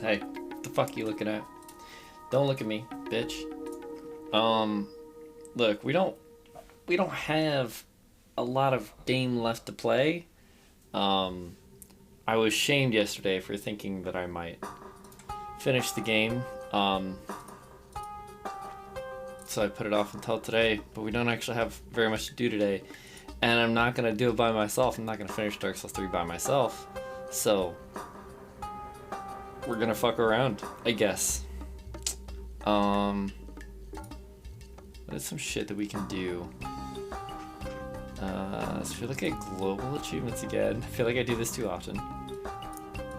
Hey, what the fuck you looking at? Don't look at me, bitch. Look, we don't have a lot of game left to play. I was shamed yesterday for thinking that I might finish the game. So I put it off until today, but we don't actually have very much to do today. And I'm not gonna do it by myself. I'm not gonna finish Dark Souls 3 by myself. So we're gonna fuck around, I guess. There's some shit that we can do. So if you look at global achievements again, I feel like I do this too often.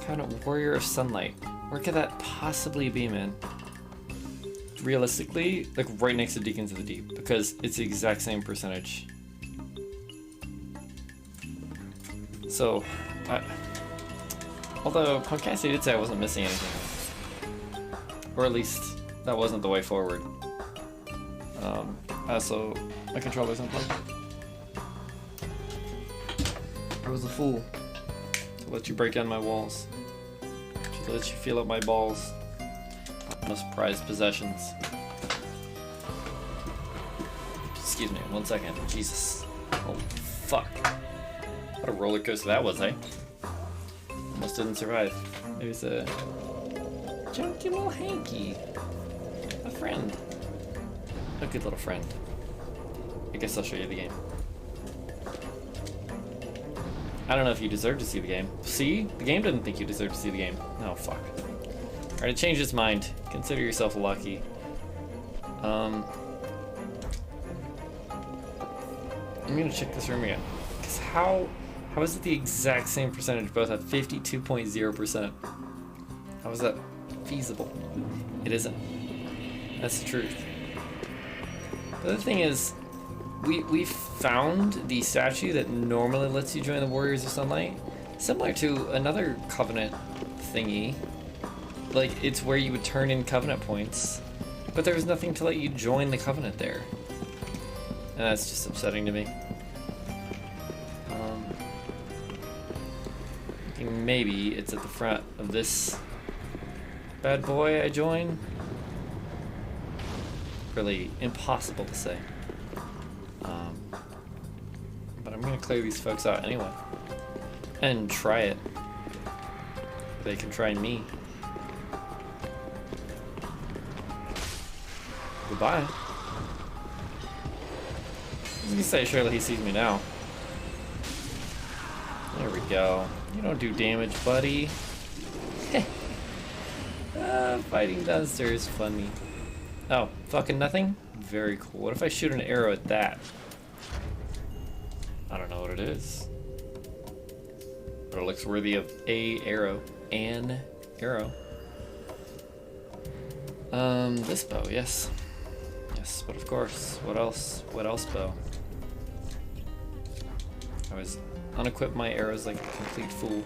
Kind of Warrior of Sunlight. Where could that possibly be, man? Realistically, like right next to Deacons of the Deep, because it's the exact same percentage. So, although Punkassi did say I wasn't missing anything, or at least that wasn't the way forward. Also, my controller's unplugged. I was a fool to let you break down my walls, to let you feel up my balls. Most prized possessions. Excuse me, 1 second. Jesus. Oh, fuck. What a roller coaster that was, eh? Almost didn't survive. Maybe it's a junky little hanky. A friend. A good little friend. I guess I'll show you the game. I don't know if you deserve to see the game. See? The game didn't think you deserved to see the game. Oh, fuck. Alright, it changed its mind. Consider yourself lucky. I'm gonna check this room again. Because how is it the exact same percentage, both at 52.0%? How is that feasible? It isn't. That's the truth. The other thing is, we found the statue that normally lets you join the Warriors of Sunlight, similar to another Covenant thingy. Like, it's where you would turn in Covenant points, but there was nothing to let you join the Covenant there. And that's just upsetting to me. Thinking maybe it's at the front of this bad boy I join. Really impossible to say. But I'm gonna clear these folks out anyway. And try it. They can try me. Goodbye. I was gonna say, surely he sees me now. There we go. You don't do damage, buddy. Fighting downstairs, funny. Oh, fucking nothing? Very cool. What if I shoot an arrow at that? I don't know what it is. But it looks worthy of a arrow. An arrow. This bow, yes. Yes, but of course. What else? What else bow? I was unequipped my arrows like a complete fool.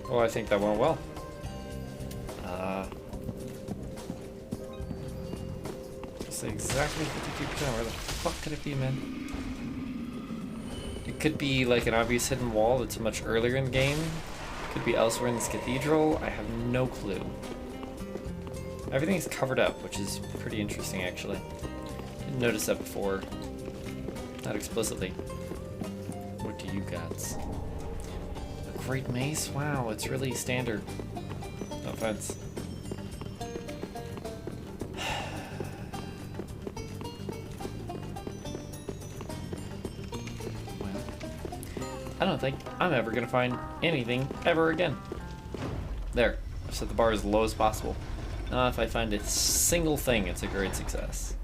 Oh, I think that went well. Just exactly 52%. Where the fuck could it be, man? It could be like an obvious hidden wall that's much earlier in the game. Could be elsewhere in this cathedral. I have no clue. Everything's covered up, which is pretty interesting, actually. Didn't notice that before. Not explicitly. What do you got? A great mace? Wow, it's really standard. No offense. Well, I don't think I'm ever gonna find anything ever again. There. I've set the bar as low as possible. Now if I find a single thing, it's a great success.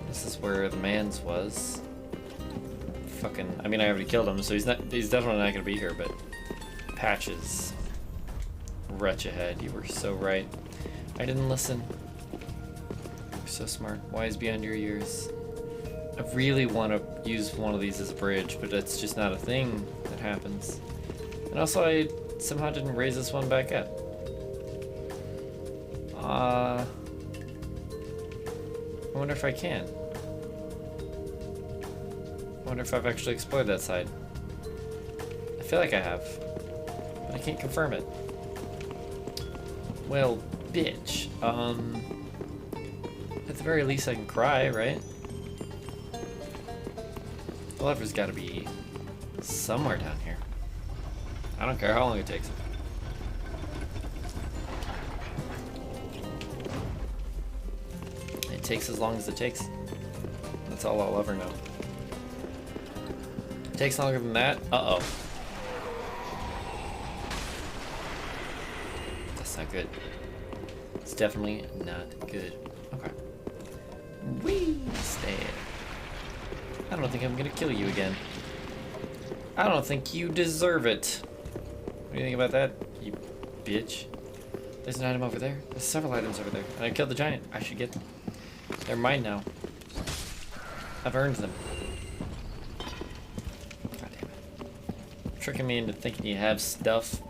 This is where the man's was. Fucking, I mean, I already killed him, so he's definitely not gonna be here, but Patches. Wretch ahead, you were so right. I didn't listen. You're so smart, wise beyond your years. I really want to use one of these as a bridge, but that's just not a thing that happens. And also, I somehow didn't raise this one back up. I wonder if I can. I wonder if I've actually explored that side. I feel like I have, but I can't confirm it. Well, bitch. At the very least I can cry, right? The lever's gotta be somewhere down here. I don't care how long it takes. It takes as long as it takes. That's all I'll ever know. It takes longer than that. Uh-oh. That's not good. It's definitely not good. Okay. Whee! Stay. I don't think I'm gonna kill you again. I don't think you deserve it. What do you think about that, you bitch? There's an item over there. There's several items over there. And I killed the giant. I should get them. They're mine now. I've earned them. God damn it. Tricking me into thinking you have stuff.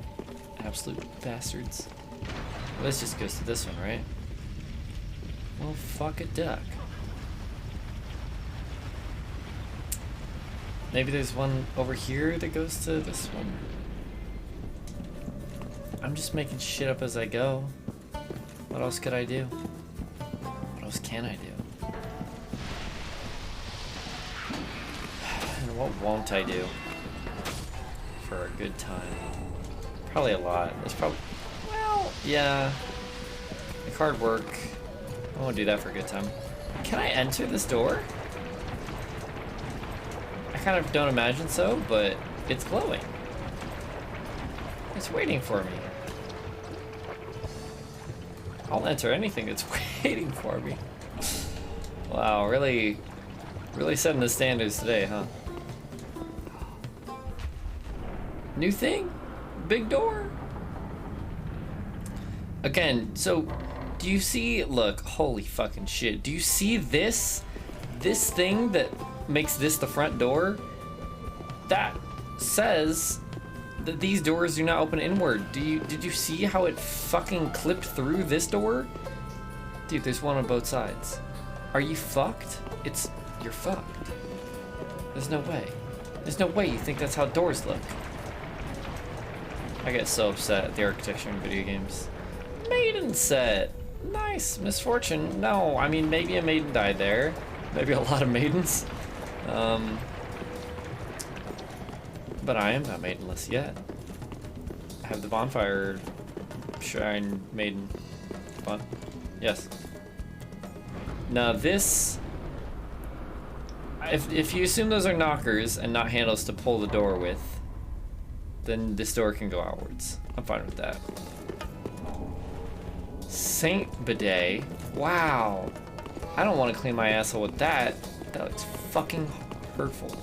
Absolute bastards. Well, this just goes to this one, right? Well, fuck a duck. Maybe there's one over here that goes to this one. I'm just making shit up as I go. What else could I do? What else can I do? And what won't I do? For a good time. Probably a lot. There's probably... Well, yeah. Make hard work. I won't do that for a good time. Can I enter this door? I kind of don't imagine so, but it's glowing. It's waiting for me. I'll enter anything that's waiting for me. Wow, really setting the standards today, huh? New thing? Big door? Again, so do you see, look, holy fucking shit. Do you see this thing that makes this the front door? That says that these doors do not open inward. Did you see how it fucking clipped through this door? Dude, there's one on both sides. Are you fucked? You're fucked. There's no way. There's no way you think that's how doors look. I get so upset at the architecture in video games. Maiden set. Nice. Misfortune. No, I mean, maybe a maiden died there. Maybe a lot of maidens. But I am not maidenless yet. I have the bonfire shrine maiden. Yes. Now this... If you assume those are knockers and not handles to pull the door with, then this door can go outwards. I'm fine with that. Saint Bidet. Wow. I don't want to clean my asshole with that. That looks fucking hurtful.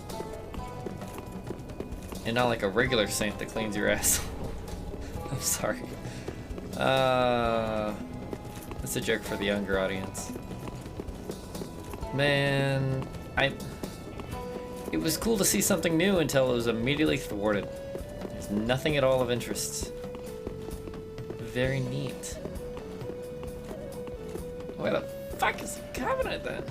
And not like a regular saint that cleans your asshole. I'm sorry. That's a joke for the younger audience. Man, it was cool to see something new until it was immediately thwarted. There's nothing at all of interest. Very neat. Where the fuck is the cabinet then?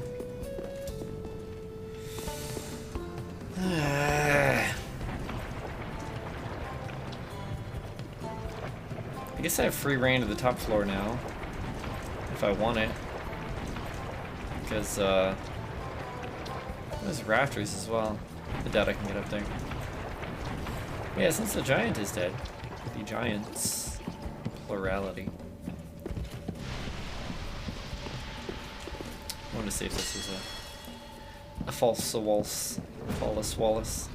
I guess I have free reign to the top floor now, if I want it. Because, there's rafters as well. I doubt I can get up there. Yeah, since the giant is dead. The giants. Plurality. I want to see if this is a false waltz. Flawless Wallace.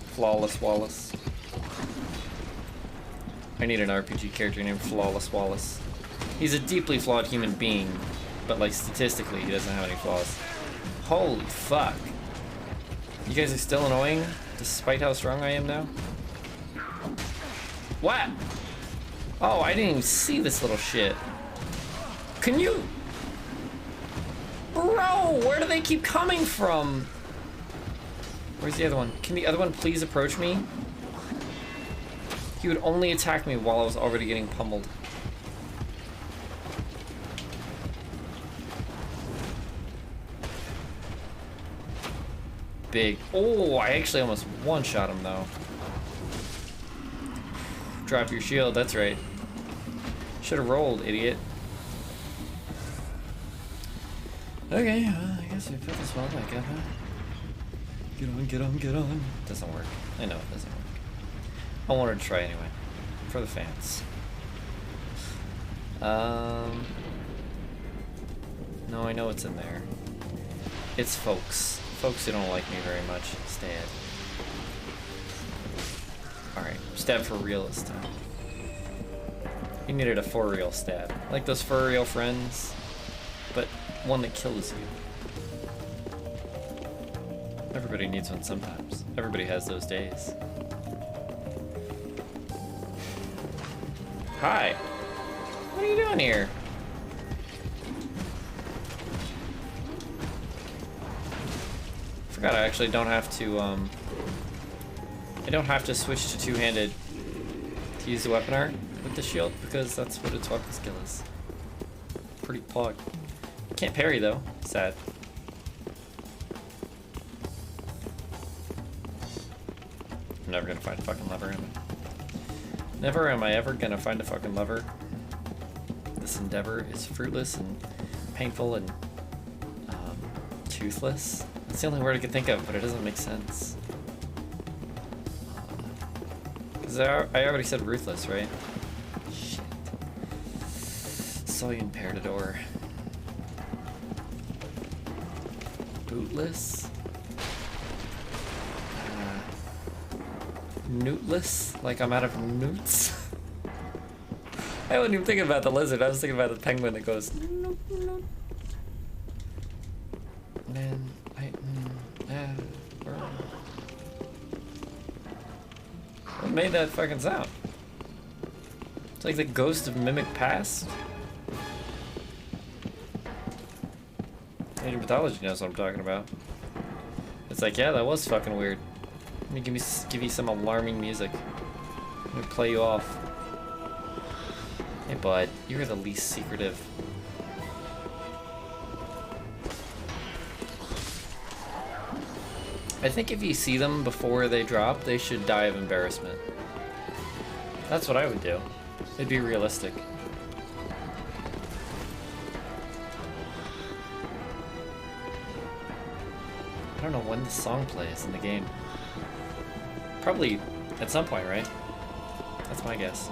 Flawless Wallace. I need an RPG character named Flawless Wallace. He's a deeply flawed human being, but like statistically he doesn't have any flaws. Holy fuck. You guys are still annoying, despite how strong I am now? What? Oh, I didn't even see this little shit. Can you... Bro, where do they keep coming from? Where's the other one? Can the other one please approach me? He would only attack me while I was already getting pummeled. big. Oh, I actually almost one-shot him though. Drop your shield, that's right. Should have rolled, idiot. Okay, well, I guess we put this one back up, huh? Get on, get on, get on. Doesn't work. I know it doesn't work. I wanted to try anyway. For the fans. No, I know what's in there. It's folks. Folks who don't like me very much. Stab. Alright, stab for real this time. You needed a for real stab. Like those for real friends, but one that kills you. Everybody needs one sometimes. Everybody has those days. Hi. What are you doing here? Forgot I actually don't have to, I don't have to switch to two-handed to use the weapon art with the shield, because that's what its weapon skill is. Pretty plugged. Can't parry though. Sad. I'm never gonna find a fucking lever, am I? Never am I ever gonna find a fucking lever. This endeavor is fruitless and painful and toothless. That's the only word I could think of, but it doesn't make sense. Because I already said ruthless, right? Shit. Saw you in Parador. Bootless? Newtless? Like I'm out of newts? I wasn't even thinking about the lizard, I was thinking about the penguin that goes noot, noot. Man, what made that fucking sound? It's like the ghost of Mimic Past. Agent Pathology knows what I'm talking about. It's like, yeah, that was fucking weird. Let me give you some alarming music. Let me play you off. Hey bud, you're the least secretive. I think if you see them before they drop, they should die of embarrassment. That's what I would do. It'd be realistic. I don't know when the song plays in the game. Probably at some point, right? That's my guess.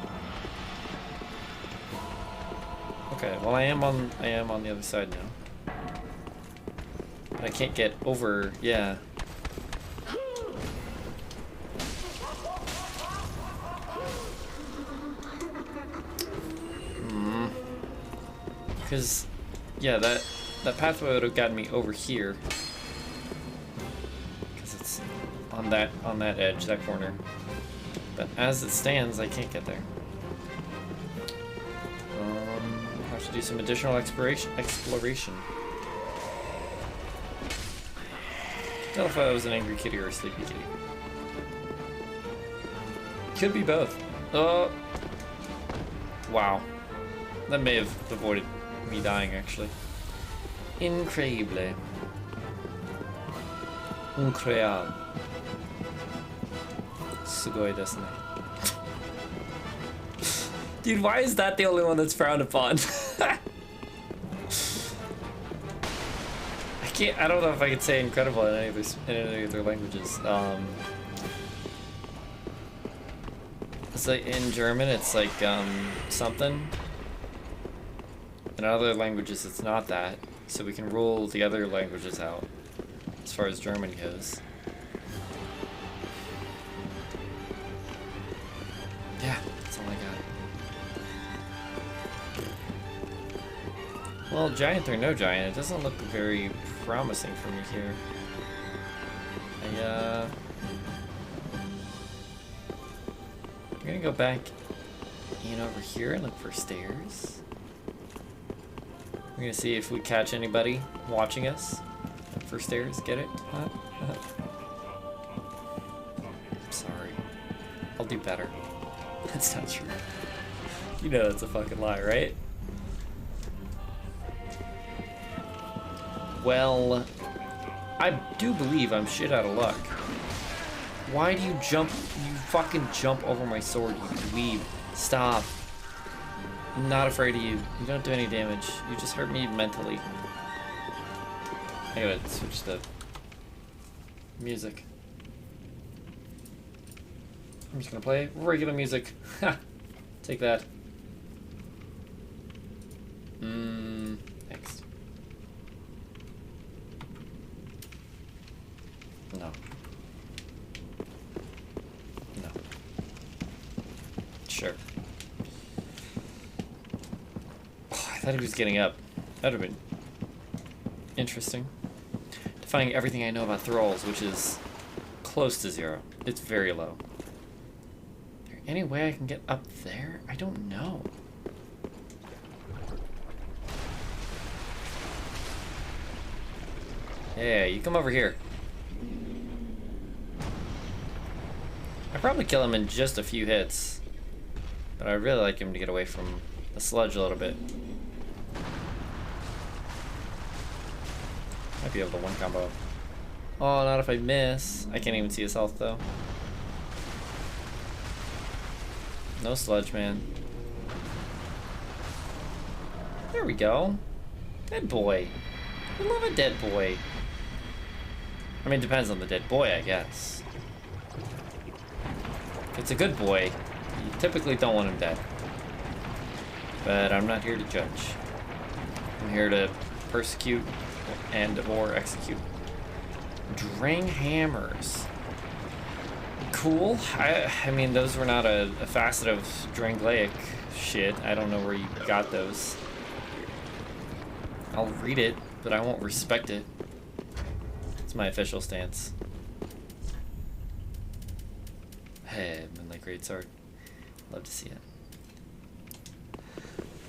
Okay, well I am on the other side now. But I can't get over, yeah. Because, yeah, that pathway would have gotten me over here. Because it's on that edge, that corner. But as it stands, I can't get there. I'll have to do some additional exploration. Tell if I was an angry kitty or a sleepy kitty. Could be both. Wow. That may have avoided me dying, actually. Increíble. Increíble. Sugoi desu ne. Dude, why is that the only one that's frowned upon? I don't know if I could say incredible in any of their languages. It's like in German, it's like something. In other languages, it's not that. So we can rule the other languages out as far as German goes. Yeah, that's all I got. Well, giant or no giant, it doesn't look very promising for me here. I'm gonna go back in over here and look for stairs. We're gonna see if we catch anybody watching us. Look for stairs, get it? I'm sorry. I'll do better. That's not true. You know that's a fucking lie, right? Well, I do believe I'm shit out of luck. Why do you jump? You fucking jump over my sword, you dweeb. Stop. I'm not afraid of you. You don't do any damage. You just hurt me mentally. I gotta switch the music. I'm just gonna play regular music. Ha! Take that. Next. No. No. Sure. Oh, I thought he was getting up. That'd have been interesting. Defying everything I know about thralls, which is close to 0. It's very low. Is there any way I can get up there? I don't know. Yeah, you come over here. I'd probably kill him in just a few hits, but I'd really like him to get away from the sludge a little bit. Might be able to one combo. Oh, not if I miss. I can't even see his health though. No sludge, man. There we go. Dead boy. I love a dead boy. I mean, it depends on the dead boy, I guess. If it's a good boy, you typically don't want him dead. But I'm not here to judge. I'm here to persecute and or execute. Drang hammers. Cool. I mean, those were not a facet of Dranglaic shit. I don't know where you got those. I'll read it, but I won't respect it. It's my official stance. Hey, Moonlight Greatsword. Love to see it.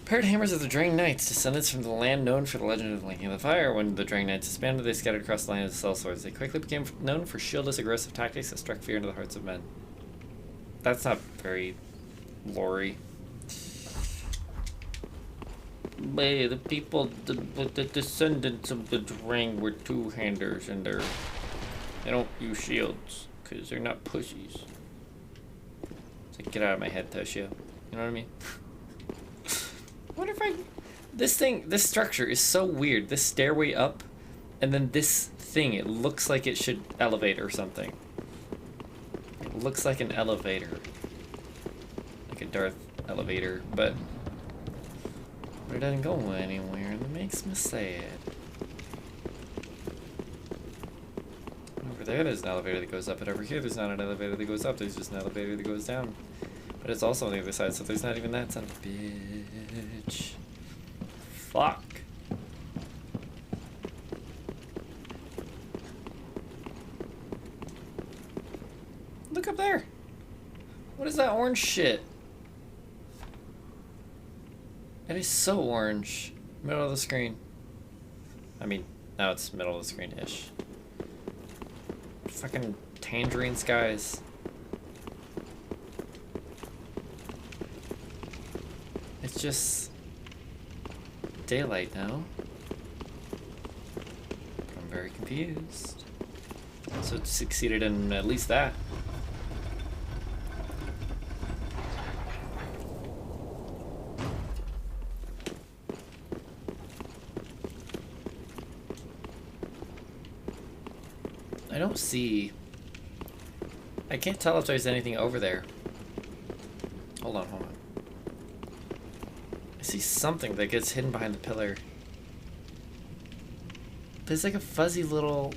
Paired hammers of the Drang Knights, descendants from the land known for the legend of the Linking of the Fire. When the Drang Knights expanded, they scattered across the land as sellswords. They quickly became known for shieldless, aggressive tactics that struck fear into the hearts of men. That's not very lore-y. The people, the descendants of the Drang were two-handers, and they don't use shields because they're not pussies. It's like, get out of my head, Toshio. You know what I mean? What if this structure is so weird. This stairway up, and then this thing, it looks like it should elevate or something. It looks like an elevator. Like a Darth elevator, but it doesn't go anywhere, and it makes me sad. Over there, there's an elevator that goes up, but over here, there's not an elevator that goes up. There's just an elevator that goes down. But it's also on the other side, so there's not even that, son of a bitch. Fuck. Look up there. What is that orange shit? It is so orange. Middle of the screen. I mean, now it's middle of the screen-ish. Fucking tangerine skies. It's just daylight now. I'm very confused. So it succeeded in at least that. I don't see... I can't tell if there's anything over there. Hold on, hold on. I see something that gets hidden behind the pillar. There's like a fuzzy little...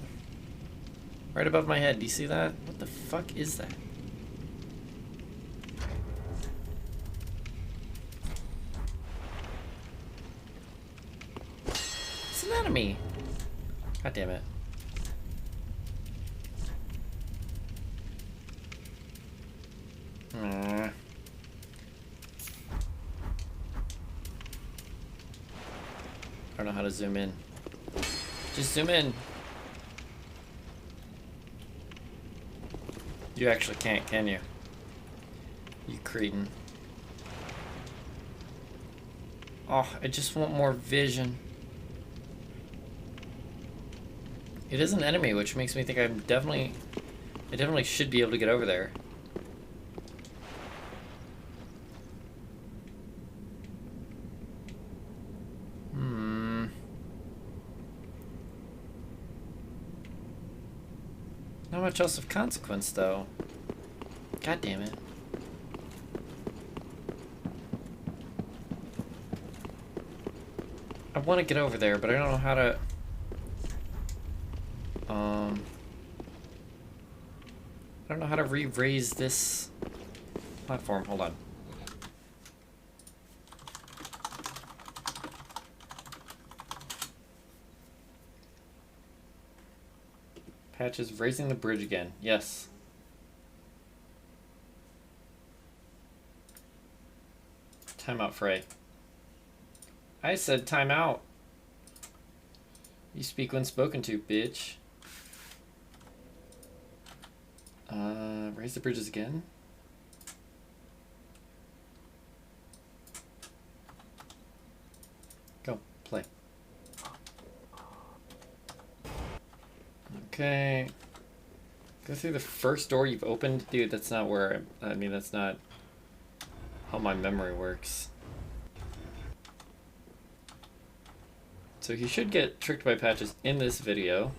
right above my head. Do you see that? What the fuck is that? It's an enemy. God damn it. I don't know how to zoom in. Just zoom in. You actually can't, can you? You cretin. Oh, I just want more vision. It is an enemy, which makes me think I definitely should be able to get over there. Not much else of consequence, though. God damn it. I want to get over there, but I don't know how to... I don't know how to re-raise this platform. Hold on. Patches raising the bridge again. Yes. Timeout, Frey. I said timeout. You speak when spoken to, bitch. Raise the bridges again. Go, play. Okay. Go through the first door you've opened. Dude, that's not where I mean, that's not how my memory works. So he should get tricked by Patches in this video.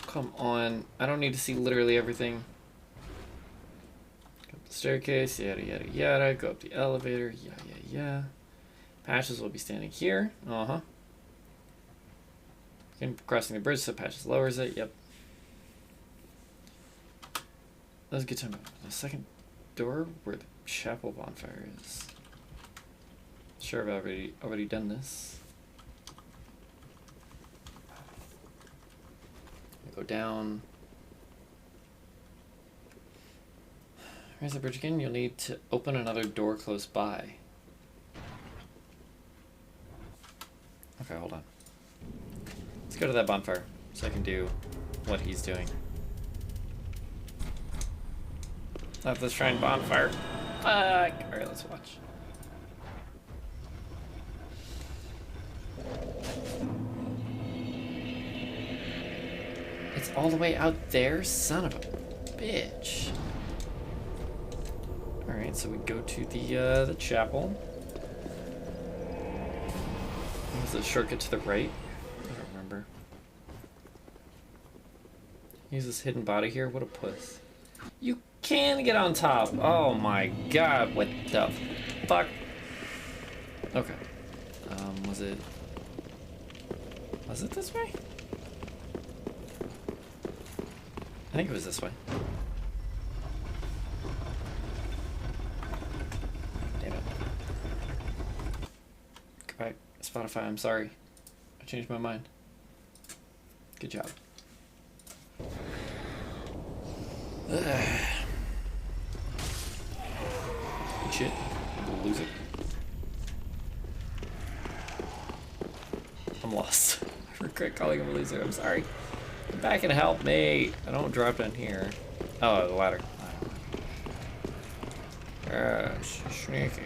Come on. I don't need to see literally everything. Go up the staircase, yada yada yada. Go up the elevator, yeah. Patches will be standing here. Crossing the bridge so Patches lowers it, yep. Let's get to the second door where the chapel bonfire is. Sure, I've already done this. Go down. Raise the bridge again. You'll need to open another door close by. Okay, hold on. Let's go to that bonfire so I can do what he's doing. Left the shrine bonfire. Fuck! Alright, let's watch. It's all the way out there? Son of a bitch. Alright, so we go to the chapel. There's a shortcut to the right. I don't remember. Use this hidden body here. What a puss. You can get on top. Oh my god, what the fuck? Okay. Was it this way? I think it was this way. Damn it. Goodbye, Spotify, I'm sorry. I changed my mind. Good job. Shit. Loser. I'm lost. I regret calling him a loser. I'm sorry. Come back and help me. I don't drop down here. Oh, the ladder. Sneaky.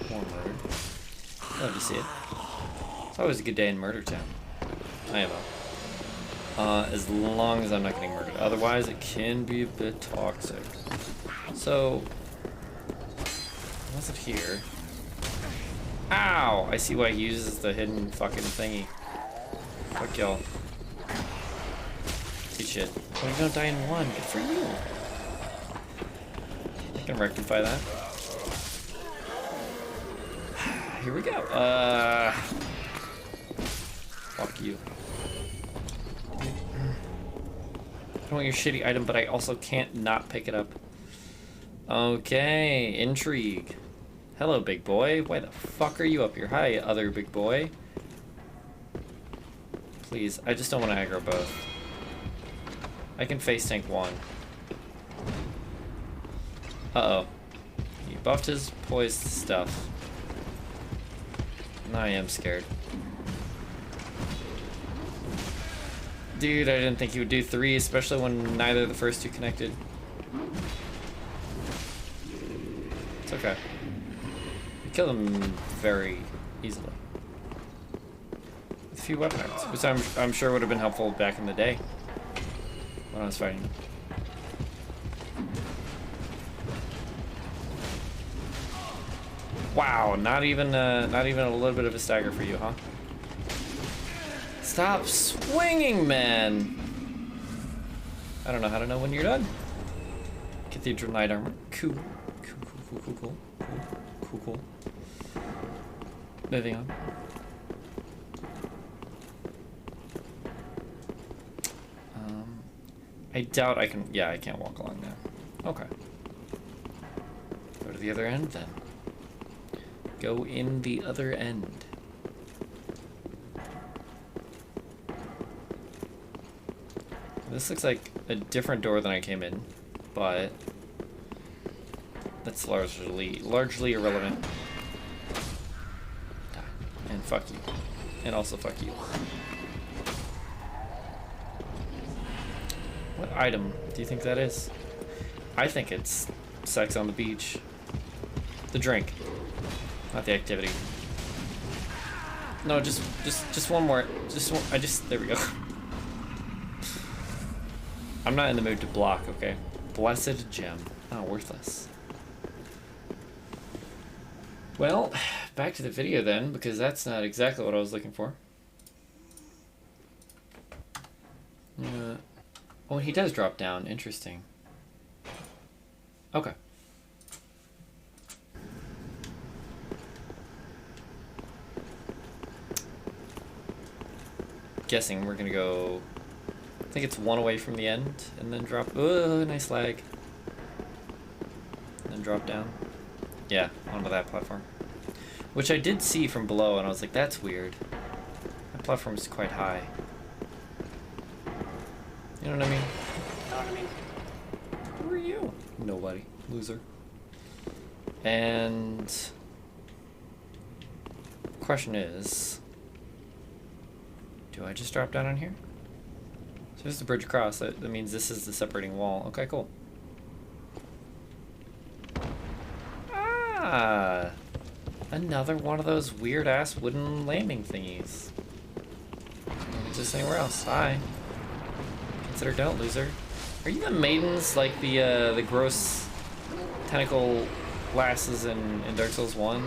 More murder. Love to see it. It's always a good day in Murder Town. I am as long as I'm not getting murdered. Otherwise, it can be a bit toxic. So, what's it here? Ow! I see why he uses the hidden fucking thingy. Fuck y'all. Good shit. Oh, you don't die in one. Good for you. I can rectify that. Here we go. Fuck you. I don't want your shitty item, but I also can't not pick it up. Okay, intrigue. Hello, big boy. Why the fuck are you up here? Hi, other big boy. Please, I just don't want to aggro both. I can face tank one. Uh-oh. He buffed his poised stuff. Now I am scared. Dude, I didn't think he would do 3, especially when neither of the first two connected. It's okay. You kill them very easily. With a few weapon arts, which I'm sure would have been helpful back in the day when I was fighting. Wow, not even a little bit of a stagger for you, huh? Stop swinging, man! I don't know how to know when you're done. Cathedral Knight Armor. Cool. Cool. Moving on. I doubt I can... Yeah, I can't walk along now. Okay. Go to the other end, then. Go in the other end. This looks like a different door than I came in, but that's largely irrelevant. Die. And fuck you. And also fuck you. What item do you think that is? I think it's sex on the beach. The drink. Not the activity. No, just one more. Just one. There we go. I'm not in the mood to block, okay? Blessed gem. Oh, worthless. Well, back to the video then, because that's not exactly what I was looking for. Oh, he does drop down. Interesting. Okay. Guessing we're gonna go... I think it's one away from the end, and then drop... Oh, nice lag. And then drop down. Yeah, onto that platform. Which I did see from below, and I was like, that's weird. That platform's quite high. You know what I mean? Who are you? Nobody. Loser. And... question is... do I just drop down on here? So there's the bridge across. That means this is the separating wall. Okay, cool. Ah! Another one of those weird-ass wooden landing thingies. Don't exist anywhere else. Hi. Consider don't, loser. Are you the maidens like the gross tentacle lasses in Dark Souls 1? I'm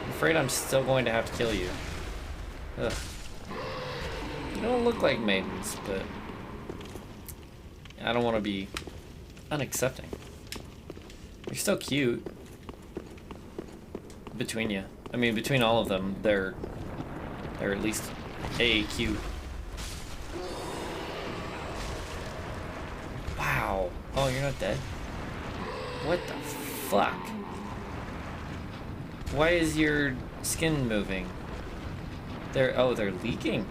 afraid I'm still going to have to kill you. Ugh. You don't look like maidens, but I don't want to be unaccepting. You're still cute. Between you. I mean, between all of them, they're at least cute. Wow. Oh, you're not dead? What the fuck? Why is your skin moving? They're leaking.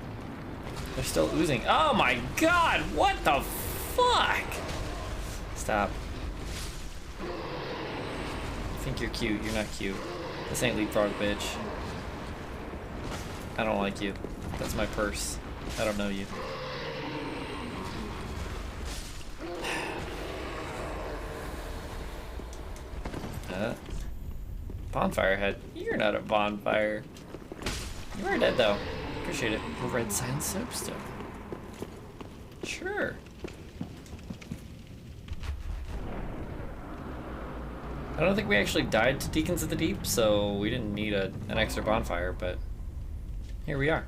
They're still oozing. Oh my god, what the fuck? Stop. I think you're cute. You're not cute. This ain't leapfrog, bitch. I don't like you. That's my purse. I don't know you. Bonfire head. You're not a bonfire. You are dead though. Appreciate it. Red sand soapstone. Sure. I don't think we actually died to Deacons of the Deep, so we didn't need an extra bonfire, but here we are.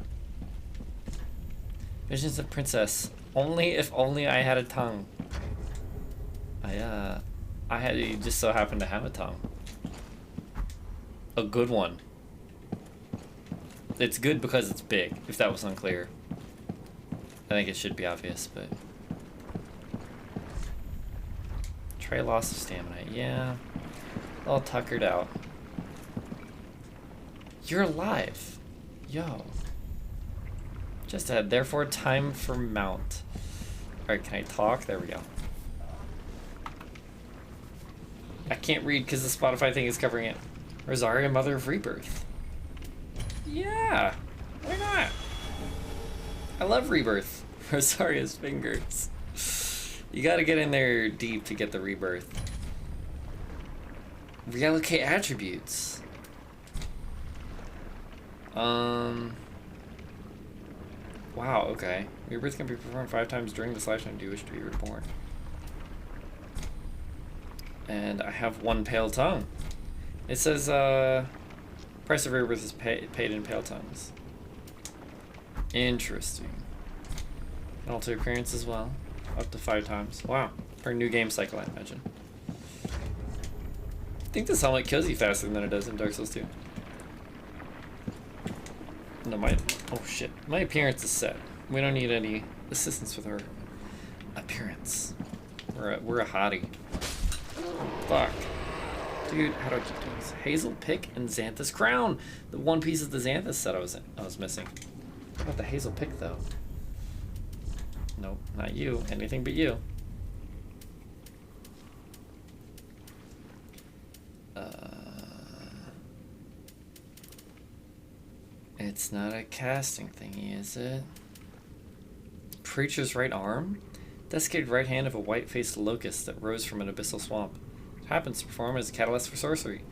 Visions of Princess. Only if only I had a tongue. I just so happened to have a tongue. A good one. It's good because it's big, if that was unclear. I think it should be obvious, but... Tray loss of stamina, yeah. All tuckered out. You're alive. Yo. Just ahead, therefore time for mount. Alright, can I talk? There we go. I can't read because the Spotify thing is covering it. Rosaria, Mother of Rebirth. Yeah, why not? I love Rebirth. Rosaria's fingers. You gotta get in there deep to get the Rebirth. Reallocate attributes. Wow, okay. Rebirth can be performed 5 times during this lifetime. Do you wish to be reborn? And I have 1 pale tongue. It says, price of rebirth is paid in pale tongues. Interesting. And alter appearance as well. Up to 5 times. Wow. For a new game cycle, I imagine. I think this helmet kills you faster than it does in Dark Souls 2. No, oh shit. My appearance is set. We don't need any assistance with our appearance. We're a hottie. Fuck. Dude, how do I keep doing this? Hazel Pick and Xanthus Crown. The one piece of the Xanthus set I was missing. What about the Hazel Pick though? Nope, not you. Anything but you. It's not a casting thingy, is it? Preacher's right arm? Desiccated right hand of a white-faced locust that rose from an abyssal swamp. It happens to perform as a catalyst for sorcery.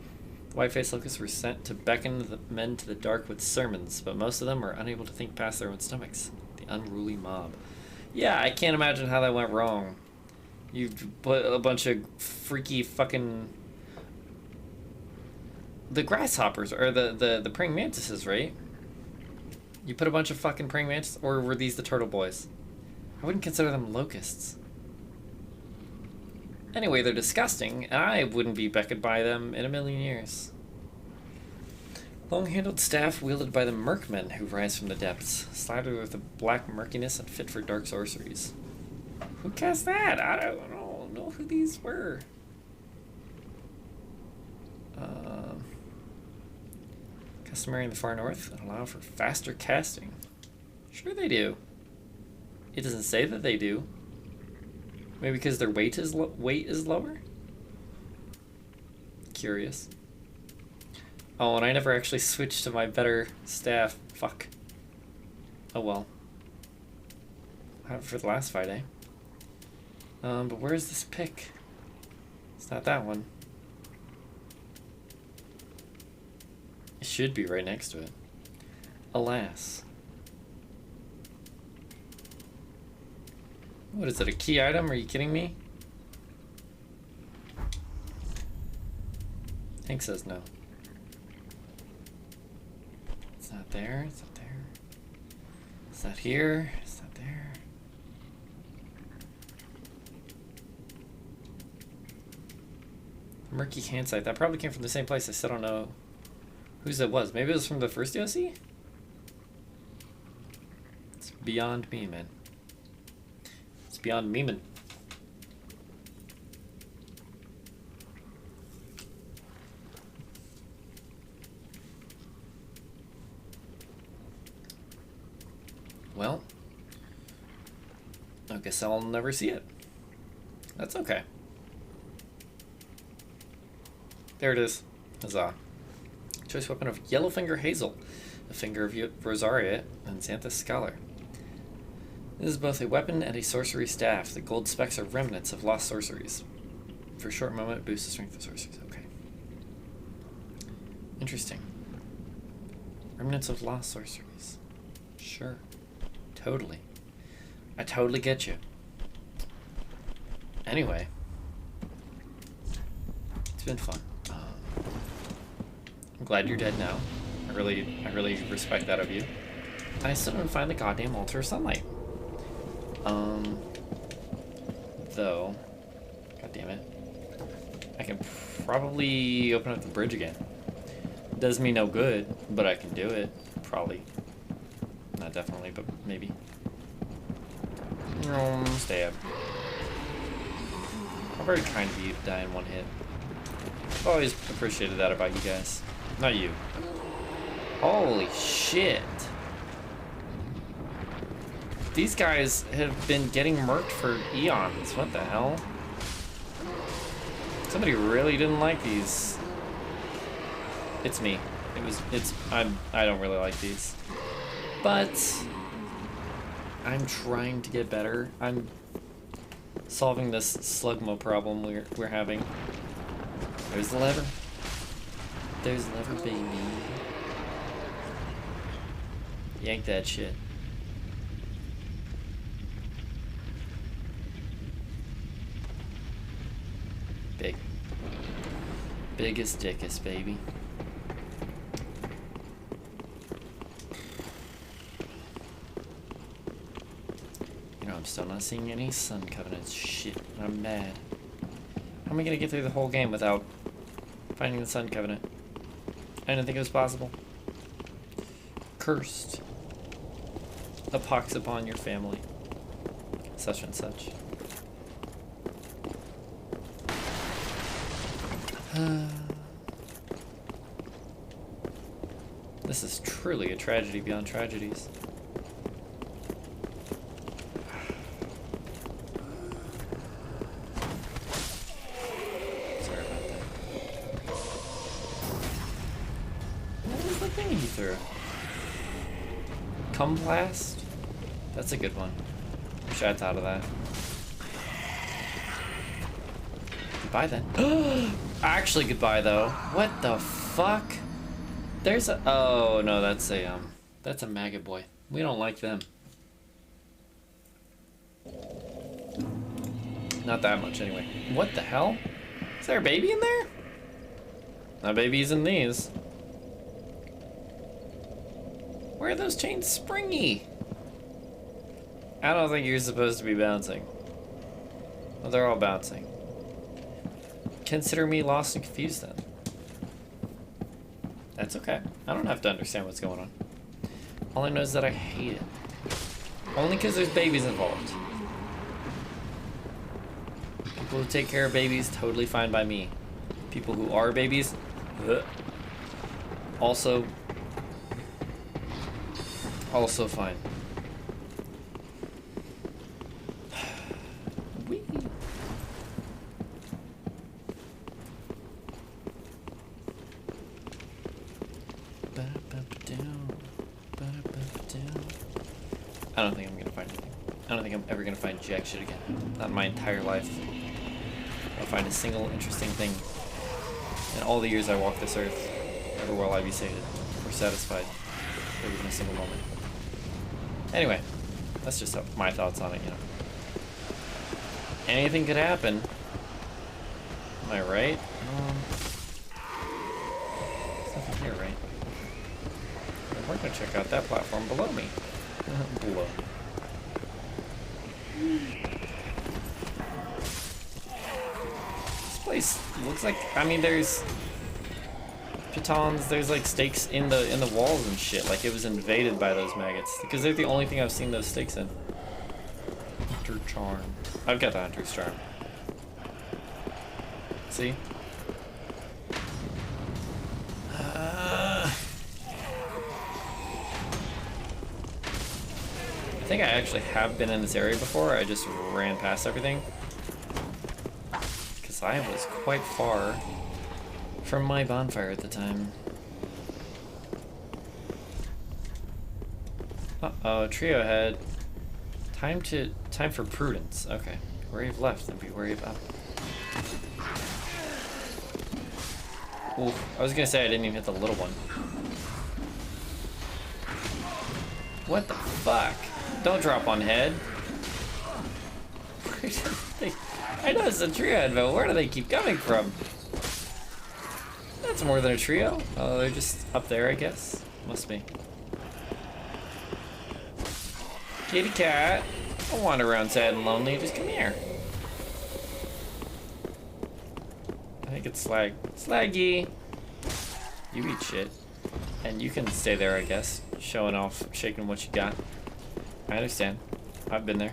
The white-faced locusts were sent to beckon the men to the dark with sermons, but most of them are unable to think past their own stomachs. The unruly mob. Yeah, I can't imagine how that went wrong. You put a bunch of freaky fucking... The grasshoppers, or the praying mantises, right? You put a bunch of fucking praying mantises, or were these the turtle boys? I wouldn't consider them locusts. Anyway, they're disgusting, and I wouldn't be beckoned by them in a million years. Long-handled staff wielded by the Merkmen who rise from the depths, slattered with a black murkiness and fit for dark sorceries. Who cast that? I don't know who these were. Customary in the far north and allow for faster casting. Sure they do. It doesn't say that they do. Maybe because their weight is lower? Curious. Oh, and I never actually switched to my better staff. Fuck. Oh well. I'll have it for the last fight, eh? But where's this pick? It's not that one. It should be right next to it. Alas. What is it, a key item? Are you kidding me? Hank says no. It's not there, it's not there. It's not here, it's not there. Murky hand sight. That probably came from the same place. I still don't know whose it was. Maybe it was from the first DLC? It's beyond me, man. It's beyond me, man. Well, I guess I'll never see it. That's okay. There it is. Huzzah. Choice weapon of Yellowfinger Hazel, a finger of Rosaria, and Xanthus Scholar. This is both a weapon and a sorcery staff. The gold specks are remnants of lost sorceries. For a short moment, it boosts the strength of sorceries. Okay. Interesting. Remnants of lost sorceries. Sure. Totally. I totally get you. Anyway. It's been fun. I'm glad you're dead now. I really respect that of you. And I still don't find the goddamn altar of sunlight. Though, god damn it, I can probably open up the bridge again. Does me no good, but I can do it. Probably. Not definitely, but maybe. Stay up. How very kind of you to die in one hit. I've always appreciated that about you guys. Not you. Holy shit. These guys have been getting murked for eons. What the hell? Somebody really didn't like these. It's me. I don't really like these. But I'm trying to get better. I'm solving this slugmo problem we're having. There's the lever. there's never baby. Yank that shit. Big. Biggest dickest, baby. You know, I'm still not seeing any Sun Covenants. Shit, I'm mad. How am I gonna get through the whole game without finding the Sun Covenant? I didn't think it was possible. Cursed. A pox upon your family. Such and such. This is truly a tragedy beyond tragedies. Sorry about that. What was the thing he threw? Cum blast? That's a good one. Wish I had thought of that. Goodbye then. Actually, goodbye though. What the fuck? There's a. Oh no, that's a maggot boy. We don't like them. Not that much anyway. What the hell? Is there a baby in there? No babies in these. Where are those chains springy? I don't think you're supposed to be bouncing. Well, they're all bouncing. Consider me lost and confused then. That's okay. I don't have to understand what's going on. All I know is that I hate it. Only because there's babies involved. People who take care of babies, totally fine by me. People who are babies, also fine. Whee! I don't think I'm gonna find anything. I don't think I'm ever gonna find jack shit again. Not in my entire life. I'll find a single interesting thing. In all the years I walk this earth, never will I be sated or satisfied for even a single moment. Anyway, that's just my thoughts on it, you know. Anything could happen. Am I right? There's nothing here, right? We're gonna check out that platform below me. Below. This place looks like, I mean, there's pitons, there's like stakes in the walls and shit. Like it was invaded by those maggots because they're the only thing I've seen those stakes in. Hunter charm. I've got the hunter's charm. See? I think I actually have been in this area before. I just ran past everything because I was quite far from my bonfire at the time. Uh-oh, trio ahead. Time for prudence. Okay. Wary of left and be wary of up. Ooh, I was gonna say I didn't even hit the little one. What the fuck? Don't drop on head. I know it's a trio head, but where do they keep coming from? That's more than a trio. Oh, they're just up there, I guess. Must be. Kitty cat. Don't wander around sad and lonely. Just come here. I think it's Slag. Slaggy! You eat shit. And you can stay there, I guess. Showing off, shaking what you got. I understand. I've been there.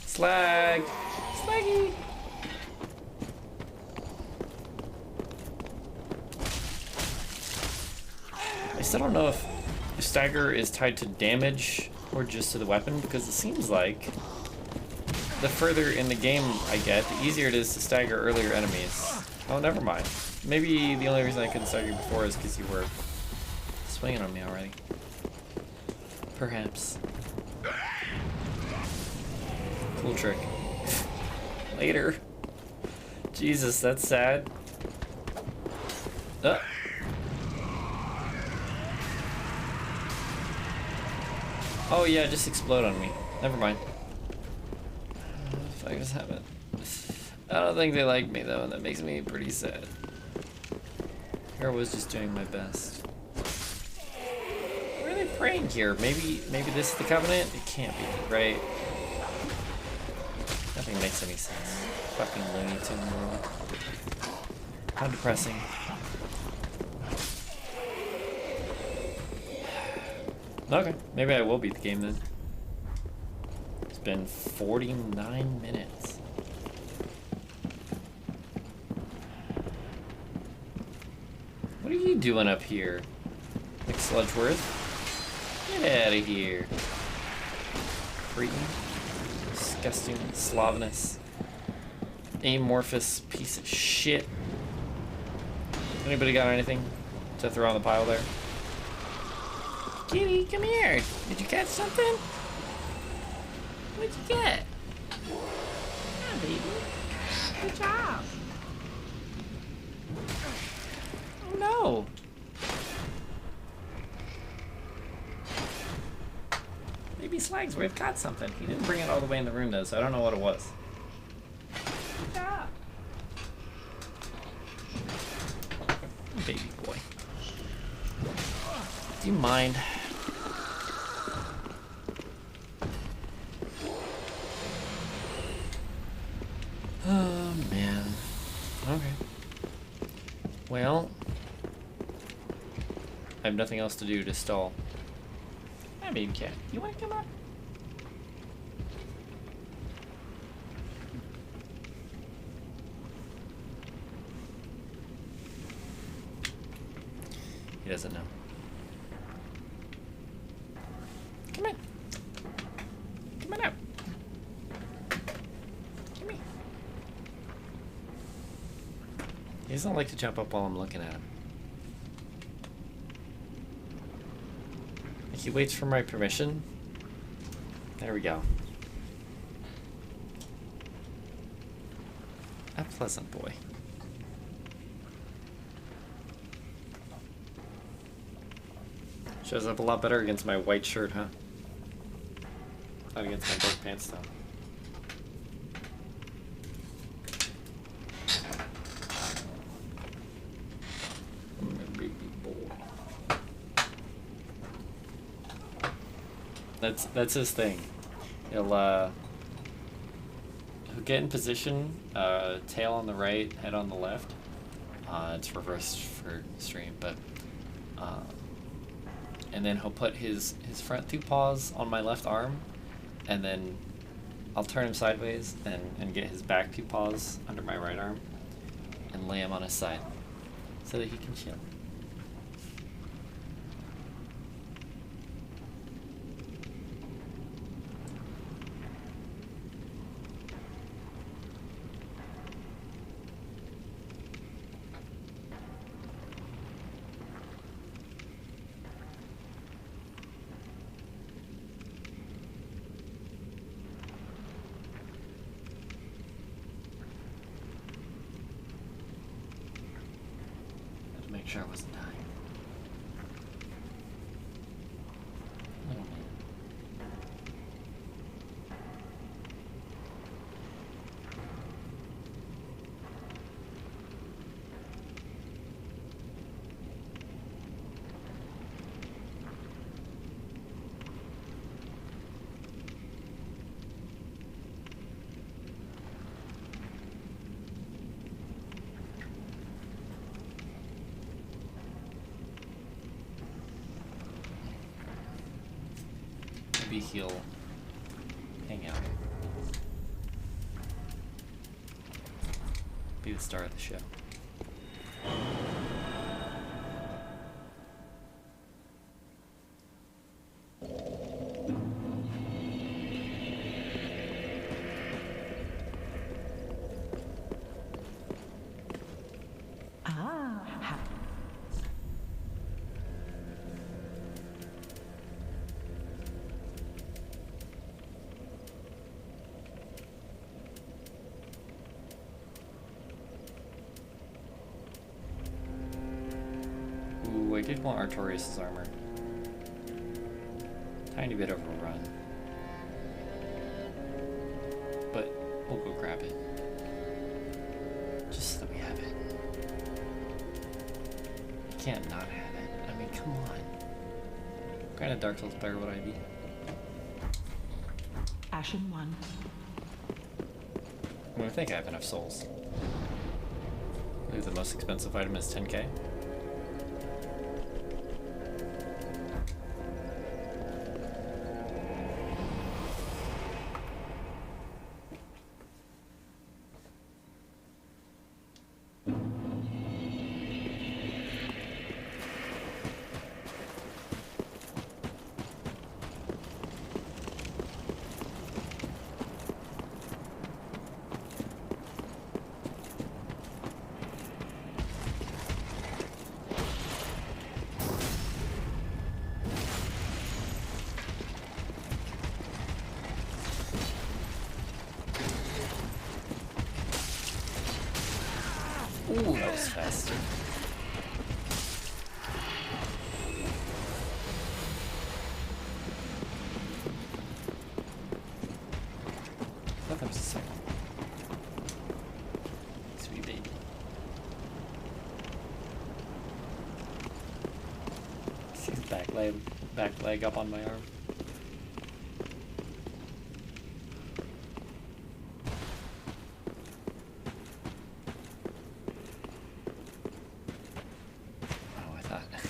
Slag! Slaggy! I still don't know if stagger is tied to damage or just to the weapon, because it seems like the further in the game I get, the easier it is to stagger earlier enemies. Oh, never mind. Maybe the only reason I couldn't stagger before is because you were swinging on me already. Perhaps. Cool trick. Later. Jesus, that's sad. Oh yeah, just explode on me. Never mind. What the fuck just happened? I don't think they like me though, and that makes me pretty sad. Here I was just doing my best. Where are they praying here? Maybe this is the covenant? It can't be, right? Nothing makes any sense. Fucking Looney Tune world. How depressing. Okay, maybe I will beat the game then. It's been 49 minutes. What are you doing up here, Nick Sludgeworth? Get out of here. Cretin. Disgusting Slavinus. Amorphous piece of shit. Anybody got anything to throw on the pile there? Kitty, come here. Did you catch something? What'd you get? Yeah, baby. Good job. Oh no. Maybe Slagsworth caught something. He didn't bring it all the way in the room though, so I don't know what it was. Good job. Baby boy. Do you mind? Oh man. Okay. Well, I have nothing else to do to stall. Hi, baby cat. You want to come up? He doesn't know. Come in. Come on out. Come here. He doesn't like to jump up while I'm looking at him. He waits for my permission. There we go. A pleasant boy. Shows up a lot better against my white shirt, huh? Not against my black pants, though. Baby boy. That's his thing. He'll get in position, tail on the right, head on the left. It's reversed for stream, but and then he'll put his front two paws on my left arm, and then I'll turn him sideways and get his back two paws under my right arm and lay him on his side so that he can chill. Make sure I wasn't dying. Little man. Maybe he'll hang out. Be the star of the show. I did want Artorias' armor. Tiny bit overrun. But we'll go grab it. Just so that we have it. Can't not have it. I mean, come on. What kind of Dark Souls player would I be? Ashen 1. I mean, I think I have enough souls. I believe the most expensive item is 10k. Ooh, that was fast. I thought that was the second. Sweet baby. See his back leg up on my arm.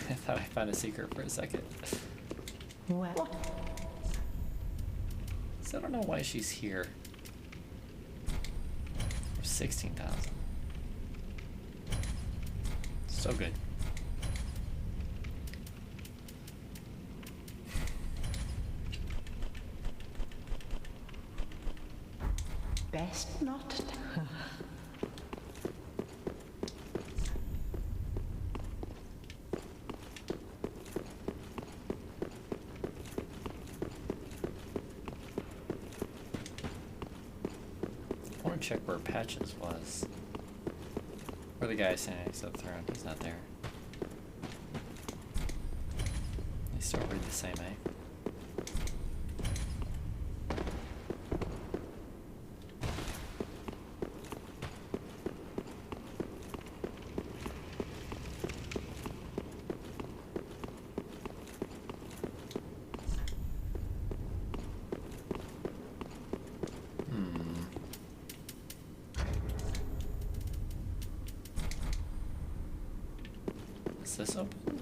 I thought I found a secret for a second. What? So I don't know why she's here. For 16,000. So good. Best not. I want to check where Patches was. Where the guy standing next to the throne. He's not there. They still read the same, eh? Is this open?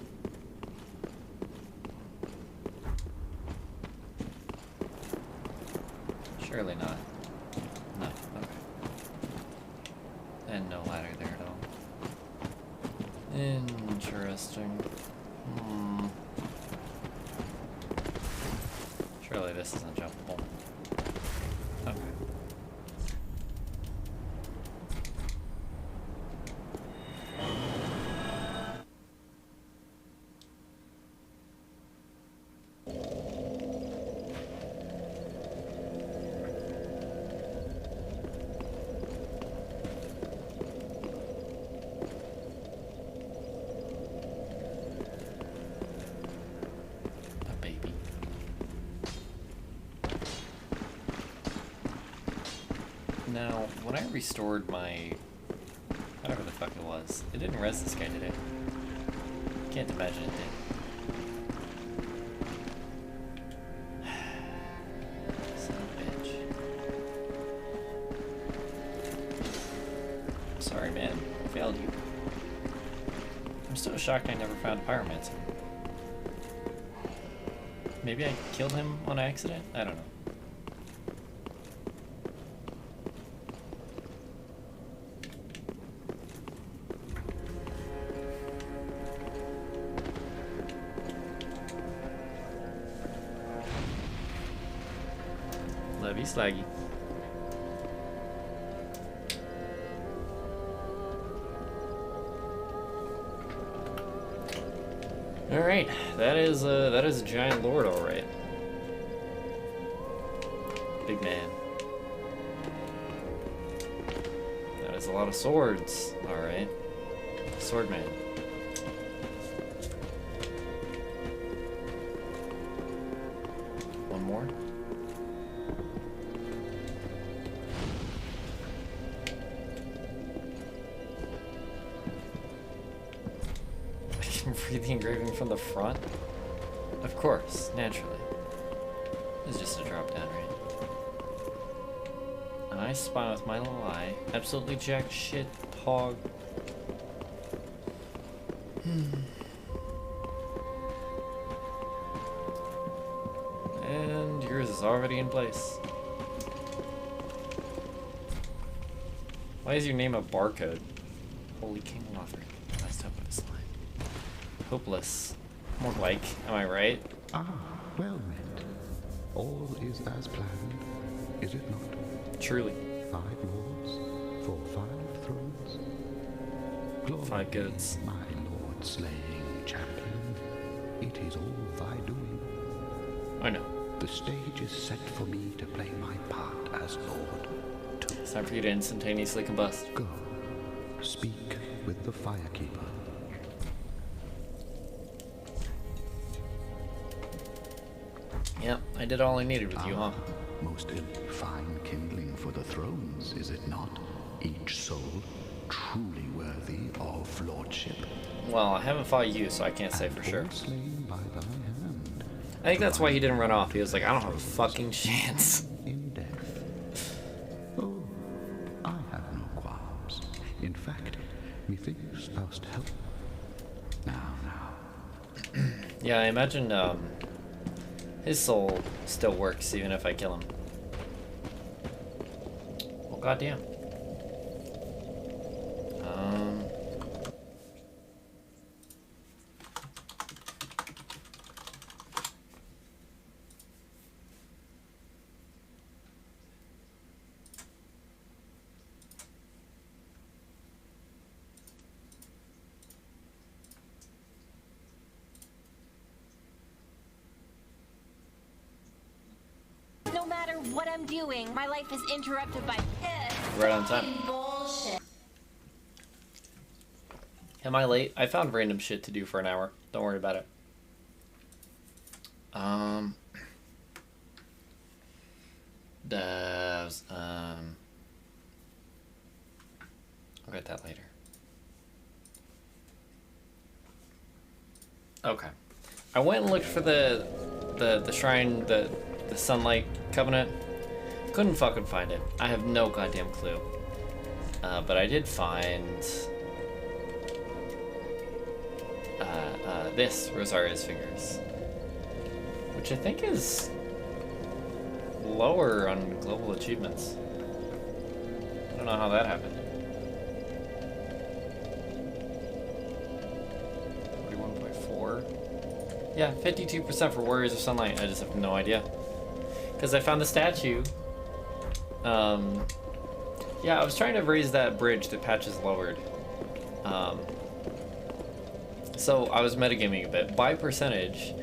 Surely not. No, okay. And no ladder there at all. Interesting. Surely this isn't jumpable. Okay. Now, when I restored my... whatever the fuck it was, it didn't res this guy, did it? Can't imagine it did. Son of a bitch. I'm sorry, man. I failed you. I'm still shocked I never found Pyromancer. Maybe I killed him on accident? I don't know. Love you, Slaggy. All right, that is a giant lord, all right. Big man. That is a lot of swords, all right. Swordman. more. I can read the engraving from the front? Of course, naturally. It's just a drop down, right? And I spy with my little eye. Absolutely jack shit, hog. And yours is already in place. Why is your name a barcode? Holy King Lothric. Last hope of his line. Hopeless. More like, am I right? Ah, well met. All is as planned, is it not? Truly. 5 lords for 5 thrones. Glory 5 goats. be my lord slaying champion. It is all thy doing. I know. The stage is set for me to play my part as lord. It's time for you to instantaneously combust. Go, speak with the firekeeper. Yep, I did all I needed with you, huh? Most fine kindling for the thrones, is it not? Each soul truly worthy of lordship. Well, I haven't fought you, so I can't say for sure. All slain by thy hand. I think that's why he didn't run off. He was like, I don't have a fucking chance. In death. Oh, I have no qualms. In fact, methinks thou'st help. Now. Yeah, I imagine his soul still works even if I kill him. Well, goddamn. No matter what I'm doing, my life is interrupted by this Right on time. bullshit. Am I late? I found random shit to do for an hour. Don't worry about it. I'll get that later. Okay. I went and looked for the shrine, the sunlight covenant. Couldn't fucking find it. I have no goddamn clue. But I did find this, Rosaria's Fingers, which I think is lower on global achievements. I don't know how that happened. 41.4. Yeah, 52% for Warriors of Sunlight. I just have no idea. Because I found the statue. Yeah, I was trying to raise that bridge that Patch has lowered. So I was metagaming a bit. By percentage,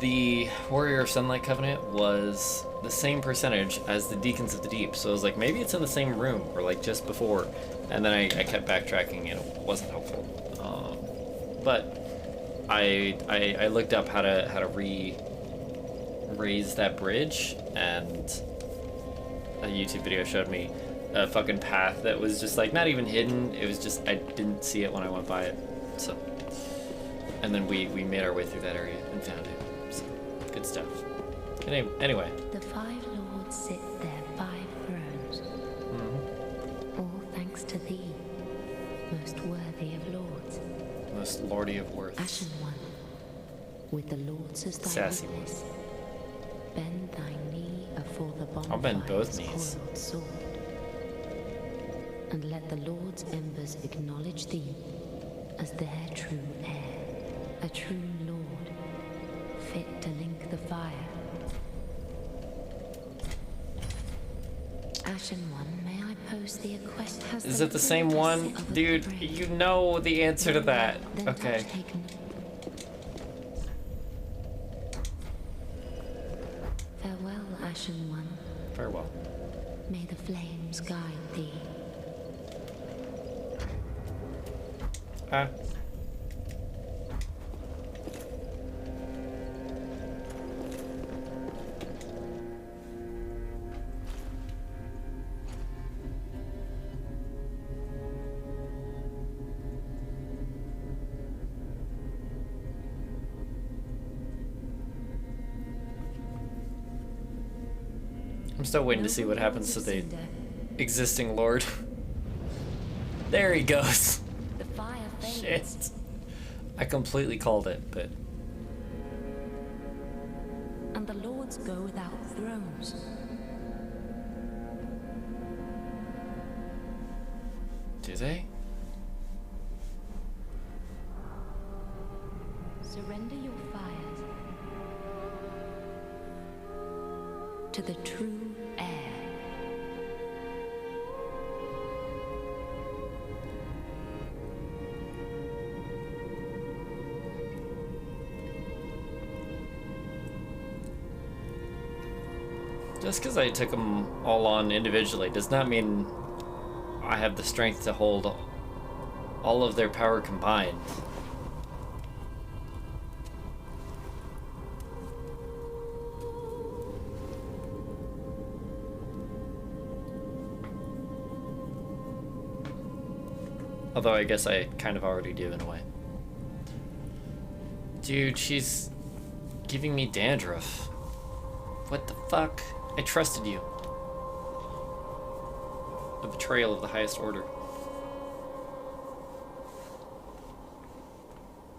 the Warrior of Sunlight Covenant was the same percentage as the Deacons of the Deep. So I was like, maybe it's in the same room, or like just before. And then I kept backtracking and it wasn't helpful. But I looked up how to raise that bridge, and a YouTube video showed me a fucking path that was just like not even hidden. It was just I didn't see it when I went by it. So, and then we made our way through that area and found it. So, good stuff. Anyway. The 5 lords sit their 5 thrones. All thanks to thee, most worthy of lords. Most lordy of worth. Ashen one, with the lords as thy Sassy witness, bend thy knee afore the bonfire's I'll bend both knees. coiled sword, and let the lords' embers acknowledge thee as their true heir, a true lord, fit to link the fire. Ashen one, may I pose thee a question? Is it the same one? Dude, you know the answer to that. Okay. Farewell, Ashen one. Farewell. May the flames guide thee. Ah. I'm still waiting to see what happens to the existing lord. There he goes. The fire fades. Shit. I completely called it, but... And the lords go without thrones. Do they? Surrender your fires to the true heir. Just because I took them all on individually does not mean I have the strength to hold all of their power combined. Although I guess I kind of already do in a way. Dude, she's giving me dandruff. What the fuck? I trusted you. A betrayal of the highest order.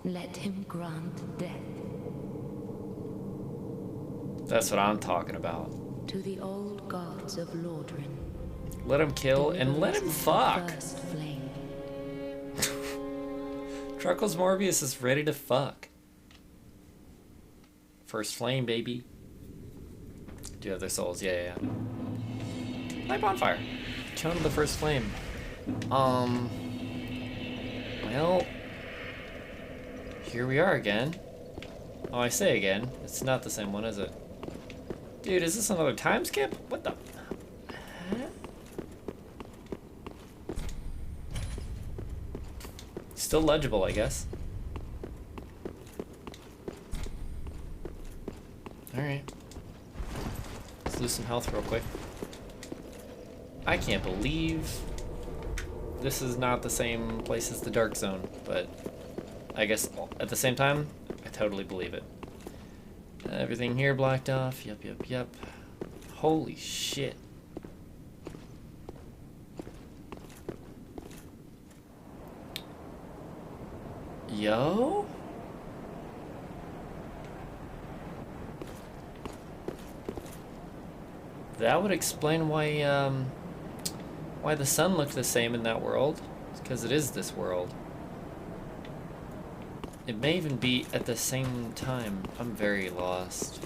Let him grant death That's what I'm talking about. to the old gods of Lordran. Let him kill and let him fuck. First flame. Truckles Morbius is ready to fuck. First flame, baby. Do you have their souls? Yeah. Light bonfire. Chone of the first flame. Well, here we are again. Oh, I say again. It's not the same one, is it? Dude, is this another time skip? What the? Huh? Still legible, I guess. Alright. Let's lose some health real quick. I can't believe this is not the same place as the Dark Zone, but I guess at the same time, I totally believe it. Everything here blocked off. Yep. Holy shit. Yo? That would explain why the sun looked the same in that world. It's because it is this world. It may even be at the same time. I'm very lost.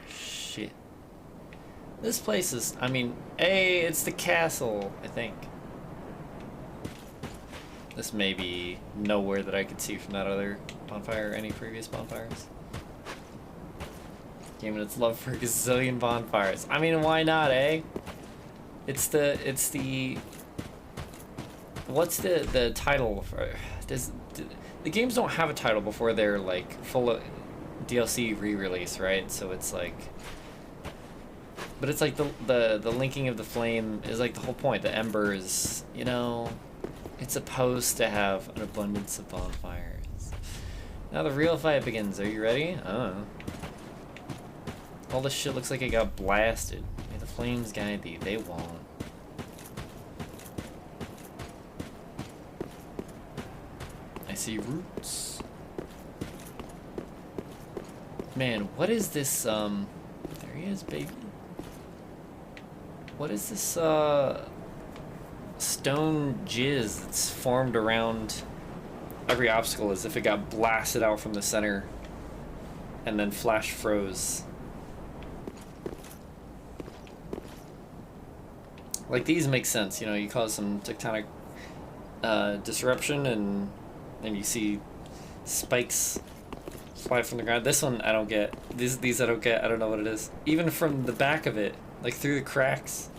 Shit. This place is, I mean, hey, it's the castle, I think. This may be nowhere that I could see from that other bonfire or any previous bonfires. Game and its love for a gazillion bonfires. I mean, why not, eh? It's the what's the title for, the games don't have a title before they're like full of DLC re-release, right? So it's like, but it's like the linking of the flame is like the whole point. The embers, you know, it's supposed to have an abundance of bonfires. Now the real fight begins. Are you ready? I don't know. All this shit looks like it got blasted. May the flames guide thee. They won't. I see roots. Man, what is this, there he is, baby. What is this, stone jizz that's formed around every obstacle as if it got blasted out from the center and then flash froze? Like, these make sense, you know, you cause some tectonic disruption and then you see spikes fly from the ground. This one I don't get. These I don't get. I don't know what it is. Even from the back of it, like through the cracks.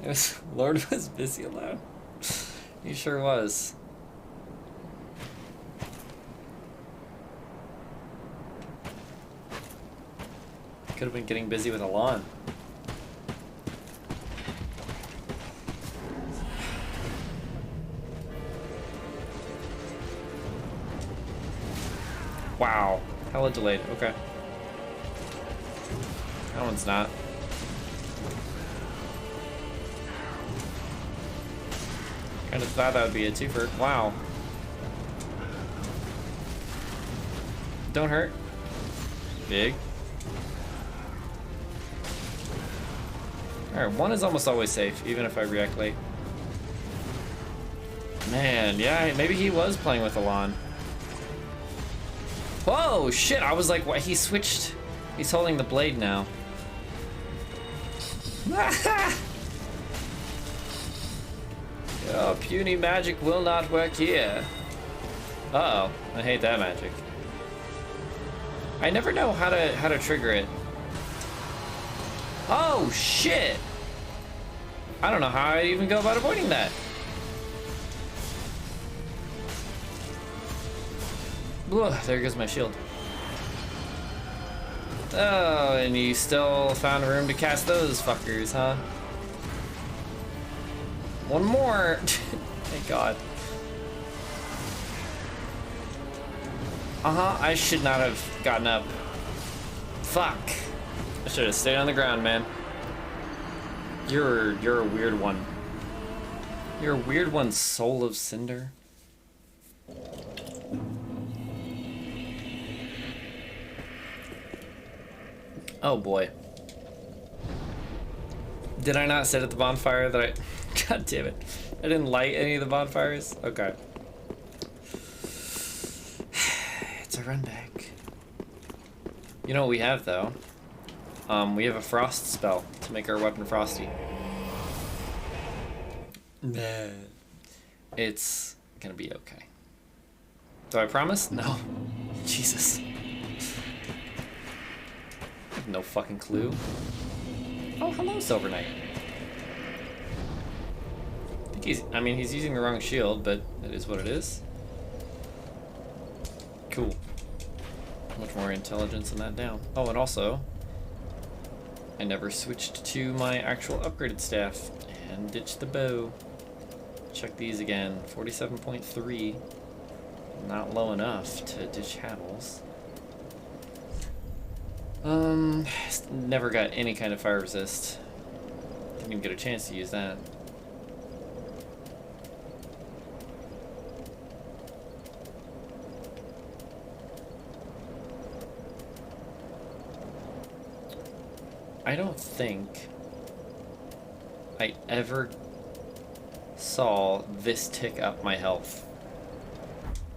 It was, Lord was busy alone. He sure was. Could have been getting busy with a lawn. Wow. Hella delayed. Okay. That one's not. Kind of thought that would be a twofer. Wow. Don't hurt. Big. Alright, one is almost always safe, even if I react late. Man, yeah, maybe he was playing with Alon. Whoa, shit, I was like, what? He switched. He's holding the blade now. Oh, puny magic will not work here. Uh-oh, I hate that magic. I never know how to trigger it. Oh shit! I don't know how I even go about avoiding that. Ugh, there goes my shield. Oh, and you still found room to cast those fuckers, huh? One more! Thank God. Uh-huh, I should not have gotten up. Fuck. I should have stayed on the ground, man. You're a weird one. You're a weird one, Soul of Cinder. Oh boy. Did I not sit at the bonfire that I... God damn it. I didn't light any of the bonfires? Okay. It's a run back. You know what we have, though? We have a frost spell to make our weapon frosty. Nah. It's gonna be okay. Do I promise? No. Jesus. I have no fucking clue. Oh, hello, Silver Knight. I mean, he's using the wrong shield, but it is what it is. Cool. Much more intelligence in that down. Oh, and also, I never switched to my actual upgraded staff and ditched the bow. Check these again. 47.3. Not low enough to ditch Haddles. Never got any kind of fire resist. Didn't even get a chance to use that. I don't think I ever saw this tick up my health.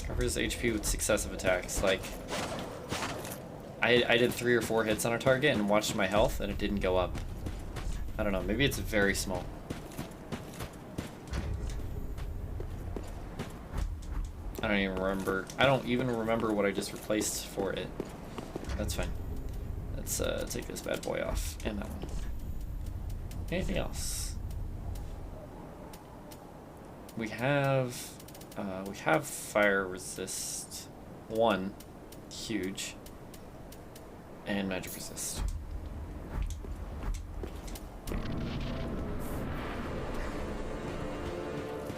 Covers HP with successive attacks. Like, I did 3 or 4 hits on a target and watched my health and it didn't go up. I don't know, maybe it's very small. I don't even remember what I just replaced for it. That's fine. Let's take this bad boy off, and that one. Anything else? We have fire resist 1, huge, and magic resist.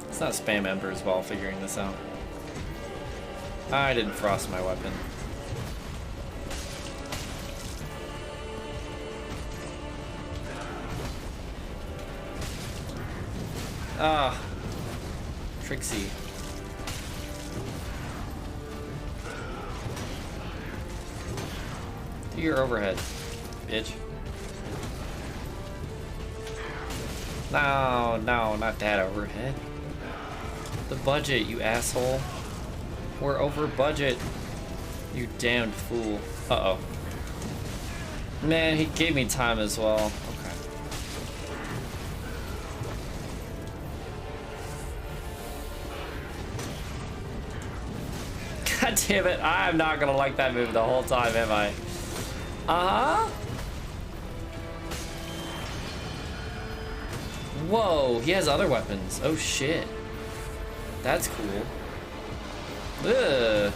Let's not spam embers while figuring this out. I didn't frost my weapon. Ah, Trixie. Do your overhead, bitch. No, not that overhead. The budget, you asshole. We're over budget. You damned fool. Uh-oh. Man, he gave me time as well. God damn it, I'm not gonna like that move the whole time, am I? Uh-huh. Whoa, he has other weapons. Oh shit. That's cool. Ugh.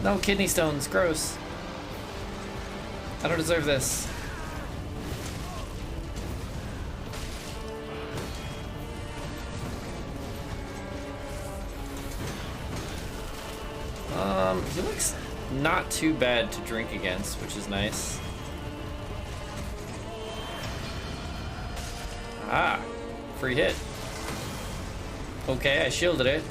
No kidney stones, gross. I don't deserve this. He looks not too bad to drink against, which is nice. Ah, free hit. Okay, I shielded it.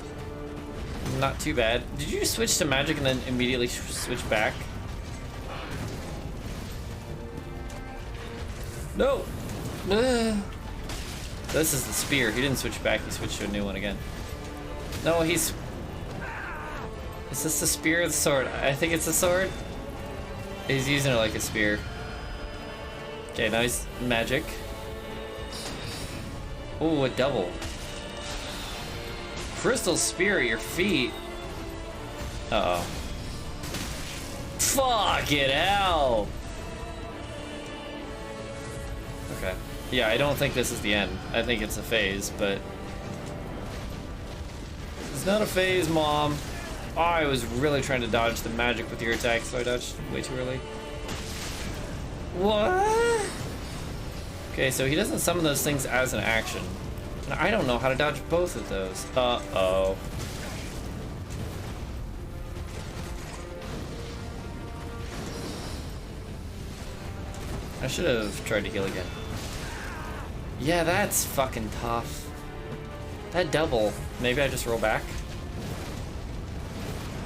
Not too bad. Did you just switch to magic and then immediately switch back? No! This is the spear. He didn't switch back, he switched to a new one again. No, he's... Is this the spear or the sword? I think it's the sword. He's using it like a spear. Okay, now he's magic. Ooh, a double. Crystal spear at your feet. Uh-oh. Fucking hell! Okay. Yeah, I don't think this is the end. I think it's a phase, but... It's not a phase, Mom. Oh, I was really trying to dodge the magic with your attack, so I dodged way too early. What? Okay, so he doesn't summon those things as an action. And I don't know how to dodge both of those. Uh-oh. I should have tried to heal again. Yeah, that's fucking tough. That double. Maybe I just roll back?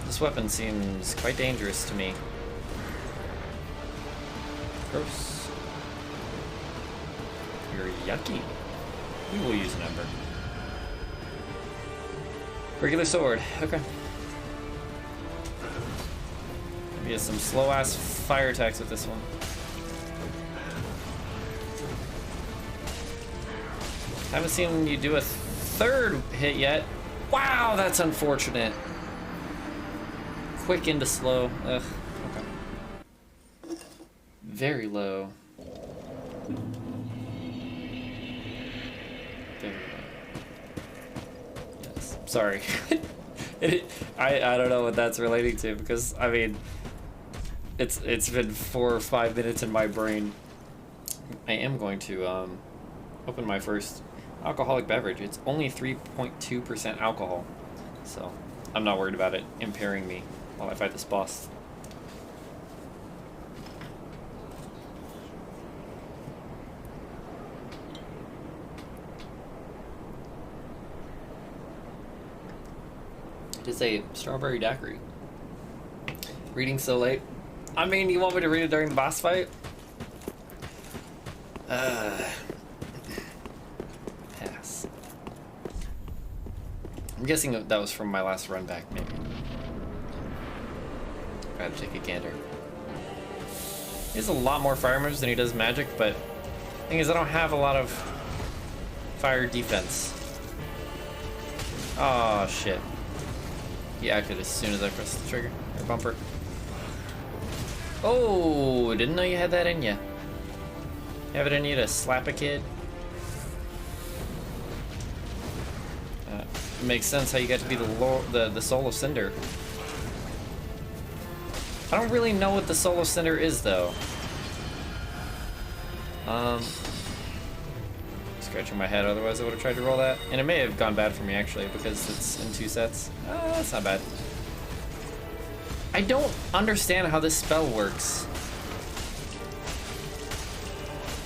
This weapon seems quite dangerous to me. Gross. You're yucky. We will use an ember. Regular sword. Okay. Maybe some slow-ass fire attacks with this one. Haven't seen you do a third hit yet. Wow, that's unfortunate. Quick into slow. Ugh. Okay. Very low. Very low. Yes. Sorry. I don't know what that's relating to because I mean it's been 4 or 5 minutes in my brain. I am going to open my first alcoholic beverage. It's only 3.2% alcohol, so I'm not worried about it impairing me while I fight this boss. It is a strawberry daiquiri. Reading so late. I mean, you want me to read it during the boss fight? Pass. I'm guessing that was from my last run back, maybe. I have to take a gander. He has a lot more fire moves than he does magic, but the thing is I don't have a lot of fire defense. Oh shit. He acted as soon as I pressed the trigger, or bumper. Oh, didn't know you had that in you. Have it in you to slap a kid? Makes sense how you got to be the Soul of Cinder. I don't really know what the Soul of Cinder is, though. Scratching my head, otherwise I would have tried to roll that. And it may have gone bad for me, actually, because it's in 2 sets. That's not bad. I don't understand how this spell works.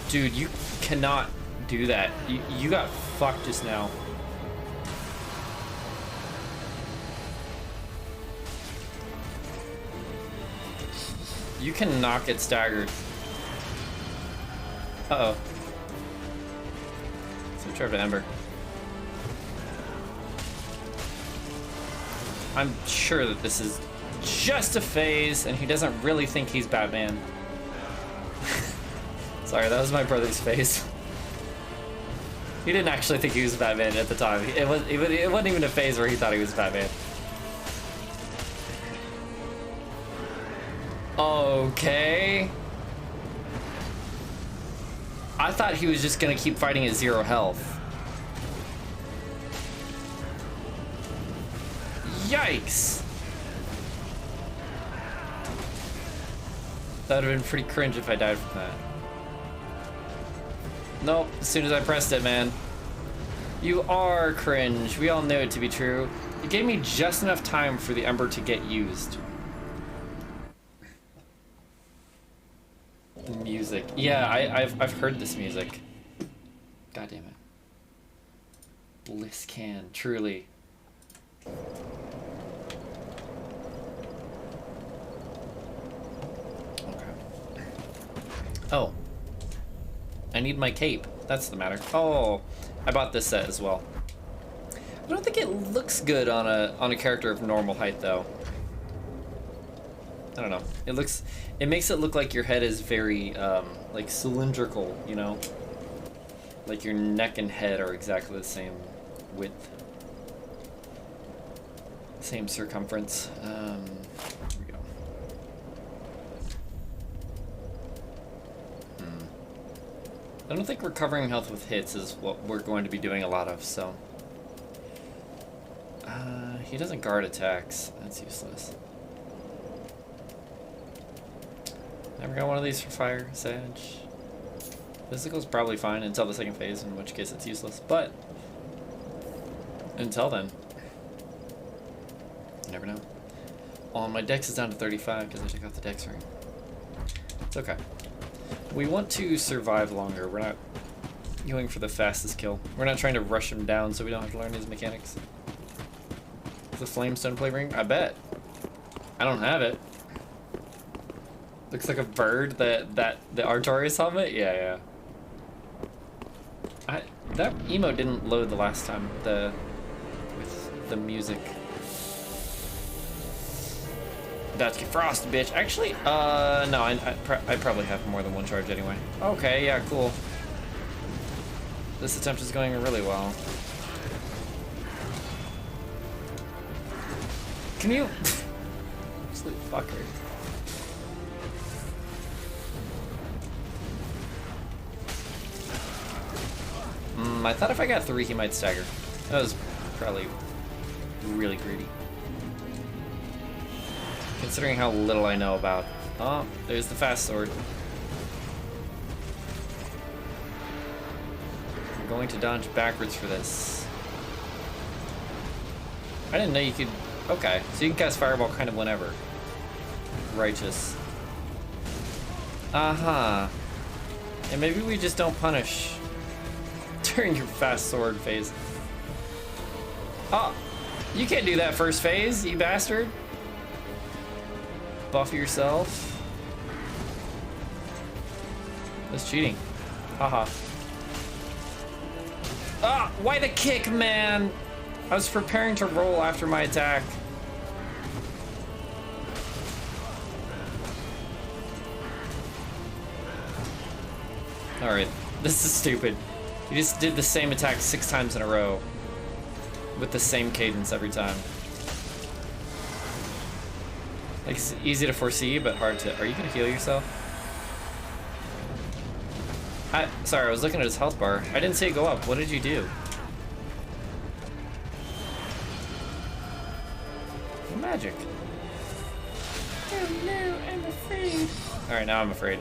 Dude, you cannot do that. You got fucked just now. You cannot get staggered. Uh-oh. Switch over to Ember. I'm sure that this is just a phase, and he doesn't really think he's Batman. Sorry, that was my brother's face. He didn't actually think he was Batman at the time. It wasn't even a phase where he thought he was Batman. Okay. I thought he was just gonna keep fighting at 0 health. Yikes. That would have been pretty cringe if I died from that. Nope, as soon as I pressed it, man. You are cringe. We all knew it to be true. It gave me just enough time for the ember to get used. The music. Yeah, I've heard this music. God damn it. Bliss can, truly. Okay. Oh. I need my cape. That's the matter. Oh, I bought this set as well. I don't think it looks good on a character of normal height though. I don't know. It makes it look like your head is very like cylindrical, you know? Like your neck and head are exactly the same width. Same circumference. Here we go. I don't think recovering health with hits is what we're going to be doing a lot of, so. He doesn't guard attacks. That's useless. Never got one of these for fire, Sage. Physical's probably fine until the second phase, in which case it's useless, but until then, you never know. Oh, my dex is down to 35 because I took out the dex ring. It's okay. We want to survive longer. We're not going for the fastest kill. We're not trying to rush him down so we don't have to learn his mechanics. The flamestone plate ring? I bet. I don't have it. Looks like a bird, the Artorias helmet? Yeah. That emote didn't load the last time, with the music. About to get frosted, bitch. Actually, no, I probably have more than one charge anyway. Okay, yeah, cool. This attempt is going really well. Can you... Absolute fucker. I thought if I got 3, he might stagger. That was probably really greedy. Considering how little I know about... Oh, there's the fast sword. I'm going to dodge backwards for this. I didn't know you could... Okay, so you can cast Fireball kind of whenever. Righteous. Uh-huh. And maybe we just don't punish during your fast sword phase. Oh, you can't do that first phase, you bastard. Buff yourself. That's cheating. Haha. Ah, why the kick, man? I was preparing to roll after my attack. Alright, this is stupid. You just did the same attack 6 times in a row. With the same cadence every time. Like, it's easy to foresee, but hard to... Are you gonna heal yourself? Sorry, I was looking at his health bar. I didn't see it go up. What did you do? Magic. Oh no, I'm afraid. Alright, now I'm afraid.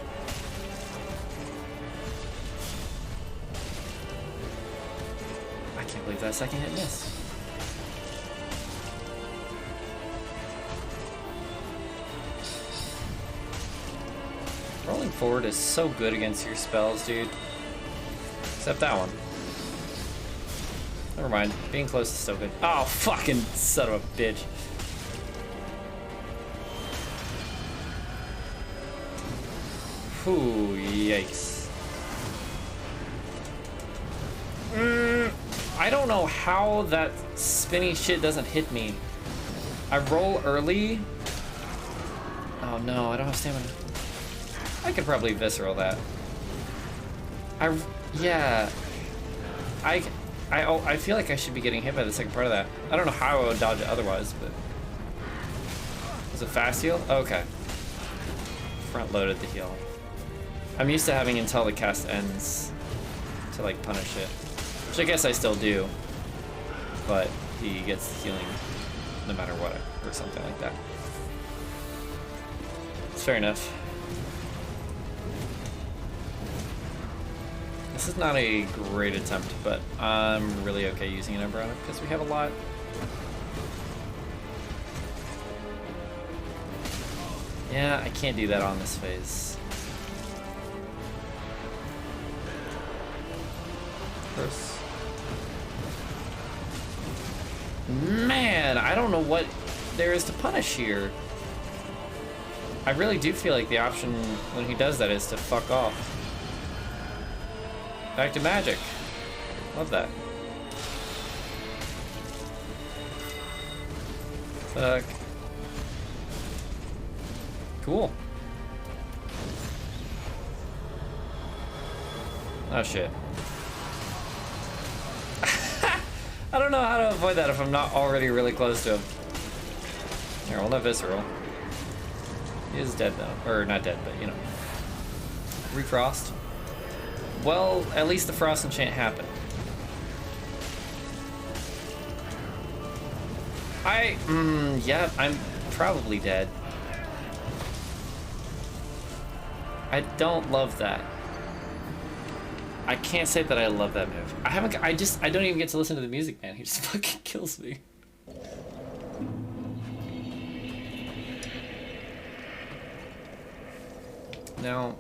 I can't believe that second hit missed. Rolling forward is so good against your spells, dude. Except that one. Never mind. Being close is still good. Oh, fucking son of a bitch. Ooh, yikes. I don't know how that spinny shit doesn't hit me. I roll early. Oh no, I don't have stamina. I could probably visceral that. Yeah. I feel like I should be getting hit by the second part of that. I don't know how I would dodge it otherwise, but... Was it fast heal? Okay. Front loaded the heal. I'm used to having until the cast ends to like punish it. Which I guess I still do. But he gets healing no matter what, or something like that. It's fair enough. This is not a great attempt, but I'm really okay using an Umbrella because we have a lot. Yeah, I can't do that on this phase. First. Man, I don't know what there is to punish here. I really do feel like the option when he does that is to fuck off. Back to magic. Love that. Fuck. Cool. Oh shit. I don't know how to avoid that if I'm not already really close to him. Here, we'll let Visceral. He is dead though. Or not dead, but you know. Refrost. Well, at least the frost enchant happened. Yeah, I'm probably dead. I don't love that. I can't say that I love that move. I don't even get to listen to the music, man. He just fucking kills me. Now,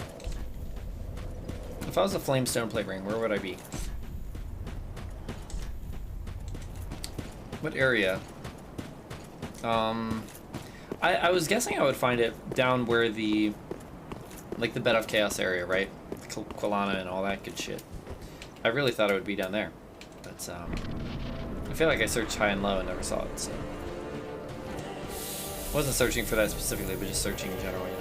if I was a Flamestone Plate Ring, where would I be? What area? I was guessing I would find it down where the, like the Bed of Chaos area, right? Quilana and all that good shit. I really thought it would be down there, but I feel like I searched high and low and never saw it, so. Wasn't searching for that specifically, but just searching in general, you know.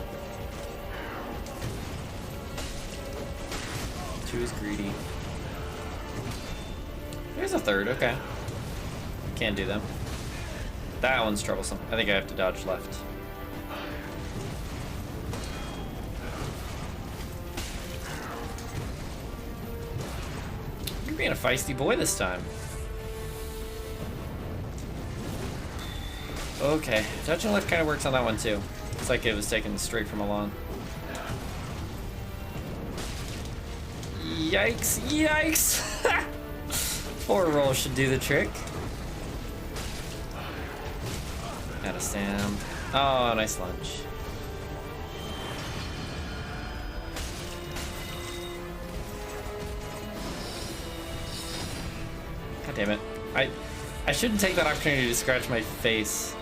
2 is greedy. There's a 3rd, okay. Can't do them. That one's troublesome. I think I have to dodge left. You're being a feisty boy this time. Okay, dodging left kind of works on that one too. It's like it was taken straight from a lawn. Yikes, yikes! 4 roll should do the trick. Got a Sam. Oh, nice lunge. God damn it. I shouldn't take that opportunity to scratch my face.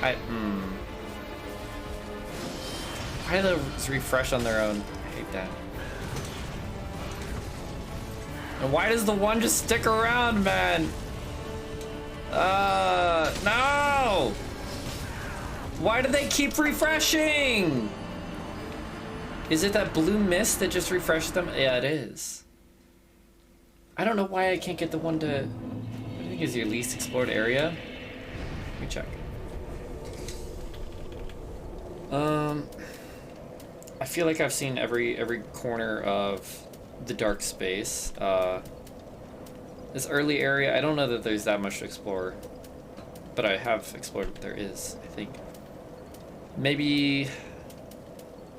Why do those refresh on their own? I hate that. And why does the one just stick around, man? No! Why do they keep refreshing? Is it that blue mist that just refreshes them? Yeah, it is. I don't know why I can't get the one to... What do you think is your least explored area? Let me check. I feel like I've seen every corner of the dark space. This early area, I don't know that there's that much to explore, but I have explored what there is, I think. Maybe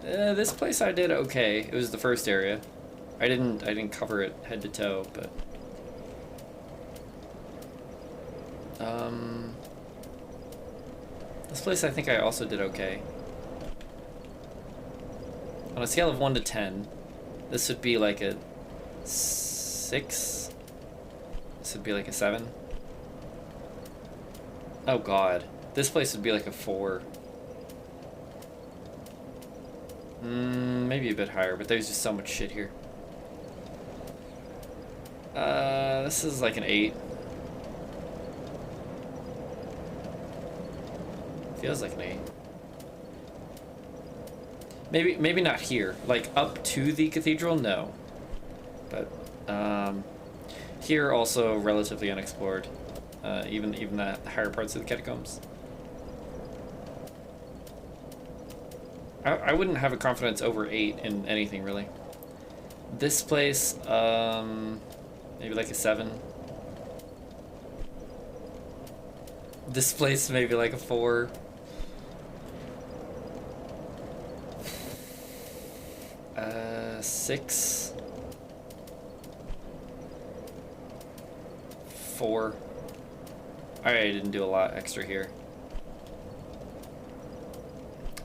this place I did okay. It was the first area. I didn't cover it head to toe, but this place I think I also did okay. On a scale of 1 to 10, this would be like a 6. This would be like a 7. Oh god. This place would be like a 4. Maybe a bit higher, but there's just so much shit here. This is like an 8. Feels like an 8. Maybe not here. Like up to the cathedral, no. But here also relatively unexplored. Even the higher parts of the catacombs. I wouldn't have a confidence over 8 in anything really. This place, maybe like a 7. This place maybe like a 4. 4. I didn't do a lot extra here.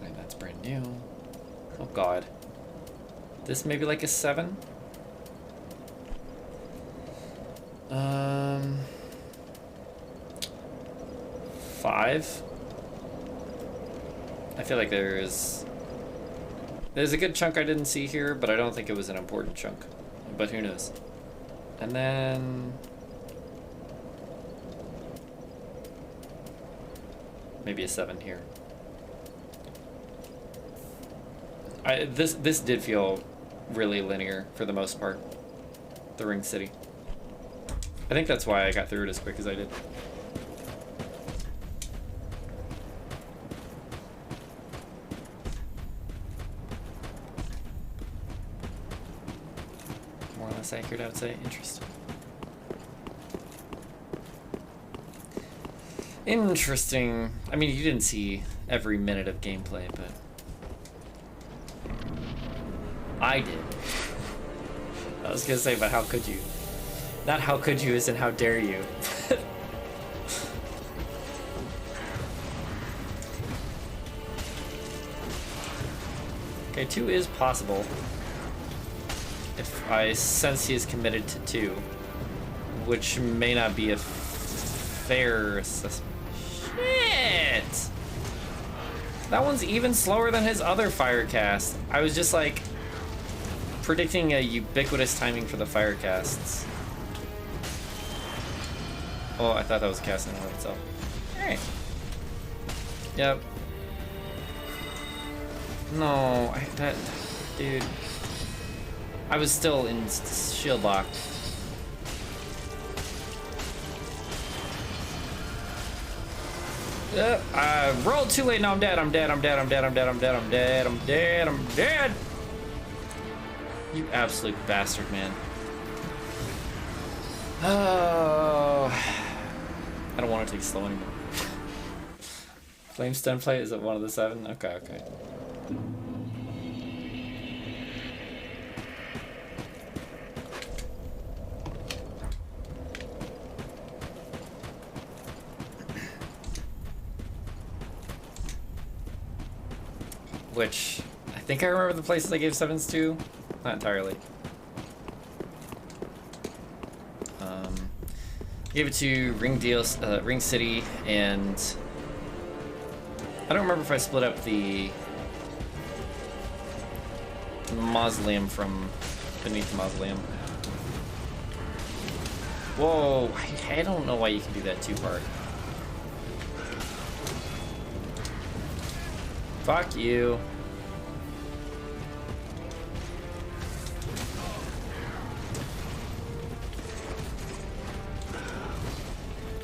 And that's brand new. Oh god. This may be like a 7? 5? I feel like there's a good chunk I didn't see here, but I don't think it was an important chunk. But who knows? And then maybe a 7 here. This did feel really linear for the most part. The Ring City. I think that's why I got through it as quick as I did. More or less accurate, I would say. Interesting. Interesting. I mean, you didn't see every minute of gameplay, but I did. I was gonna say, but how could you? Not how could you, as in how dare you. Okay, 2 is possible. If I sense he is committed to 2. Which may not be a fair assessment. Shit! That one's even slower than his other fire cast. I was just like predicting a ubiquitous timing for the fire casts. Oh, I thought that was casting of itself. Alright. Yep. No, dude. I was still in shield lock. I rolled too late. No, I'm dead. I'm dead. I'm dead. I'm dead. I'm dead. I'm dead. I'm dead. I'm dead. I'm dead. You absolute bastard, man. Oh. I don't want to take slow anymore. Flame stun plate, is it one of the 7? Okay, okay. Which, I think I remember the places I gave 7s to. Not entirely. Gave it to Ring City, and I don't remember if I split up the mausoleum from beneath the mausoleum. Whoa, I don't know why you can do that 2-part. Fuck you.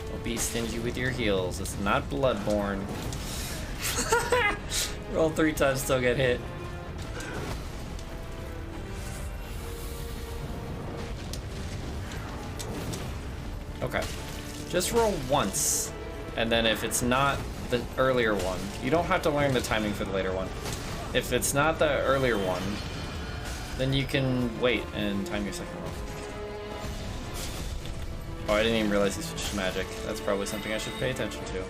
Don't be stingy with your heals. It's not Bloodborne. Roll 3 times, still get hit. Okay. Just roll once. And then if it's not the earlier one, you don't have to learn the timing for the later one. If it's not the earlier one, then you can wait and time your second roll. Oh, I didn't even realize he switched to magic. That's probably something I should pay attention to.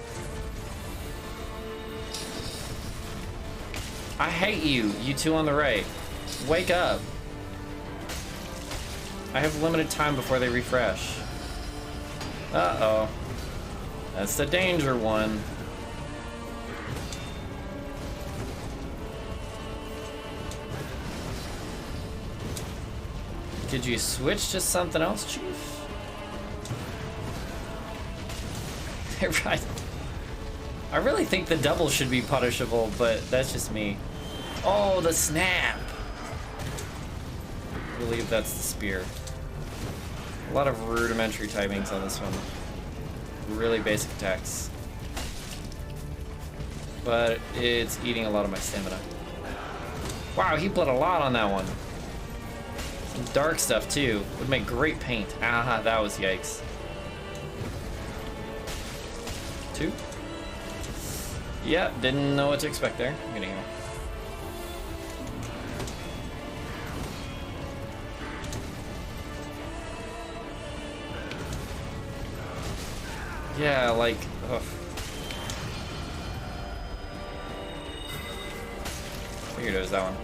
I hate you, you two on the right. Wake up. I have limited time before they refresh. Uh-oh. That's the danger one. Could you switch to something else, Chief? Right. I really think the double should be punishable, but that's just me. Oh, the snap! I believe that's the spear. A lot of rudimentary timings on this one. Really basic attacks. But it's eating a lot of my stamina. Wow, he bled a lot on that one. Some dark stuff too. Would make great paint. Ah, that was yikes. 2? Yeah, didn't know what to expect there. I'm gonna heal. Yeah, like, ugh. Figured it was that one.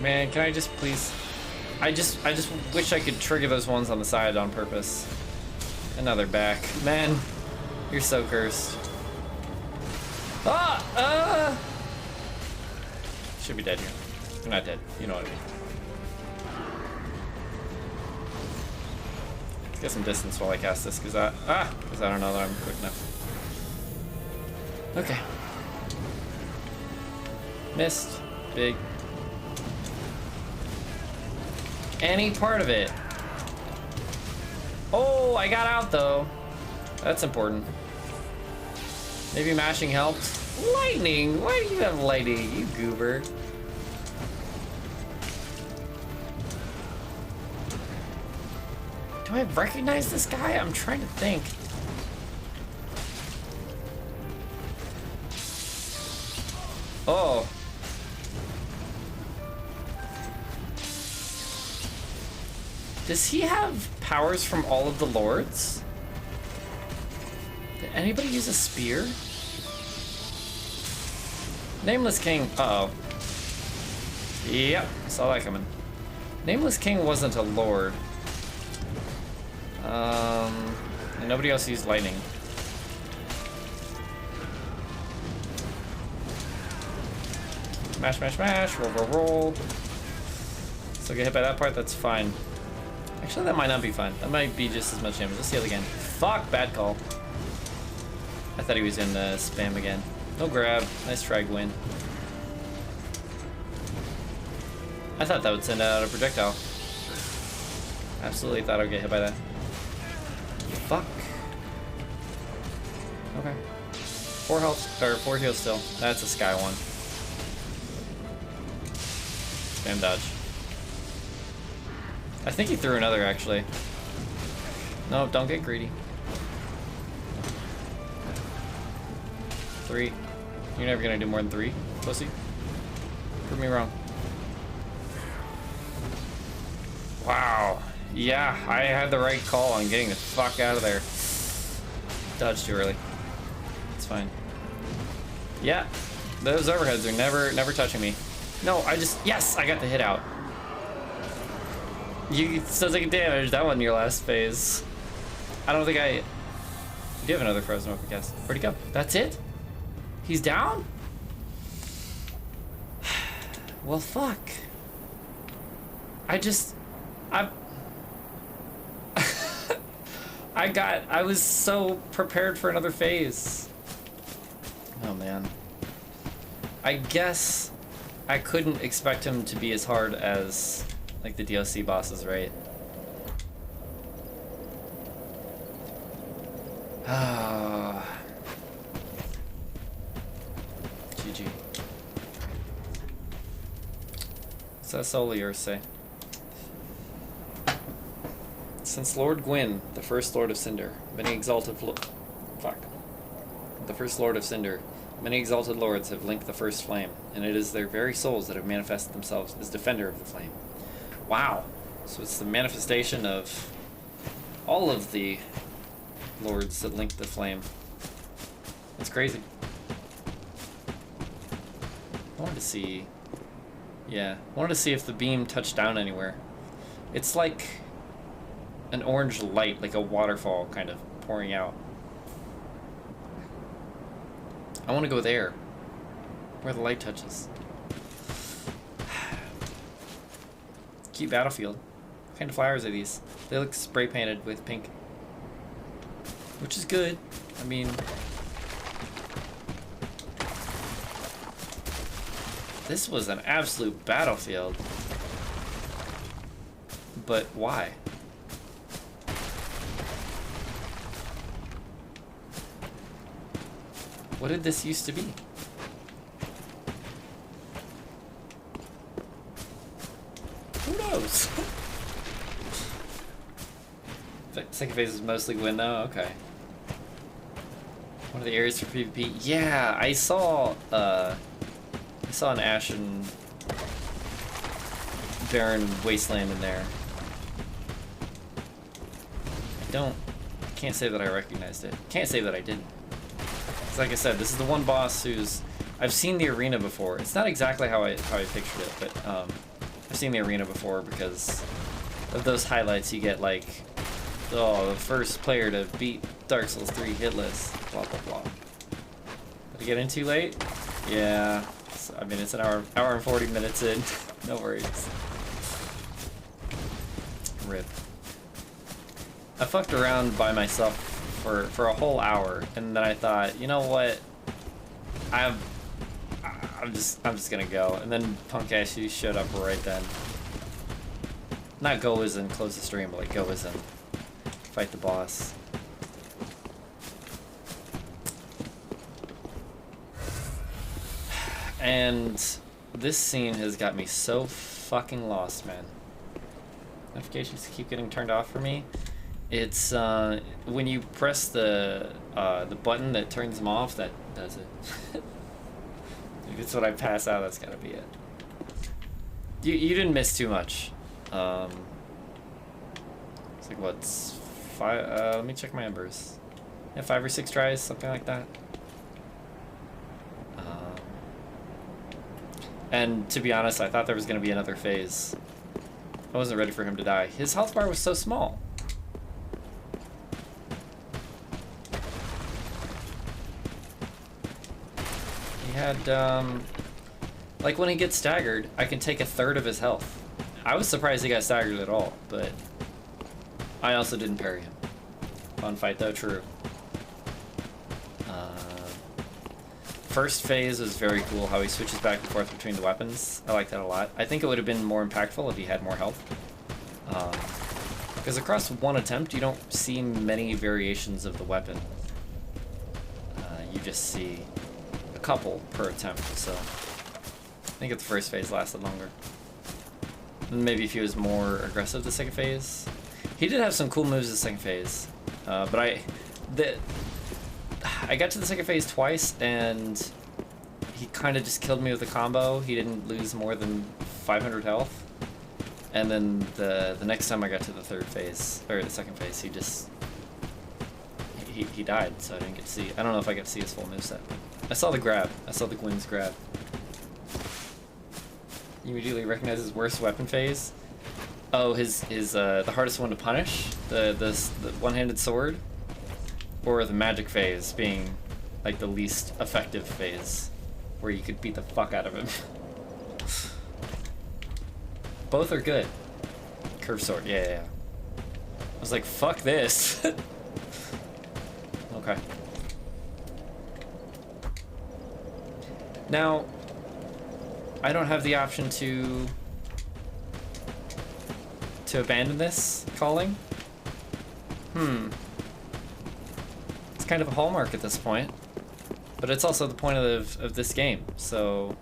Man, can I just please? I just wish I could trigger those ones on the side on purpose. And now they're back. Man, you're so cursed. Ah! Should be dead here. You're not dead. You know what I mean. Let's get some distance while I cast this, because I don't know that I'm quick enough. Okay. Missed. Big. Any part of it. Oh, I got out though. That's important. Maybe mashing helped. Lightning! Why do you have lightning, you goober? Do I recognize this guy? I'm trying to think. Oh. Does he have powers from all of the lords? Did anybody use a spear? Nameless King. Uh-oh. Yep, saw that coming. Nameless King wasn't a lord. And nobody else used lightning. Smash, smash, smash. Roll, roll, roll. So get hit by that part, that's fine. Actually, that might not be fine. That might be just as much damage. Let's see it again. Fuck, bad call. I thought he was gonna spam again. No grab. Nice try, Gwyn. I thought that would send out a projectile. Absolutely thought I'd get hit by that. Fuck. Okay. 4 health, or 4 heals still. That's a sky one. Spam dodge. I think he threw another, actually. No, don't get greedy. 3. You're never gonna do more than 3, pussy. Prove me wrong. Wow. Yeah, I had the right call on getting the fuck out of there. Dodged too early. It's fine. Yeah, those overheads are never touching me. No, yes, I got the hit out. You still taking damage. That wasn't your last phase. I don't think You do have another frozen open cast. Where'd he go? That's it? He's down? Well, fuck. I was so prepared for another phase. Oh, man. I guess I couldn't expect him to be as hard as, like, the DLC bosses, right? Ah. GG. What's that soul of yours say? Since Lord Gwyn, the first Lord of Cinder, many exalted The first Lord of Cinder, many exalted lords have linked the first flame, and it is their very souls that have manifested themselves as defender of the flame. Wow. So it's the manifestation of all of the lords that linked the flame. That's crazy. I wanted to see... Yeah, I wanted to see if the beam touched down anywhere. It's like an orange light, like a waterfall kind of pouring out. I want to go there, where the light touches. Cute battlefield. What kind of flowers are these? They look spray painted with pink. Which is good. I mean... This was an absolute battlefield. But why? What did this used to be? Who knows? Second phase is mostly win though? Okay. One of the areas for PvP? Yeah, I saw an Ashen Barren Wasteland in there. can't say that I recognized it. Can't say that I didn't. 'Cause like I said, this is the one boss who's, I've seen the arena before. It's not exactly how I pictured it, but I've seen the arena before because of those highlights you get, like, oh, the first player to beat Dark Souls 3 hitless, blah blah blah. Did I get in too late? Yeah. I mean, it's an hour and 40 minutes in. No worries. Rip. I fucked around by myself for a whole hour, and then I thought, you know what? I'm just gonna go. And then Punk actually showed up right then. Not go as in close the stream, but like go as in fight the boss. And this scene has got me so fucking lost, man. Notifications keep getting turned off for me. It's when you press the button that turns them off, that does it. If it's when I pass out, that's gotta be it. You didn't miss too much. It's like what's 5? Let me check my embers. Yeah, 5 or 6 tries, something like that. And to be honest, I thought there was going to be another phase. I wasn't ready for him to die. His health bar was so small. He had, like when he gets staggered, I can take 1/3 of his health. I was surprised he got staggered at all, but I also didn't parry him. Fun fight though, true. First phase was very cool, how he switches back and forth between the weapons. I like that a lot. I think it would have been more impactful if he had more health. Because across one attempt, you don't see many variations of the weapon. You just see a couple per attempt, so I think if the first phase lasted longer. And maybe if he was more aggressive the second phase. He did have some cool moves the second phase, but I got to the second phase twice, and he kind of just killed me with a combo. He didn't lose more than 500 health. And then the next time I got to the third phase, or the second phase, he just... He died, so I didn't get to see... I don't know if I got to see his full moveset. I saw the grab. I saw the Gwyn's grab. You immediately recognize his worst weapon phase? Oh, the hardest one to punish? The one-handed sword? Or the magic phase being like the least effective phase, where you could beat the fuck out of him. Both are good. Curve sword, yeah. I was like, fuck this. Okay. Now, I don't have the option to abandon this calling. It's kind of a hallmark at this point, but it's also the point of this game, so...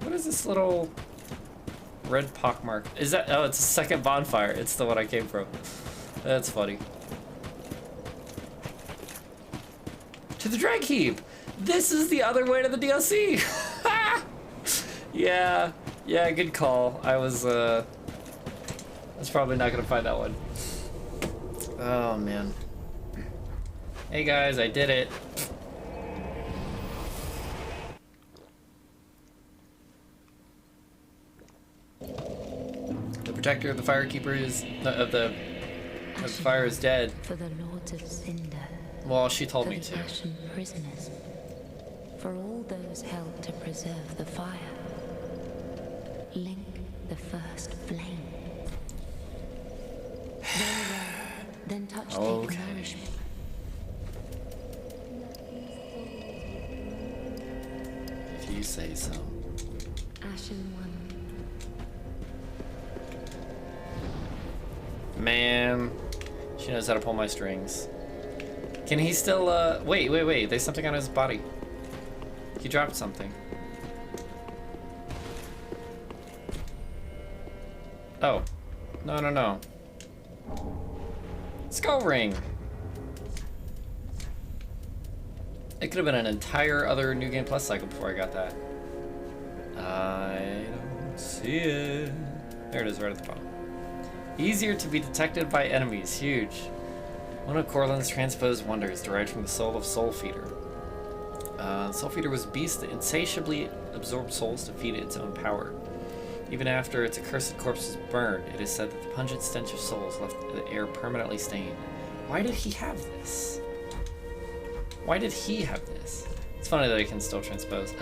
What is this little red pockmark? Is that... Oh, it's a second bonfire. It's the one I came from. That's funny. To the drag heap! This is the other way to the DLC! Yeah, good call. I was probably not gonna find that one. Oh, man. Hey guys, I did it. The protector of the firekeeper is... of the fire is dead. For the Lords of Cinder. Well, she told For me the to. Ashen prisoners. For all those held to preserve the fire. Link the first flame. Very well. Then touch Okay. the nourishment. If you say so. Ashen one. Man, she knows how to pull my strings. Can he still, wait, there's something on his body. He dropped something. Oh. No. Skull ring! It could have been an entire other New Game Plus cycle before I got that. I don't see it. There it is, right at the bottom. Easier to be detected by enemies. Huge. One of Corlin's transposed wonders derived from the soul of Soul Feeder. Soul Feeder was a beast that insatiably absorbed souls to feed it its own power. Even after its accursed corpse was burned, it is said that the pungent stench of souls left the air permanently stained. Why did he have this? Why did he have this? It's funny that he can still transpose.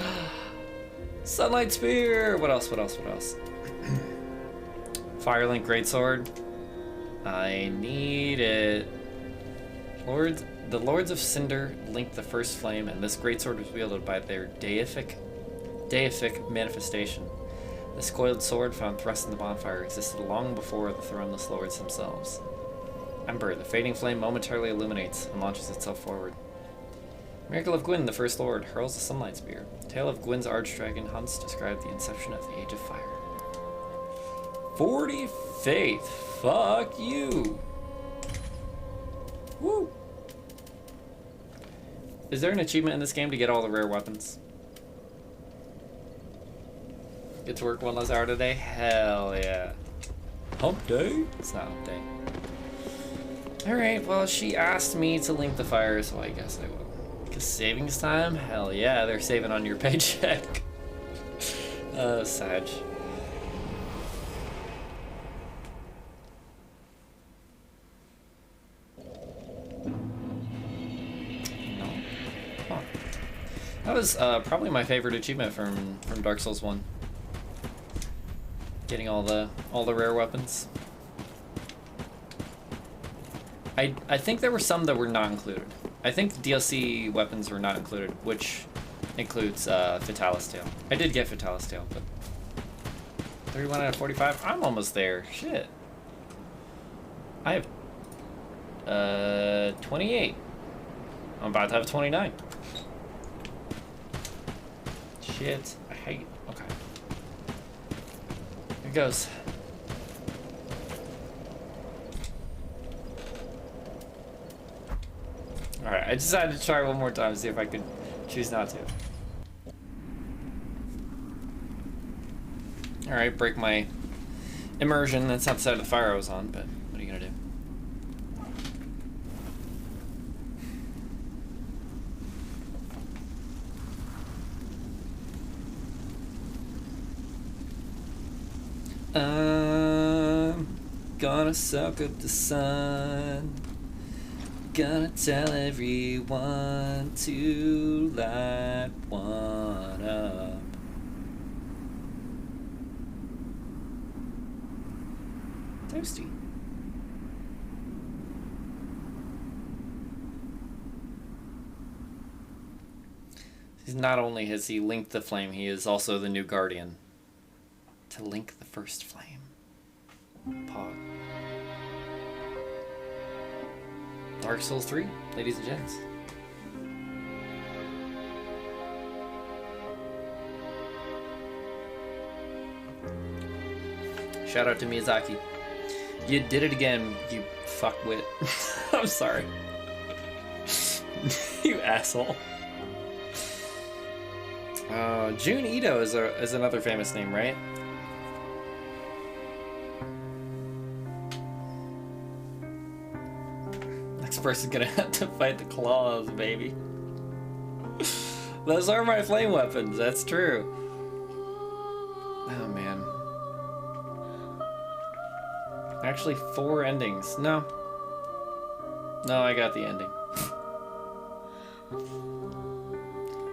Sunlight Spear! What else? Firelink Greatsword. I need it. The Lords of Cinder linked the first flame, and this greatsword was wielded by their deific manifestation. This coiled sword, found thrust in the bonfire, existed long before the Throneless Lords themselves. Ember, the fading flame momentarily illuminates and launches itself forward. Miracle of Gwyn, the First Lord, hurls the Sunlight Spear. Tale of Gwyn's Archdragon hunts describe the inception of the Age of Fire. 40 faith. Fuck you. Woo. Is there an achievement in this game to get all the rare weapons? Get to work one less hour today? Hell yeah. Hump day? It's not hump day. Alright, well, she asked me to link the fire, so I guess I will. Because savings time? Hell yeah, they're saving on your paycheck. Sag. No? Huh. That was probably my favorite achievement from Dark Souls 1. Getting all the rare weapons. I think there were some that were not included. I think the DLC weapons were not included, which includes Fatalis Tail. I did get Fatalis Tail, but 31 out of 45. I'm almost there. Shit. I have 28. I'm about to have 29. Shit. I hate. Okay. Here goes. Alright, I decided to try one more time to see if I could choose not to. Alright, break my immersion. That's not the side of the fire I was on, but what are you gonna do? I'm gonna soak up the sun. Gonna tell everyone to light one up. Toasty. He's not only has he linked the flame, he is also the new guardian. To link the first flame. Pog. Dark Souls 3, ladies and gents. Shout out to Miyazaki. You did it again, you fuckwit. I'm sorry. You asshole. Jun Ito is another famous name, right? Next person's gonna have to fight the claws, baby. Those are my flame weapons, that's true. Oh man. Actually, 4 endings. No. No, I got the ending.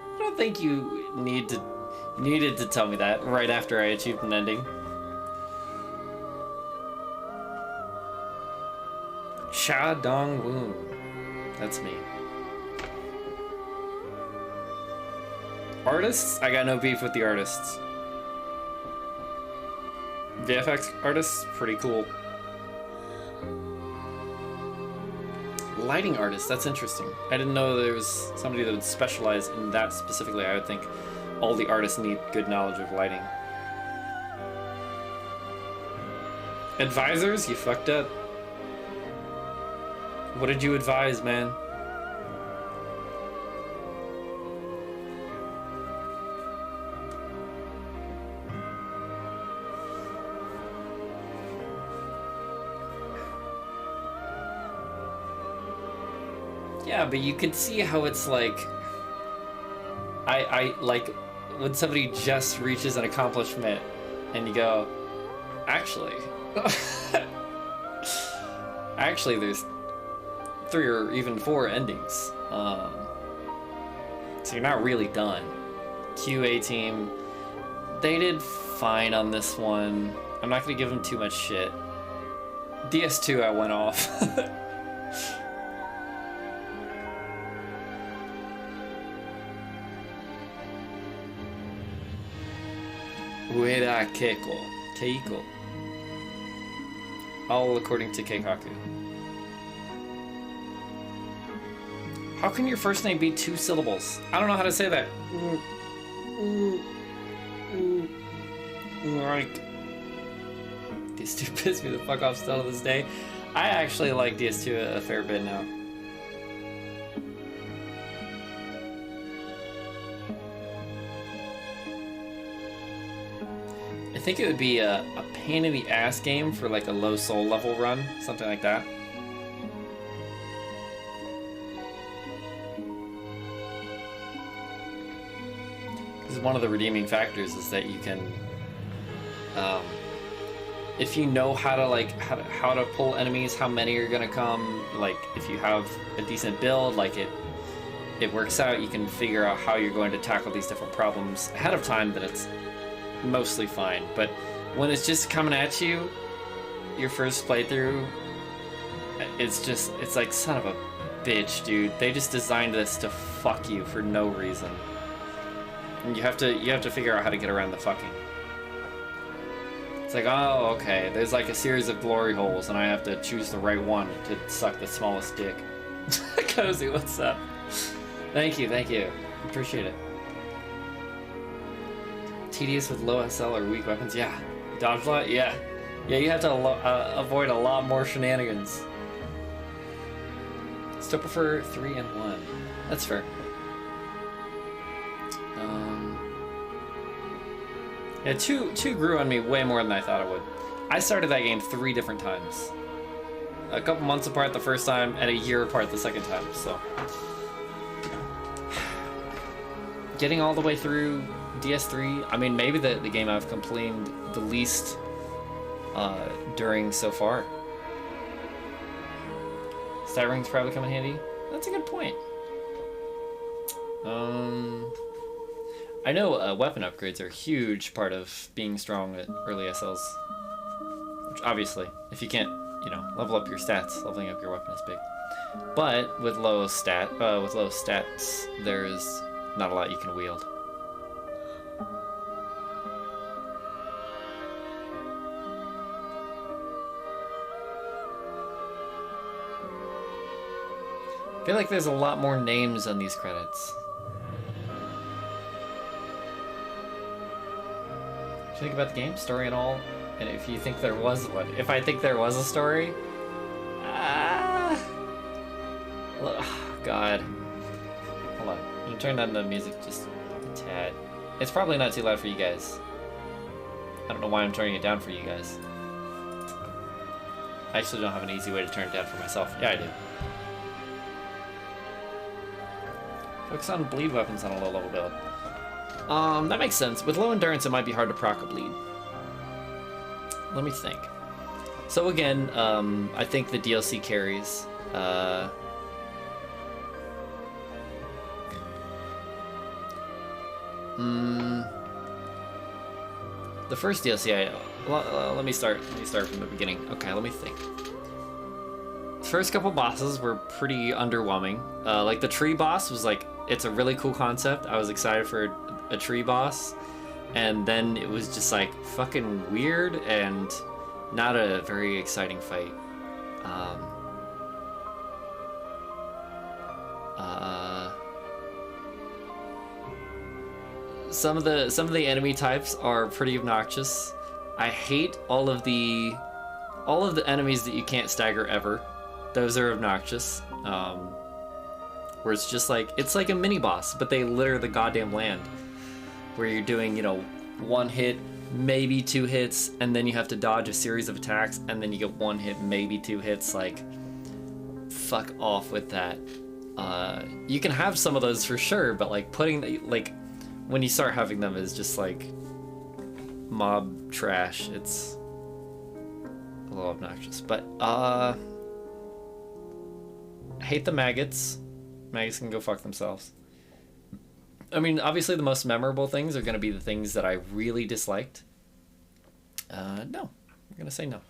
I don't think you needed to tell me that right after I achieved an ending. Sha Dong Woon. That's me. Artists? I got no beef with the artists. VFX artists? Pretty cool. Lighting artists? That's interesting. I didn't know there was somebody that would specialize in that specifically. I would think all the artists need good knowledge of lighting. Advisors? You fucked up. What did you advise, man? Yeah, but you could see how it's like. I like when somebody just reaches an accomplishment, and you go, actually, actually, there's 3 or even 4 endings. So you're not really done. QA team, they did fine on this one. I'm not gonna give them too much shit. DS2, I went off. Ueda Keiko. All according to Keikaku. How can your first name be 2 syllables? I don't know how to say that. Like, DS2 pissed me the fuck off still to this day. I actually like DS2 a fair bit now. I think it would be a pain in the ass game for like a low soul level run, something like that. Because one of the redeeming factors is that you can, if you know how to like how to pull enemies, how many are gonna come, like if you have a decent build, like it works out. You can figure out how you're going to tackle these different problems ahead of time. That it's mostly fine, but when it's just coming at you, your first playthrough, it's like, son of a bitch, dude. They just designed this to fuck you for no reason. And you have to figure out how to get around the fucking. It's like, oh, okay, there's like a series of glory holes, and I have to choose the right one to suck the smallest dick. Cozy, what's up? Thank you. Appreciate it. Tedious with low SL or weak weapons, yeah. Dodge lot, yeah. Yeah, you have to avoid a lot more shenanigans. Still prefer 3 and 1. That's fair. Yeah, 2 grew on me way more than I thought it would. I started that game 3 different times. A couple months apart the first time, and a year apart the second time, so. Getting all the way through DS3, I mean, maybe the game I've complained the least during so far. Stat rings probably come in handy. That's a good point. I know weapon upgrades are a huge part of being strong at early SLs. Which obviously, if you can't, level up your stats, leveling up your weapon is big. But with low stats, there's not a lot you can wield. I feel like there's a lot more names on these credits. What do you think about the game, story and all? And if you think there was one, if I think there was a story, God, hold on. I'm gonna turn down the music just a tad. It's probably not too loud for you guys. I don't know why I'm turning it down for you guys. I actually don't have an easy way to turn it down for myself. Yeah, I do. Focus on bleed weapons on a low level build. That makes sense. With low endurance, it might be hard to proc a bleed. Let me think. So again, I think the DLC carries. The first DLC, let me start from the beginning. Okay, let me think. First couple bosses were pretty underwhelming. Like the tree boss was like, it's a really cool concept. I was excited for a tree boss, and then it was just like fucking weird and not a very exciting fight. Some of the enemy types are pretty obnoxious. I hate all of the enemies that you can't stagger ever. Those are obnoxious. Where it's just like, it's like a mini boss, but they litter the goddamn land. Where you're doing, 1 hit, maybe 2 hits, and then you have to dodge a series of attacks, and then you get 1 hit, maybe 2 hits. Like, fuck off with that. You can have some of those for sure, but like like when you start having them is just like mob trash. It's a little obnoxious, but I hate the maggots. Maggots can go fuck themselves. I mean, obviously the most memorable things are going to be the things that I really disliked. No. I'm going to say no.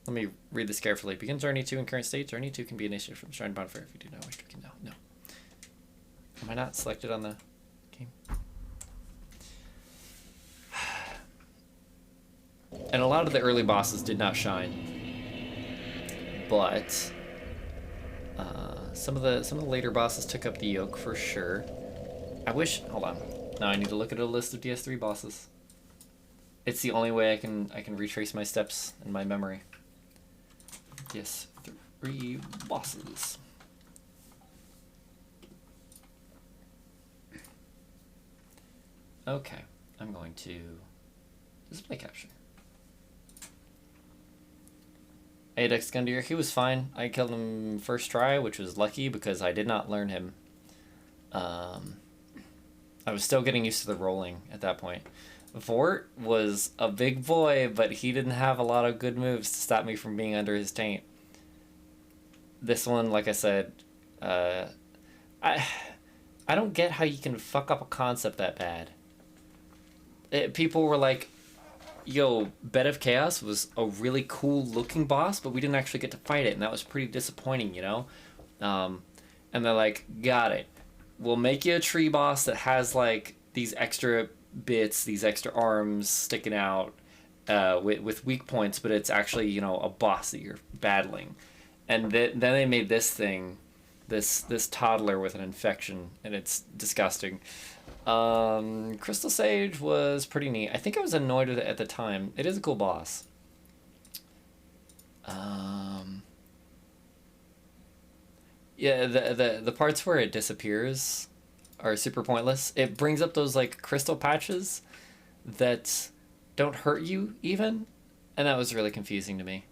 Let me read this carefully. Begins RNE2 in current state. RNE2 can be initiated from Shrine Bonfire if you do not wish to begin. No. Am I not selected on the game? And a lot of the early bosses did not shine. But some of the later bosses took up the yoke for sure. I wish. Hold on. Now I need to look at a list of DS3 bosses. It's the only way I can retrace my steps in my memory. DS3 bosses. Okay, I'm going to display capture. Adex Gundyr, he was fine. I killed him first try, which was lucky because I did not learn him. I was still getting used to the rolling at that point. Vort was a big boy, but he didn't have a lot of good moves to stop me from being under his taint. This one, like I said, I don't get how you can fuck up a concept that bad. People were like, yo, Bed of Chaos was a really cool looking boss, but we didn't actually get to fight it, and that was pretty disappointing, you know? And they're like, got it. We'll make you a tree boss that has, like, these extra bits, these extra arms sticking out with weak points, but it's actually, you know, a boss that you're battling. And then they made this thing, this toddler with an infection, and it's disgusting. Crystal Sage was pretty neat. I think I was annoyed with it at the time. It is a cool boss. Yeah, the parts where it disappears are super pointless. It brings up those like crystal patches that don't hurt you even, and that was really confusing to me.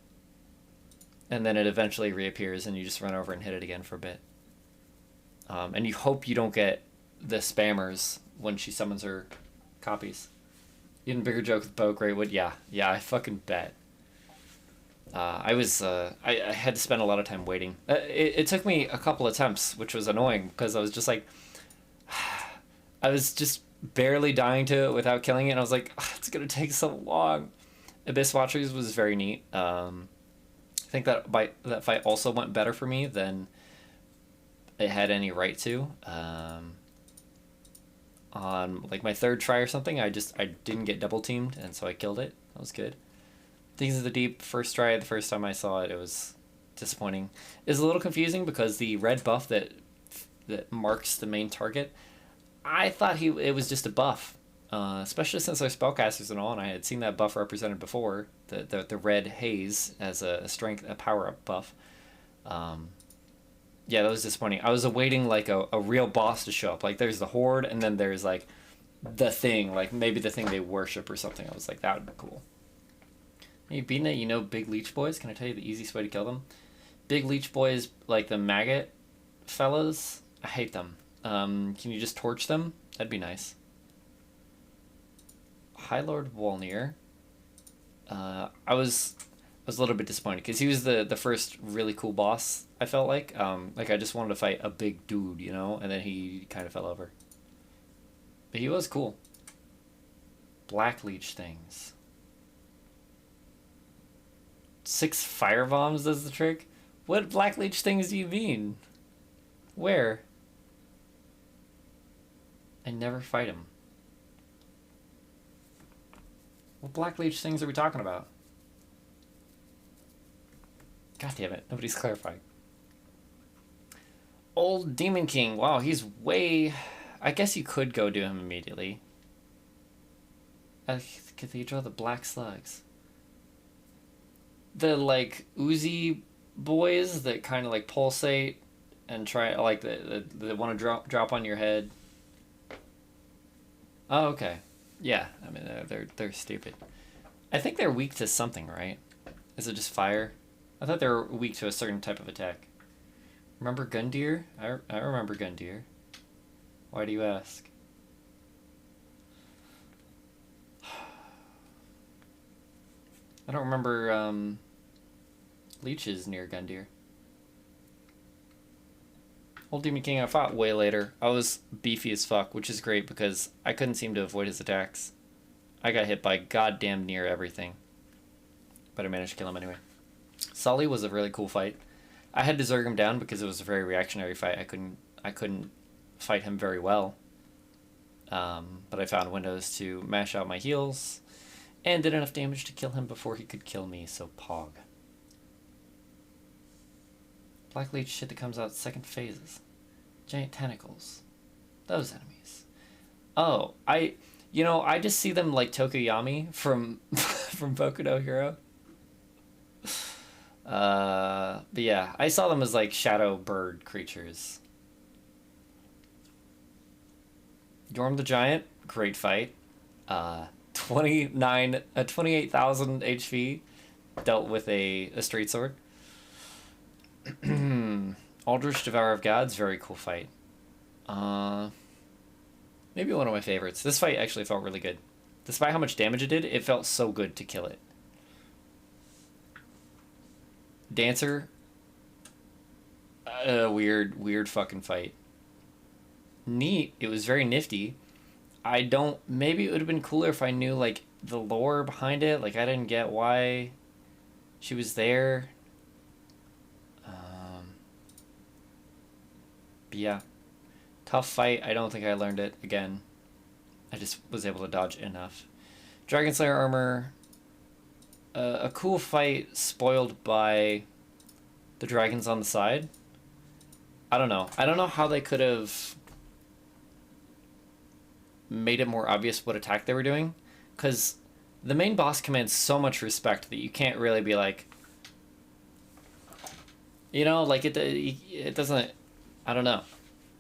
And then it eventually reappears and you just run over and hit it again for a bit. And you hope you don't get the spammers when she summons her copies. Even bigger joke with Bo Greywood. Yeah, I fucking bet. I had to spend a lot of time waiting. It took me a couple attempts, which was annoying because I was just like, I was just barely dying to it without killing it. And I was like, it's gonna take so long. Abyss Watchers was very neat. I think that fight also went better for me than it had any right to. On like my third try or something, I didn't get double teamed, and so I killed it. That was good. Things of the Deep, first try, the first time I saw it, it was disappointing. It's a little confusing because the red buff that marks the main target, I thought it was just a buff, especially since they're spellcasters and all, and I had seen that buff represented before, the red haze as a strength, a power-up buff. Yeah, that was disappointing. I was awaiting like a real boss to show up. Like there's the Horde, and then there's like the thing, like maybe the thing they worship or something. I was like, that would be cool. Hey, beating it, you know big leech boys? Can I tell you the easiest way to kill them? Big leech boys, like the maggot fellas, I hate them. Can you just torch them? That'd be nice. High Lord Wolnir. I was a little bit disappointed because he was the first really cool boss, I felt like. Like I just wanted to fight a big dude, you know, and then he kind of fell over. But he was cool. Black leech things. 6 fire bombs does the trick? What black leech things do you mean? Where? I never fight him. What black leech things are we talking about? God damn it, nobody's clarifying. Old Demon King. Wow, he's way... I guess you could go do him immediately. Cathedral of the Black Slugs. The, like, Uzi boys that kind of, like, pulsate and try, like, they want to drop on your head. Oh, okay. Yeah, I mean, they're stupid. I think they're weak to something, right? Is it just fire? I thought they were weak to a certain type of attack. Remember Gundyr? I remember Gundyr. Why do you ask? I don't remember leeches near Gundyr. Old Demon King I fought way later. I was beefy as fuck, which is great because I couldn't seem to avoid his attacks. I got hit by goddamn near everything. But I managed to kill him anyway. Sully was a really cool fight. I had to zerg him down because it was a very reactionary fight. I couldn't fight him very well. But I found windows to mash out my heals and did enough damage to kill him before he could kill me, so pog. Black Leech shit that comes out second phases. Giant tentacles. Those enemies. Oh, I just see them like Tokoyami from from Boku no Hero. But yeah, I saw them as like shadow bird creatures. Yorm the Giant, great fight. 28,000 HP, dealt with a straight sword. Aldrich Devourer of Gods, very cool fight. Maybe one of my favorites. This fight actually felt really good. Despite how much damage it did, it felt so good to kill it. Dancer, weird fucking fight. Neat, it was very nifty. Maybe it would have been cooler if I knew, like, the lore behind it. Like, I didn't get why she was there. But yeah, tough fight. I don't think I learned it again. I just was able to dodge enough. Dragon Slayer armor, a cool fight spoiled by the dragons on the side. I don't know how they could have made it more obvious what attack they were doing, because the main boss commands so much respect that you can't really be like, like it doesn't. I don't know.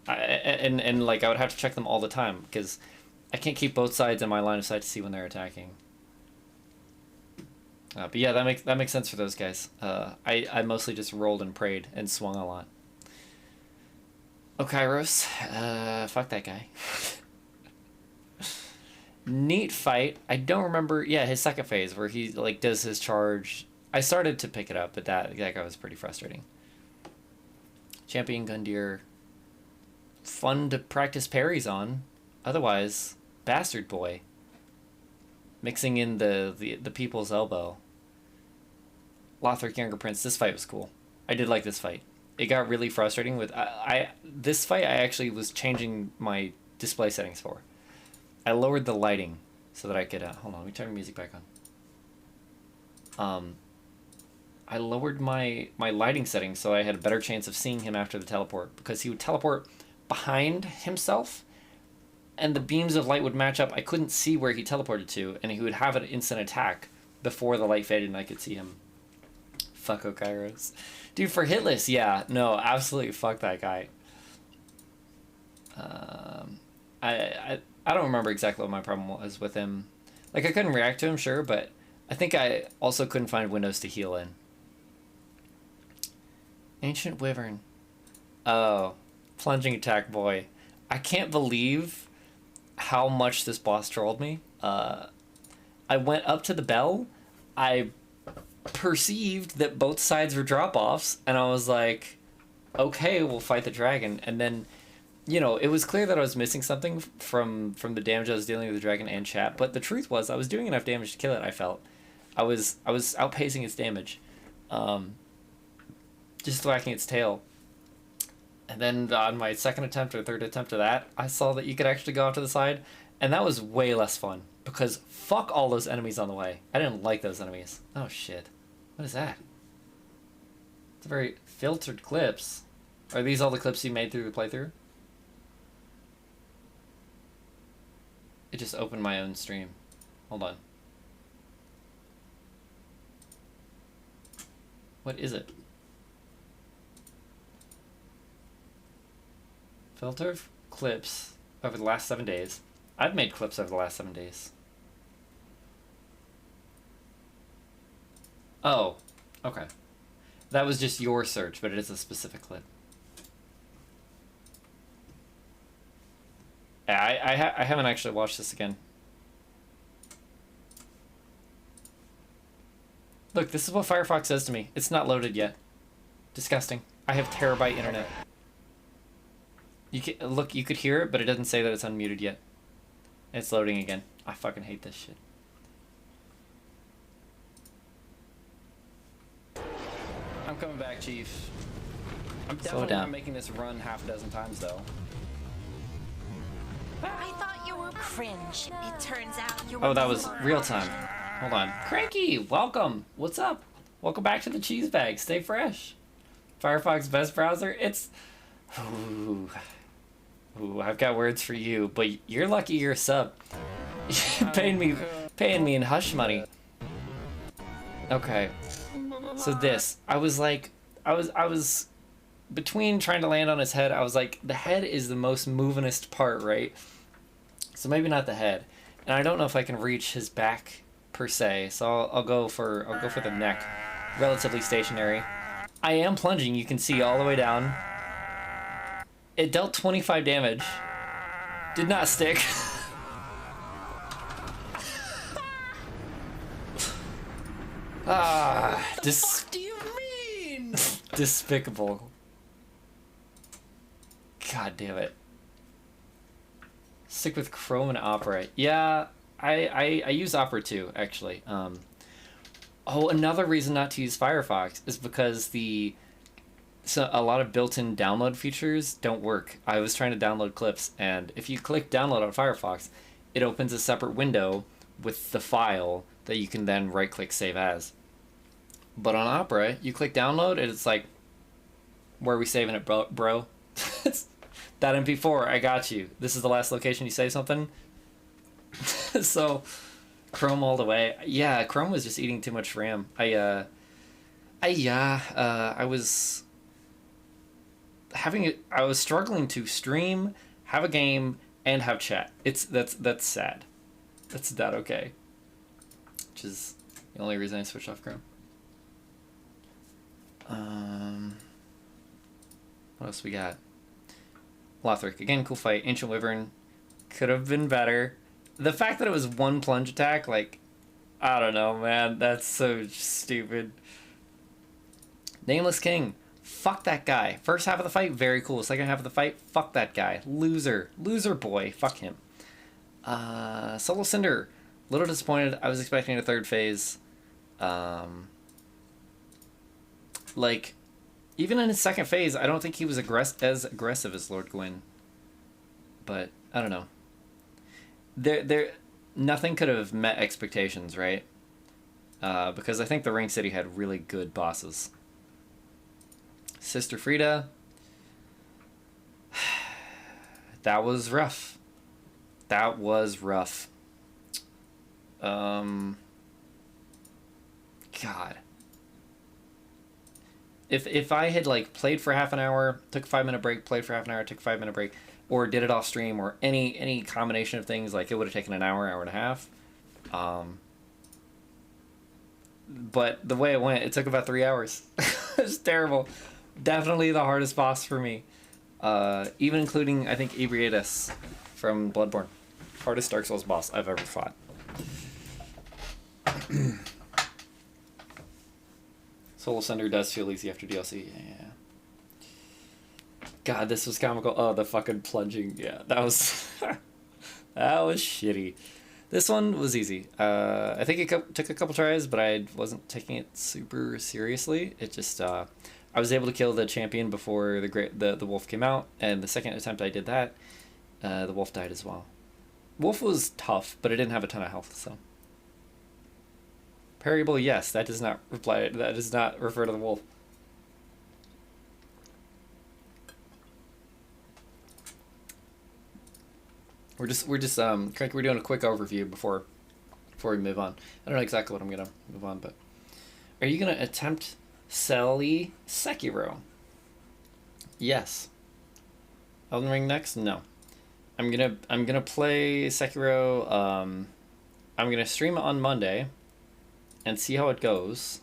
And like I would have to check them all the time because I can't keep both sides in my line of sight to see when they're attacking. But yeah, that makes sense for those guys. I mostly just rolled and prayed and swung a lot. Okairos, fuck that guy. Neat fight. I don't remember. Yeah, his second phase where he like does his charge. I started to pick it up, but that guy was pretty frustrating. Champion Gundyr, fun to practice parries on. Otherwise, Bastard Boy. Mixing in the people's elbow. Lothric Younger Prince. This fight was cool. I did like this fight. It got really frustrating with this fight. I actually was changing my display settings for. I lowered the lighting so that I could. Hold on, let me turn the music back on. I lowered my lighting settings so I had a better chance of seeing him after the teleport, because he would teleport behind himself and the beams of light would match up. I couldn't see where he teleported to, and he would have an instant attack before the light faded and I could see him. Fuck Okairos. Dude, for hitless, yeah. No, absolutely fuck that guy. I don't remember exactly what my problem was with him. Like, I couldn't react to him, sure, but I think I also couldn't find windows to heal in. Ancient Wyvern. Oh, plunging attack boy. I can't believe how much this boss trolled me. I went up to the bell. I perceived that both sides were drop-offs, and I was like, okay, we'll fight the dragon. And then, it was clear that I was missing something from the damage I was dealing with the dragon and chat, but the truth was I was doing enough damage to kill it, I felt. I was outpacing its damage. Just whacking its tail. And then on my second attempt or third attempt of that, I saw that you could actually go off to the side, and that was way less fun, because fuck all those enemies on the way. I didn't like those enemies. Oh shit. What is that? It's a very filtered clips. Are these all the clips you made through the playthrough? It just opened my own stream. Hold on. What is it? Filter clips over the last 7 days. I've made clips over the last 7 days. Oh, okay. That was just your search, but it is a specific clip. I haven't actually watched this again. Look, this is what Firefox says to me. It's not loaded yet. Disgusting. I have terabyte internet. You can look. You could hear it, but it doesn't say that it's unmuted yet. It's loading again. I fucking hate this shit. I'm coming back, Chief. I'm definitely not making this run half a dozen times, though. I thought you were cringe. It turns out you were. Oh, that was real time. Hold on. Cranky, welcome. What's up? Welcome back to the cheese bag. Stay fresh. Firefox best browser. It's. Ooh, I've got words for you, but you're lucky you're a sub. paying me in hush money. Okay. So this, I was between trying to land on his head. I was like, the head is the most movingest part, right? So maybe not the head, and I don't know if I can reach his back per se. So I'll go for the neck, relatively stationary. I am plunging. You can see all the way down. It dealt 25 damage. Did not stick. What do you mean? Despicable. God damn it. Stick with Chrome and Opera. Yeah, I use Opera too, actually. Oh, another reason not to use Firefox is because so a lot of built-in download features don't work. I was trying to download clips, and if you click download on Firefox, it opens a separate window with the file that you can then right-click save as. But on Opera, you click download, and it's like, where are we saving it, bro? It's that MP4, I got you. This is the last location you save something? So, Chrome all the way. Yeah, Chrome was just eating too much RAM. I was I was struggling to stream, have a game, and have chat. That's sad. That's not okay. Which is the only reason I switched off Chrome. What else we got? Lothric, again, cool fight. Ancient Wyvern could have been better. The fact that it was one plunge attack, like, I don't know, man. That's so stupid. Nameless King. Fuck that guy. First half of the fight, very cool. Second half of the fight, fuck that guy. Loser. Loser boy. Fuck him. Solo Cinder. Little disappointed. I was expecting a third phase. Like, even in his second phase, I don't think he was as aggressive as Lord Gwyn. But, I don't know. Nothing could have met expectations, right? Because I think the Ring City had really good bosses. Sister Frida. That was rough. That was rough. God. If I had like played for half an hour, took a 5-minute break, played for half an hour, took a 5-minute break, or did it off stream, or any combination of things, like it would have taken an hour and a half. But the way it went, it took about 3 hours. It was terrible. Definitely the hardest boss for me. Even including, I think, Ebriatus from Bloodborne. Hardest Dark Souls boss I've ever fought. Soul Ascender does feel easy after DLC. Yeah. God, this was comical. Oh, the fucking plunging. Yeah, that was... that was shitty. This one was easy. I think it took a couple tries, but I wasn't taking it super seriously. It just... I was able to kill the champion before the wolf came out, and the second attempt I did that, the wolf died as well. Wolf was tough, but it didn't have a ton of health, so... Parable, yes. That does not reply. That does not refer to the wolf. We're just Crank, we're doing a quick overview before we move on. I don't know exactly what I'm gonna move on, but are you gonna attempt Selly Sekiro? Yes. Elden Ring next? No. I'm gonna play Sekiro. I'm gonna stream it on Monday and see how it goes.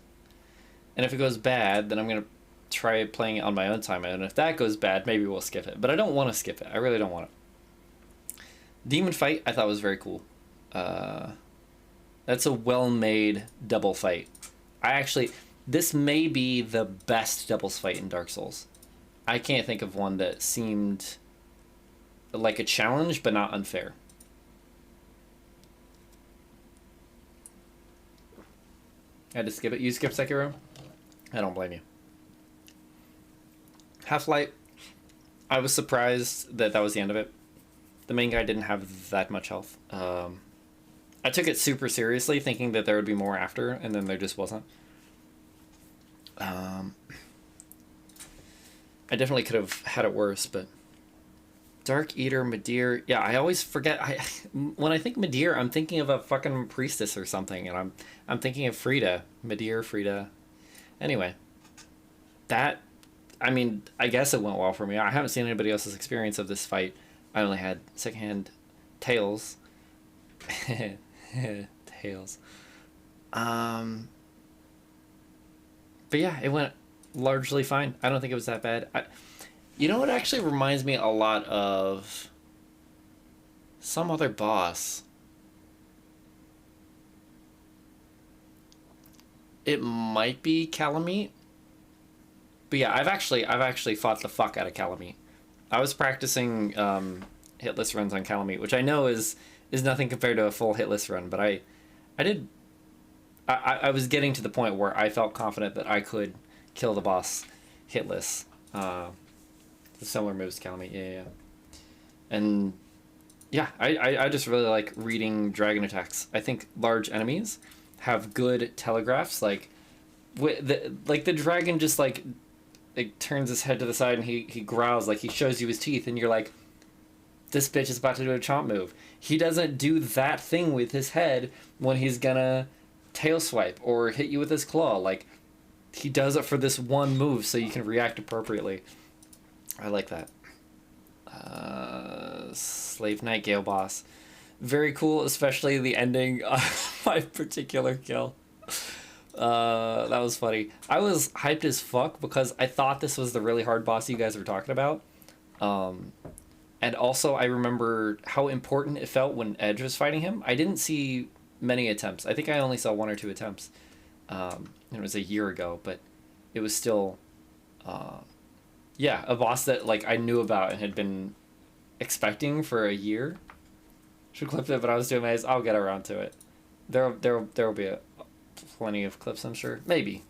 And if it goes bad, then I'm going to try playing it on my own time. And if that goes bad, maybe we'll skip it. But I don't want to skip it. I really don't want it. Demon fight I thought was very cool. That's a well-made double fight. This may be the best doubles fight in Dark Souls. I can't think of one that seemed like a challenge, but not unfair. I had to skip it. You skipped Sekiro? I don't blame you. Half-Light, I was surprised that that was the end of it. The main guy didn't have that much health. I took it super seriously, thinking that there would be more after, and then there just wasn't. I definitely could have had it worse, but... Dark Eater, Midir... Yeah, I always forget... when I think Midir, I'm thinking of a fucking priestess or something, and I'm thinking of Frida. Midir, Frida... Anyway. That... I mean, I guess it went well for me. I haven't seen anybody else's experience of this fight. I only had secondhand tales. Tales. But yeah, it went largely fine. I don't think it was that bad. You know what actually reminds me a lot of some other boss? It might be Calamite. But yeah, I've actually fought the fuck out of Calamite. I was practicing hitless runs on Calamite, which I know is nothing compared to a full hitless run, but I was getting to the point where I felt confident that I could kill the boss hitless. The similar moves to Calamite, yeah. And yeah, I just really like reading dragon attacks. I think large enemies have good telegraphs, like the dragon just like turns his head to the side and he growls, like he shows you his teeth, and you're like, this bitch is about to do a chomp move. He doesn't do that thing with his head when he's gonna tail swipe or hit you with his claw. Like, he does it for this one move so you can react appropriately. I like that. Slave Knight Gale boss. Very cool, especially the ending of my particular kill. That was funny. I was hyped as fuck because I thought this was the really hard boss you guys were talking about. And also I remember how important it felt when Edge was fighting him. I didn't see many attempts. I think I only saw 1 or 2 attempts. It was a year ago, but it was still... yeah, a boss that like I knew about and had been expecting for a year. Should clip it, but I was doing my... I'll get around to it. There will be plenty of clips, I'm sure. Maybe.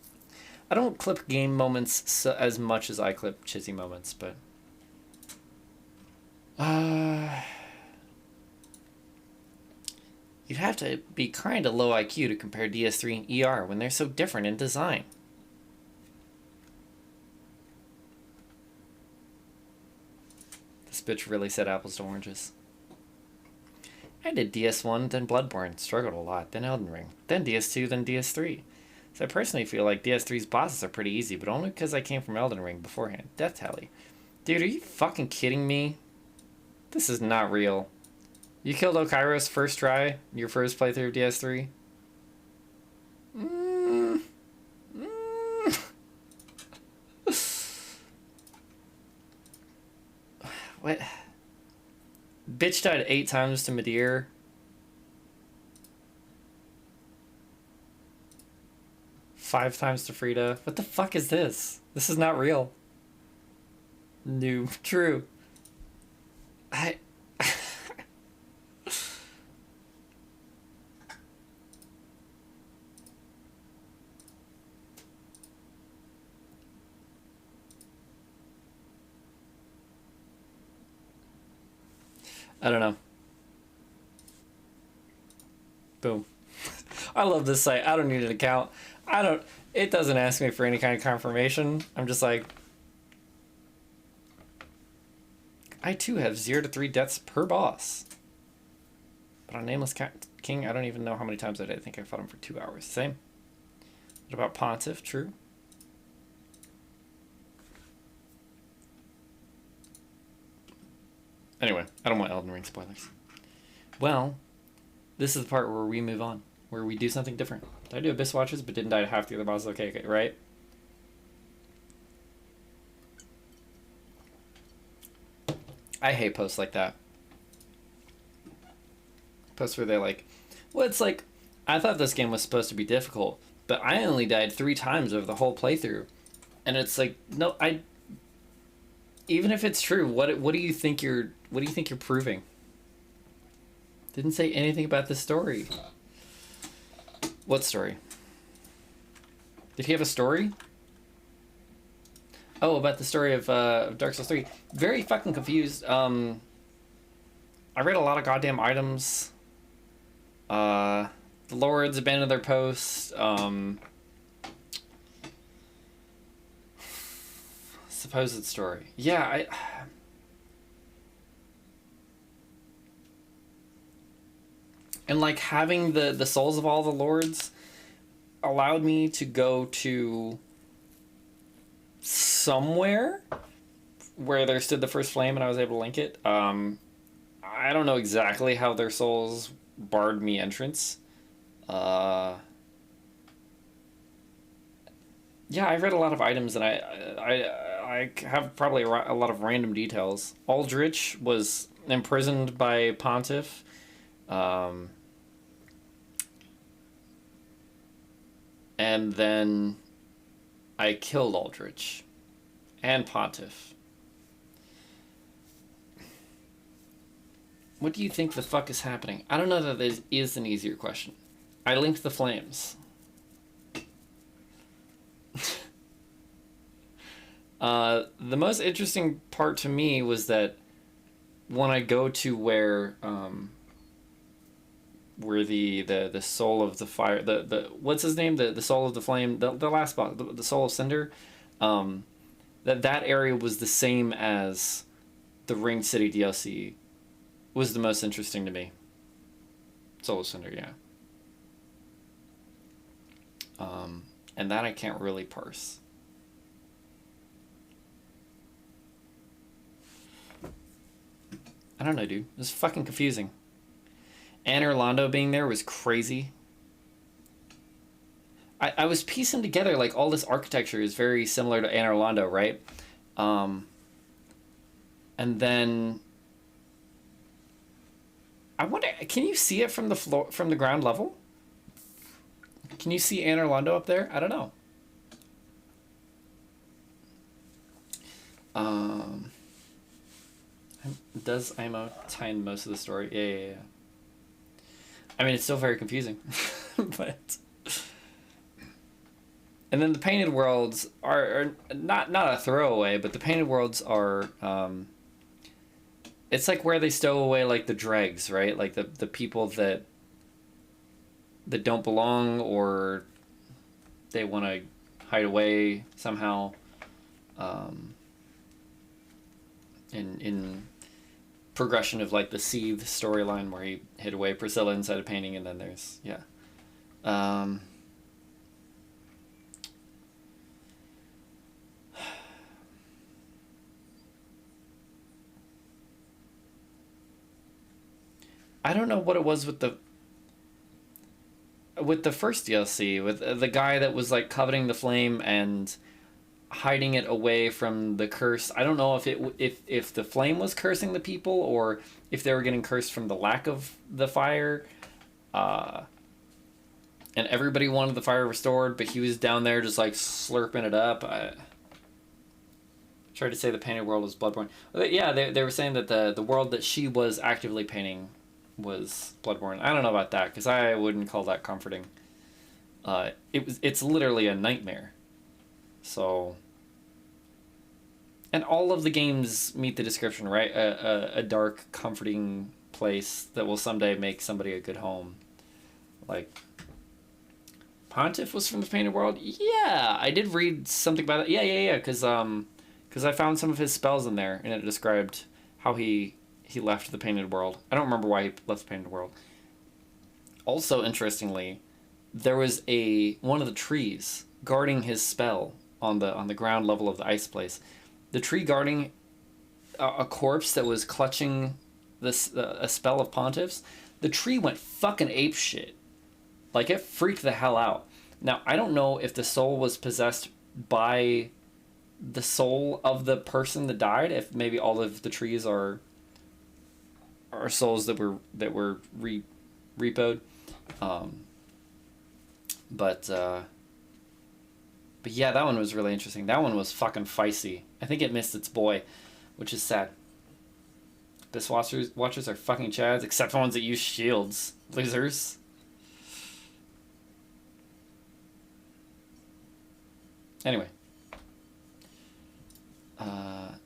I don't clip game moments as much as I clip chizzy moments, but... You'd have to be kind of low IQ to compare DS3 and ER when they're so different in design. This bitch really said apples to oranges. I did DS1, then Bloodborne, struggled a lot, then Elden Ring, then DS2, then DS3. So I personally feel like DS3's bosses are pretty easy, but only because I came from Elden Ring beforehand. Death Tally. Dude, are you fucking kidding me? This is not real. You killed Okairos first try, your first playthrough of DS3? What? Bitch died 8 times to Midir. Five times to Frida. What the fuck is this? This is not real. New. True. I don't know. Boom. I love this site. I don't need an account. It doesn't ask me for any kind of confirmation. I'm just like, I too have 0 to 3 deaths per boss. But on Nameless King, I don't even know how many times I did. I think I fought him for 2 hours. Same. What about Pontiff? True. Anyway, I don't want Elden Ring spoilers. Well, this is the part where we move on. Where we do something different. Did I do Abyss Watches but didn't die to half the other bosses? Okay, right? I hate posts like that. posts where they're like, well, it's like, I thought this game was supposed to be difficult, but I only died 3 times over the whole playthrough. And it's like, no, even if it's true, what do you think you're proving? Didn't say anything about the story. What story? Did he have a story? Oh, about the story of Dark Souls 3. Very fucking confused. I read a lot of goddamn items. The lords abandoned their posts. Supposed story. Yeah, and like having the souls of all the lords allowed me to go to somewhere where there stood the first flame and I was able to link it. I don't know exactly how their souls barred me entrance. Yeah, I read a lot of items and I have probably a lot of random details. Aldrich was imprisoned by Pontiff. And then I killed Aldrich and Pontiff. What do you think the fuck is happening? I don't know that there is an easier question. I linked the flames. The most interesting part to me was that when I go to where the soul of the fire, the what's his name, the soul of the flame, the last boss, the soul of cinder, that area was the same as the Ring City DLC. Was the most interesting to me. Soul of cinder, yeah. And that I can't really parse. I don't know, dude. It was fucking confusing. Anne Orlando being there was crazy. I was piecing together, like, all this architecture is very similar to Anne Orlando, right? And then I wonder, can you see it from the floor, from the ground level? Can you see Anne Orlando up there? I don't know. Does IMO tie in most of the story? Yeah. I mean, it's still very confusing, but. And then the painted worlds are not a throwaway, but the painted worlds are. It's like where they stow away like the dregs, right? Like the people that don't belong or they want to hide away somehow. In progression of like the Seethe storyline where he hid away Priscilla inside a painting, and then there's I don't know what it was with the first DLC with the guy that was like coveting the flame and hiding it away from the curse. I don't know if the flame was cursing the people or if they were getting cursed from the lack of the fire. And everybody wanted the fire restored, but he was down there just like slurping it up. I tried to say the painted world was Bloodborne. Yeah, they were saying that the world that she was actively painting was Bloodborne. I don't know about that because I wouldn't call that comforting. It's literally a nightmare. So, and all of the games meet the description, right? A dark, comforting place that will someday make somebody a good home. Like, Pontiff was from the Painted World? Yeah, I did read something about it. Yeah, because I found some of his spells in there, and it described how he left the Painted World. I don't remember why he left the Painted World. Also, interestingly, there was one of the trees guarding his spell on the ground level of the ice place. The tree guarding a corpse that was clutching a spell of Pontiff's. The tree went fucking ape shit. Like, it freaked the hell out. Now, I don't know if the soul was possessed by the soul of the person that died. If maybe all of the trees are souls that were repoed. But yeah, that one was really interesting. That one was fucking feisty. I think it missed its boy, which is sad. Abyss Watchers are fucking chads, except for ones that use shields. Losers. Anyway.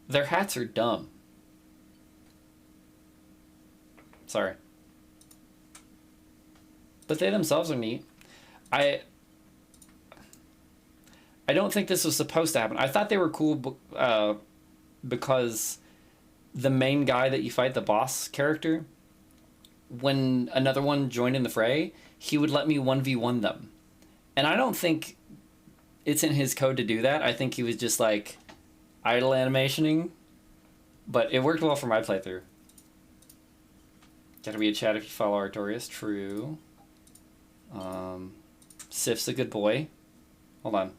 Their hats are dumb. Sorry. But they themselves are neat. I don't think this was supposed to happen. I thought they were cool because the main guy that you fight, the boss character, when another one joined in the fray, he would let me 1v1 them. And I don't think it's in his code to do that. I think he was just like idle animationing. But it worked well for my playthrough. Gotta be a chat if you follow Artorias. True. Sif's a good boy. Hold on.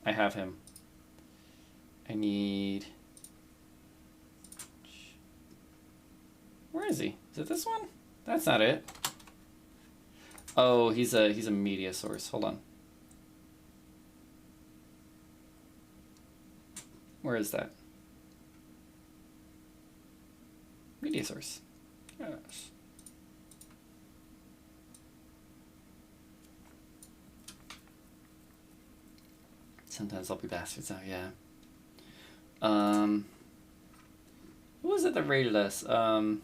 I have him. I need... Where is he? Is it this one? That's not it. Oh, he's a media source. Hold on. Where is that? Media source. Gosh. Sometimes I'll be bastards out, yeah. Who was it that rated us? Was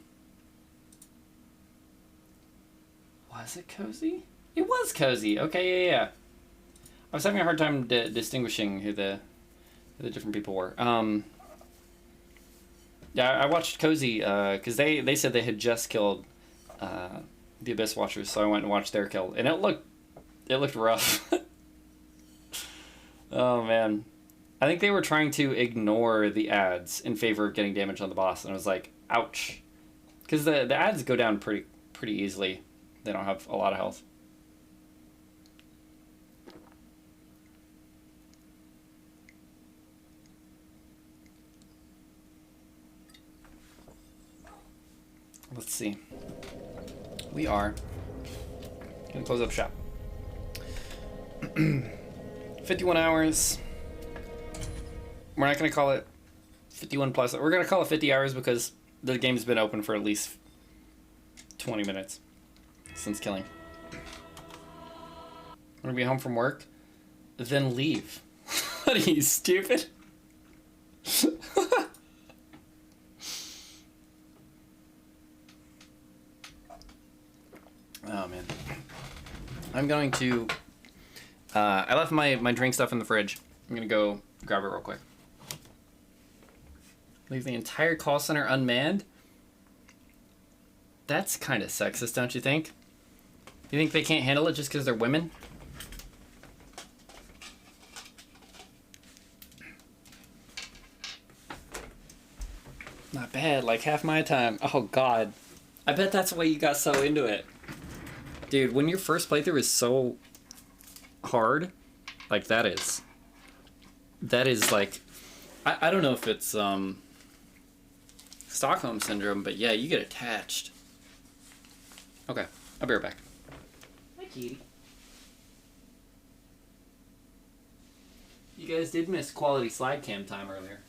it Cozy? It was Cozy. Okay, yeah. I was having a hard time distinguishing who the different people were. Yeah, I watched Cozy because they said they had just killed the Abyss Watchers, so I went and watched their kill, and it looked rough. Oh man, I think they were trying to ignore the ads in favor of getting damage on the boss, and I was like, ouch, because the ads go down pretty easily. They don't have a lot of health. Let's see. We are gonna close up shop. 51 hours. We're not gonna call it 51 plus. We're gonna call it 50 hours because the game's been open for at least 20 minutes since killing. I'm gonna be home from work, then leave. What are you, stupid? Oh man. I'm going to I left my drink stuff in the fridge. I'm gonna go grab it real quick. Leave the entire call center unmanned? That's kind of sexist, don't you think? You think they can't handle it just because they're women? Not bad, like half my time. Oh god. I bet that's why you got so into it. Dude, when your first playthrough is so hard, like that is like, I don't know if it's Stockholm Syndrome, but yeah, you get attached. Okay, I'll be right back. Hi, kitty. You guys did miss quality slide cam time earlier.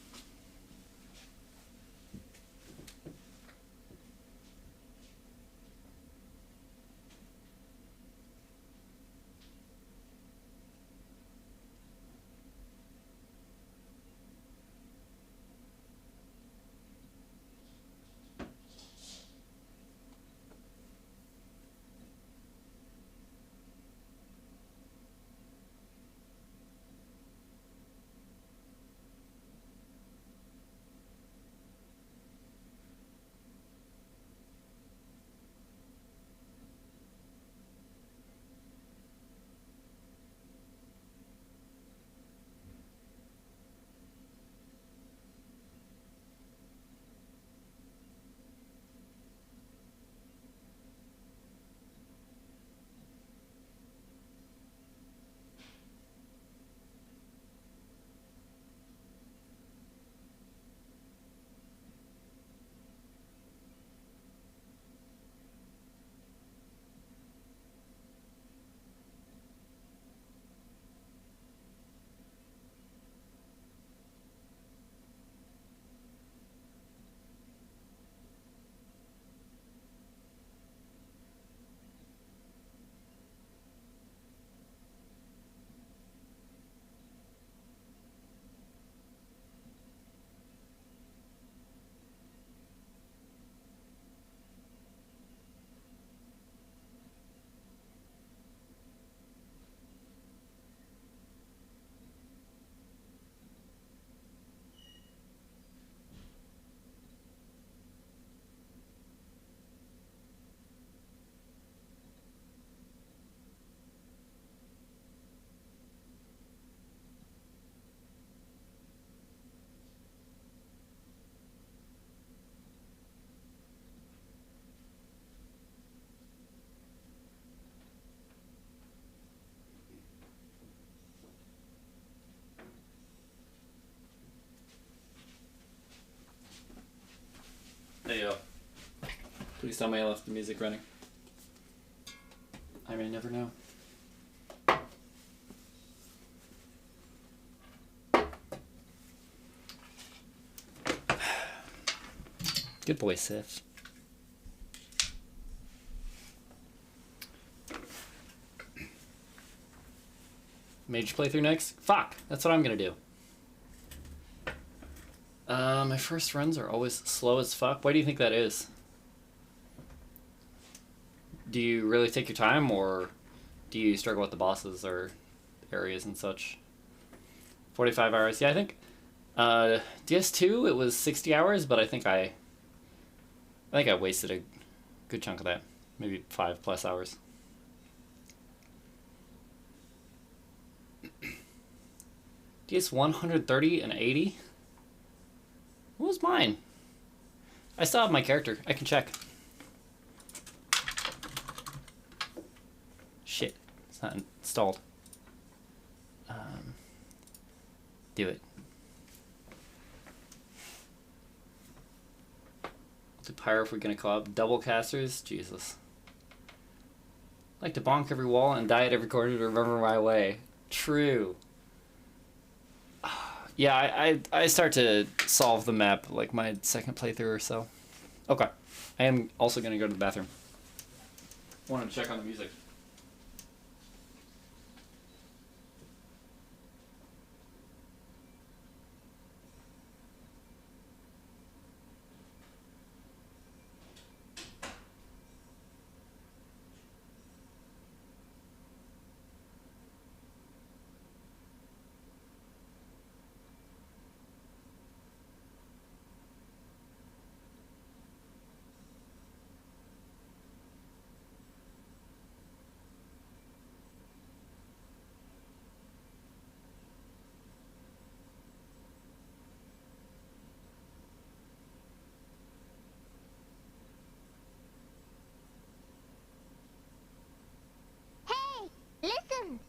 somebody left the music running. I may never know. Good boy, Sif. Mage playthrough next? Fuck! That's what I'm gonna do. My first runs are always slow as fuck. Why do you think that is? Do you really take your time, or do you struggle with the bosses or areas and such? 45 hours. Yeah, I think DS2 it was 60 hours, but I think I wasted a good chunk of that. Maybe 5+ hours. DS 130 and 80? What was mine? I still have my character. I can check. Shit. It's not installed. Do it. I'll do Pyro if we're gonna co-op. Double casters? Jesus. I like to bonk every wall and die at every corner to remember my way. True. Yeah, I start to solve the map like my second playthrough or so. Okay. I am also gonna go to the bathroom. Wanted to check on the music. Listen!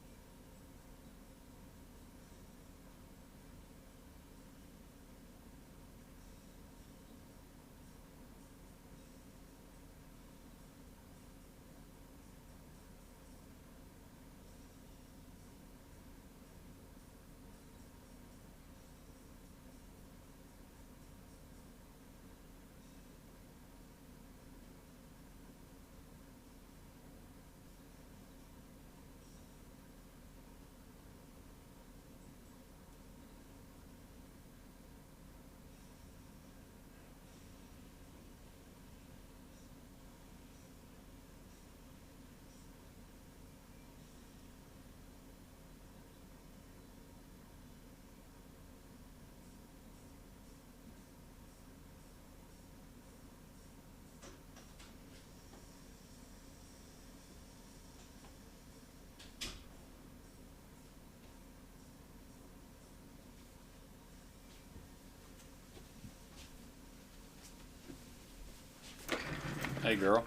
Hey, girl.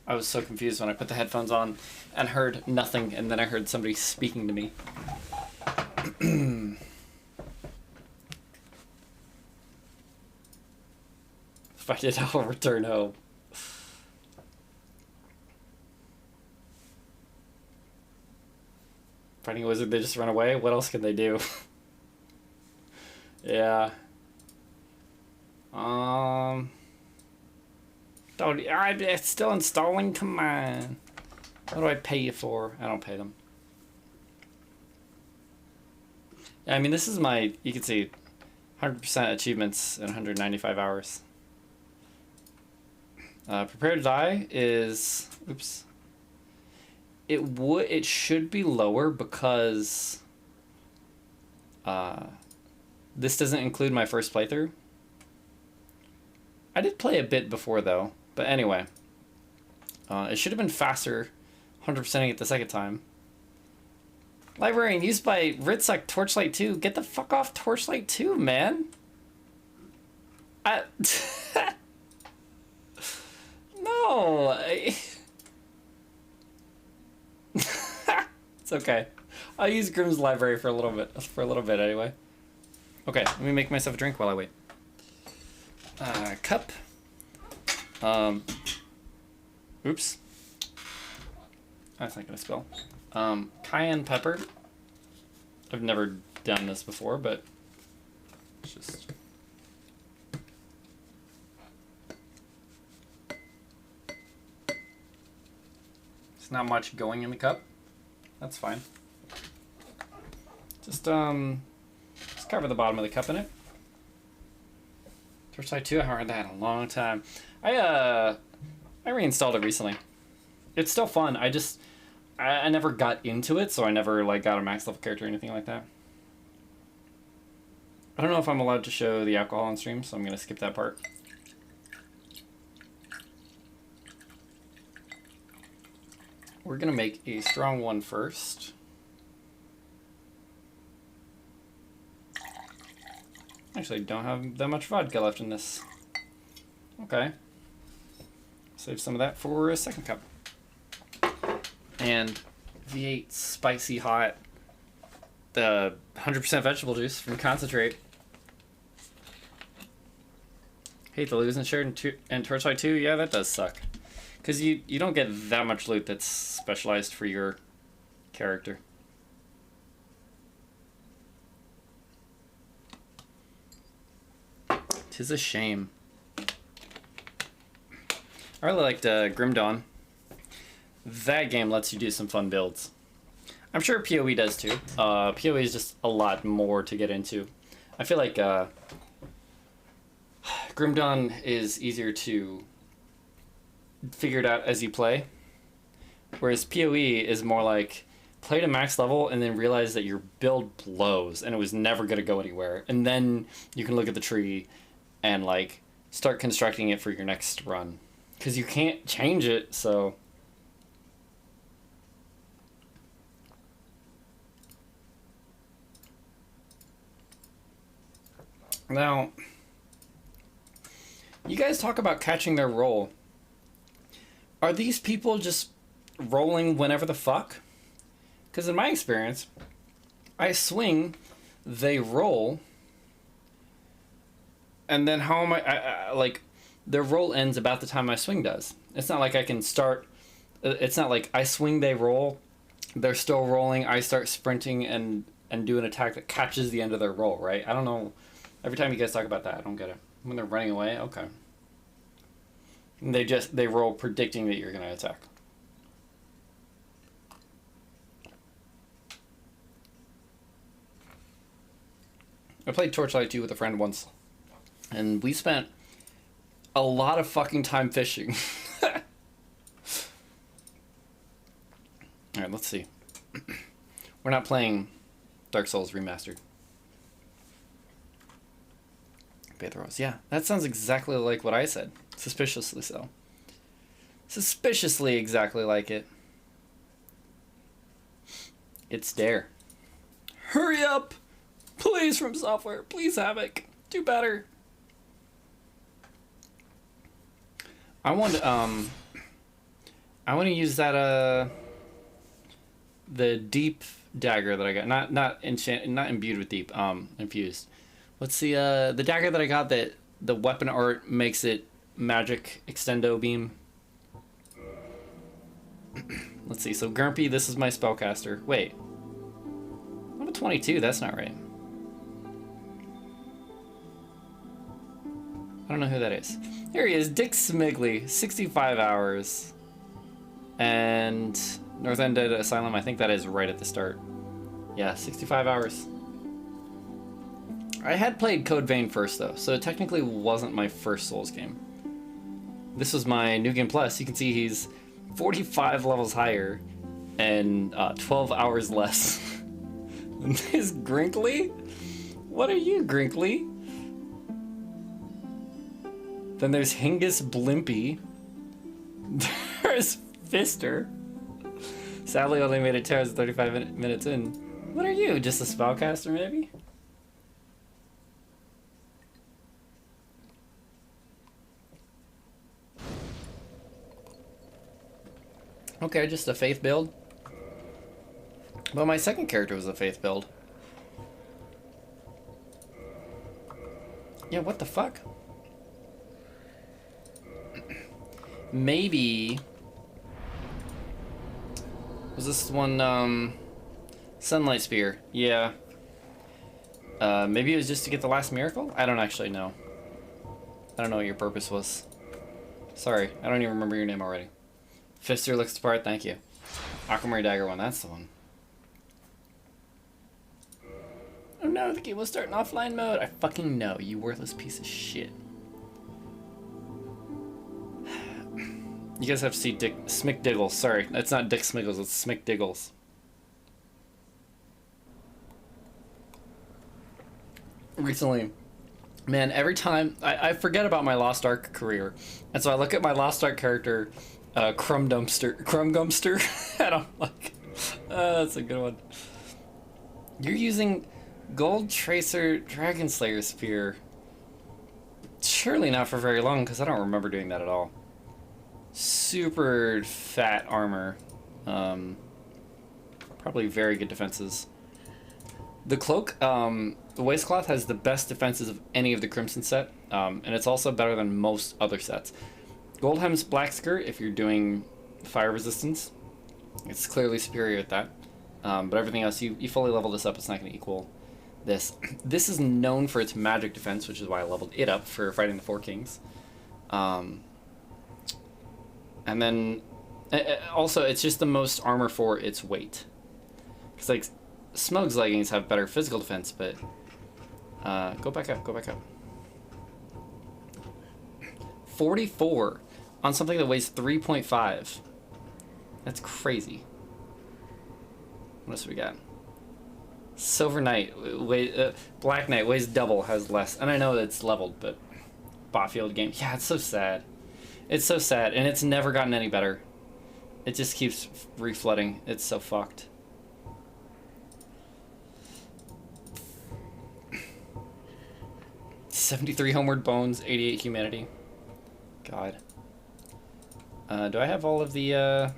I was so confused when I put the headphones on and heard nothing, and then I heard somebody speaking to me. If I did, I'll return home. Fighting a wizard, they just run away? What else can they do? Yeah. It's still installing? Come on. What do I pay you for? I don't pay them. Yeah, I mean, this is my, you can see, 100% achievements in 195 hours. Prepare to Die is, oops. It should be lower because this doesn't include my first playthrough. I did play a bit before though, but anyway. It should have been faster, 100%ing it the second time. Librarian used by Ritsuck Torchlight 2. Get the fuck off Torchlight 2, man. No. It's okay. I'll use Grimm's library for a little bit. For a little bit, anyway. Okay, let me make myself a drink while I wait. Cup. Oops. That's not gonna spell. Cayenne pepper. I've never done this before, but it's just. It's not much going in the cup. That's fine. Just cover the bottom of the cup in it. Torchlight 2, I haven't heard that in a long time. I reinstalled it recently. It's still fun. I never got into it, so I never like got a max level character or anything like that. I don't know if I'm allowed to show the alcohol on stream, so I'm gonna skip that part. We're gonna make a strong one first. Actually, don't have that much vodka left in this. Okay. Save some of that for a second cup. And V8 spicy hot, the 100% vegetable juice from concentrate. Hate the losing shirt and Torchlight 2. Yeah, that does suck. Because you don't get that much loot that's specialized for your character. Tis a shame. I really liked Grim Dawn. That game lets you do some fun builds. I'm sure PoE does too. PoE is just a lot more to get into. I feel like Grim Dawn is easier to figure it out as you play, whereas PoE is more like play to max level and then realize that your build blows and it was never going to go anywhere, and then you can look at the tree and like start constructing it for your next run, because you can't change it. So now you guys talk about catching their roll. Are these people just rolling whenever the fuck? Because in my experience, I swing, they roll, and then how am I like, their roll ends about the time my swing does. It's not like I can start, it's not like I swing, they roll, they're still rolling, I start sprinting and do an attack that catches the end of their roll, right? I don't know. Every time you guys talk about that, I don't get it. When they're running away, okay. And they roll predicting that you're going to attack. I played Torchlight 2 with a friend once, and we spent a lot of fucking time fishing. Alright, let's see. We're not playing Dark Souls Remastered. Rose. Yeah, that sounds exactly like what I said. Suspiciously so. Suspiciously exactly like it. It's Dare. Hurry up! Please, From Software. Please, Havoc. Do better. I want to use that the deep dagger that I got. Not imbued with deep, infused. What's the dagger that I got that the weapon art makes it magic extendo beam? Let's see. So Grumpy, this is my spellcaster. Wait. I'm a 22. That's not right. I don't know who that is. Here he is, Dick Smigley, 65 hours. And North End Dead Asylum, I think that is right at the start. Yeah, 65 hours. I had played Code Vein first, though, so it technically wasn't my first Souls game. This was my New Game Plus. You can see he's 45 levels higher and 12 hours less. Is Grinkly? What are you, Grinkly? Then there's Hingus Blimpy. There's Fister. Sadly, only made it 2 hours and 35 minutes in. What are you? Just a spellcaster, maybe? Okay, just a faith build. But my second character was a faith build. Yeah, what the fuck? Maybe... Was this one, Sunlight Spear? Yeah. Maybe it was just to get the last miracle? I don't actually know. I don't know what your purpose was. Sorry, I don't even remember your name already. Fister looks the part, thank you. Aquamarine Dagger one, that's the one. Oh no, the game will start in offline mode. I fucking know, you worthless piece of shit. You guys have to see Dick Smickdiggles. Sorry, that's not Dick Smiggles, it's Smickdiggles. Recently, man, every time I forget about my Lost Ark career, and so I look at my Lost Ark character, Crumb Gumster, and I'm like, that's a good one. You're using Gold Tracer Dragon Slayer Spear. Surely not for very long, because I don't remember doing that at all. Super fat armor. Probably very good defenses. The cloak, the waistcloth has the best defenses of any of the Crimson set, and it's also better than most other sets. Goldhem's black skirt, if you're doing fire resistance, it's clearly superior at that. But everything else, you fully level this up, it's not going to equal this. This is known for its magic defense, which is why I leveled it up for fighting the Four Kings. And then, also, it's just the most armor for its weight. Because, like, Smug's leggings have better physical defense, but... go back up, go back up. 44 on something that weighs 3.5. That's crazy. What else we got? Silver Knight, Black Knight weighs double, has less. And I know that it's leveled, but... Botfield game. Yeah, it's so sad. It's so sad, and it's never gotten any better. It just keeps reflooding. It's so fucked. $73 Homeward Bones, 88 Humanity. God. Do I have all of the,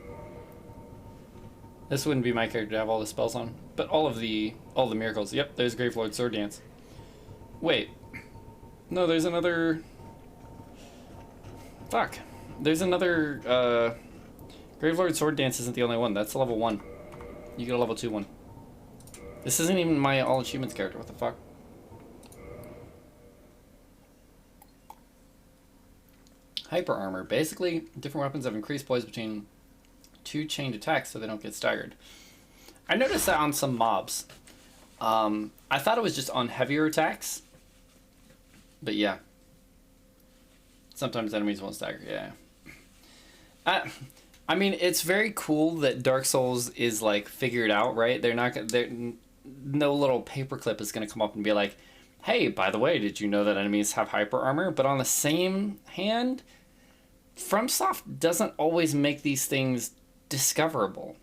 This wouldn't be my character to have all the spells on. But all the miracles. Yep, there's Gravelord Sword Dance. Wait. No, there's another... Fuck. There's another, Gravelord Sword Dance isn't the only one. That's level 1. You get a level 2 one. This isn't even my all achievements character. What the fuck? Hyper armor. Basically, different weapons have increased poise between 2 chained attacks so they don't get staggered. I noticed that on some mobs. I thought it was just on heavier attacks. But yeah. Sometimes enemies won't stagger, yeah. I mean, it's very cool that Dark Souls is, like, figured out, right? No little paperclip is going to come up and be like, hey, by the way, did you know that enemies have hyper armor? But on the same hand, FromSoft doesn't always make these things discoverable.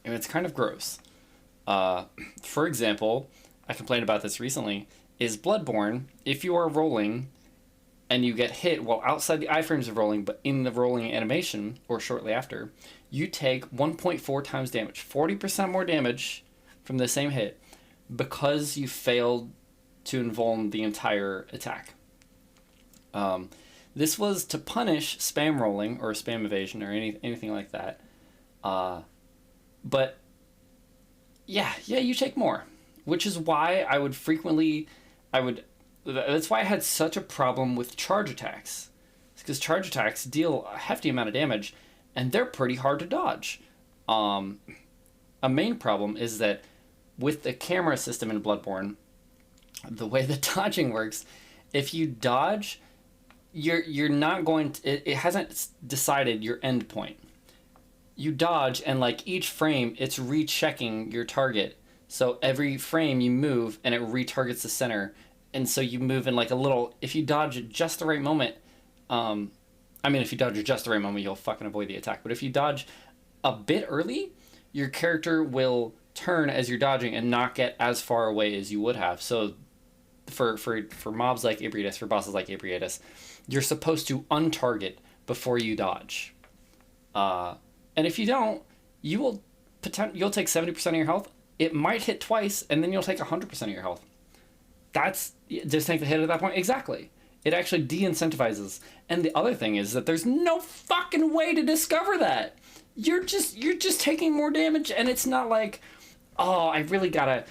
And it's kind of gross. For example, I complained about this recently, is Bloodborne, if you are rolling and you get hit while outside the iframes of rolling, but in the rolling animation, or shortly after, you take 1.4 times damage. 40% more damage from the same hit because you failed to invuln the entire attack. This was to punish spam rolling, or spam evasion, or anything like that. But, yeah, you take more. Which is why I would frequently... That's why I had such a problem with charge attacks. Because charge attacks deal a hefty amount of damage, and they're pretty hard to dodge. A main problem is that with the camera system in Bloodborne, the way the dodging works, if you dodge, you're not going to... It hasn't decided your end point. You dodge, and like each frame, it's rechecking your target. So every frame you move, and it retargets the center. And so you move in like a little... If you dodge at just the right moment... if you dodge at just the right moment, you'll fucking avoid the attack. But if you dodge a bit early, your character will turn as you're dodging and not get as far away as you would have. So for mobs like Ebrietas, for bosses like Ebrietas, you're supposed to untarget before you dodge. And if you don't, you will you'll take 70% of your health. It might hit twice, and then you'll take 100% of your health. That's just take the hit at that point. Exactly. It actually de-incentivizes. And the other thing is that there's no fucking way to discover that. You're just taking more damage, and it's not like, oh, I really gotta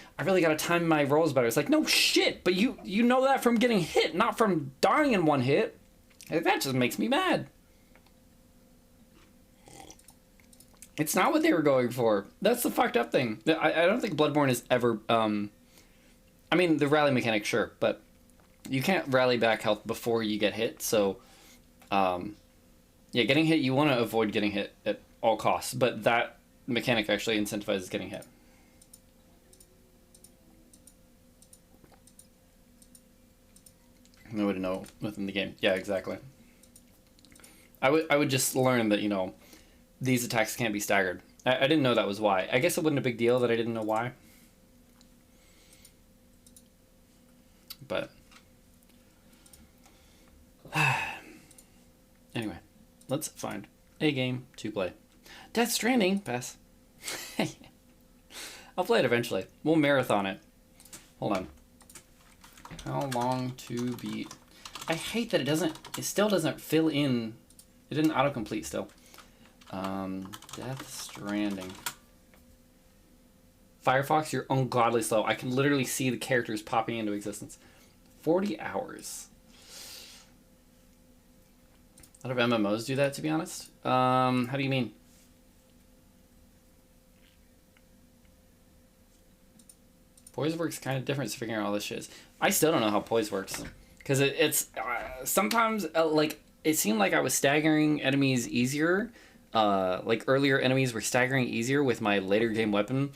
time my rolls better. It's like, no shit, but you know that from getting hit, not from dying in one hit. Like, that just makes me mad. It's not what they were going for. That's the fucked up thing. I don't think Bloodborne is ever, I mean, the rally mechanic, sure, but you can't rally back health before you get hit, so, yeah, getting hit, you want to avoid getting hit at all costs, but that mechanic actually incentivizes getting hit. No way to know within the game. Yeah, exactly. I would just learn that, you know, these attacks can't be staggered. I didn't know that was why. I guess it wasn't a big deal that I didn't know why. But anyway, let's find a game to play. Death Stranding, pass. I'll play it eventually. We'll marathon it. Hold on. How long to beat? I hate that it still doesn't fill in. It didn't autocomplete still. Death Stranding. Firefox, you're ungodly slow. I can literally see the characters popping into existence. 40 hours. A lot of MMOs do that, to be honest. How do you mean? Poise works kind of different, so figuring out all this shit is. I still don't know how poise works. Because it's sometimes, like, it seemed like I was staggering enemies easier. Like, earlier enemies were staggering easier with my later game weapon.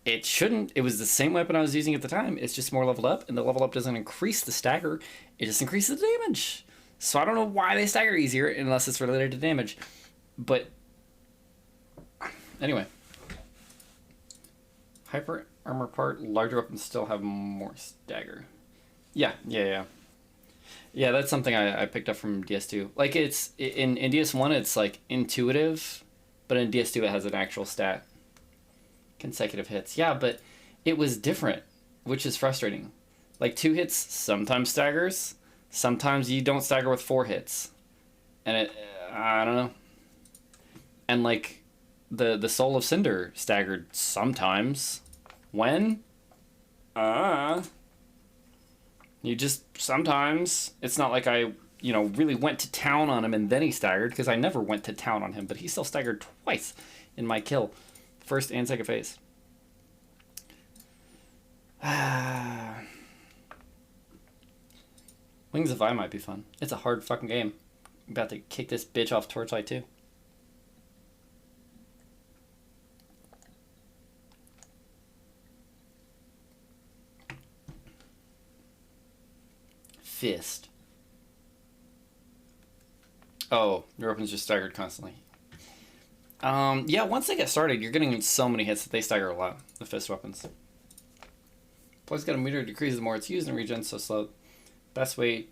It shouldn't. It was the same weapon I was using at the time. It's just more leveled up, and the level up doesn't increase the stagger. It just increases the damage. So I don't know why they stagger easier unless it's related to damage. But anyway. Hyper armor part, larger weapons still have more stagger. Yeah. Yeah, that's something I picked up from DS2. Like, it's in DS1 it's like intuitive, but in DS2 it has an actual stat. Consecutive hits. Yeah, but it was different, which is frustrating. Like, 2 hits sometimes staggers, sometimes you don't stagger with 4 hits. And it, I don't know. And like the Soul of Cinder staggered sometimes. When? You just sometimes. It's not like I, you know, really went to town on him and then he staggered, because I never went to town on him, but he still staggered twice in my kill. First and second phase. Wings of I might be fun. It's a hard fucking game. I'm about to kick this bitch off Torchlight 2. Fist. Oh, your weapons just staggered constantly. Yeah, once they get started, you're getting so many hits that they stagger a lot, the fist weapons. Plus, got a meter decreases the more it's used and regen so slow. Best way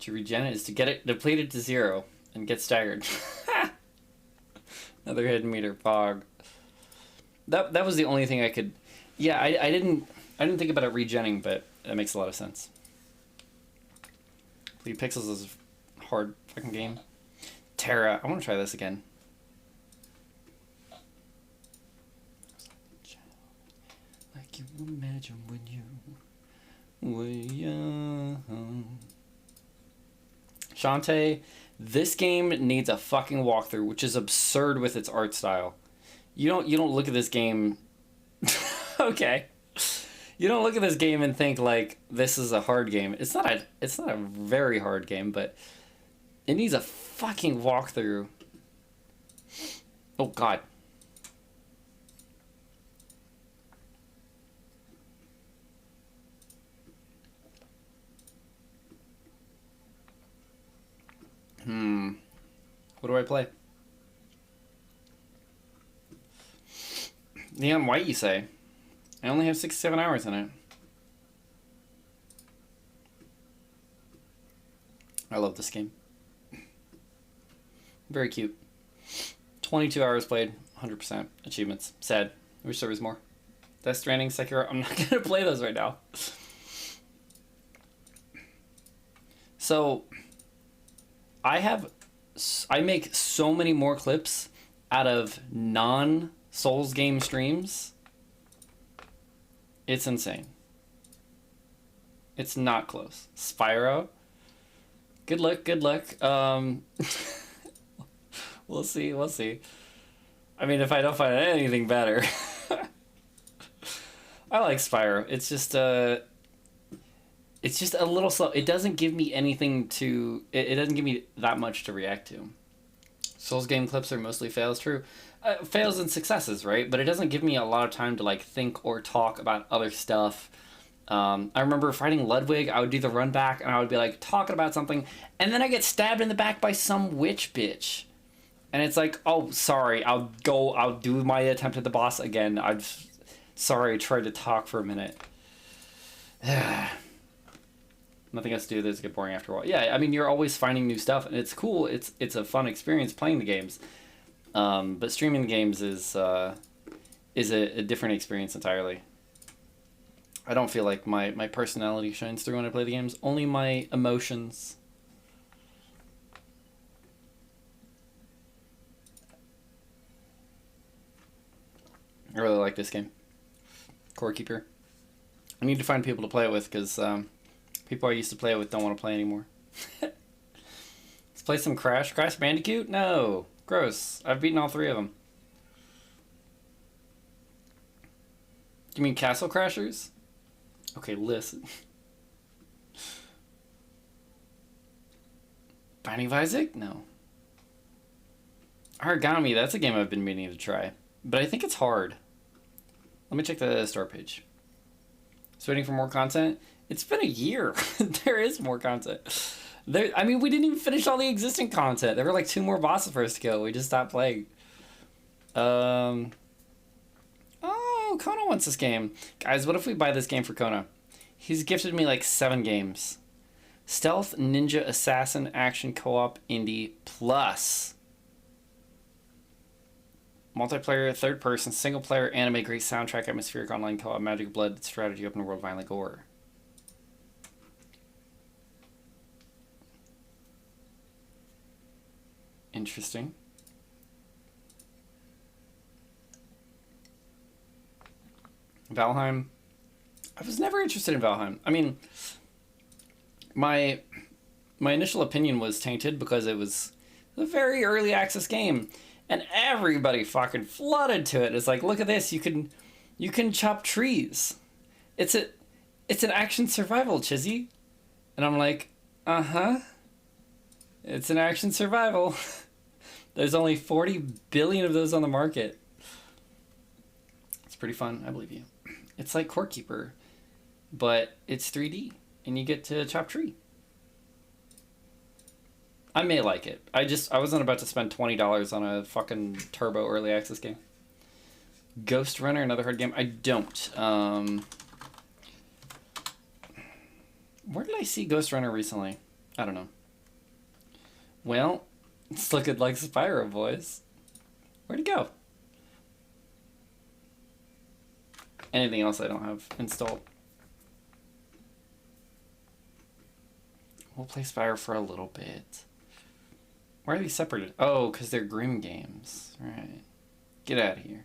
to regen it is to get it depleted to 0 and get staggered. Another hidden meter, fog. That was the only thing I could. Yeah, I didn't think about it regenning, but that makes a lot of sense. Bleed Pixels is a hard fucking game. Terra, I want to try this again. Like you imagine when you were young. Shantae, this game needs a fucking walkthrough, which is absurd with its art style. You don't look at this game. Okay. You don't look at this game and think like this is a hard game. It's not a very hard game, but it needs a fucking walkthrough. Oh god. What do I play? Neon White, you say? I only have 6-7 hours in it. I love this game. Very cute. 22 hours played, 100% achievements. Sad. I wish there was more. Death Stranding, Sekiro. I'm not gonna play those right now. So, I make so many more clips out of non-Souls game streams. It's insane. It's not close. Spyro. Good luck, good luck. We'll see, we'll see. I mean, if I don't find anything better. I like Spyro. It's just a little slow. It doesn't give me anything to... It doesn't give me that much to react to. Souls game clips are mostly fails, true. Fails and successes, right? But it doesn't give me a lot of time to, like, think or talk about other stuff. I remember fighting Ludwig, I would do the run back, and I would be, like, talking about something, and then I get stabbed in the back by some witch bitch. And it's like, oh, sorry, I'll do my attempt at the boss again. Sorry, I tried to talk for a minute. Nothing else to do. This get boring after a while. Yeah, I mean, you're always finding new stuff, and it's cool. It's a fun experience playing the games. But streaming the games is a different experience entirely. I don't feel like my personality shines through when I play the games. Only my emotions. I really like this game. Core Keeper. I need to find people to play it with, because people I used to play it with don't want to play anymore. Let's play some Crash. Crash Bandicoot? No. Gross. I've beaten all 3 of them. You mean Castle Crashers? Okay, listen. Binding of Isaac? No. Origami, that's a game I've been meaning to try. But I think it's hard. Let me check the store page. Just waiting for more content. It's been a year. There is more content. I mean, we didn't even finish all the existing content. There were like 2 more bosses for us to go. We just stopped playing. Oh, Kona wants this game. Guys, what if we buy this game for Kona? He's gifted me like 7 games. Stealth, Ninja, Assassin, Action, Co-op, Indie, Plus. Multiplayer, third person, single player, anime, great soundtrack, atmospheric, online co-op, magic, blood, strategy, open world, violent gore. Interesting. Valheim. I was never interested in Valheim. I mean, my initial opinion was tainted because it was a very early access game, and everybody fucking flooded to it. It's like, look at this, you can chop trees. It's an action survival, Chizzy. And I'm like, uh-huh. It's an action survival. There's only 40 billion of those on the market. It's pretty fun, I believe you. It's like Core Keeper, but it's 3D, and you get to chop tree. I may like it. I wasn't about to spend $20 on a fucking turbo early access game. Ghost Runner, another hard game. I don't. Where did I see Ghost Runner recently? I don't know. Well, it's looking like Spyro, boys. Where'd it go? Anything else I don't have installed? We'll play Spyro for a little bit. Why are these separated? Oh, because they're Grim games. Right. Get out of here.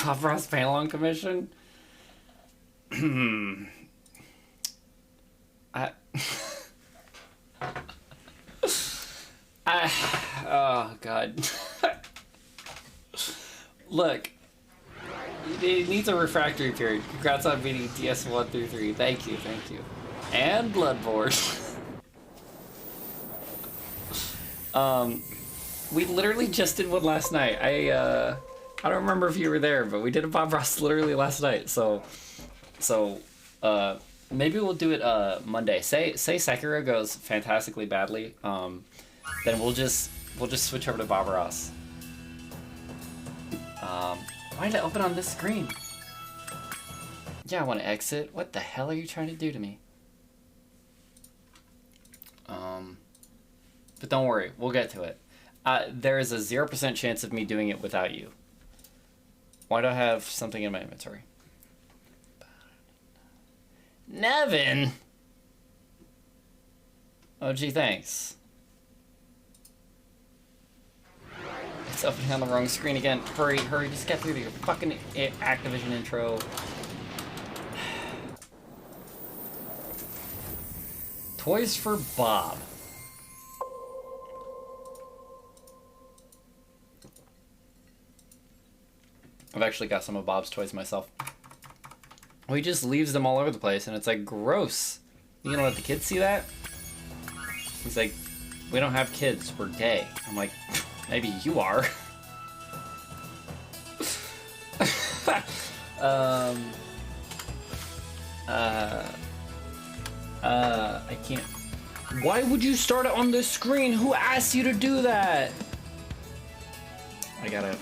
Bob Ross Panel Commission? Oh, God. Look. It needs a refractory period. Congrats on beating DS1 through 3. Thank you, thank you. And Bloodborne. We literally just did one last night. I don't remember if you were there, but we did a Bob Ross literally last night. So maybe we'll do it Monday. Say Sekiro goes fantastically badly. Then we'll just switch over to Bob Ross. Why did it open on this screen? Yeah, I want to exit. What the hell are you trying to do to me? But don't worry, we'll get to it. There is a 0% chance of me doing it without you. Why do I have something in my inventory? Nevin! Oh, gee, thanks. It's opening on the wrong screen again. Hurry, hurry, just get through to your fucking Activision intro. Toys for Bob. I've actually got some of Bob's toys myself. Well, he just leaves them all over the place, and it's like, gross. You gonna let the kids see that? He's like, we don't have kids, we're gay. I'm like, maybe you are. I can't. Why would you start it on the screen? Who asked you to do that? I gotta.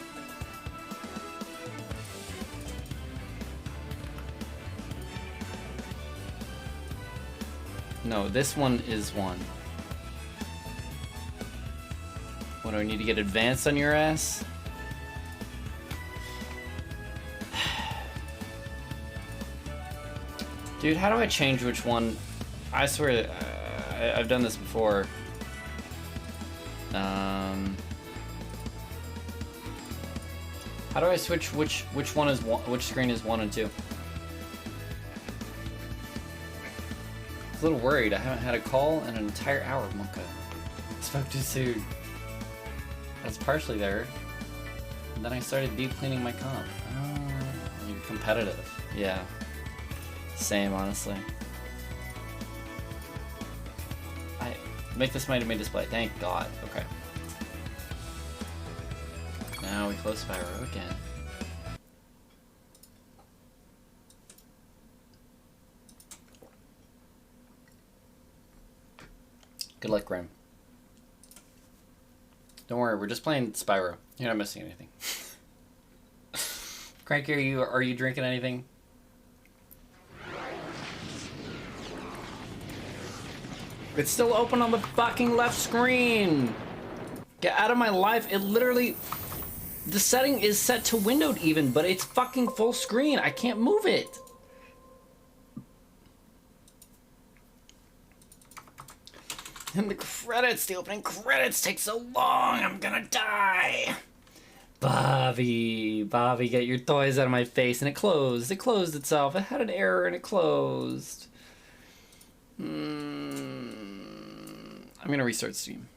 No, this one is one. What, do I need to get advanced on your ass? Dude, how do I change which one? I swear, I've done this before. How do I switch which one is one, which screen is 1 and 2? I'm a little worried. I haven't had a call in an entire hour, Monka. Spoke too soon. That's partially there. And then I started deep cleaning my comp. Oh, you're competitive. Yeah. Same, honestly. I make this my main display. Thank God. Okay. Now we close Spyro again. Good luck, Grim. Don't worry, we're just playing Spyro. You're not missing anything. Cranky, are you drinking anything? It's still open on the fucking left screen. Get out of my life. It literally, the setting is set to windowed even, but it's fucking full screen. I can't move it. And the credits, the opening credits take so long. I'm gonna die. Bobby, get your toys out of my face. And it closed. It closed itself. It had an error and it closed. I'm gonna restart Steam.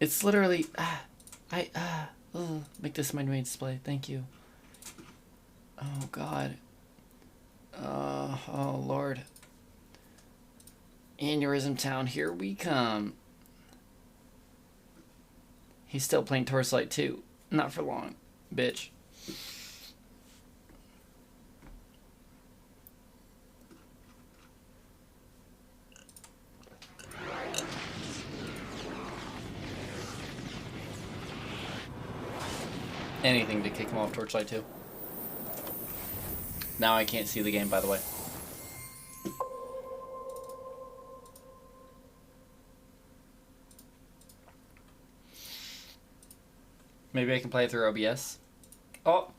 It's literally, make this my main display. Thank you. Oh God. Oh Lord. Aneurysm Town, here we come. He's still playing Torchlight 2. Not for long, bitch. Anything to kick him off Torchlight 2. Now I can't see the game, by the way. Maybe I can play it through OBS. Oh,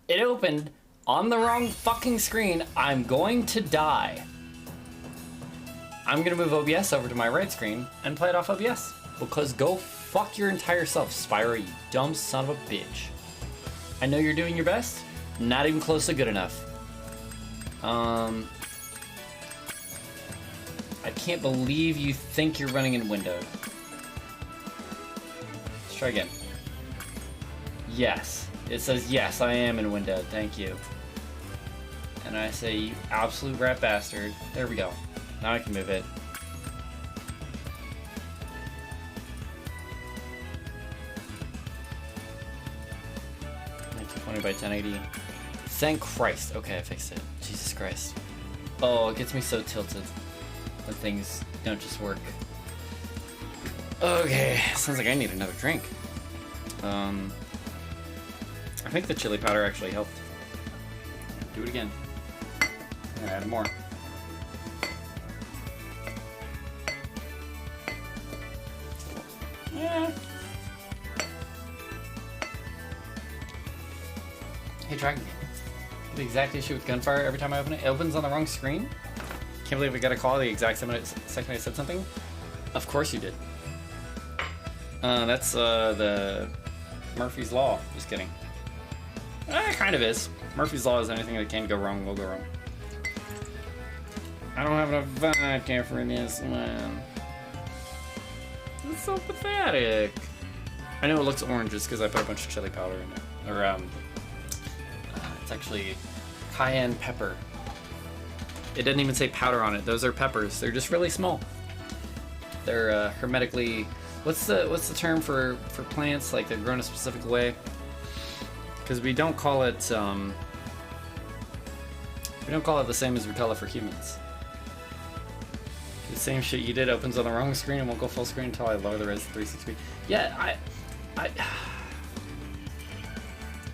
it opened on the wrong fucking screen. I'm going to die. I'm gonna move OBS over to my right screen and play it off OBS. Because go fuck your entire self, Spyro, you dumb son of a bitch. I know you're doing your best. Not even close to good enough. I can't believe you think you're running in windowed. Let's try again. Yes. It says yes, I am in windowed. Thank you. And I say, you absolute rat bastard. There we go. Now I can move it. 20 by 1080. Thank Christ. Okay, I fixed it. Jesus Christ. Oh, it gets me so tilted when things don't just work. Okay, sounds like I need another drink. I think the chili powder actually helped. Do it again. And add more. Yeah. Hey, Dragon. The exact issue with gunfire every time I open it. It opens on the wrong screen. Can't believe we got a call the exact second I said something. Of course you did. That's the Murphy's Law. Just kidding. It kind of is. Murphy's Law is anything that can go wrong will go wrong. I don't have enough vodka for this one. It's so pathetic. I know it looks orange just because I put a bunch of chili powder in it. Or, it's actually cayenne pepper. It doesn't even say powder on it. Those are peppers. They're just really small. They're hermetically... What's the term for plants? Like they're grown a specific way? Because we don't call it the same as we call it for humans. The same shit you did opens on the wrong screen and won't go full screen until I lower the res to 360. Yeah, I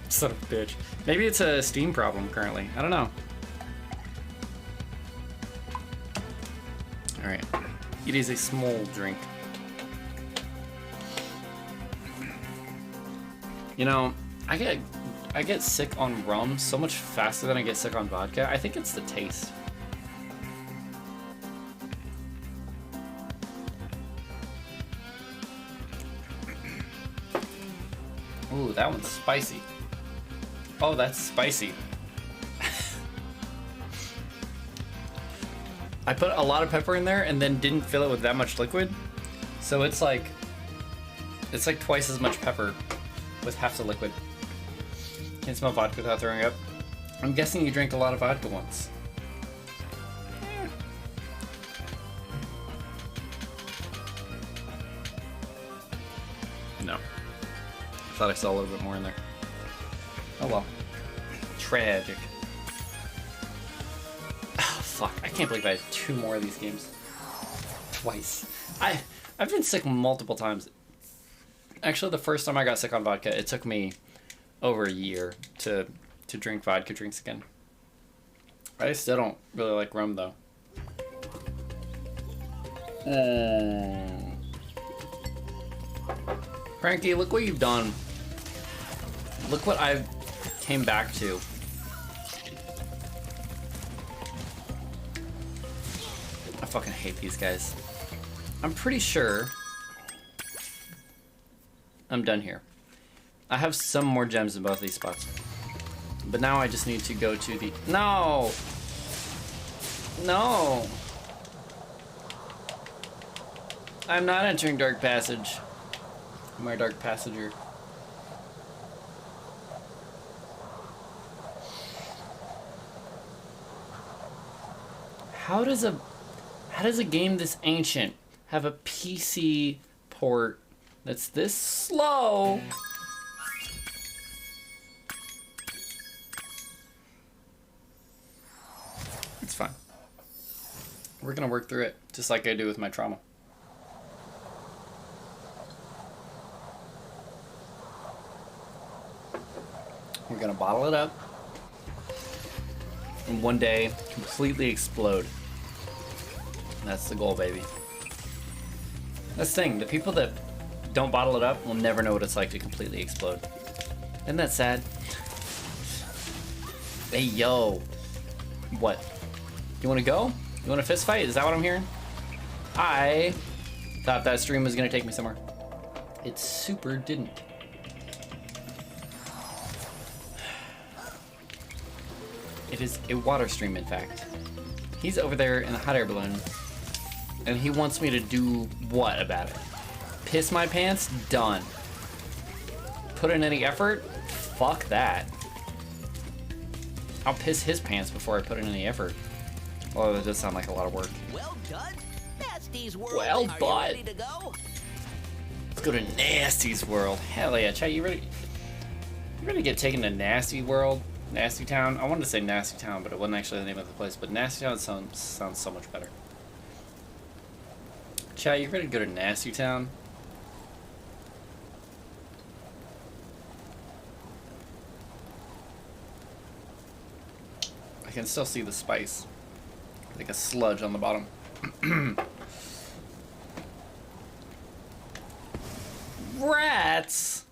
son of a bitch. Maybe it's a Steam problem currently. I don't know. Alright. It is a small drink. You know, I get sick on rum so much faster than I get sick on vodka. I think it's the taste. Ooh, that one's spicy. Oh, that's spicy. I put a lot of pepper in there and then didn't fill it with that much liquid. So it's like twice as much pepper with half the liquid. Can't smell vodka without throwing up. I'm guessing you drank a lot of vodka once. No. Thought I saw a little bit more in there. Oh well. Tragic. Oh, fuck. I can't believe I had 2 more of these games. Twice. I've been sick multiple times. Actually, the first time I got sick on vodka, it took me over a year to drink vodka drinks again. I still don't really like rum, though. Frankie, look what you've done. Look what I came back to. I fucking hate these guys. I'm pretty sure I'm done here. I have some more gems in both these spots. But now I just need to go to the... No! No! I'm not entering Dark Passage. I'm a Dark Passenger. How does a game this ancient have a PC port that's this slow? It's fine. We're gonna work through it, just like I do with my trauma. We're gonna bottle it up and one day completely explode. That's the goal, baby. That's the thing, the people that don't bottle it up will never know what it's like to completely explode. Isn't that sad? Hey, yo. What? You wanna go? You want a fist fight? Is that what I'm hearing? I thought that stream was gonna take me somewhere. It super didn't. It is a water stream, in fact. He's over there in the hot air balloon, and he wants me to do what about it? Piss my pants? Done. Put in any effort? Fuck that. I'll piss his pants before I put in any effort. Although that does sound like a lot of work. Well done. Nasty's World. Well, Are but- you ready to go? Let's go to Nasty's World. Hell yeah, Chad, you ready? You ready to get taken to Nasty World? Nasty Town? I wanted to say Nasty Town, but it wasn't actually the name of the place. But Nasty Town sounds so much better. Chad, you ready to go to Nasty Town? can still see the spice. Like a sludge on the bottom. Rats!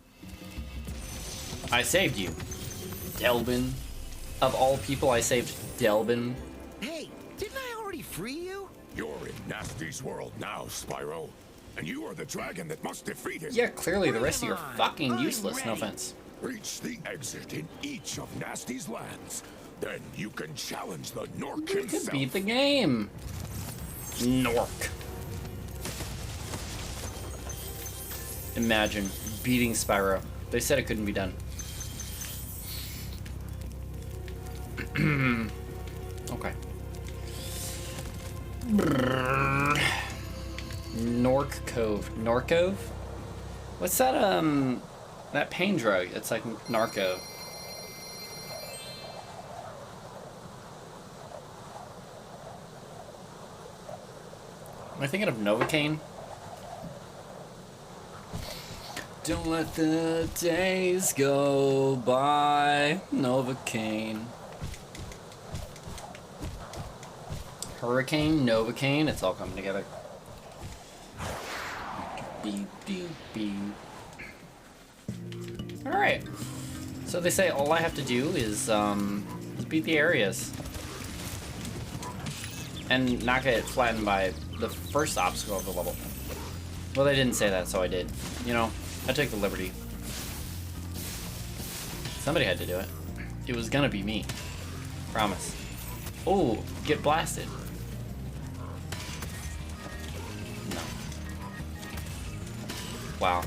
I saved you. Delbin. Of all people, I saved Delbin. Hey, didn't I already free you? You're in Nasty's world now, Spyro. And you are the dragon that must defeat him. Yeah, clearly the rest of you are Come on, fucking I'm useless, no ready. offense. Reach the exit in each of Nasty's lands. Then you can challenge the Nork You could himself. beat the game. Nork. Imagine beating Spyro. They said it couldn't be done. Okay. Nork Cove. Norcove? What's that, that pain drug? It's like narco. Am I thinking of Novocaine? Don't let the days go by. Novocaine. Hurricane, Novocaine, it's all coming together. Beep, beep, beep. Alright. So they say all I have to do is beat the areas. And not get flattened by the first obstacle of the level. Well, they didn't say that, so I did. You know, I took the liberty. Somebody had to do it. It was gonna be me. Promise. Oh, get blasted. No. Wow.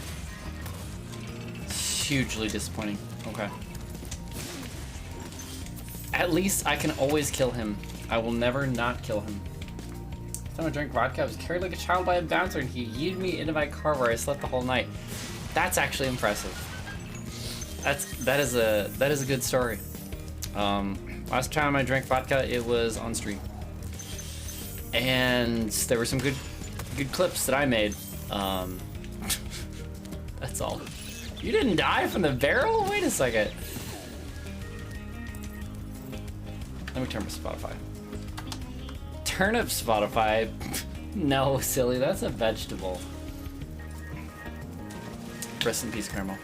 It's hugely disappointing. Okay. At least I can always kill him. I will never not kill him. Last time I drank vodka, I was carried like a child by a bouncer and he yeeted me into my car where I slept the whole night. That's actually impressive. That is a good story. Last time I drank vodka, it was on stream. And there were some good clips that I made. That's all. You didn't die from the barrel? Wait a second. Let me turn my Spotify. Turnip Spotify? No, silly, that's a vegetable. Rest in peace, Caramel.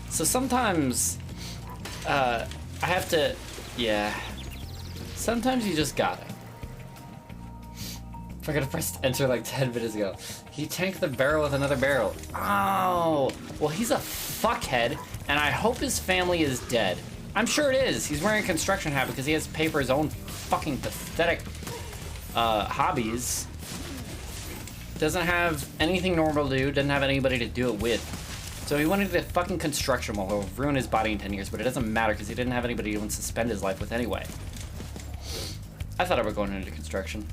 So sometimes, I have to, yeah. Sometimes you just got it. I could have pressed enter like 10 minutes ago. He tanked the barrel with another barrel. Oh, well, he's a fuckhead, and I hope his family is dead. I'm sure it is. He's wearing a construction hat because he has to pay for his own fucking pathetic hobbies. Doesn't have anything normal to do, doesn't have anybody to do it with. So he went into the fucking construction wall. He'll ruin his body in 10 years, but it doesn't matter because he didn't have anybody to even suspend his life with anyway. I thought I was going into construction.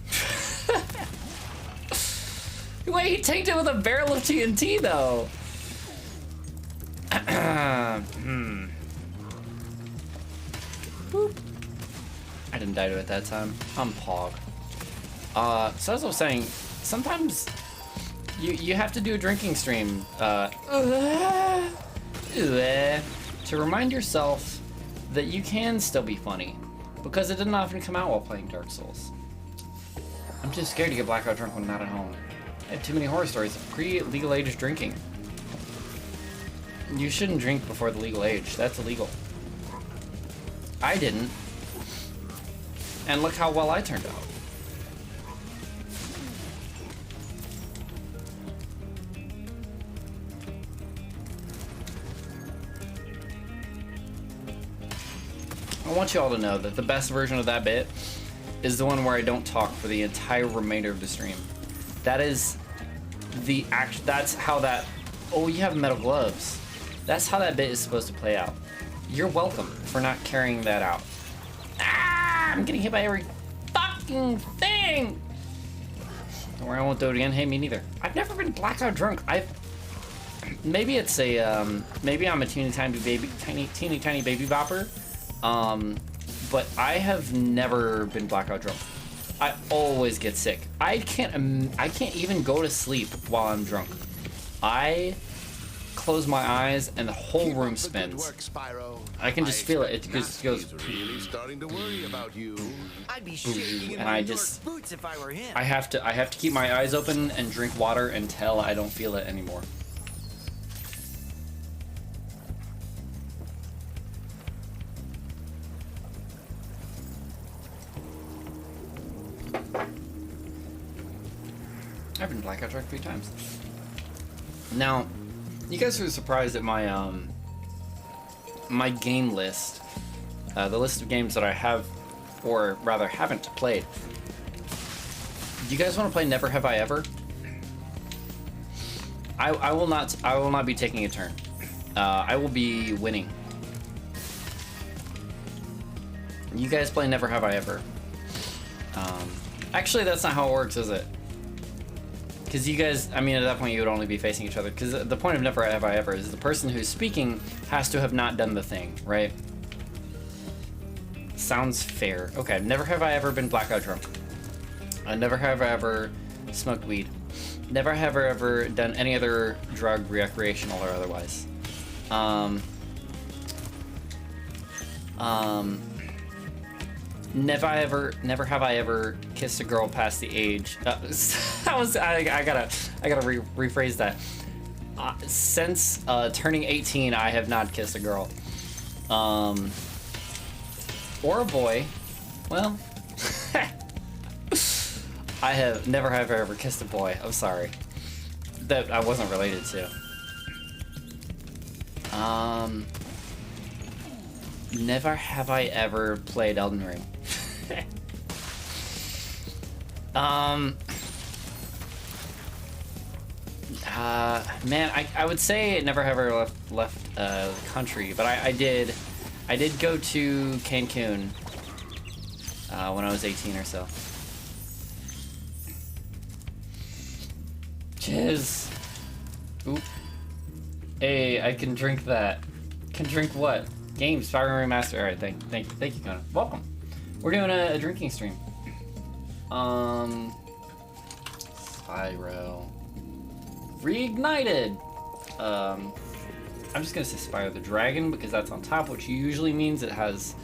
Wait, he tanked it with a barrel of TNT, though. Boop. I didn't die to it that time. I'm Pog. So as I was saying, sometimes you have to do a drinking stream to remind yourself that you can still be funny, because it didn't often come out while playing Dark Souls. I'm too scared to get blackout drunk when I'm not at home. I have too many horror stories of pre-legal age drinking. You shouldn't drink before the legal age. That's illegal. I didn't. And look how well I turned out. I want you all to know that the best version of that bit is the one where I don't talk for the entire remainder of the stream. That is the act. That's how that. Oh, you have metal gloves. That's how that bit is supposed to play out. You're welcome for not carrying that out. Ah! I'm getting hit by every fucking thing. Don't worry, I won't do it again. Hey, me neither. I've never been blackout drunk. Maybe it's a maybe I'm a teeny tiny baby bopper. But I have never been blackout drunk. I always get sick. I can't even go to sleep while I'm drunk. I close my eyes and the whole room spins. Work, Spyro. I can just feel it. It just goes. He's really starting to worry about you. I'd be shaking in And my I New York just- boots if I were him. I have to keep my eyes open and drink water until I don't feel it anymore. I've been blackout drunk 3 times. Now, you guys are surprised at my my game list, the list of games that I have, or rather haven't played. Do you guys want to play Never Have I Ever? I will not be taking a turn. I will be winning. You guys play Never Have I Ever. Actually, that's not how it works, is it? Because you guys, I mean, at that point you would only be facing each other. Because the point of Never Have I Ever is the person who's speaking has to have not done the thing, right? Sounds fair. Okay, never have I ever been blackout drunk. Never have I ever smoked weed. Never have I ever done any other drug, recreational or otherwise. Never have I ever kissed a girl past the age. I gotta rephrase that. Since turning 18, I have not kissed a girl. Or a boy. Well, I have never have ever kissed a boy. I'm sorry. That I wasn't related to. Never have I ever played Elden Ring. Man, I would say never have ever left the country, but I did go to Cancun when I was 18 or so. Jizz. Oop. Hey, I can drink that. Can drink what? Games, Spyro Remaster. Alright, thank you, Conan. Welcome. We're doing a drinking stream. Spyro. Reignited! I'm just gonna say Spyro the Dragon because that's on top, which usually means it has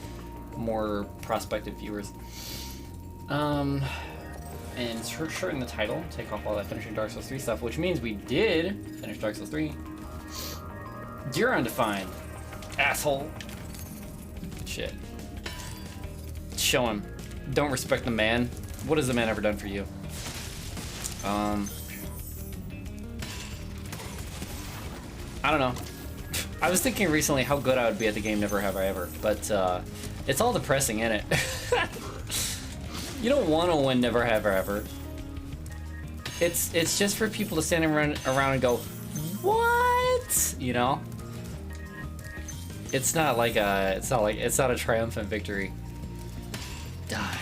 more prospective viewers. And shorten the title, take off all that finishing Dark Souls 3 stuff, which means we did finish Dark Souls 3. You're undefined, asshole. Shit. Show him. Don't respect the man. What has the man ever done for you? I don't know. I was thinking recently how good I would be at the game Never Have I Ever, but it's all depressing, isn't it? You don't want to win Never Have I Ever. It's just for people to stand around and go, what? You know? It's not a triumphant victory. Die.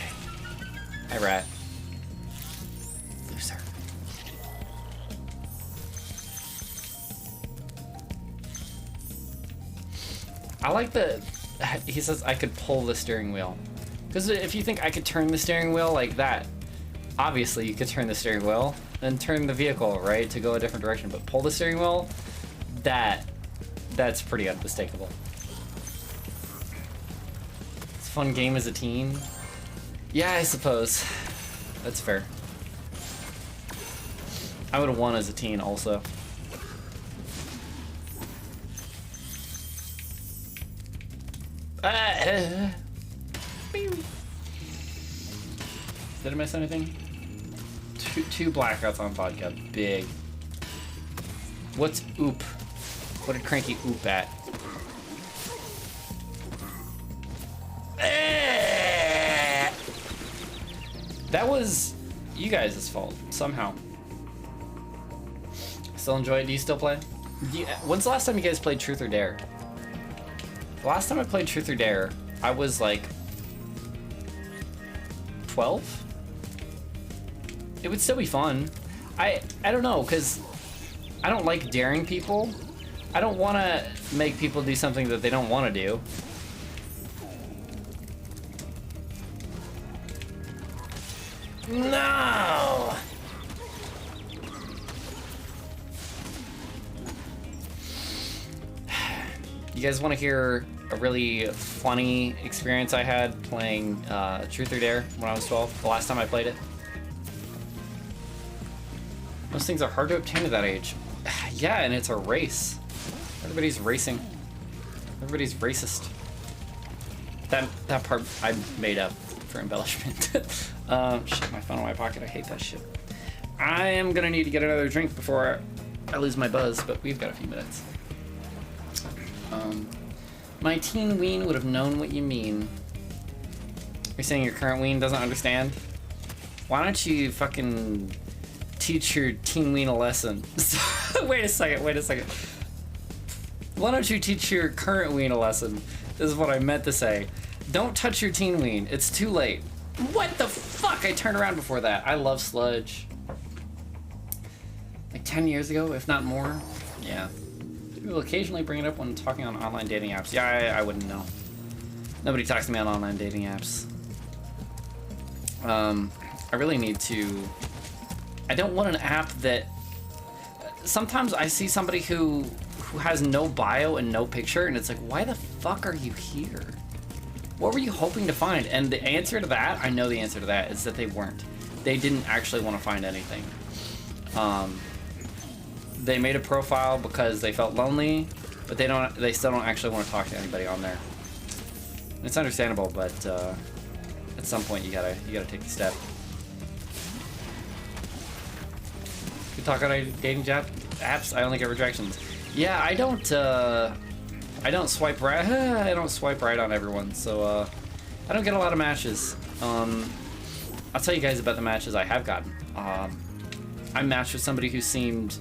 Hi, rat. Loser. I like he says I could pull the steering wheel. Because if you think I could turn the steering wheel like that, obviously you could turn the steering wheel and turn the vehicle, right, to go a different direction. But pull the steering wheel, that's pretty unmistakable. It's a fun game as a teen. Yeah, I suppose. That's fair. I would have won as a teen also. Did I miss anything? Two blackouts on vodka. Big. What's oop? What did Cranky oop at? That was you guys' fault, somehow. Still enjoy it? Do you still play? When's the last time you guys played Truth or Dare? The last time I played Truth or Dare, I was like 12? It would still be fun. I don't know, because I don't like daring people. I don't want to make people do something that they don't want to do. No! You guys want to hear a really funny experience I had playing Truth or Dare when I was 12, the last time I played it? Those things are hard to obtain at that age. Yeah, and it's a race. Everybody's racing. Everybody's racist. That part I made up for embellishment. Shit, my phone in my pocket. I hate that shit. I am gonna need to get another drink before I lose my buzz, but we've got a few minutes. My teen ween would have known what you mean. You're saying your current ween doesn't understand? Why don't you fucking teach your teen ween a lesson? Wait a second. Why don't you teach your current ween a lesson? This is what I meant to say. Don't touch your teen ween. It's too late. What the fuck? I turned around before that. I love sludge. Like 10 years ago, if not more. Yeah. People occasionally bring it up when talking on online dating apps. Yeah, I wouldn't know. Nobody talks to me on online dating apps. I really need to... I don't want an app that... Sometimes I see somebody who has no bio and no picture, and it's like, why the fuck are you here? What were you hoping to find? And the answer to that, I know the answer to that, is that they weren't. They didn't actually want to find anything. They made a profile because they felt lonely, but they still don't actually want to talk to anybody on there. It's understandable, but at some point you gotta take the step. You talk on dating apps. I only get rejections. Yeah, I don't swipe right. I don't swipe right on everyone, so I don't get a lot of matches. I'll tell you guys about the matches I have gotten. I matched with somebody who seemed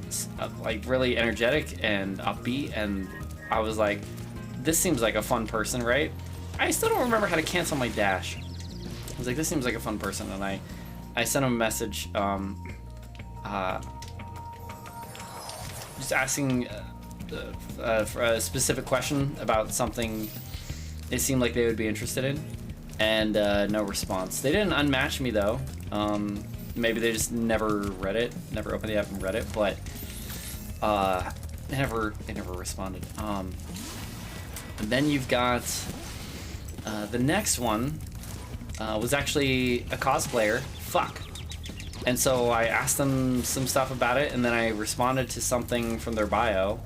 like really energetic and upbeat, and I was like, this seems like a fun person, right? I still don't remember how to cancel my dash. I was like, this seems like a fun person, and I sent him a message just asking for a specific question about something it seemed like they would be interested in, and no response. They didn't unmatch me though. Maybe they just never read it, never opened the app and read it, but they never responded. And then you've got the next one was actually a cosplayer. Fuck. And so I asked them some stuff about it, and then I responded to something from their bio.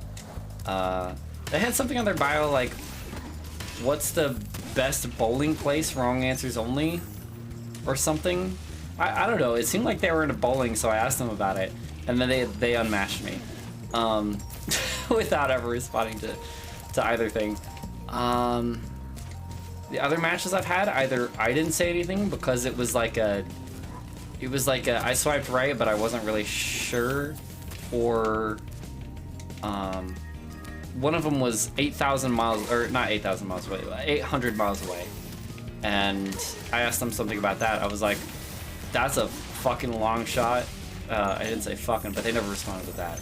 They had something on their bio like, what's the best bowling place, wrong answers only, or something. I don't know, it seemed like they were into bowling, so I asked them about it, and then they unmatched me. Without ever responding to either thing. The other matches I've had, either I didn't say anything because it was like a I swiped right, but I wasn't really sure, or one of them was 8,000 miles, or not 8,000 miles away, 800 miles away, and I asked them something about that. I was like, that's a fucking long shot. I didn't say fucking, but they never responded to that.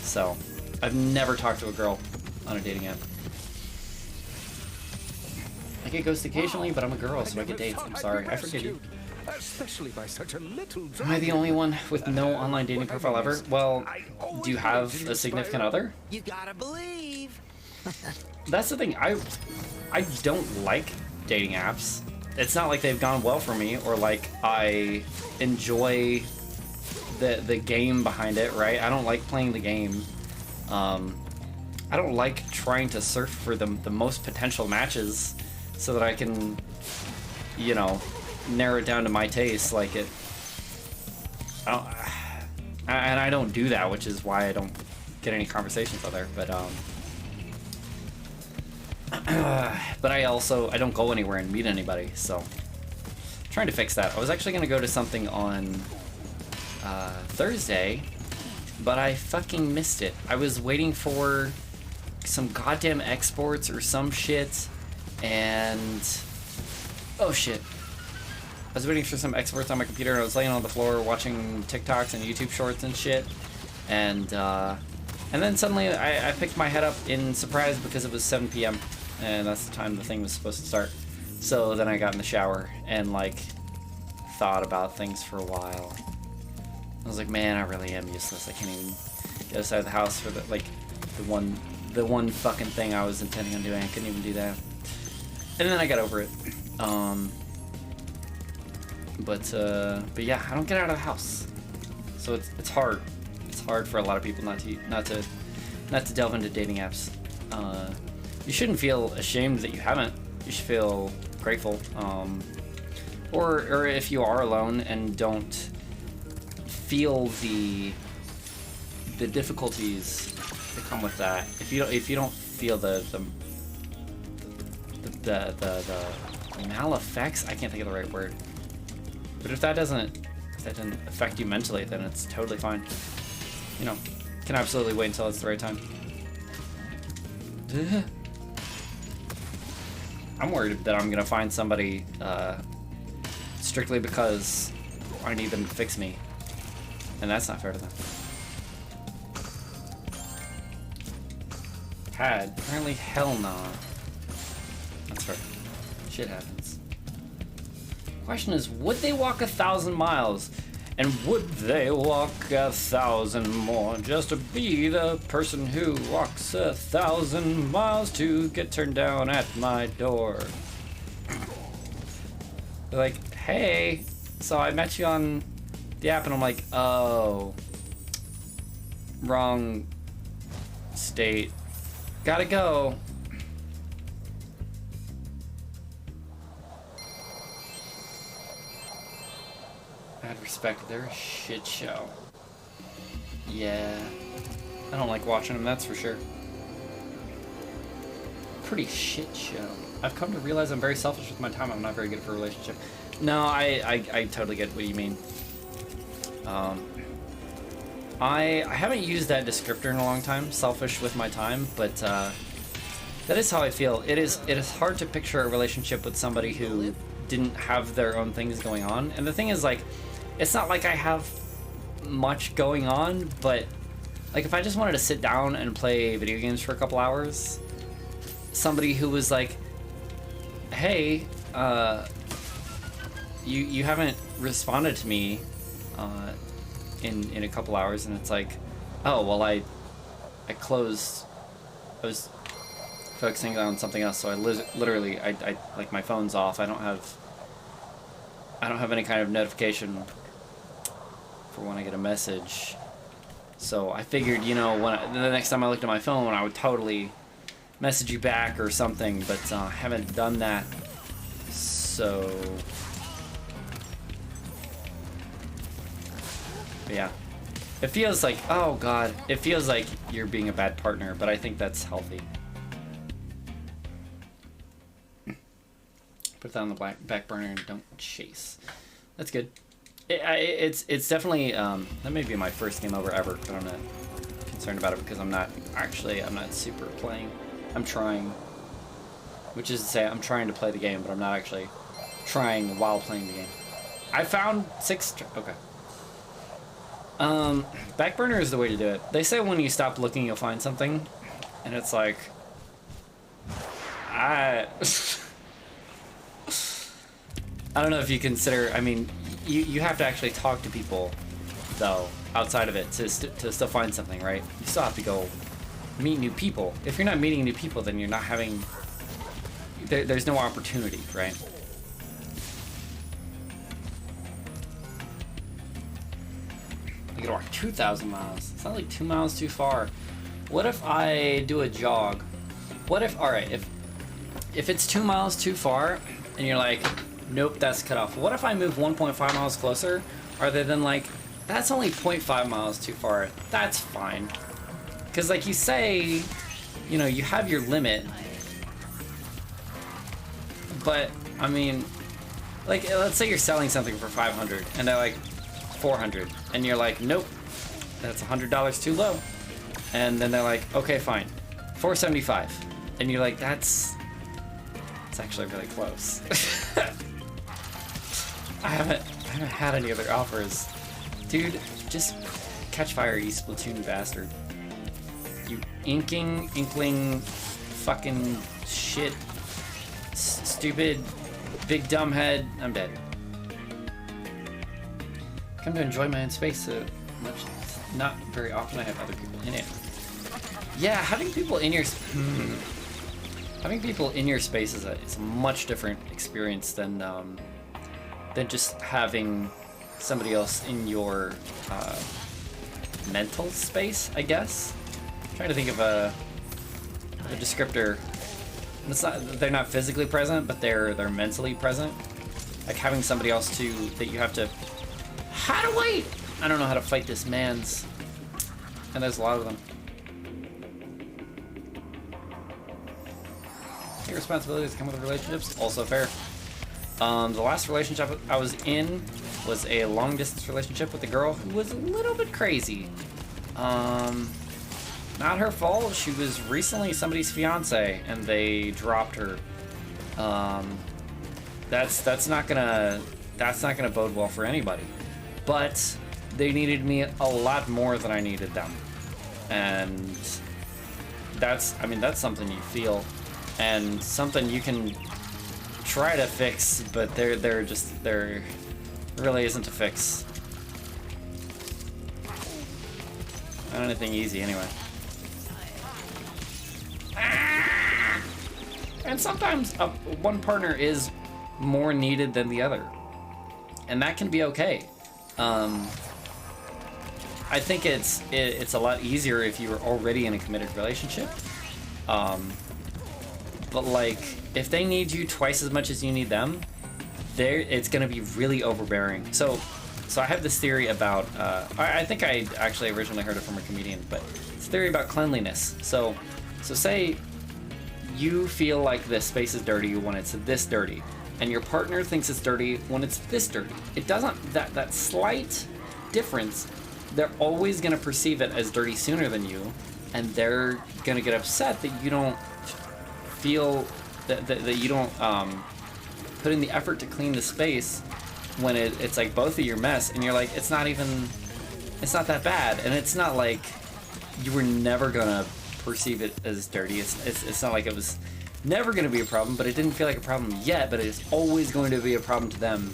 So, I've never talked to a girl on a dating app. I get ghosted occasionally, but I'm a girl, so I get dates. I'm sorry, I forgive you. Especially by such a little Am I the only one with no online dating profile ever? Well, do you have a significant other? You gotta believe. That's the thing, I don't like dating apps. It's not like they've gone well for me, or like I enjoy the game behind it, right? I don't like playing the game. I don't like trying to search for the most potential matches so that I can, you know, narrow it down to my taste. Like it, and I don't do that, which is why I don't get any conversations out there. But I don't go anywhere and meet anybody, so I'm trying to fix that. I was actually gonna go to something on Thursday, but I fucking missed it. I was waiting for some goddamn exports or some shit, and oh shit. I was waiting for some exports on my computer, and I was laying on the floor watching TikToks and YouTube shorts and shit, and then suddenly I picked my head up in surprise because it was 7 p.m. and that's the time the thing was supposed to start. So then I got in the shower and like thought about things for a while. I was like, man, I really am useless. I can't even get outside the house for the one fucking thing I was intending on doing. I couldn't even do that. And then I got over it. But yeah, I don't get out of the house, so it's hard. It's hard for a lot of people not to delve into dating apps. You shouldn't feel ashamed that you haven't. You should feel grateful. Or if you are alone and don't feel the difficulties that come with that. If you don't feel the maleffects, I can't think of the right word. But if that doesn't affect you mentally, then it's totally fine. You know, can absolutely wait until it's the right time. I'm worried that I'm gonna find somebody strictly because I need them to fix me, and that's not fair to them. Apparently, hell no. That's fair. Shit happens. Question is, would they walk 1,000 miles? And would they walk 1,000 more just to be the person who walks 1,000 miles to get turned down at my door? They're like, hey, so I met you on the app, and I'm like, oh, wrong state. Gotta go. I'd respect their shit show. Yeah. I don't like watching them, that's for sure. Pretty shit show. I've come to realize I'm very selfish with my time. I'm not very good for a relationship. No, I totally get what you mean. I haven't used that descriptor in a long time, selfish with my time, but that is how I feel. It is hard to picture a relationship with somebody who didn't have their own things going on. And the thing is, like, it's not like I have much going on, but like if I just wanted to sit down and play video games for a couple hours, somebody who was like, hey, you haven't responded to me in a couple hours, and it's like, oh well, I was focusing on something else, so I literally I like my phone's off. I don't have any kind of notification for when I get a message. So I figured, you know, the next time I looked at my phone, I would totally message you back or something, but I haven't done that. So but yeah, it feels like, oh god, it feels like you're being a bad partner, but I think that's healthy. Put that on the back burner and don't chase. That's good. It's definitely that may be my first game over ever, but I'm not concerned about it because I'm not super playing. I'm trying, which is to say I'm trying to play the game, but I'm not actually trying while playing the game. I found 6. Okay. Back burner is the way to do it. They say when you stop looking, you'll find something, and it's like, I don't know if you consider. I mean, you have to actually talk to people, though, outside of it to still find something, right? You still have to go meet new people. If you're not meeting new people, then you're not having. There's no opportunity, right? I could walk 2,000 miles. It's not like 2 miles too far. What if I do a jog? What if, alright, if it's 2 miles too far, and you're like, nope, that's cut off. What if I move 1.5 miles closer, rather than like, that's only 0.5 miles too far. That's fine. Because like you say, you know, you have your limit. But, I mean, like, let's say you're selling something for 500, and they're like, 400, and you're like, nope, that's $100 too low. And then they're like, okay, fine, 475, and you're like, it's actually really close. I haven't had any other offers. Dude, just catch fire, you Splatoon bastard. You inkling fucking shit, stupid big dumb head. I'm dead. come to enjoy my own space so much. Not very often I have other people in it. Yeah, having people in your having people in your space is it's a much different experience than just having somebody else in your mental space, I guess. I'm trying to think of a descriptor. It's not, they're not physically present, but they're mentally present. Like having somebody else that you have to. How do I don't know how to fight this man's. And there's a lot of them. Your responsibilities come with relationships. Also fair. The last relationship I was in was a long distance relationship with a girl who was a little bit crazy. Not her fault. She was recently somebody's fiance, and they dropped her. That's not gonna bode well for anybody. But they needed me a lot more than I needed them, and that's something you feel, and something you can try to fix, but there really isn't a fix. Not anything easy anyway. And sometimes one partner is more needed than the other, and that can be okay. I think it's a lot easier if you're already in a committed relationship. But like, if they need you twice as much as you need them, it's gonna be really overbearing. So I have this theory about, I think I actually originally heard it from a comedian, but it's a theory about cleanliness. So say you feel like this space is dirty when it's this dirty, and your partner thinks it's dirty when it's this dirty. It doesn't, that slight difference, they're always gonna perceive it as dirty sooner than you, and they're gonna get upset that you don't feel, that you don't put in the effort to clean the space when it's like both of your mess, and you're like, it's not that bad, and it's not like you were never gonna perceive it as dirty. It's not like it was never gonna be a problem, but it didn't feel like a problem yet, but it's always going to be a problem to them,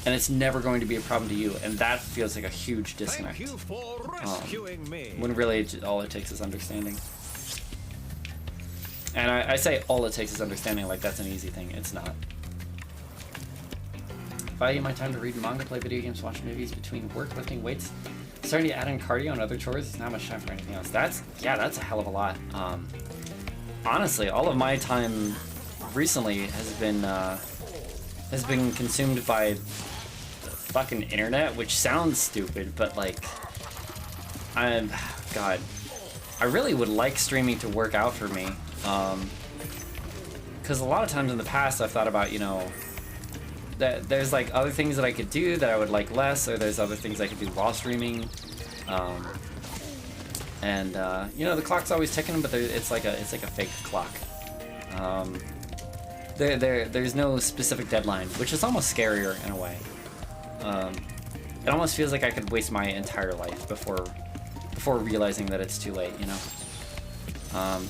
and it's never going to be a problem to you, and that feels like a huge disconnect. Thank you for rescuing me. When really all it takes is understanding. And I say all it takes is understanding like that's an easy thing. It's not. Value my time to read manga, play video games, watch movies between work, lifting weights, starting to add in cardio and other chores. There's not much time for anything else. That's a hell of a lot. Honestly, all of my time recently has been consumed by the fucking internet, which sounds stupid, but like, God, I really would like streaming to work out for me. Because a lot of times in the past I've thought about, that there's like other things that I could do that I would like less, or there's other things I could do while streaming. The clock's always ticking, but it's like a fake clock. There's no specific deadline, which is almost scarier in a way. It almost feels like I could waste my entire life before realizing that it's too late, And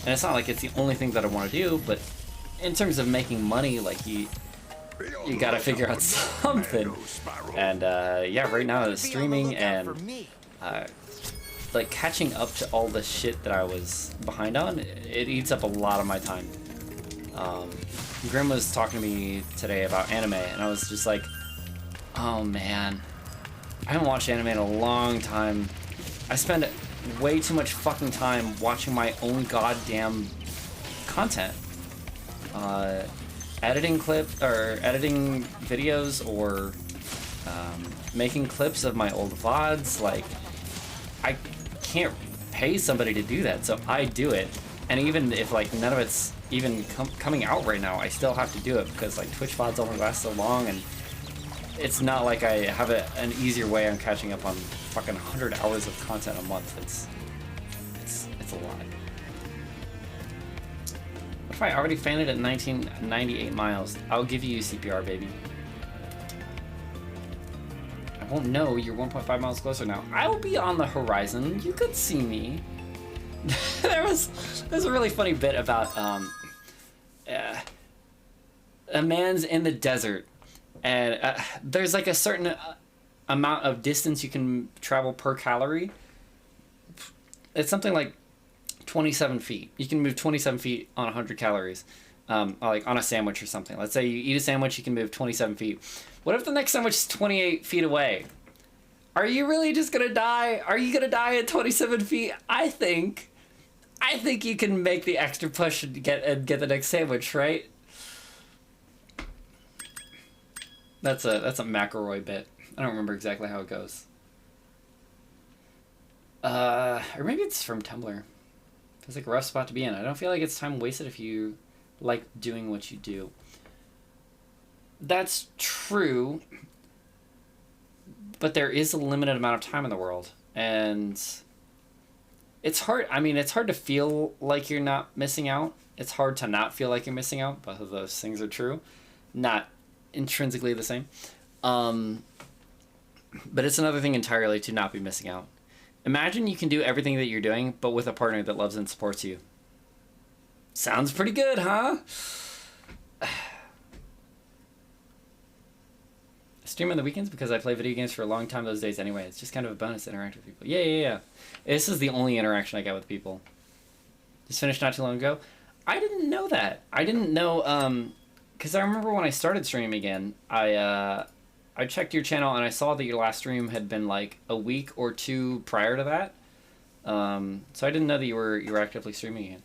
it's not like it's the only thing that I want to do, but in terms of making money, like you gotta figure out something. And right now it's streaming and like catching up to all the shit that I was behind on, it eats up a lot of my time. Grim was talking to me today about anime, and I was just like, oh man, I haven't watched anime in a long time. I spend way too much fucking time watching my own goddamn content. Editing videos, or making clips of my old VODs. Like, I can't pay somebody to do that, so I do it. And even if like none of it's even coming out right now, I still have to do it because like Twitch VODs only last so long, and it's not like I have an easier way on catching up on fucking 100 hours of content a month. It's a lot. What if I already fainted at 1998 miles? I'll give you CPR, baby. I won't know. You're 1.5 miles closer now. I will be on the horizon. You could see me. There's a really funny bit about a man's in the desert, and there's like a certain amount of distance you can travel per calorie, it's something like 27 feet. You can move 27 feet on 100 calories, like on a sandwich or something. Let's say you eat a sandwich, you can move 27 feet. What if the next sandwich is 28 feet away? Are you really just gonna die? Are you gonna die at 27 feet? I think you can make the extra push and get the next sandwich, right? That's a McElroy bit. I don't remember exactly how it goes. Or maybe it's from Tumblr. Feels like a rough spot to be in. I don't feel like it's time wasted if you like doing what you do. That's true, but there is a limited amount of time in the world, and it's hard. I mean, it's hard to feel like you're not missing out. It's hard to not feel like you're missing out. Both of those things are true. Not intrinsically the same. But it's another thing entirely to not be missing out. Imagine you can do everything that you're doing, but with a partner that loves and supports you. Sounds pretty good, huh? I stream on the weekends because I play video games for a long time those days anyway. It's just kind of a bonus to interact with people. Yeah. This is the only interaction I get with people. Just finished not too long ago. I didn't know that. I didn't know, because I remember when I started streaming again, I checked your channel and I saw that your last stream had been like a week or two prior to that. So I didn't know that you were actively streaming again.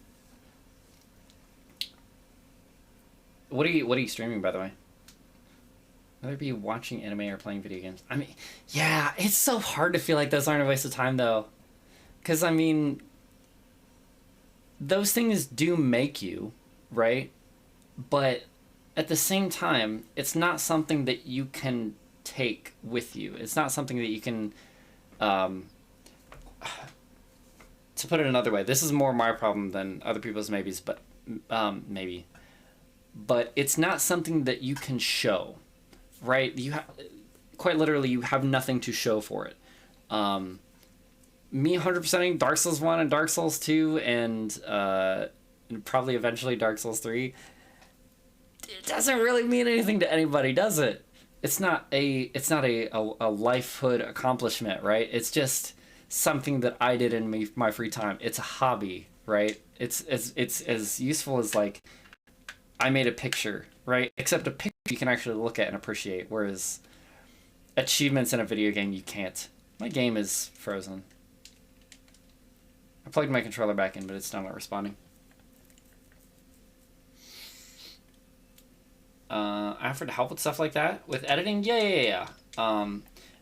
What are you streaming, by the way? Whether it be watching anime or playing video games. I mean, yeah, it's so hard to feel like those aren't a waste of time though. Because I mean, those things do make you, right? But at the same time, it's not something that you can take with you. It's not something that you can, to put it another way, this is more my problem than other people's maybes, but maybe. But it's not something that you can show, right? Quite literally, you have nothing to show for it. Me 100%ing Dark Souls 1 and Dark Souls 2 and probably eventually Dark Souls 3, it doesn't really mean anything to anybody, does it? It's not a lifehood accomplishment, right? It's just something that I did in my free time. It's a hobby, right? It's as useful as like I made a picture, right? Except a picture you can actually look at and appreciate, whereas achievements in a video game you can't. My game is frozen. I plugged my controller back in, but it's still not responding. I offered to help with stuff like that with editing. Yeah.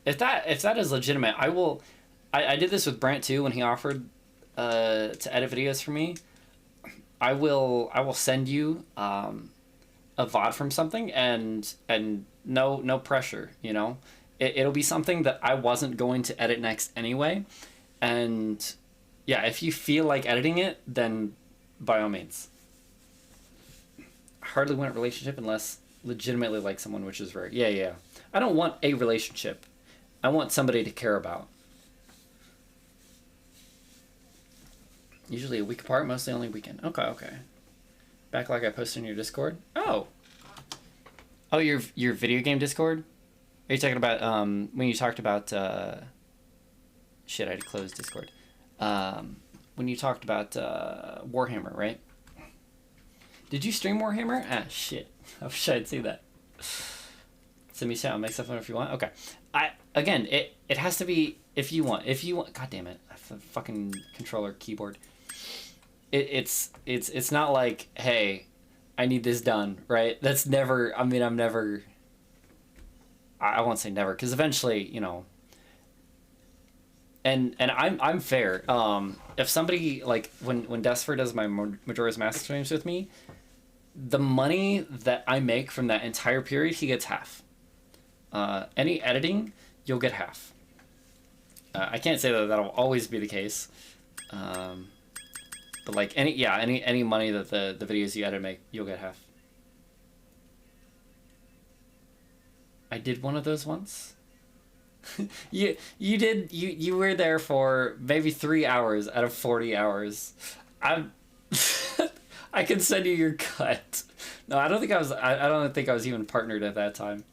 If that is legitimate, I did this with Brant too when he offered to edit videos for me. I will send you a VOD from something and no pressure, you know. It'll be something that I wasn't going to edit next anyway, and yeah, if you feel like editing it, then by all means. Hardly want a relationship unless legitimately like someone, which is rare. Yeah. I don't want a relationship. I want somebody to care about. Usually a week apart, mostly only weekend. Okay. Backlog I posted in your Discord. Oh, your video game Discord? Are you talking about when you talked about shit? I had to close Discord. When you talked about Warhammer, right? Did you stream Warhammer? Ah, shit. I wish I'd see that. Send me a shout. I'll make stuff if you want. Okay. It has to be if you want. God damn it. The fucking controller keyboard. It's not like, hey, I need this done, right? That's never. I mean, I'm never. I won't say never, because eventually, you know. And I'm fair. If somebody like when Desper does my Majora's Mask streams with me, the money that I make from that entire period, he gets half. Any editing, you'll get half. I can't say that that'll always be the case, but like any money that the videos you edit make, you'll get half. I did one of those once. You were there for maybe 3 hours out of 40 hours. I can send you your cut. No, I don't think I was even partnered at that time.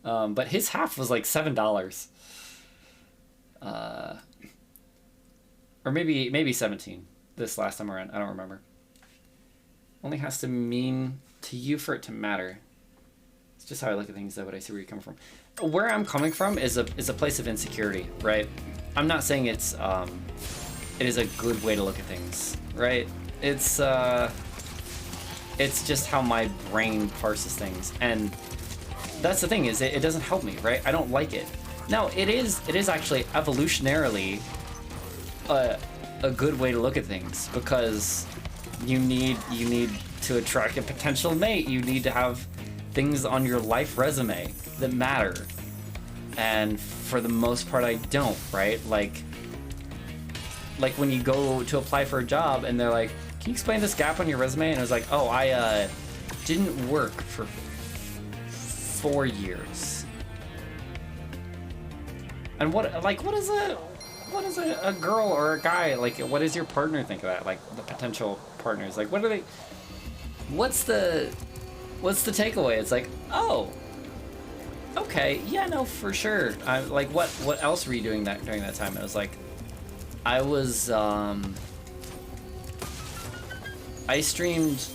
But his half was like $7. Or maybe 17 this last time around. I don't remember. Only has to mean to you for it to matter. It's just how I look at things, though, but I see where you're coming from. Where I'm coming from is a place of insecurity, right? I'm not saying it is a good way to look at things, right? It's just how my brain parses things, and that's the thing, is it doesn't help me, right? I don't like it. Now, it is actually evolutionarily a good way to look at things, because you need to attract a potential mate. You need to have things on your life resume that matter, and for the most part, I don't, right? Like when you go to apply for a job and they're like, can you explain this gap on your resume? And I was like, oh, I didn't work for 4 years. And what is a girl or a guy, like, what does your partner think of that? Like, the potential partners, like, what's the takeaway? It's like, oh, okay, yeah, no, for sure. I like, what else were you doing during that time? It was like, I was I streamed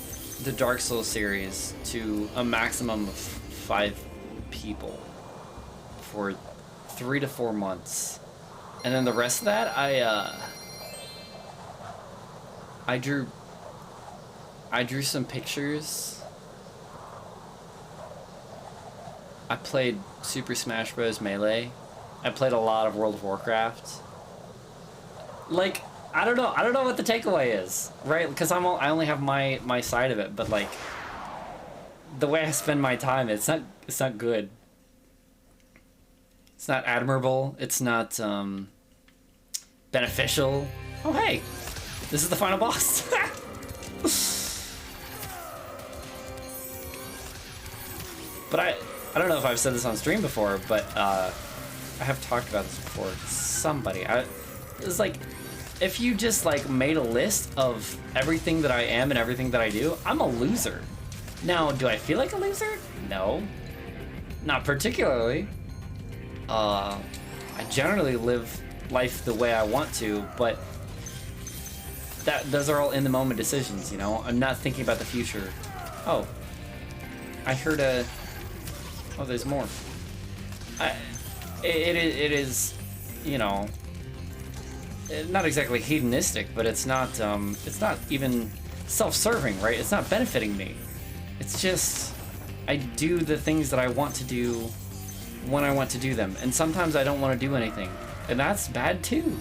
the Dark Souls series to a maximum of 5 people for 3 to 4 months, and then the rest of that I drew some pictures. I played Super Smash Bros. Melee. I played a lot of World of Warcraft. Like, I don't know what the takeaway is, right? Because I only have my side of it, but like, the way I spend my time, it's not good. It's not admirable. It's not beneficial. Oh hey, this is the final boss. But I don't know if I've said this on stream before, but I have talked about this before. Somebody, it's like, if you just like made a list of everything that I am and everything that I do, I'm a loser. Now, do I feel like a loser? No, not particularly. I generally live life the way I want to, but those are all in the moment decisions, you know? I'm not thinking about the future. Oh, I heard oh, there's more. It is, you know, not exactly hedonistic, but it's not even self-serving, right? It's not benefiting me. It's just, I do the things that I want to do when I want to do them, and sometimes I don't want to do anything, and that's bad too.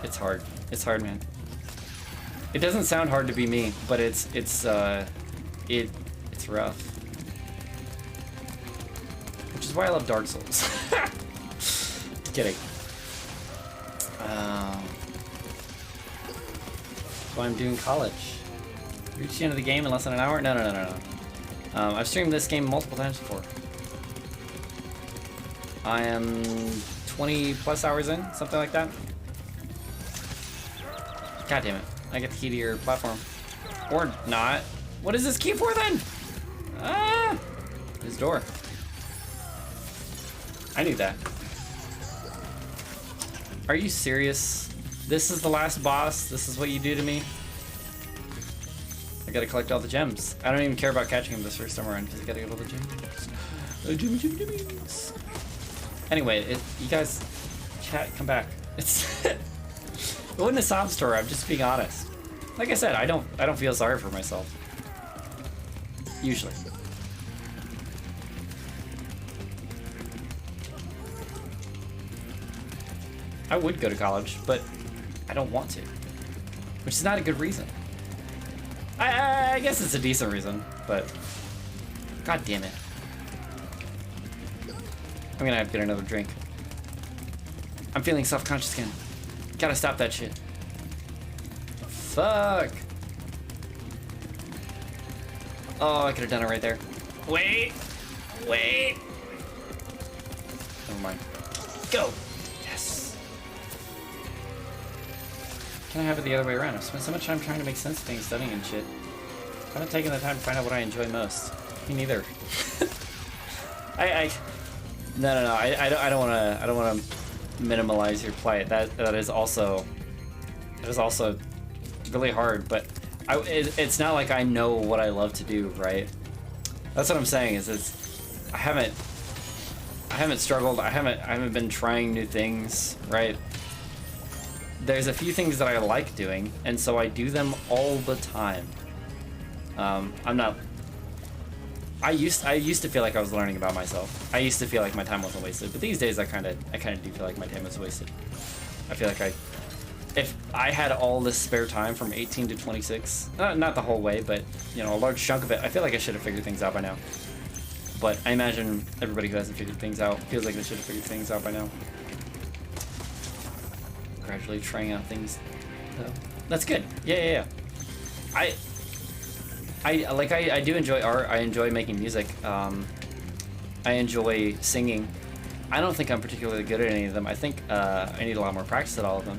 It's hard, man. It doesn't sound hard to be me, but it's rough. Which is why I love Dark Souls. Kidding. So I'm doing college. Reach the end of the game in less than an hour? No. I've streamed this game multiple times before. I am 20 plus hours in, something like that. God damn it. I get the key to your platform. Or not. What is this key for then? Ah! This door. I knew that. Are you serious? This is the last boss? This is what you do to me? I gotta collect all the gems. I don't even care about catching him this first time around because I gotta get all the gems. Gems. Anyway, you guys, chat, come back. It wasn't a sob story. I'm just being honest. Like I said, I don't feel sorry for myself. Usually. I would go to college, but I don't want to, which is not a good reason. I guess it's a decent reason, but god damn it. I'm gonna have to get another drink. I'm feeling self-conscious again. Gotta stop that shit. Fuck. Oh, I could have done it right there. Wait. Never mind. Go. Yes. Can I have it the other way around? I've spent so much time trying to make sense of things, studying and shit. I haven't taken the time to find out what I enjoy most. Me neither. I no. I don't want to minimalize your plight. That is also really hard. But it's not like I know what I love to do, right? That's what I'm saying. I haven't struggled. I haven't been trying new things, right? There's a few things that I like doing, and so I do them all the time. I used to feel like I was learning about myself. I used to feel like my time wasn't wasted, but these days I kind of do feel like my time is wasted. I feel like if I had all this spare time from 18 to 26, not the whole way, but you know, a large chunk of it, I feel like I should have figured things out by now. But I imagine everybody who hasn't figured things out feels like they should have figured things out by now. Gradually trying out things, though. That's good. Yeah. I do enjoy art. I enjoy making music. I enjoy singing. I don't think I'm particularly good at any of them. I think I need a lot more practice at all of them.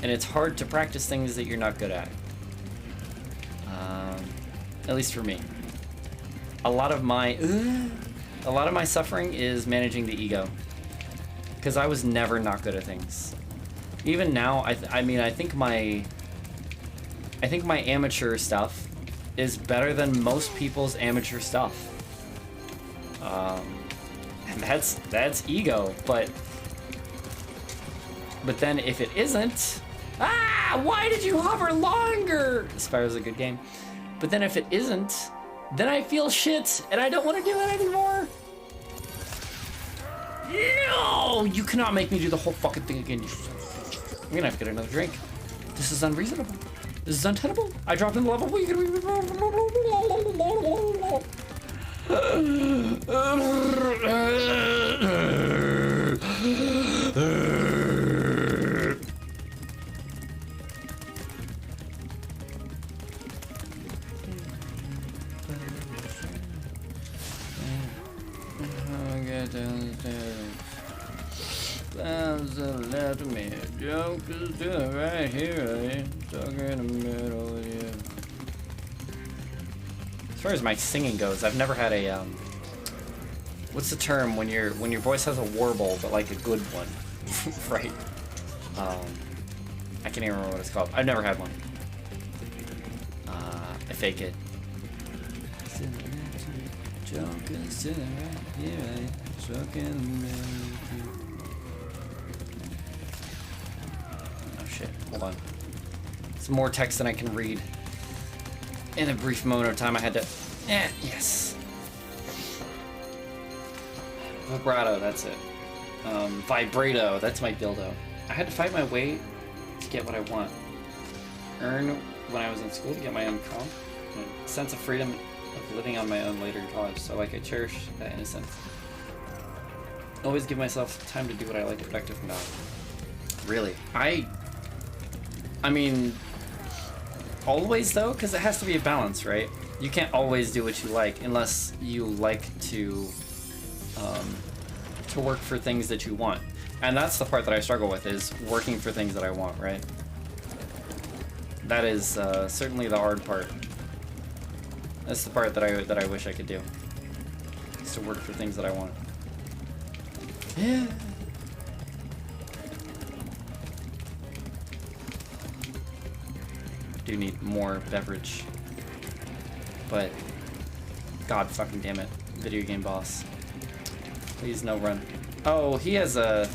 And it's hard to practice things that you're not good at. At least for me. A lot of my suffering is managing the ego. Because I was never not good at things. Even now, I think my amateur stuff is better than most people's amateur stuff. And that's ego, but then if it isn't, why did you hover longer? Spyro's a good game. But then if it isn't, then I feel shit and I don't want to do it anymore. No, you cannot make me do the whole fucking thing again. I'm gonna have to get another drink. This is unreasonable. This is untenable. I dropped in the level. Let me joke is doing right here. Stuck in the middle of you. As far as my singing goes, I've never had a what's the term when your voice has a warble but like a good one, right? I can't even remember what it's called. I've never had one. I fake it. Joke is doing right here. Stuck in the middle of you. Hold on. Some more text than I can read. In a brief moment of time, I had to... yes. Vibrato, that's it. Vibrato, that's my dildo. I had to fight my way to get what I want. Earn when I was in school to get my own comp. A sense of freedom of living on my own later in college. So, like, I cherish that innocence. Always give myself time to do what I like, effective from now. Really? I mean, always though, because it has to be a balance, right? You can't always do what you like unless you like to work for things that you want. And that's the part that I struggle with, is working for things that I want, right? That is certainly the hard part. That's the part that I wish I could do. Is to work for things that I want. Yeah. Do need more beverage, but god fucking damn it, video game boss, please no run. Oh, he has a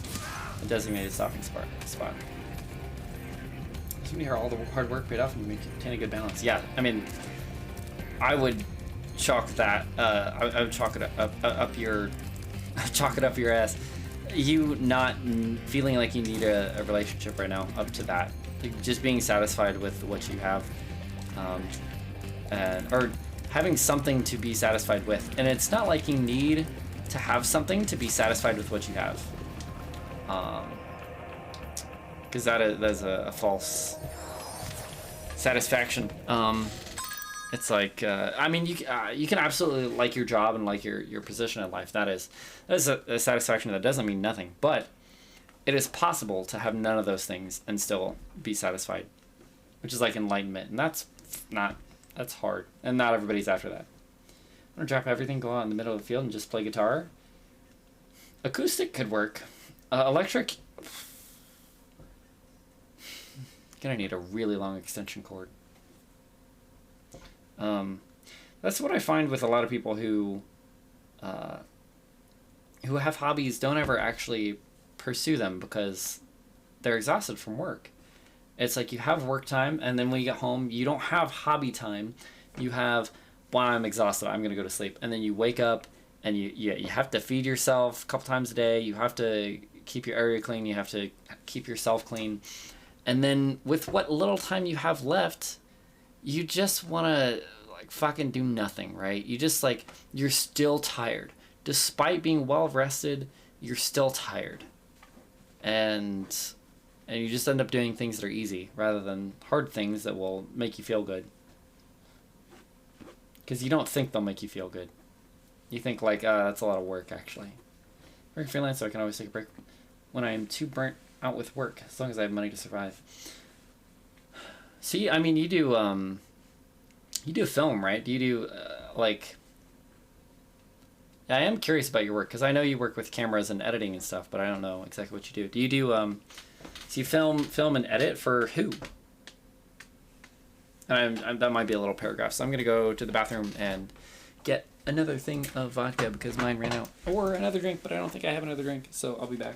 designated stopping spot. Somebody hear all the hard work paid off and maintain a good balance. Yeah, I mean, I would chalk that. I would chalk it up your chalk it up your ass. You not feeling like you need a relationship right now, up to that. Just being satisfied with what you have, or having something to be satisfied with. And it's not like you need to have something to be satisfied with what you have, because that is a false satisfaction. It's like, I mean, you can absolutely like your job and like your position in life. That is a satisfaction that doesn't mean nothing, but it is possible to have none of those things and still be satisfied, which is like enlightenment, and that's hard, and not everybody's after that. Or drop everything, go out in the middle of the field and just play guitar. Acoustic could work. Electric... Gonna need a really long extension cord. That's what I find with a lot of people who have hobbies don't ever actually pursue them because they're exhausted from work. It's like you have work time, and then when you get home, you don't have hobby time. You have, well, I'm exhausted, I'm gonna go to sleep. And then you wake up, and you have to feed yourself a couple times a day. You have to keep your area clean. You have to keep yourself clean. And then with what little time you have left, you just want to like fucking do nothing, right? You just like, you're still tired. Despite being well rested, you're still tired. And you just end up doing things that are easy rather than hard things that will make you feel good. Because you don't think they'll make you feel good. You think like, that's a lot of work actually. Working freelance, so I can always take a break when I am too burnt out with work, as long as I have money to survive. See, I mean, you do film, right? Do you do, like... I am curious about your work, because I know you work with cameras and editing and stuff, but I don't know exactly what you do. Do you do, so you film and edit for who? That might be a little paragraph, so I'm going to go to the bathroom and get another thing of vodka, because mine ran out. Or another drink, but I don't think I have another drink, so I'll be back.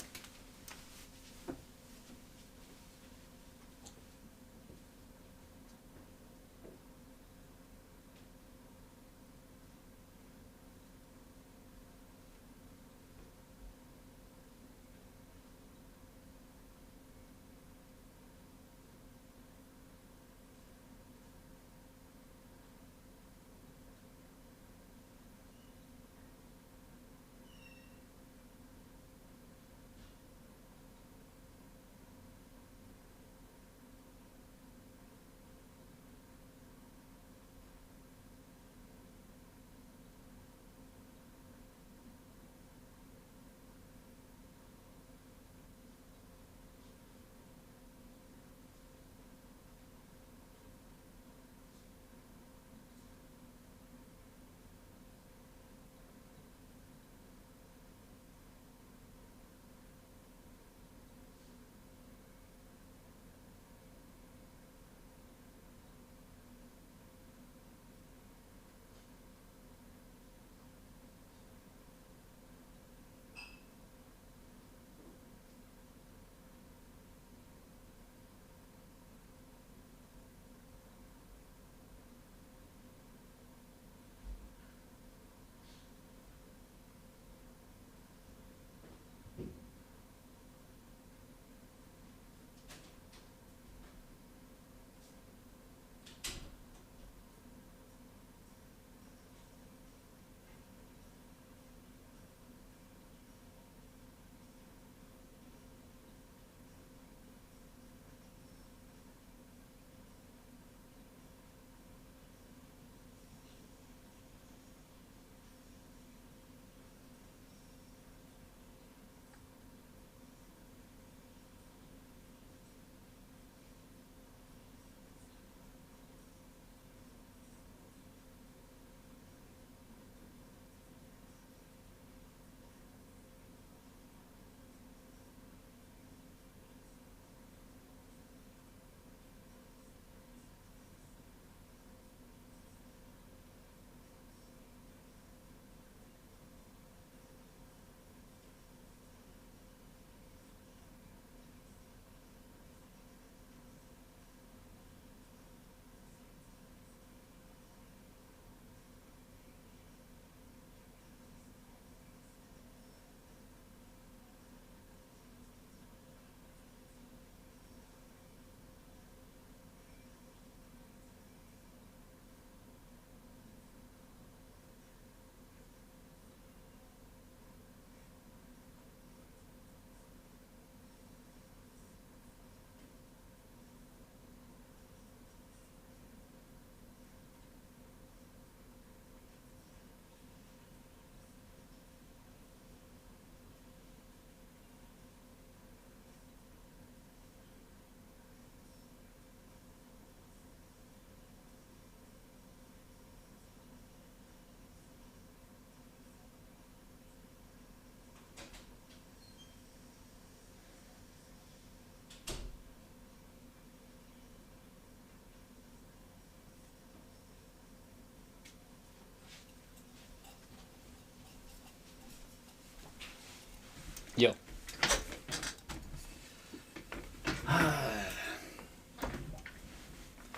Yo.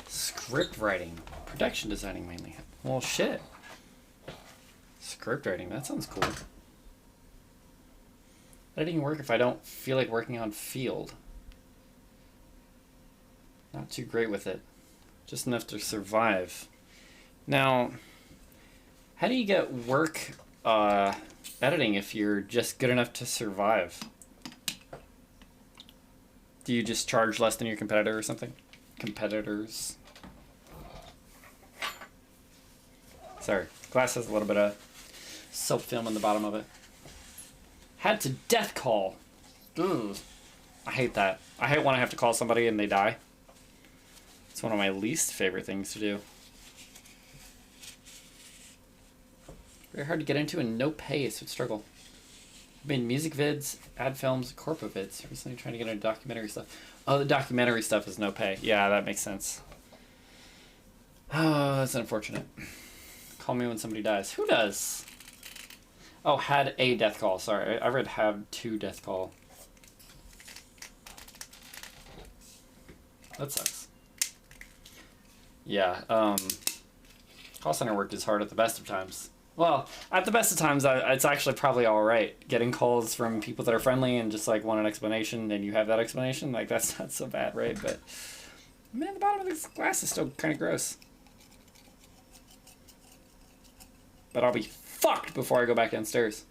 Script writing. Production designing mainly. Well, shit. Script writing. That sounds cool. Editing work if I don't feel like working on field. Not too great with it. Just enough to survive. Now, how do you get work editing if you're just good enough to survive? Do you just charge less than your competitor or something? Competitors. Sorry, glass has a little bit of soap film in the bottom of it. Had to death call. Ugh. I hate that. I hate when I have to call somebody and they die. It's one of my least favorite things to do. Very hard to get into and no pay, so it's struggle. I've made music vids, ad films, corpo vids. Recently trying to get into documentary stuff. Oh, the documentary stuff is no pay. Yeah, that makes sense. Oh, that's unfortunate. Call me when somebody dies. Who does? Oh, had a death call. Sorry, I read have to death call. That sucks. Yeah, call center work is hard at the best of times. Well, at the best of times, it's actually probably all right. Getting calls from people that are friendly and just like want an explanation, and you have that explanation, like that's not so bad, right? But man, the bottom of this glass is still kind of gross. But I'll be fucked before I go back downstairs.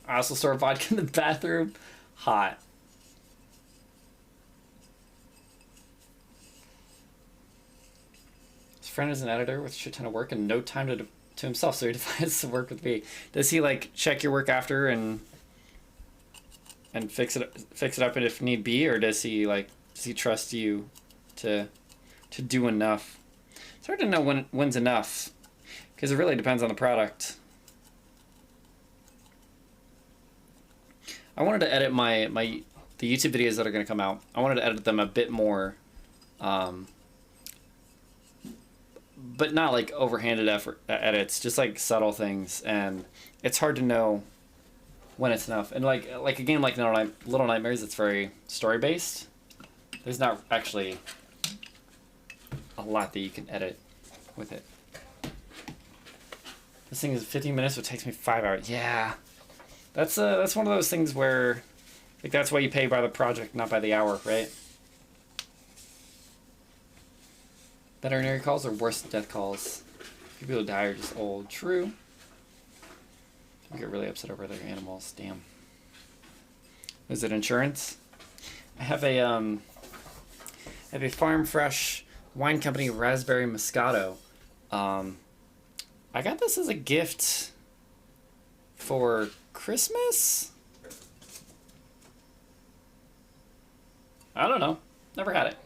I also store vodka in the bathroom. Hot. His friend is an editor with a shit ton of work and no time to himself, so he decides to work with me. Does he like check your work after and fix it up if need be, or does he trust you to do enough? It's hard to know when's enough, because it really depends on the product. I wanted to edit the YouTube videos that are going to come out. I wanted to edit them a bit more, but not like overhanded edits, just like subtle things, and it's hard to know when it's enough. And like a game like Little Nightmares, it's very story based. There's not actually a lot that you can edit with it. This thing is 15 minutes, so it takes me 5 hours. Yeah, that's one of those things where, like, that's why you pay by the project, not by the hour, right? Veterinary calls are worse than death calls. People who die are just old. True. I get really upset over their animals. Damn. Is it insurance? I have a Farm Fresh wine company Raspberry Moscato. I got this as a gift for Christmas? I don't know. Never had it.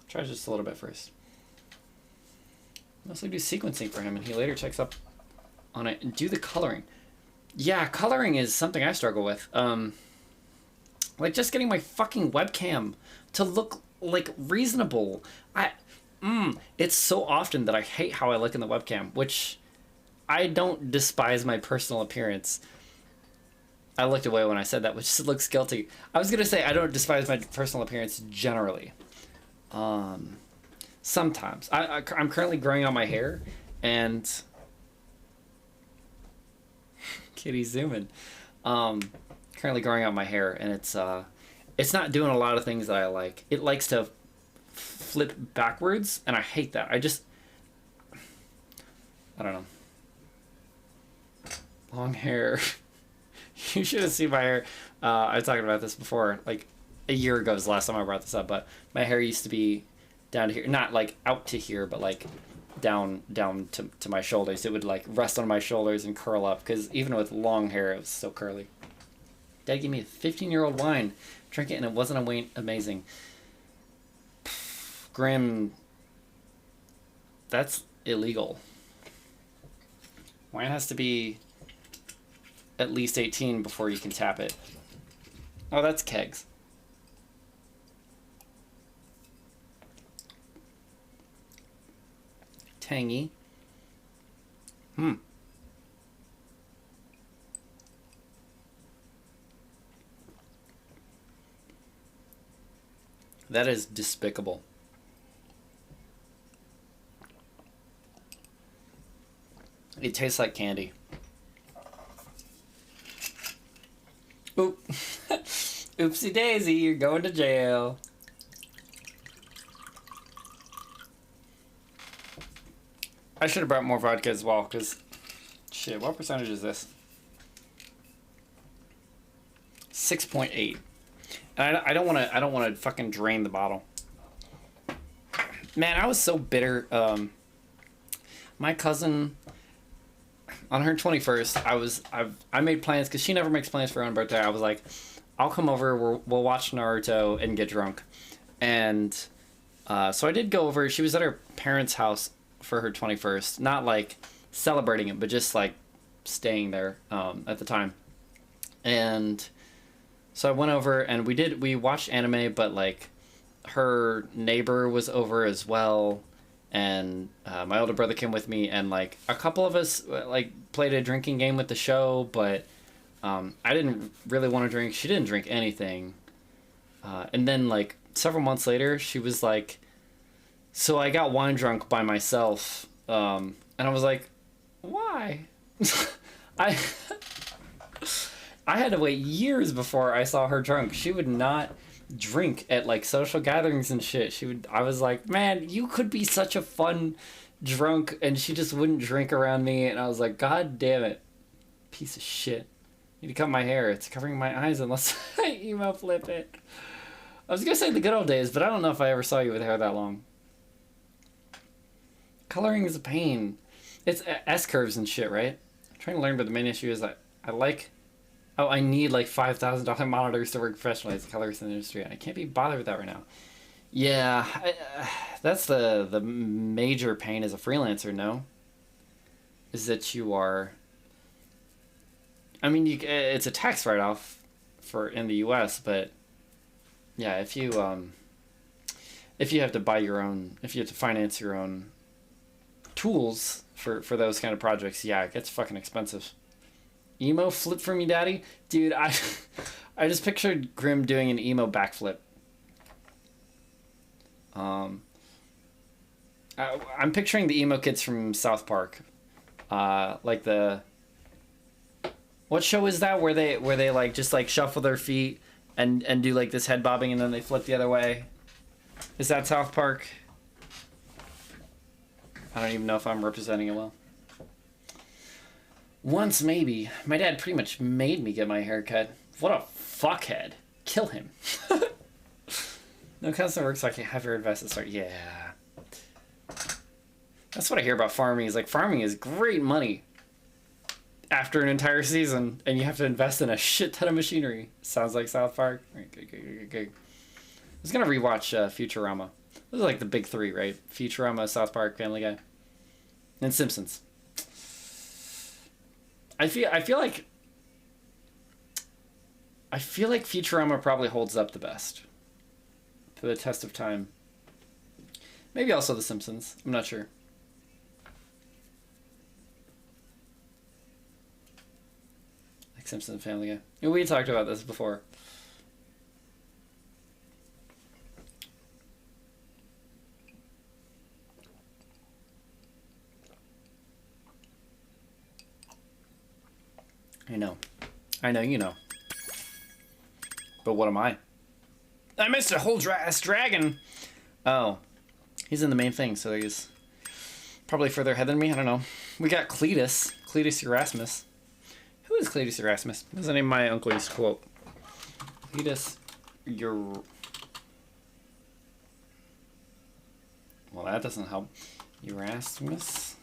Try just a little bit first. Mostly do sequencing for him, and he later checks up on it and do the coloring. Yeah, coloring is something I struggle with. Like just getting my fucking webcam to look like reasonable. It's so often that I hate how I look in the webcam, which I don't despise my personal appearance. I looked away when I said that, which looks guilty. I was gonna say I don't despise my personal appearance generally. Sometimes. I'm currently growing out my hair, and Kitty's zooming. Currently growing out my hair, and it's not doing a lot of things that I like. It likes to flip backwards, and I hate that. I don't know. Long hair. You should have seen my hair. I was talking about this before, like a year ago was the last time I brought this up, but my hair used to be down to here, not like out to here, but like down to my shoulders. It would like rest on my shoulders and curl up, because even with long hair, it was still curly. Dad gave me a 15-year-old wine. Drink it, and it wasn't amazing. Grim. That's illegal. Wine has to be at least 18 before you can tap it. Oh, that's kegs. Tangy. That is despicable. It tastes like candy. Oop. Oopsie daisy, you're going to jail. I should have brought more vodka as well, because... Shit, what percentage is this? 6.8. And I don't want to fucking drain the bottle. Man, I was so bitter. My cousin, on her 21st, I made plans, because she never makes plans for her own birthday. I was like, I'll come over, we'll watch Naruto and get drunk. And so I did go over. She was at her parents' house for her 21st. Not like celebrating it, but just like staying there at the time. And so I went over and we watched anime, but like her neighbor was over as well. And my older brother came with me, and like a couple of us like played a drinking game with the show, but I didn't really want to drink. She didn't drink anything. And then like several months later, she was like, so I got wine drunk by myself. And I was like, why? I had to wait years before I saw her drunk. She would not drink at like social gatherings and shit. I was like, man, you could be such a fun drunk, and she just wouldn't drink around me. And I was like, God damn it, piece of shit. Need to cut my hair. It's covering my eyes unless I emo flip it. I was gonna say the good old days, but I don't know if I ever saw you with hair that long. Coloring is a pain. It's S-curves and shit, right? I'm trying to learn, but the main issue is that I need like $5,000 monitors to work professionally as a colorist in the industry, and I can't be bothered with that right now. Yeah, that's the major pain as a freelancer, no? Is that you are... I mean, it's a tax write-off in the U.S., but yeah, if you have to buy your own, if you have to finance your own tools for those kind of projects, yeah, it gets fucking expensive. Emo flip for me, daddy? Dude, I just pictured Grim doing an emo backflip. I'm picturing the emo kids from South Park. Like what show is that where they like just like shuffle their feet and do like this head bobbing and then they flip the other way? Is that South Park? I don't even know if I'm representing it well. Once, maybe. My dad pretty much made me get my hair cut. What a fuckhead. Kill him. No customer works, so I can't have your advice to start. Yeah. That's what I hear about farming. Is like, farming is great money after an entire season, and you have to invest in a shit ton of machinery. Sounds like South Park. Okay. I was going to rewatch Futurama. Those are like the big three, right? Futurama, South Park, Family Guy, and Simpsons. I feel like Futurama probably holds up the best to the test of time. Maybe also The Simpsons. I'm not sure. Like Simpsons and Family Guy. And we talked about this before. I know you know. But what am I? I missed a whole ass dragon! Oh. He's in the main thing, so he's probably further ahead than me. I don't know. We got Cletus. Cletus Erasmus. Who is Cletus Erasmus? That's the name my uncle used to quote. Cletus... Well, that doesn't help. Erasmus?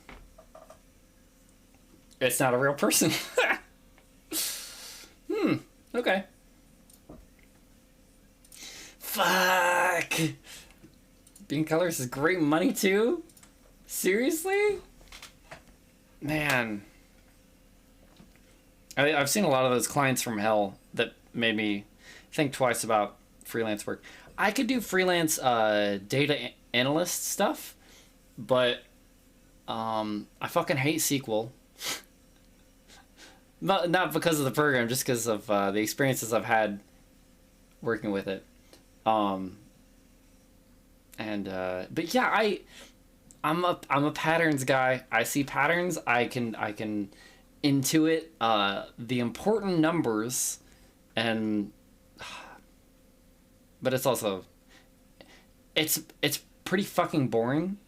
It's not a real person. Okay. Fuck! Being colorist is great money too? Seriously? Man. I've seen a lot of those clients from hell that made me think twice about freelance work. I could do freelance data analyst stuff, but I fucking hate SQL. Not because of the program, just because of the experiences I've had working with it. And but yeah, I'm a patterns guy. I see patterns. I can intuit the important numbers, and but it's also it's pretty fucking boring.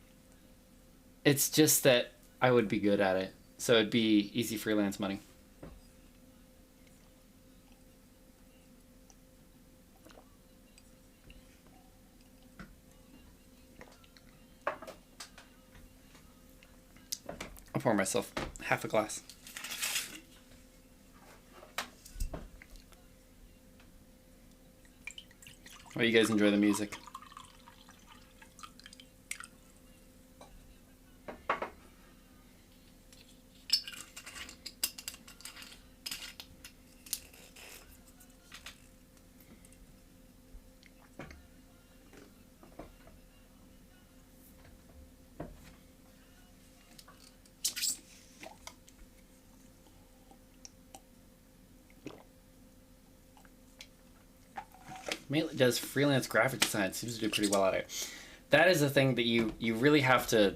It's just that I would be good at it, so it'd be easy freelance money. I'll pour myself half a glass. Oh, you guys enjoy the music. Mainly does freelance graphic design, seems to do pretty well at it. That is a thing that you really have to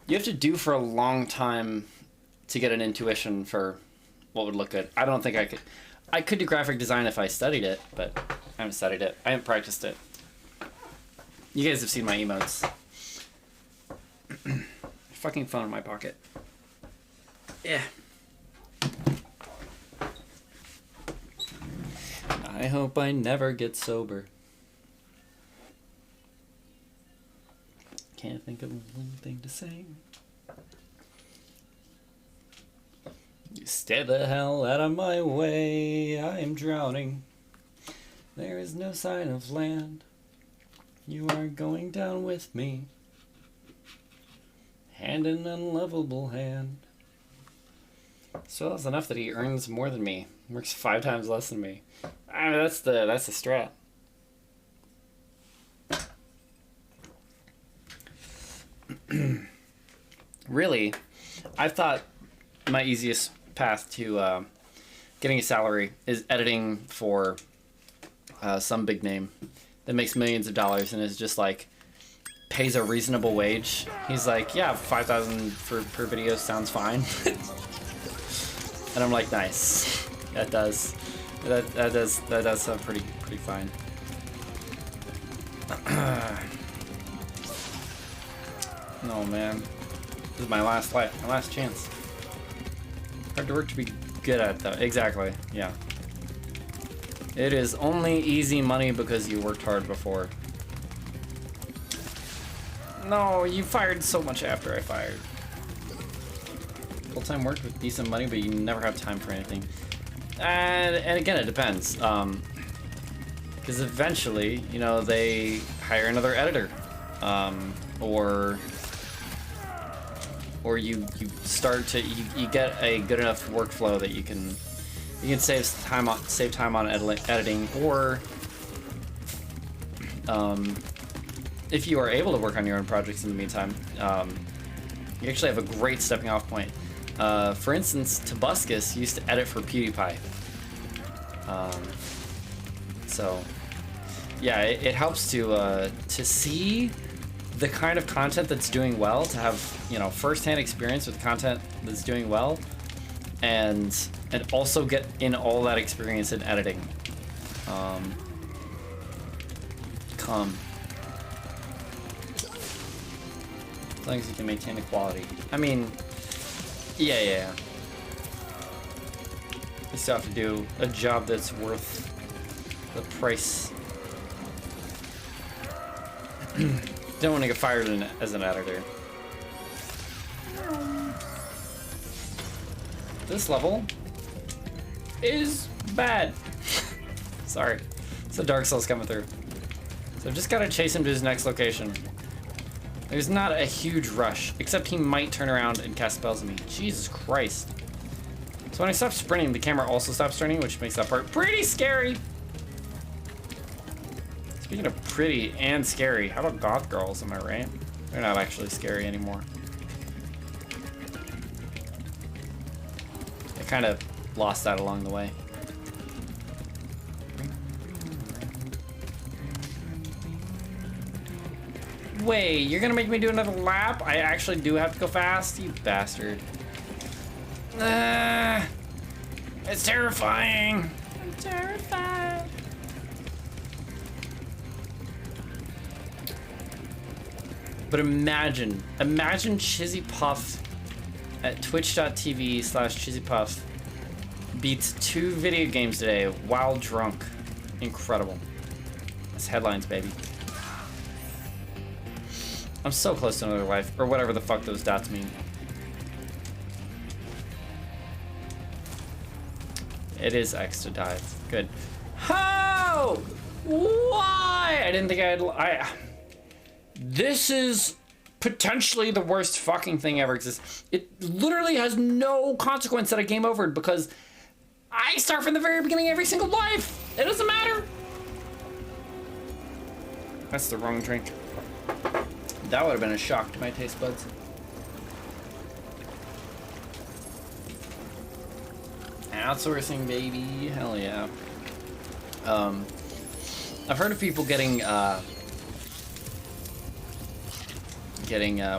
do for a long time to get an intuition for what would look good. I don't think I could do graphic design if I studied it, but I haven't studied it. I haven't practiced it. You guys have seen my emotes. Fucking phone in my pocket. Yeah. I hope I never get sober. Can't think of one thing to say. You stay the hell out of my way. I am drowning. There is no sign of land. You are going down with me. Hand in unlovable hand. So that's enough that he earns more than me. Works 5 times less than me. I mean, that's the strat. Really, I thought my easiest path to getting a salary is editing for some big name that makes millions of dollars and is just like pays a reasonable wage. He's like, yeah, 5,000 per video sounds fine. And I'm like, nice. That does sound pretty fine. No, man, this is my last life, my last chance. Hard to work to be good at, though. Exactly. Yeah. It is only easy money because you worked hard before. No, you fired so much after I fired. Full-time work with decent money, but you never have time for anything. And again, it depends. Because eventually, you know, they hire another editor. Or you start to you get a good enough workflow that you can save time on editing, or if you are able to work on your own projects in the meantime, you actually have a great stepping off point. For instance, Tobuscus used to edit for PewDiePie. So yeah, it helps to see the kind of content that's doing well, to have, you know, first-hand experience with content that's doing well, and also get in all that experience in editing. As long as you can maintain the quality. I mean, yeah. You still have to do a job that's worth the price. Don't want to get fired as an editor. This level is bad. Sorry. It's the Dark Souls coming through. So I've just got to chase him to his next location. There's not a huge rush, except he might turn around and cast spells on me. Jesus Christ. So when I stop sprinting, the camera also stops turning, which makes that part pretty scary. Speaking of pretty and scary, how about goth girls, am I right? They're not actually scary anymore. I kind of lost that along the way. way. You're gonna make me do another lap? I actually do have to go fast? You bastard. It's terrifying. I'm terrified. But imagine Chizzy Puff at twitch.tv/Chizzy Puff beats 2 video games today while drunk. Incredible. That's headlines, baby. I'm so close to another life, or whatever the fuck those dots mean. It is X to dive. Good. How? Why? I didn't think This is potentially the worst fucking thing ever exists. It literally has no consequence that I game overed because I start from the very beginning every single life. It doesn't matter. That's the wrong drink. That would have been a shock to my taste buds. Outsourcing, baby. Hell yeah. I've heard of people getting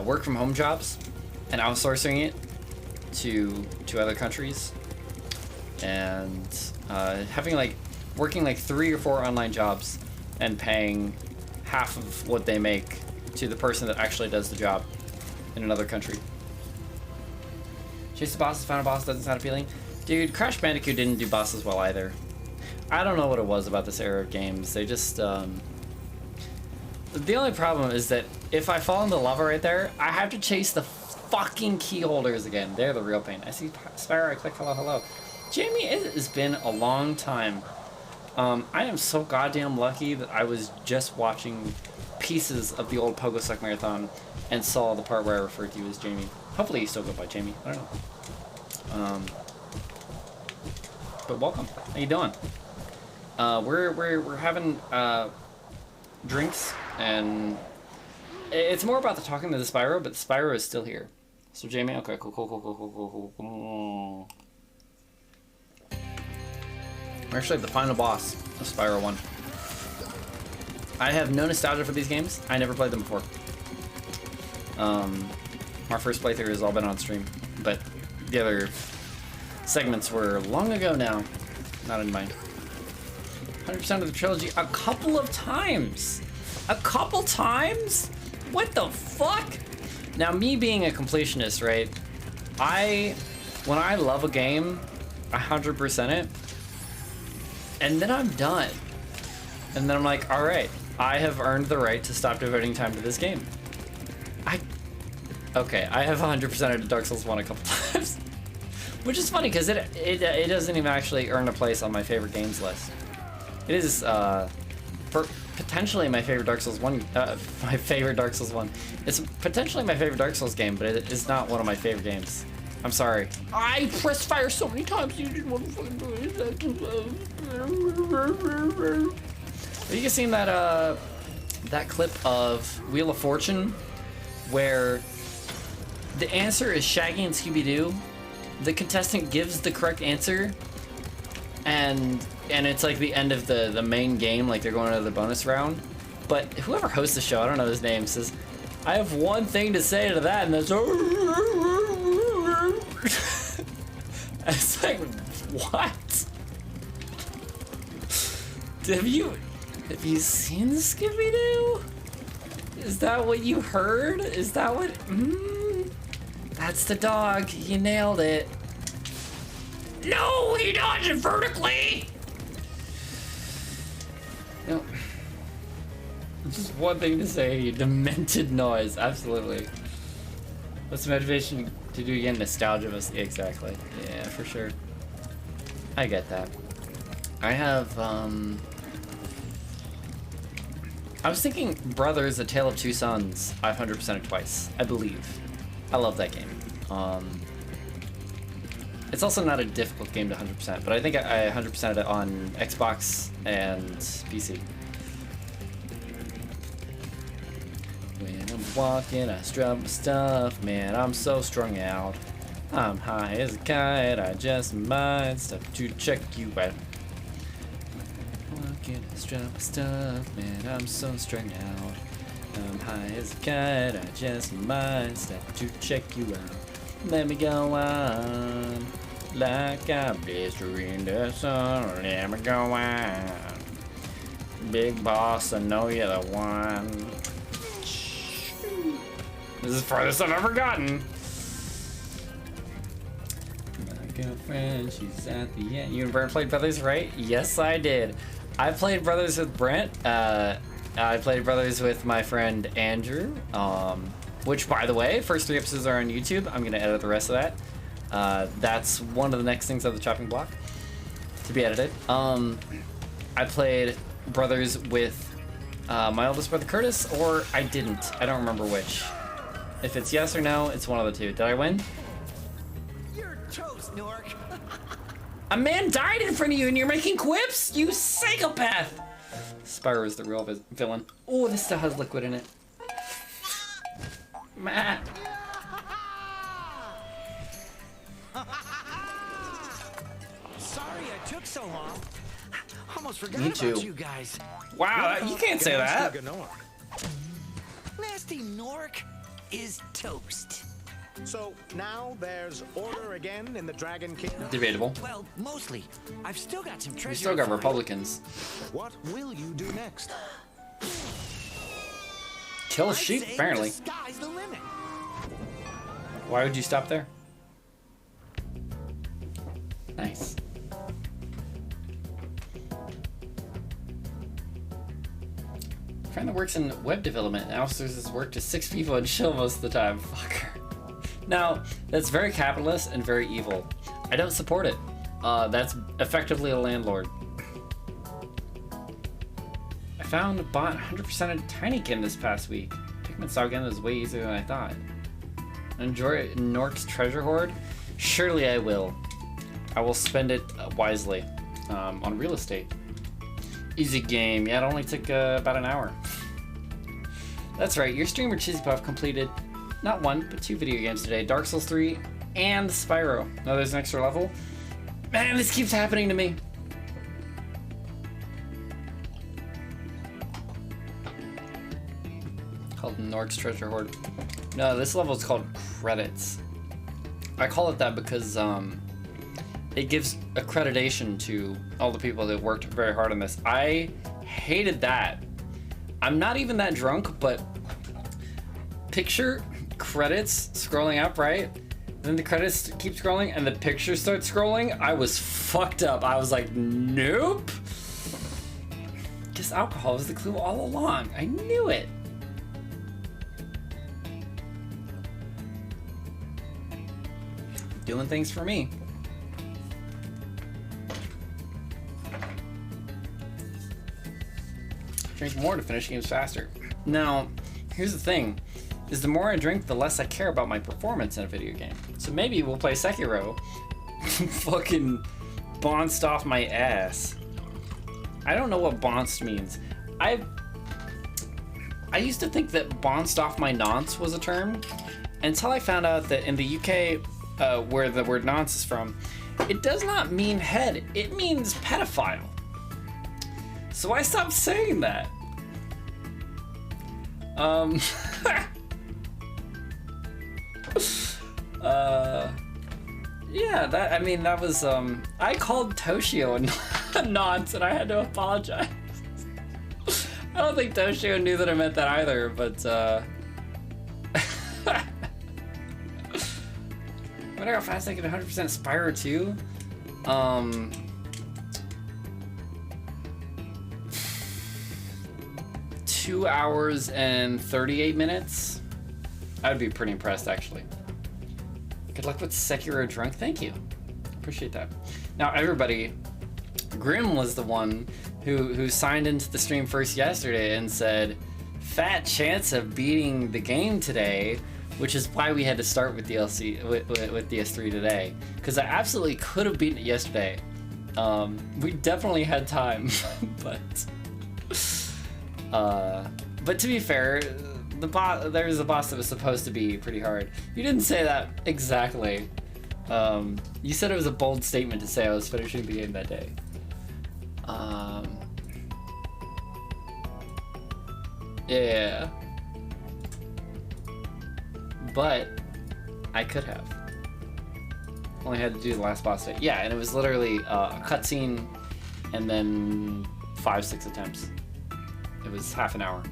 work from home jobs and outsourcing it to other countries, and having working 3 or 4 online jobs and paying half of what they make to the person that actually does the job in another country. Chase the bosses, final boss doesn't sound appealing. Dude, Crash Bandicoot didn't do bosses well either. I don't know what it was about this era of games. They just, the only problem is that if I fall into lava right there, I have to chase the fucking key holders again. They're the real pain. I see Spyro, I click hello, hello. Jamie, it has been a long time. I am so goddamn lucky that I was just watching pieces of the old Pogo Suck Marathon and saw the part where I referred to you as Jamie. Hopefully you still go by Jamie. I don't know. But welcome. How you doing? We're having drinks, and it's more about the talking to the Spyro, but the Spyro is still here. So Jamie, okay, cool. We're actually the final boss of Spyro 1. I have no nostalgia for these games. I never played them before. My first playthrough has all been on stream, but the other segments were long ago now. Not in mind. 100% of the trilogy a couple of times. A couple times? What the fuck? Now, me being a completionist, right? When I love a game, 100% it, and then I'm done. And then I'm like, all right, I have earned the right to stop devoting time to this game. Okay, I have 100% of Dark Souls 1 a couple times. Which is funny, because it doesn't even actually earn a place on my favorite games list. It is, potentially my favorite Dark Souls 1, my favorite Dark Souls 1. It's potentially my favorite Dark Souls game, but it is not one of my favorite games. I'm sorry. I pressed fire so many times you didn't want to fucking do it. Have you guys seen that clip of Wheel of Fortune where the answer is Shaggy and Scooby-Doo? The contestant gives the correct answer, and it's like the end of the main game, like they're going to the bonus round. But whoever hosts the show, I don't know his name, says, I have one thing to say to that, and that's it's like, what? Have you seen Scooby-Doo? Is that what you heard? Is that what? That's the dog. You nailed it. No, he dodged it vertically. No. Just one thing to say, you demented noise. Absolutely. What's the motivation to do again? Nostalgia. Exactly. Yeah, for sure. I get that. I have, I was thinking Brothers, A Tale of Two Sons. I've 100%ed twice, I believe. I love that game. It's also not a difficult game to 100%, but I think I 100%ed it on Xbox and PC. When I'm walking, I strut my stuff. Man, I'm so strung out. I'm high as a kite. I just might stop to check you out. Walking, I strut my stuff. Man, I'm so strung out. I'm high as a kite, I just might step to check you out. Let me go on, like a blister in the sun. Let me go on. Big boss, I know you're the one. This is the farthest I've ever gotten. My girlfriend, she's at the end. You and Brent played Brothers, right? Yes, I did. I played Brothers with Brent. I played Brothers with my friend Andrew. Which, by the way, first 3 episodes are on YouTube. I'm gonna edit the rest of that. That's one of the next things on the chopping block to be edited. I played Brothers with my oldest brother Curtis, or I didn't. I don't remember which. If it's yes or no, it's one of the two. Did I win? You're toast, Nork. A man died in front of you and you're making quips? You psychopath! Spyro is the real villain. Oh, this still has liquid in it. Matt. Sorry I took so long. Almost forgot Me too. about you guys. Wow, you can't say that. Nasty Nork is toast. So now there's order again in the Dragon Kingdom? Debatable. Well, mostly. I've still got some treasure. We still to got find. Republicans. What will you do next? Kill a I'd sheep, say apparently. The sky's the limit. Why would you stop there? Nice. Friend that works in web development outsources his work to 6 people and chill most of the time. Fucker. Now, that's very capitalist and very evil. I don't support it. That's effectively a landlord. I bought 100% of Tinykin this past week. Pikmin Saga is way easier than I thought. Enjoy Nork's treasure hoard? Surely I will. I will spend it wisely on real estate. Easy game. Yeah, it only took about an hour. That's right. Your streamer Chizzypuff completed not 1, but 2 video games today. Dark Souls 3 and Spyro. Now there's an extra level. Man, this keeps happening to me. Called Nork's Treasure Hoard. No, this level is called Credits. I call it that because it gives accreditation to all the people that worked very hard on this. I hated that. I'm not even that drunk, but picture credits scrolling up, right? Then the credits keep scrolling and the pictures start scrolling. I was fucked up. I was like, nope. Guess alcohol was the clue all along. I knew it. Doing things for me. Drink more to finish games faster. Now, here's the thing, is the more I drink, the less I care about my performance in a video game. So maybe we'll play Sekiro. Fucking bounced off my ass. I don't know what bounced means. I used to think that bounced off my nonce was a term, until I found out that in the UK, where the word nonce is from, it does not mean head, it means pedophile. So I stopped saying that. Yeah, that was, I called Toshio a nonce and I had to apologize. I don't think Toshio knew that I meant that either, but, I wonder how fast I get 100% Spyro 2. 2 hours and 38 minutes. I would be pretty impressed, actually. Good luck with Sekiro Drunk. Thank you. Appreciate that. Now, everybody, Grim was the one who signed into the stream first yesterday and said, fat chance of beating the game today, which is why we had to start with DLC with DS3 today, because I absolutely could have beaten it yesterday. We definitely had time, but to be fair, there was a boss that was supposed to be pretty hard. You didn't say that exactly. You said it was a bold statement to say I was finishing the game that day. Yeah. but I could have. Only had to do the last boss fight. Yeah, and it was literally a cutscene and then 5-6 attempts. It was half an hour.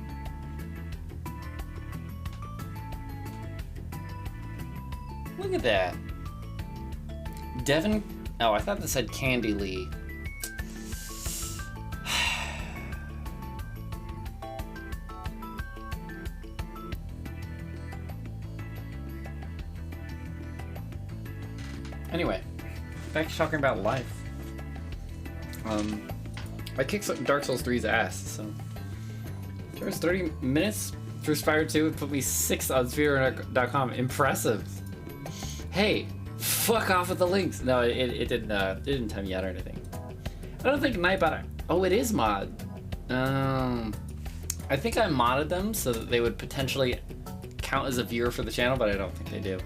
Look at that. Devin... Oh, I thought this said Candy Lee. Anyway, back to talking about life. I kicked Dark Souls 3's ass, so... There was 30 minutes through Spyro 2, it put me 6th on Spyro.com. Impressive. Hey, fuck off with the links. No, it didn't tell me yet or anything. I don't think Nightbot... Oh, it is mod. I think I modded them so that they would potentially count as a viewer for the channel, but I don't think they do.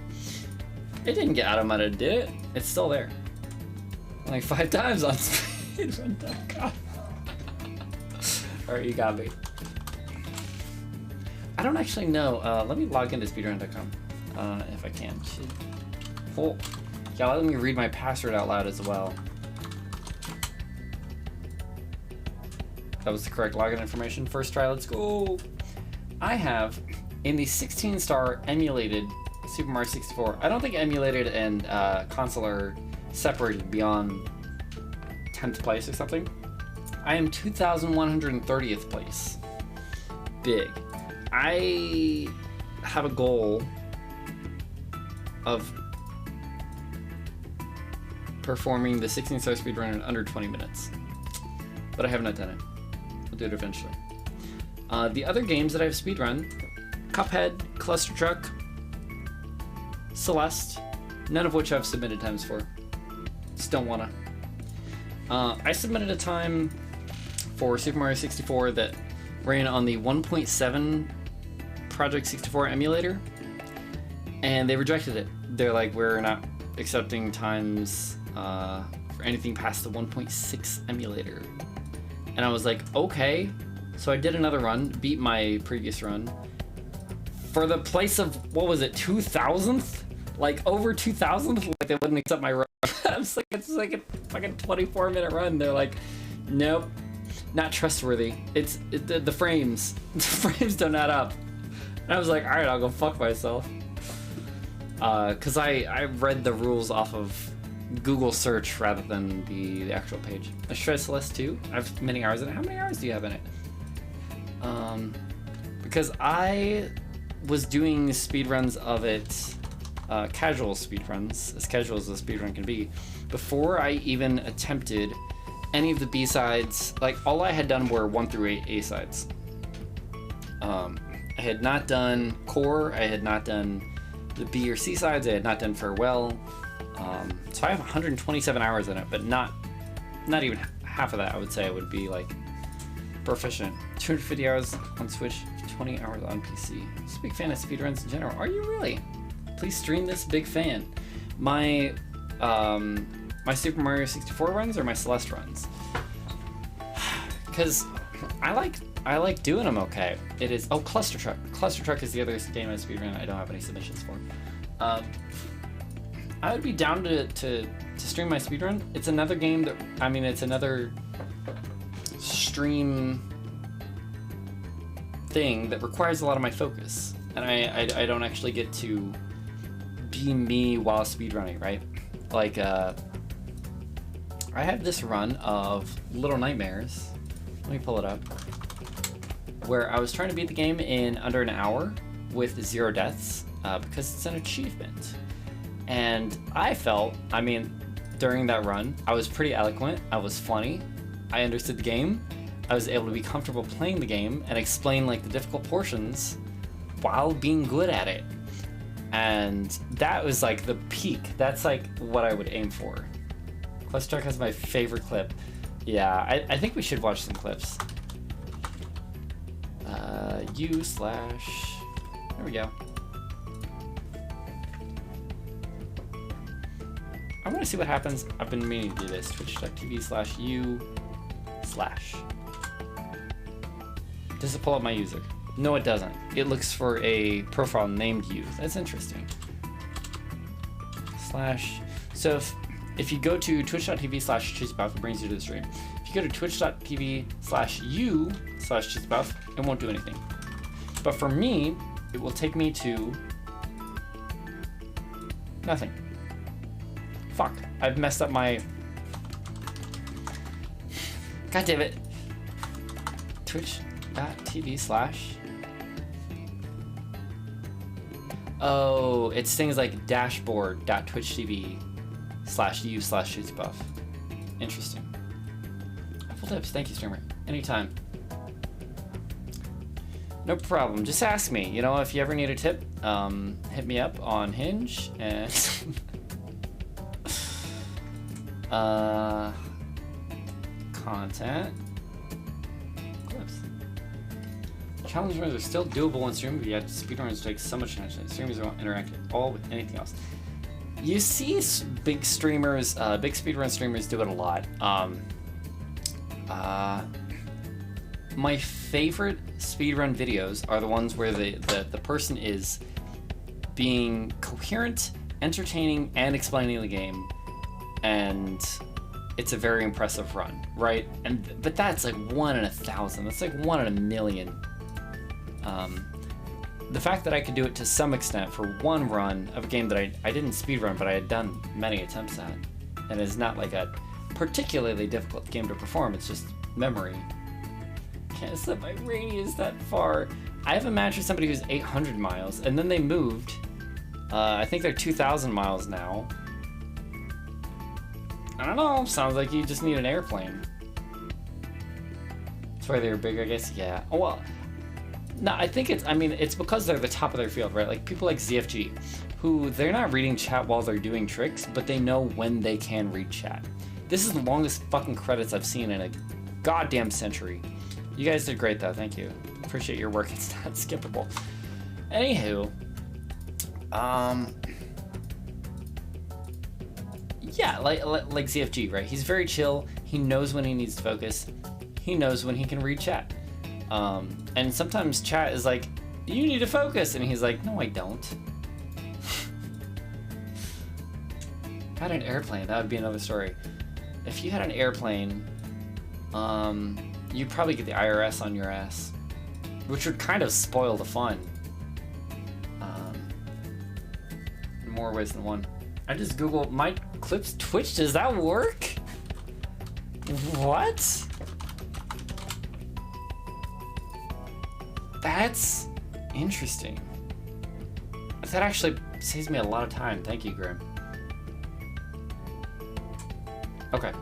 It didn't get auto-modded, did it? It's still there. Like 5 times on speedrun.com. Alright, you got me. I don't actually know. Let me log into speedrun.com if I can. Oh, yeah, let me read my password out loud as well. That was the correct login information. First try, let's go. I have, in the 16-star emulated Super Mario 64, I don't think emulated and console are separated beyond 10th place or something. I am 2,130th place. Big. I have a goal of performing the 16-star speedrun in under 20 minutes, but I have not done it. I'll do it eventually. The other games that I've speedrun, Cuphead, Cluster Truck, Celeste, none of which I've submitted times for. Just don't wanna. I submitted a time for Super Mario 64 that ran on the 1.7 Project 64 emulator, and they rejected it. They're like, we're not accepting times for anything past the 1.6 emulator. And I was like, okay. So I did another run, beat my previous run. For the place of, what was it, 2,000th? Like over 2,000th? Like they wouldn't accept my run. It's like a fucking 24-minute run. They're like, nope, not trustworthy. The frames. The frames don't add up. And I was like, alright, I'll go fuck myself. Cause I read the rules off of Google search rather than the actual page. I tried Celeste 2. I have many hours in it. How many hours do you have in it? Because I was doing speedruns of it, casual speedruns, as casual as a speedrun can be, before I even attempted any of the B-sides. Like, all I had done were 1 through 8 A-sides. I had not done Core, I had not done the B or C sides, I had not done Farewell. So I have 127 hours in it, but not even half of that I would say I would be like proficient. 250 hours on Switch, 20 hours on PC. Just a big fan of speedruns in general. Are you really? Please stream this, big fan. My my Super Mario 64 runs or my Celeste runs? Because I like doing them okay. It is, oh, Cluster Truck. Cluster Truck is the other game I speedrun I don't have any submissions for. I would be down to stream my speedrun. It's another game that, I mean, it's another stream thing that requires a lot of my focus. And I don't actually get to be me while speedrunning, right? Like, I had this run of Little Nightmares. Let me pull it up. Where I was trying to beat the game in under an hour with 0 deaths because it's an achievement. And I felt, I mean, during that run, I was pretty eloquent, I was funny, I understood the game, I was able to be comfortable playing the game and explain like the difficult portions while being good at it. And that was like the peak. That's like what I would aim for. Cluster Truck has my favorite clip. Yeah, I think we should watch some clips. There we go. I want to see what happens. I've been meaning to do this. Twitch.tv/u/ Does it pull up my user? No, it doesn't. It looks for a profile named you. That's interesting. So if you go to twitch.tv/cheesebuff, it brings you to the stream. If you go to twitch.tv/you/cheesebuff, it won't do anything. But for me, it will take me to nothing. Fuck. I've messed up my... God damn it. Twitch.tv/ Oh, it's things like dashboard.twitch.tv/you/cheesebuff. Interesting. Full tips. Thank you, streamer. Anytime. No problem. Just ask me. You know, if you ever need a tip, hit me up on Hinge and content clips. Challenge runs are still doable on stream, but yet speedruns take so much attention. Streamers won't interact at all with anything else. You see big streamers, big speedrun streamers do it a lot. My favorite speedrun videos are the ones where the person is being coherent, entertaining, and explaining the game, and it's a very impressive run, right? But that's like 1 in 1,000. That's like 1 in a million. The fact that I could do it to some extent for one run of a game that I didn't speedrun, but I had done many attempts at, and it's not like a particularly difficult game to perform, it's just memory. Can't set my radius that far. I have a match with somebody who's 800 miles, and then they moved. I think they're 2,000 miles now. I don't know, sounds like you just need an airplane. That's why they were big, I guess, yeah. Oh, well, no, I think it's because they're the top of their field, right? Like people like ZFG, who they're not reading chat while they're doing tricks, but they know when they can read chat. This is the longest fucking credits I've seen in a goddamn century. You guys did great though, thank you. Appreciate your work, it's not skippable. Anywho, yeah, like ZFG, right? He's very chill, he knows when he needs to focus, he knows when he can read chat. And sometimes chat is like, you need to focus, and he's like, no I don't. If I had an airplane, that would be another story. If you had an airplane, you'd probably get the IRS on your ass, which would kind of spoil the fun. In more ways than one. I just googled my clips Twitch, does that work? What? That's interesting. That actually saves me a lot of time. Thank you, Grim. Okay.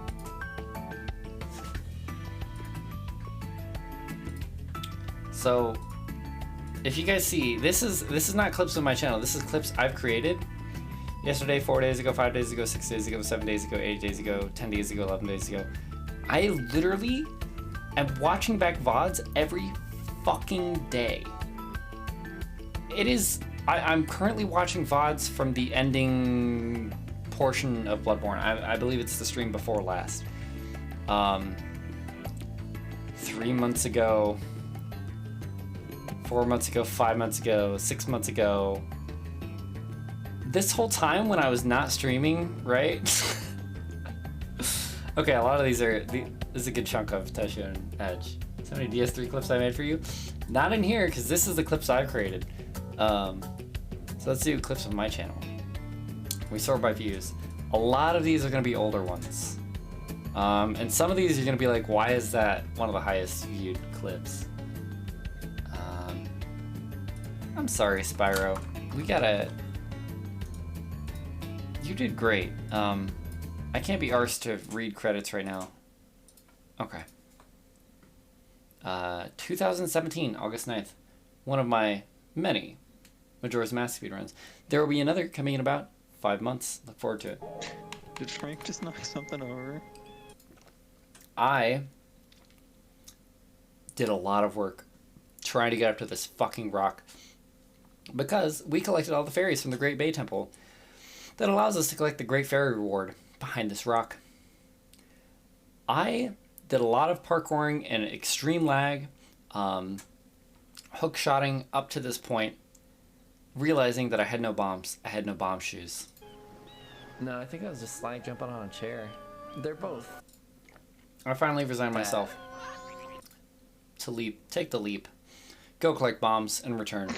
So, if you guys see, this is not clips on my channel. This is clips I've created. Yesterday, 4 days ago, 5 days ago, 6 days ago, 7 days ago, 8 days ago, 10 days ago, 11 days ago. I literally am watching back VODs every fucking day. It is... I'm currently watching VODs from the ending portion of Bloodborne. I believe it's the stream before last. 3 months ago, 4 months ago, 5 months ago, 6 months ago. This whole time when I was not streaming, right? Okay, a lot of these are... This is a good chunk of Teshio and Edge. So many DS3 clips I made for you. Not in here, because this is the clips I've created. So let's do clips of my channel. We sort by views. A lot of these are going to be older ones. And some of these you're going to be like, why is that one of the highest viewed clips? I'm sorry, Spyro. We gotta... You did great. I can't be arsed to read credits right now. Okay. 2017, August 9th. One of my many Majora's Mask speedruns. There will be another coming in about 5 months. Look forward to it. Did Frank just knock something over? I did a lot of work trying to get up to this fucking rock because we collected all the fairies from the Great Bay Temple that allows us to collect the Great Fairy Reward behind this rock. I did a lot of parkouring and extreme lag, hook shotting up to this point, realizing that I had no bombs. I had no bomb shoes. No, I think I was just slide jumping on a chair. They're both. I finally resigned myself to take the leap, go collect bombs, and return.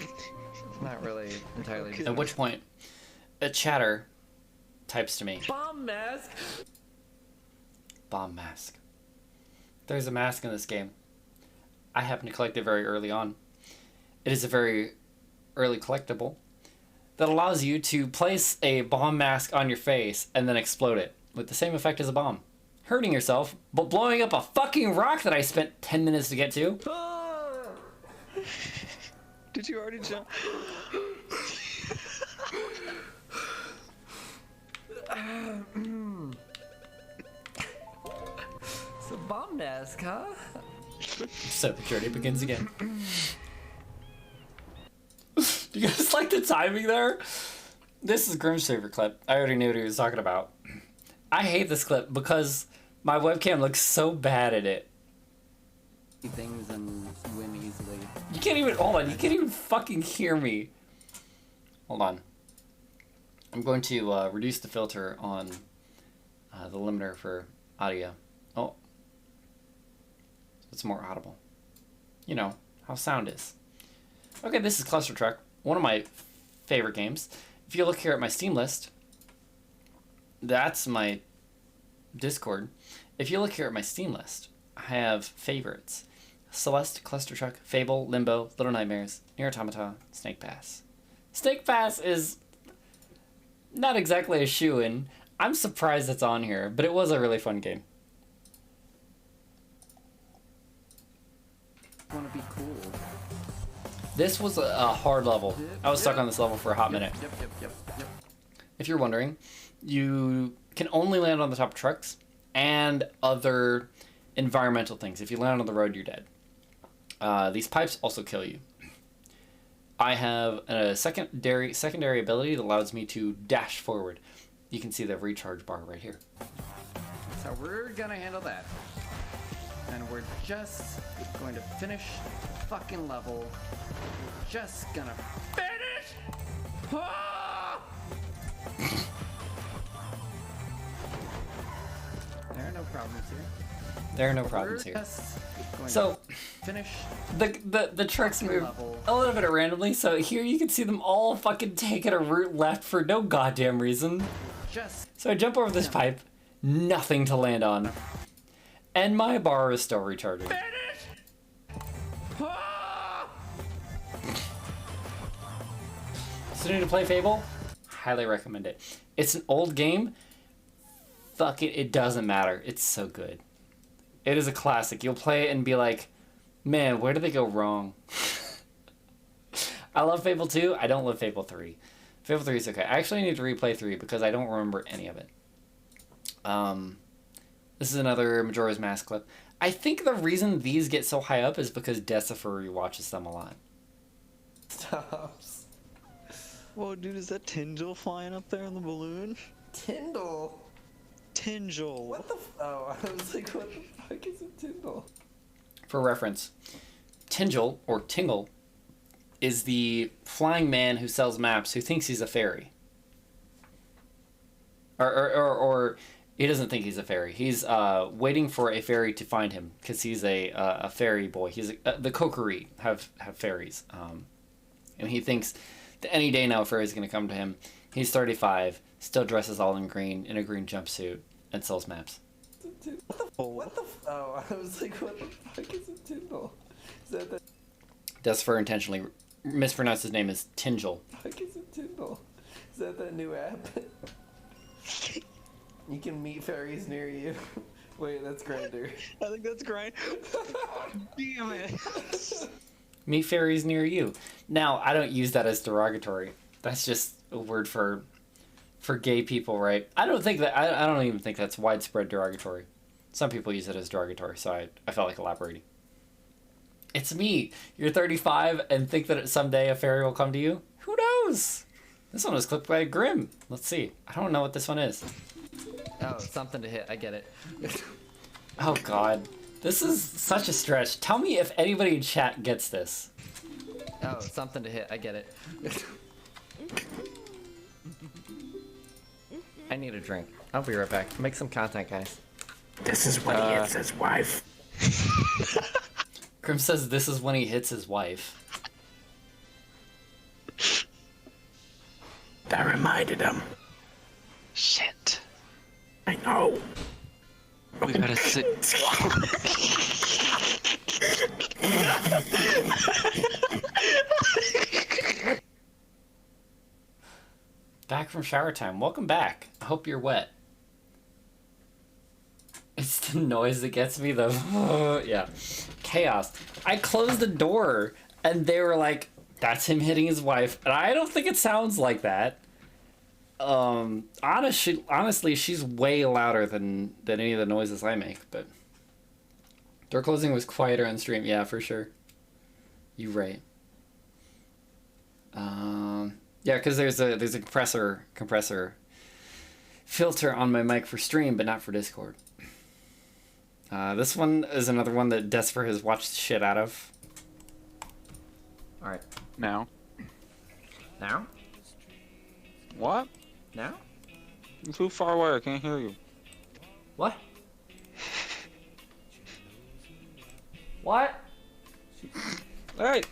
Not really entirely. At which point, a chatter types to me. Bomb mask! Bomb mask. There's a mask in this game. I happen to collect it very early on. It is a very early collectible that allows you to place a bomb mask on your face and then explode it with the same effect as a bomb. Hurting yourself, but blowing up a fucking rock that I spent 10 minutes to get to. Did you already jump? It's a bomb mask, huh? So the journey begins again. Do you guys like the timing there? This is Grim's favorite clip. I already knew what he was talking about. I hate this clip because my webcam looks so bad at it. Things and win easily. You can't even, hold on, you can't even fucking hear me. Hold on. I'm going to reduce the filter on the limiter for audio. Oh. It's more audible. You know, how sound is. Okay, this is Cluster Truck, one of my favorite games. If you look here at my Steam list, that's my Discord. If you look here at my Steam list, I have favorites. Celeste, Cluster Truck, Fable, Limbo, Little Nightmares, Nier Automata, Snake Pass. Snake Pass is not exactly a shoo-in. I'm surprised it's on here, but it was a really fun game. Want to be cool. This was a hard level. I was stuck on this level for a hot minute. Yep. If you're wondering, you can only land on the top of trucks and other environmental things. If you land on the road, you're dead. These pipes also kill you. I have a secondary ability that allows me to dash forward. You can see the recharge bar right here. So we're gonna handle that. And we're just going to finish the fucking level. We're just gonna finish! Ah! There are no problems here. There are no problems We're here. just going So, to finish the trucks move level. a little bit randomly, so here you can see them all fucking taking a route left for no goddamn reason. Just So I jump over this pipe, nothing to land on. And my bar is still recharging. finish! Ah! So need to play Fable? Highly recommend it. It's an old game. Fuck it, it doesn't matter. It's so good. It is a classic. You'll play it and be like, man, where did they go wrong? I love Fable 2. I don't love Fable 3. Fable 3 is okay. I actually need to replay 3 because I don't remember any of it. This is another Majora's Mask clip. I think the reason these get so high up is because Decifer rewatches them a lot. Stops. Whoa, dude, is that Tyndall flying up there in the balloon? Tyndall? Tyndall. What the oh, I was like, what the fuck is a Tyndall? For reference, Tingle, or Tingle, is the flying man who sells maps who thinks he's a fairy. Or he doesn't think he's a fairy. He's waiting for a fairy to find him because he's a fairy boy. He's the Kokiri have fairies, and he thinks that any day now a fairy's going to come to him. He's 35, still dresses all in green in a green jumpsuit, and sells maps. What the oh, I was like, what the fuck is a Tyndall? Is that the Decifer intentionally mispronounced his name as Tingle. fuck is a Tyndall? Is that that new app? You can meet fairies near you. Wait, that's Grindr. I think that's great. Damn it. Meet fairies near you. Now, I don't use that as derogatory. That's just a word for gay people, right? I don't think that. I don't even think that's widespread derogatory. Some people use it as derogatory, so I felt like elaborating. It's me. You're 35 and think that someday a fairy will come to you? Who knows? This one was clipped by Grim. Let's see. I don't know what this one is. Oh, something to hit. I get it. Oh god. This is such a stretch. Tell me if anybody in chat gets this. Oh, something to hit. I get it. I need a drink. I'll be right back. Make some content, guys. This is when he hits his wife. Grim says this is when he hits his wife. That reminded him. Shit. I know. We gotta sit. Back from shower time. Welcome back. I hope you're wet. It's the noise that gets me, though. Yeah. Chaos. I closed the door, and they were like, that's him hitting his wife. And I don't think it sounds like that. Honestly, she's way louder than any of the noises I make, but door closing was quieter on stream. Yeah, for sure. You right. Yeah, because there's a compressor filter on my mic for stream, but not for Discord. This one is another one that Desper has watched the shit out of. Alright. Now. Now? What? Now? You're too far away, I can't hear you. What? What? Hey!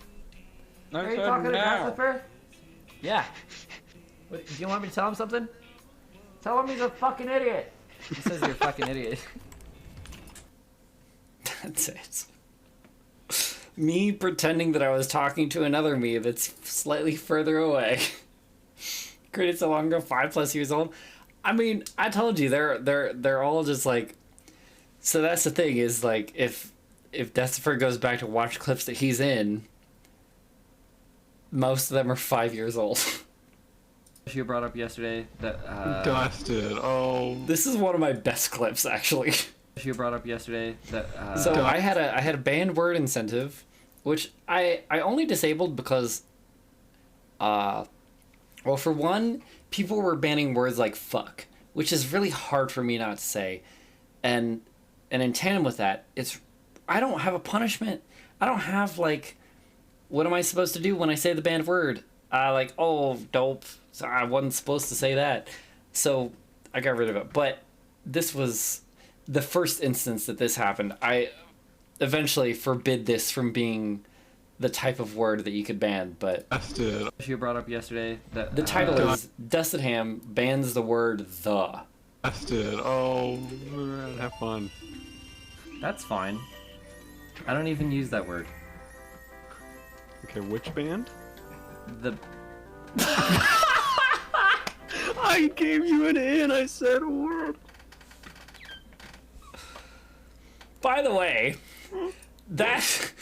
I Are you said talking to now. Christopher? Yeah. What, do you want me to tell him something? Tell him he's a fucking idiot. He says you're a fucking idiot. That's it. Me pretending that I was talking to another me that's slightly further away. Created so long ago, 5+ years old. I mean, I told you they're all just like. So that's the thing is like if Destifer goes back to watch clips that he's in, most of them are 5 years old. You brought up yesterday that Dusted. Oh. This is one of my best clips actually. You brought up yesterday that So I had a banned word incentive, which I only disabled because well, for one, people were banning words like fuck, which is really hard for me not to say. And in tandem with that, I don't have a punishment. I don't have like what am I supposed to do when I say the banned word? Like, oh, dope. So I wasn't supposed to say that. So I got rid of it. But this was the first instance that this happened. I eventually forbid this from being the type of word that you could ban, but Dusted. you brought up yesterday that the title is Dusted Ham bans the word the. Dusted. Oh, have fun. That's fine. I don't even use that word. Okay, which band? The I gave you an in, I said a word. By the way, that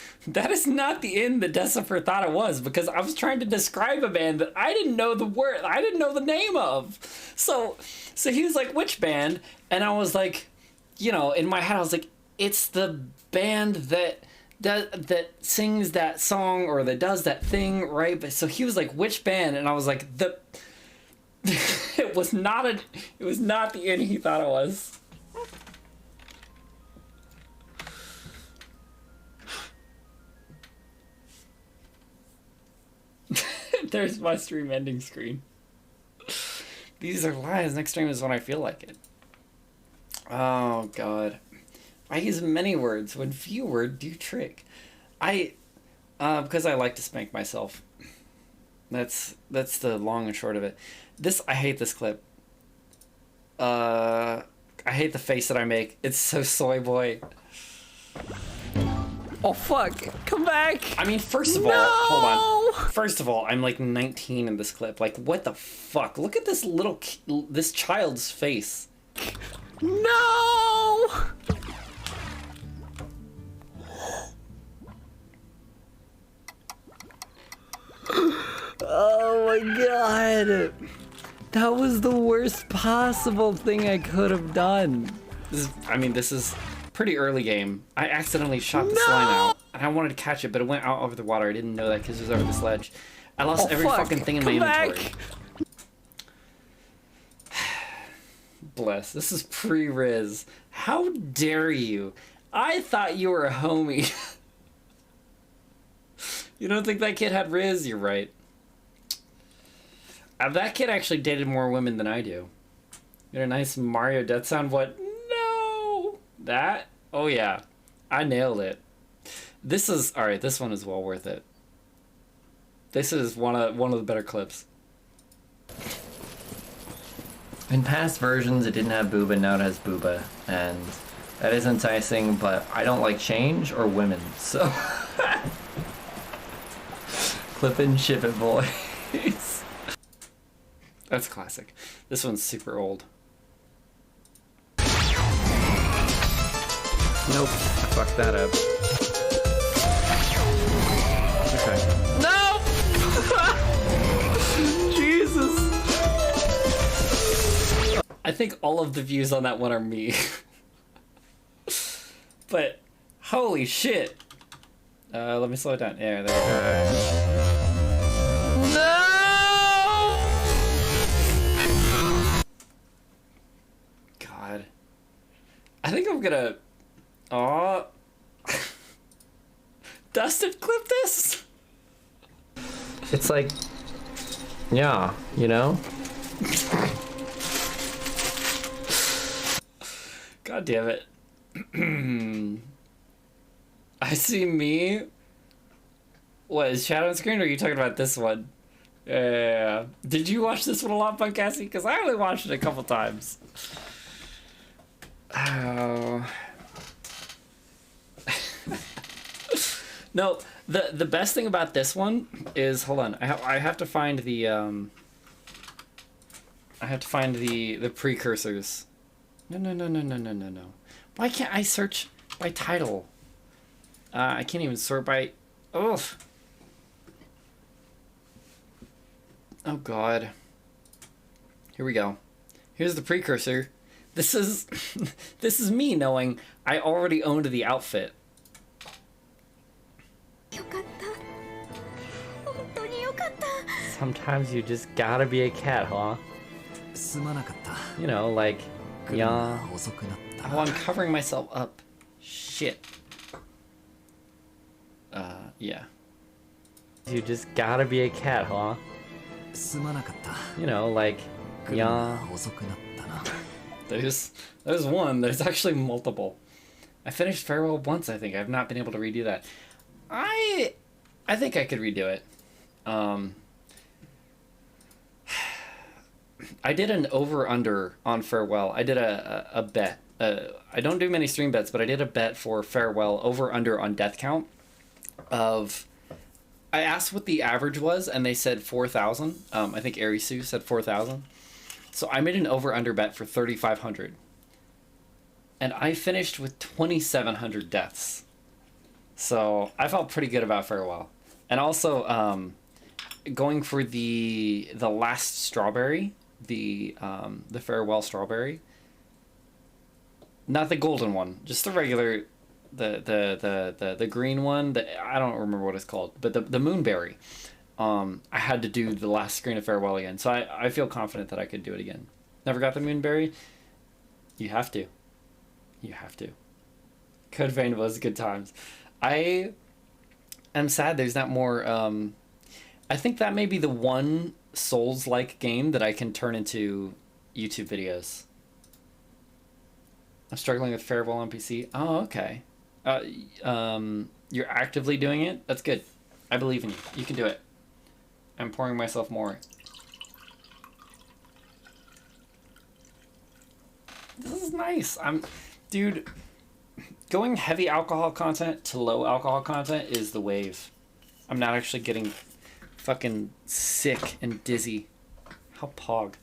is not the in that Decifer thought it was, because I was trying to describe a band that I didn't know the word, I didn't know the name of. So he was like, which band? And I was like, you know, in my head I was like, it's the band that sings that song or that does that thing, right? But so he was like, which band? And I was like, it was not the in he thought it was. There's my stream ending screen. These are lies. Next stream is when I feel like it. Oh god. I use many words when few words do trick. Because I like to spank myself. That's the long and short of it. I hate this clip. I hate the face that I make. It's so soy boy. Oh fuck! Come back! I mean, first of all, hold on. First of all, I'm like 19 in this clip. Like, what the fuck? Look at this this child's face. No! Oh my god! That was the worst possible thing I could have done. This is pretty early game. I accidentally shot the slime out, and I wanted to catch it, but it went out over the water. I didn't know that because it was over this ledge. I lost every fucking thing in my inventory. Bless. This is pre-Riz. How dare you? I thought you were a homie. You don't think that kid had Riz? You're right. That kid actually dated more women than I do. You got a nice Mario death sound. What? No! That? Oh yeah. I nailed it. This is... Alright, this one is well worth it. This is one of the better clips. In past versions, it didn't have Booba, now it has Booba. And that is enticing, but I don't like change or women, so... Clip and ship it, boys. That's classic. This one's super old. Nope. Fuck that up. Okay. No! Jesus! I think all of the views on that one are me. But, holy shit! Let me slow it down. Yeah, there we go. No! God. I think I'm gonna... Aw. Dustin, clip this? It's like... Yeah, you know? God damn it. I see me. What, is chat on screen, or are you talking about this one? Yeah. Did you watch this one a lot, Punkassi? Because I only watched it a couple times. Oh. No, the best thing about this one is, hold on, I have to find the the precursors. No. Why can't I search by title? I can't even sort by... Ugh. Oh god. Here we go. Here's the precursor. This is... this is me knowing I already owned the outfit. Sometimes you just gotta be a cat, huh? You know, like... Yeah. Oh, I'm covering myself up. Shit. Yeah. You just gotta be a cat, huh? You know, like... Yeah. There's one. There's actually multiple. I finished Farewell once, I think. I've not been able to redo that. I think I could redo it. I did an over-under on Farewell. I did a bet. I don't do many stream bets, but I did a bet for Farewell over-under on death count of... I asked what the average was, and they said 4,000. I think Arisu said 4,000. So I made an over-under bet for 3,500. And I finished with 2,700 deaths. So I felt pretty good about Farewell. And also, going for the last strawberry, the Farewell strawberry. Not the golden one, just the regular, the green one. I don't remember what it's called, but the moonberry. I had to do the last screen of Farewell again, so I feel confident that I could do it again. Never got the moonberry? You have to. You have to. Code Vein was good times. I am sad there's not more... I think that may be the one Souls-like game that I can turn into YouTube videos. I'm struggling with Farewell on PC. Oh, okay. You're actively doing it? That's good. I believe in you. You can do it. I'm pouring myself more. This is nice. Dude, going heavy alcohol content to low alcohol content is the wave. I'm not actually getting fucking sick and dizzy. How pog.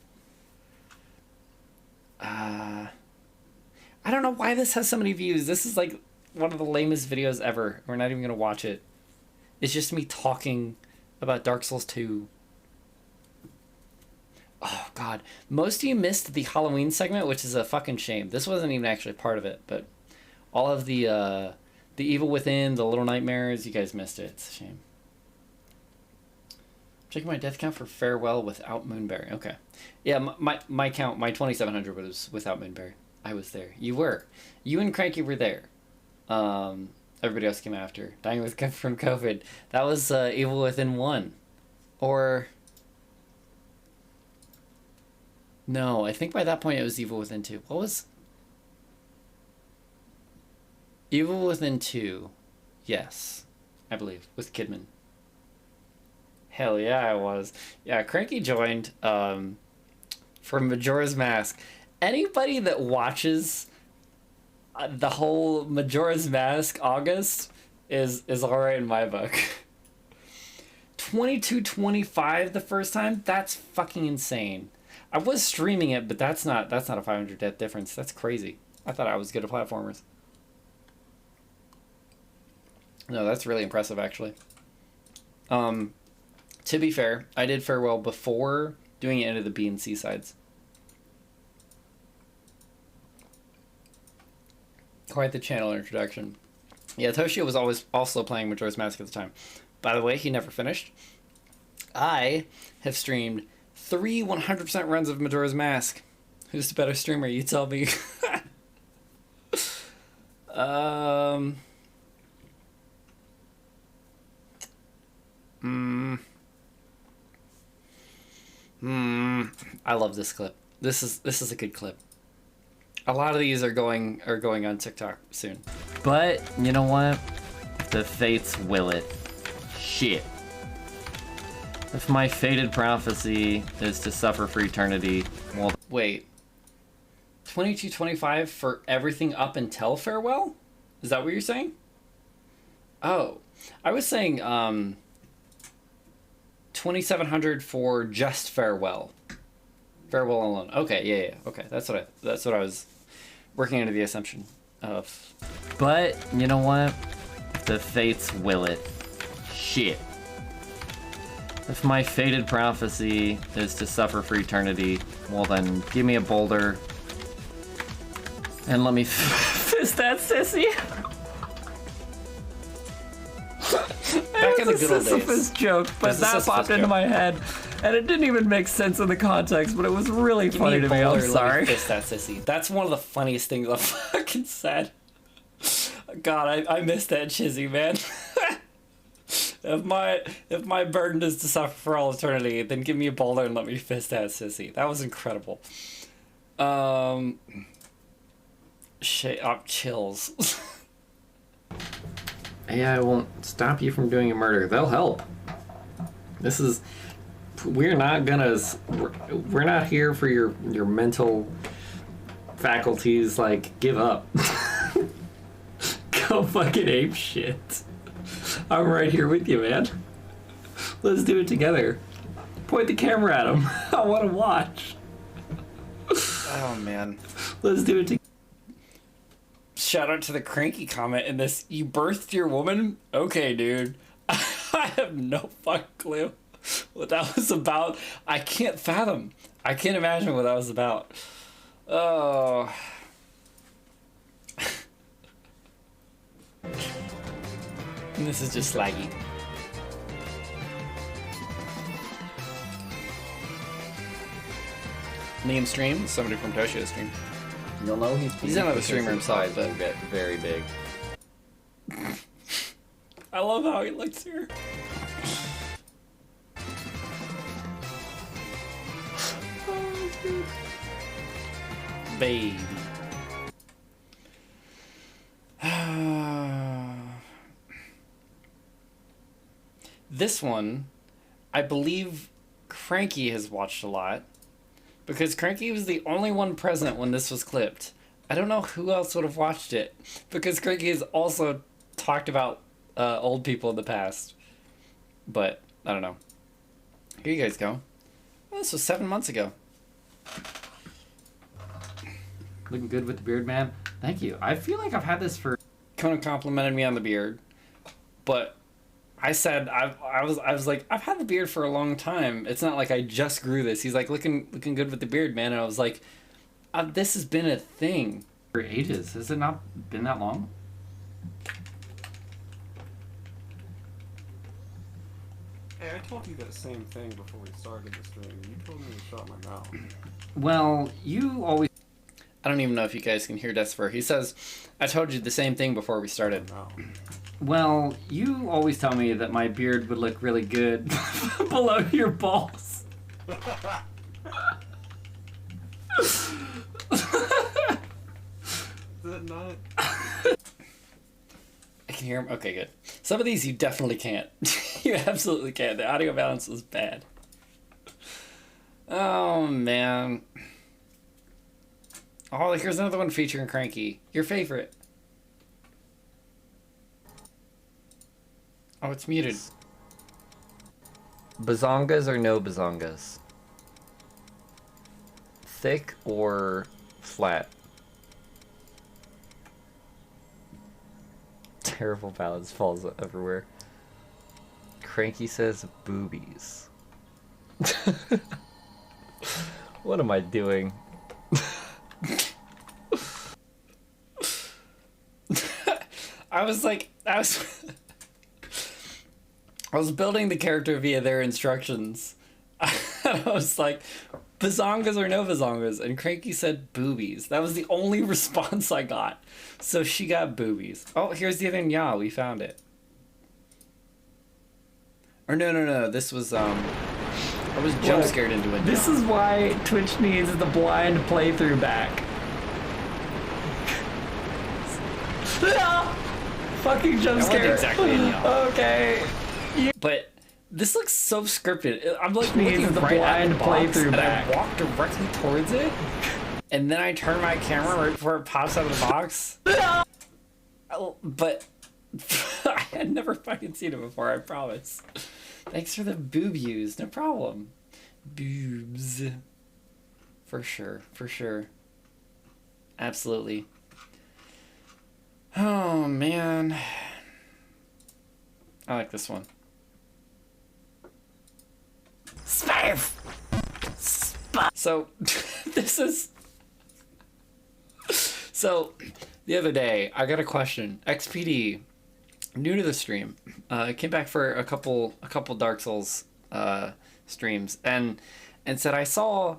I don't know why this has so many views. This is like one of the lamest videos ever. We're not even gonna watch it. It's just me talking about Dark Souls 2. Oh god. Most of you missed the Halloween segment, which is a fucking shame. This wasn't even actually part of it, but all of the Evil Within, the Little Nightmares, you guys missed it. It's a shame. Checking my death count for Farewell without Moonberry. Okay. Yeah, my count, my 2,700 was without Moonberry. I was there. You were. You and Cranky were there. Everybody else came after. Dying from COVID. That was Evil Within 1. Or... No, I think by that point it was Evil Within 2. What was... Evil Within 2. Yes. I believe. With Kidman. Hell yeah, I was. Yeah, Cranky joined from Majora's Mask. Anybody that watches the whole Majora's Mask August is alright in my book. 2225 the first time? That's fucking insane. I was streaming it, but that's not a 500 death difference. That's crazy. I thought I was good at platformers. No, that's really impressive, actually. To be fair, I did Farewell before doing it into the B and C sides. Quite the channel introduction. Yeah, Toshio was always also playing Majora's Mask at the time. By the way, he never finished. I have streamed 3 100% runs of Majora's Mask. Who's the better streamer? You tell me. I love this clip. This is a good clip. A lot of these are going on TikTok soon. But you know what? The fates will it. Shit. If my fated prophecy is to suffer for eternity, well, wait. 2225 for everything up until Farewell? Is that what you're saying? Oh, I was saying 2700 for just Farewell. Farewell alone. Okay, yeah. Okay, that's what I was working under the assumption of. But you know what? The fates will it. Shit. If my fated prophecy is to suffer for eternity, well then, give me a boulder. And let me fist that sissy. Back in the good old days. Sisyphus joke, but that popped into my head. And it didn't even make sense in the context, but it was really funny to me. I'm sorry. Fist that sissy. That's one of the funniest things I've fucking said. God, I missed that chizzy, man. If my burden is to suffer for all eternity, then give me a boulder and let me fist that sissy. That was incredible. Shit, chills. AI won't stop you from doing a murder. They'll help. We're not here for your mental faculties. Like, give up. Go fucking ape shit. I'm right here with you, man. Let's do it together. Point the camera at him. I want to watch. Oh, man. Let's do it together. Shout out to the Cranky comment in this. You birthed your woman? Okay, dude. I have no fucking clue what that was about. I can't fathom. I can't imagine what that was about. Oh. And this is just slaggy. Liam stream, somebody from Toshio stream. You'll know he's another streamer himself, but get very big. I love how he looks here. Oh, dude. Baby. This one, I believe Cranky has watched a lot. Because Cranky was the only one present when this was clipped. I don't know who else would have watched it. Because Cranky has also talked about old people in the past. But, I don't know. Here you guys go. Well, this was 7 months ago. Looking good with the beard, man. Thank you. I feel like I've had this for... Conan complimented me on the beard. But... I said I was like, I've had the beard for a long time. It's not like I just grew this. He's like, looking good with the beard, man. And I was like, this has been a thing for ages. Has it not been that long? Hey, I told you that same thing before we started the stream. You told me to shut my mouth. Well, you always... I don't even know if you guys can hear Desper. He says, I told you the same thing before we started. No. Well, you always tell me that my beard would look really good below your balls. Is that not? I can hear him? Okay, good. Some of these you definitely can't. You absolutely can't. The audio balance is bad. Oh, man. Oh, here's another one featuring Cranky. Your favorite. Oh, it's muted. Bazongas or no bazongas? Thick or flat? Terrible balance falls everywhere. Cranky says boobies. What am I doing? I was building the character via their instructions. I was like, bazongas or no bazongas? And Cranky said boobies. That was the only response I got. So she got boobies. Oh, here's the other nya. We found it. Or no. This was, I was jump scared into it. This is why Twitch needs the blind playthrough back. Fucking jump That scare. wasn't exactly a nya. Okay. But this looks so scripted. I'm like Needs looking the right at the blind box, playthrough and back. I walk directly towards it, and then I turn my camera right before it pops out of the box. But I had never fucking seen it before, I promise. Thanks for the boob use, no problem. Boobs. For sure. Absolutely. Oh, man. I like this one. So, this is... So, the other day, I got a question. XPD, new to the stream, came back for a couple Dark Souls streams, and said, I saw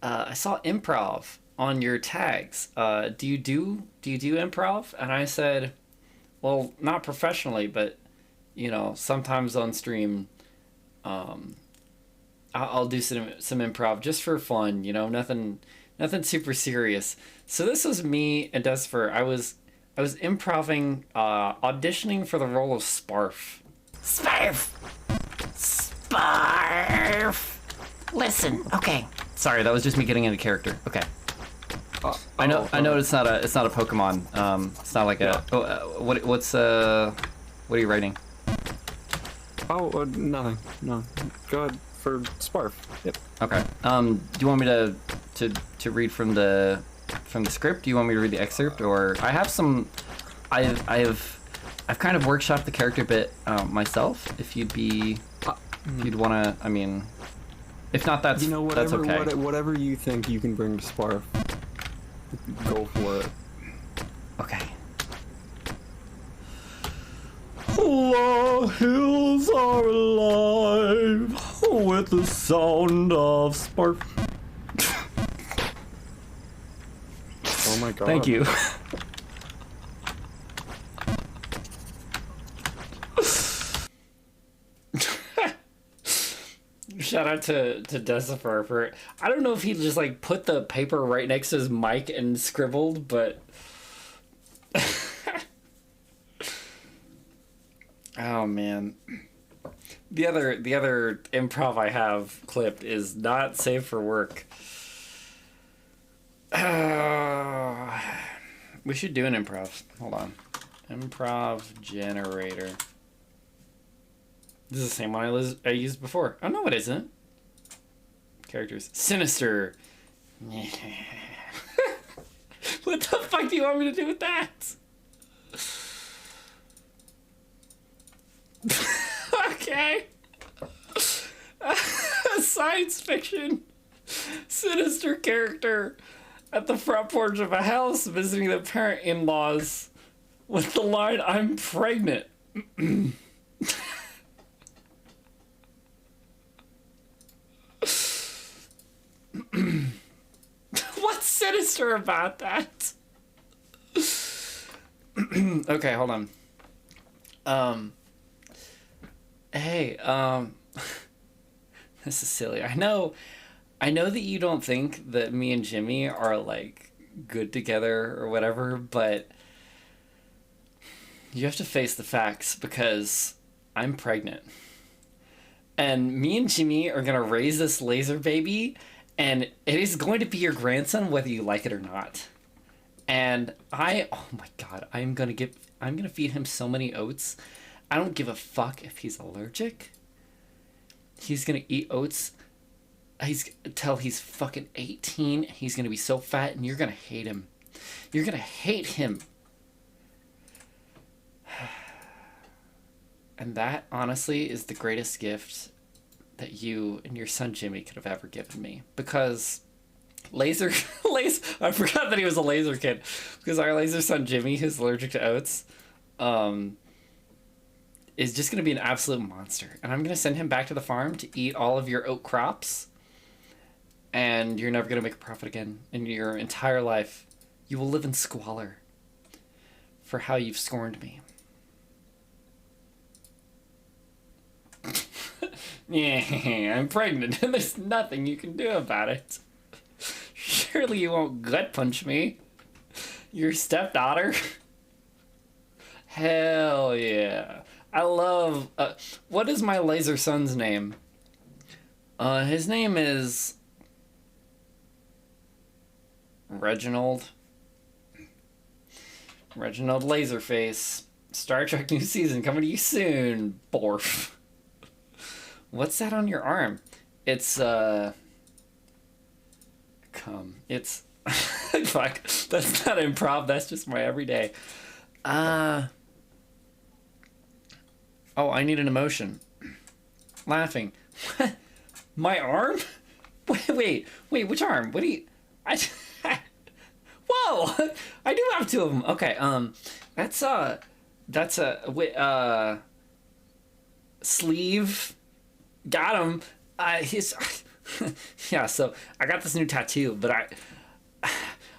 improv on your tags. Do you do improv? And I said, well, not professionally, but you know, sometimes on stream, I'll do some improv just for fun, you know, nothing super serious. So this was me and Desper. I was improving, auditioning for the role of Sparf. Barf! Listen, okay. Sorry, that was just me getting into character. Okay. I know it's not a Pokemon. It's not like a. What are you writing? Oh, nothing. No. Go ahead for Sparf. Yep. Okay. Do you want me to read from the script? Do you want me to read the excerpt, or I have some? I've kind of workshopped the character a bit myself. If you'd want to, I mean, if not, that's that's okay. Whatever you think you can bring to Sparf, go for it. Okay. The hills are alive with the sound of Sparf. Oh my god. Thank you. Shout out to Decifer for, I don't know if he just like put the paper right next to his mic and scribbled, but oh man. The other improv I have clipped is not safe for work. We should do an improv. Hold on. Improv generator. This is the same one I used before. Oh, no, it isn't. Characters. Sinister. What the fuck do you want me to do with that? Okay. Science fiction. Sinister character at the front porch of a house visiting the parent-in-laws with the line, "I'm pregnant." What sinister sure about that. Okay, hold on. Hey, this is silly. I know that you don't think that me and Jimmy are, like, good together or whatever, but you have to face the facts because I'm pregnant. And me and Jimmy are gonna raise this laser baby, and it is going to be your grandson whether you like it or not. And oh my god, I'm gonna feed him so many oats. I don't give a fuck if he's allergic. He's gonna eat oats till he's fucking 18. He's gonna be so fat, and you're gonna hate him. You're gonna hate him. And that, honestly, is the greatest gift that you and your son Jimmy could have ever given me. Because I forgot that he was a laser kid. Because our laser son Jimmy, who's allergic to oats, is just going to be an absolute monster. And I'm going to send him back to the farm to eat all of your oat crops. And you're never going to make a profit again in your entire life. You will live in squalor for how you've scorned me. Yeah, I'm pregnant and there's nothing you can do about it. Surely you won't gut punch me. Your stepdaughter? Hell yeah. I love... what is my laser son's name? His name is... Reginald Laserface. Star Trek new season coming to you soon. Borf. What's that on your arm? It's, come. It's... Fuck. That's not improv. That's just my everyday. Oh, I need an emotion. Laughing. My arm? Wait, which arm? What do you... Whoa! I do have two of them. Okay, that's a sleeve. Got him. Yeah, so I got this new tattoo, but I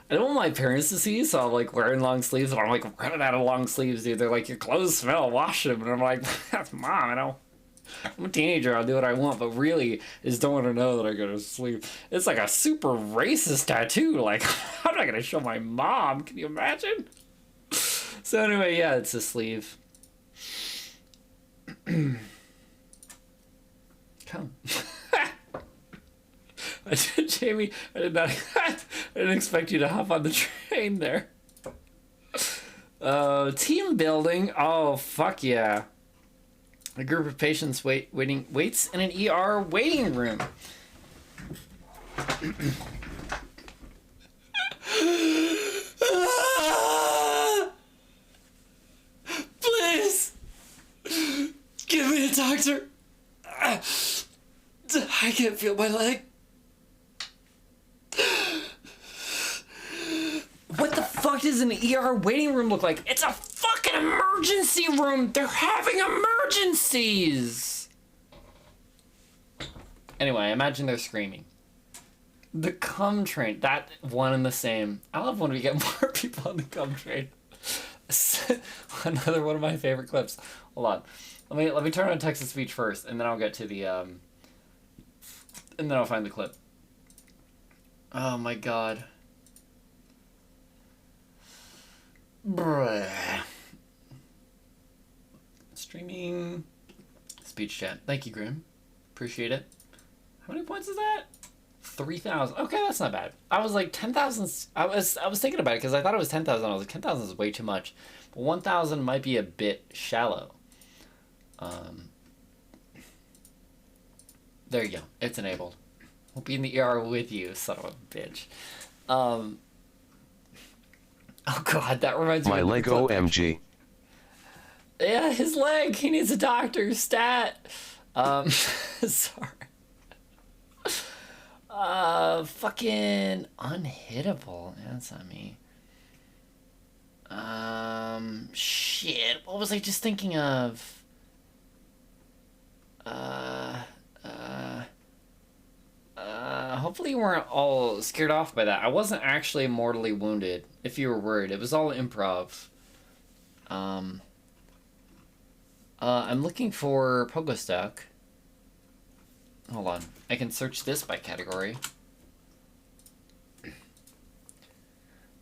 don't want my parents to see, so I'm like wearing long sleeves, and I'm like running out of long sleeves, dude. They're like, your clothes smell, wash them. And I'm like, Mom, I'm a teenager, I'll do what I want, but really, just don't want to know that I got a sleeve. It's like a super racist tattoo. Like, I'm not gonna show my mom. Can you imagine? So anyway, yeah, it's a sleeve. Come. Jamie, I didn't expect you to hop on the train there. Team building. Oh, fuck yeah. A group of patients waits in an ER waiting room. Please, give me a doctor. I can't feel my leg. What the fuck does an ER waiting room look like? It's a fucking emergency room. They're having emergencies. Anyway, imagine they're screaming. The cum train, that one and the same. I love when we get more people on the cum train. Another one of my favorite clips. Hold on. Let me turn on text to speech first, and then I'll get to the and then I'll find the clip. Oh my god. Bruh. Streaming speech chat. Thank you, Grim. Appreciate it. How many points is that? 3,000. Okay, that's not bad. I was like 10,000. I was thinking about it because I thought it was 10,000. I was like 10,000 is way too much. But 1,000 might be a bit shallow. There you go. It's enabled. We'll be in the ER with you, son of a bitch. Oh god, that reminds me my of leg OMG. Yeah, his leg. He needs a doctor. Stat. Sorry. Fucking unhittable. That's not me. Shit. What was I just thinking of? Hopefully you weren't all scared off by that. I wasn't actually mortally wounded, if you were worried. It was all improv. I'm looking for Pogo Stuck. Hold on. I can search this by category.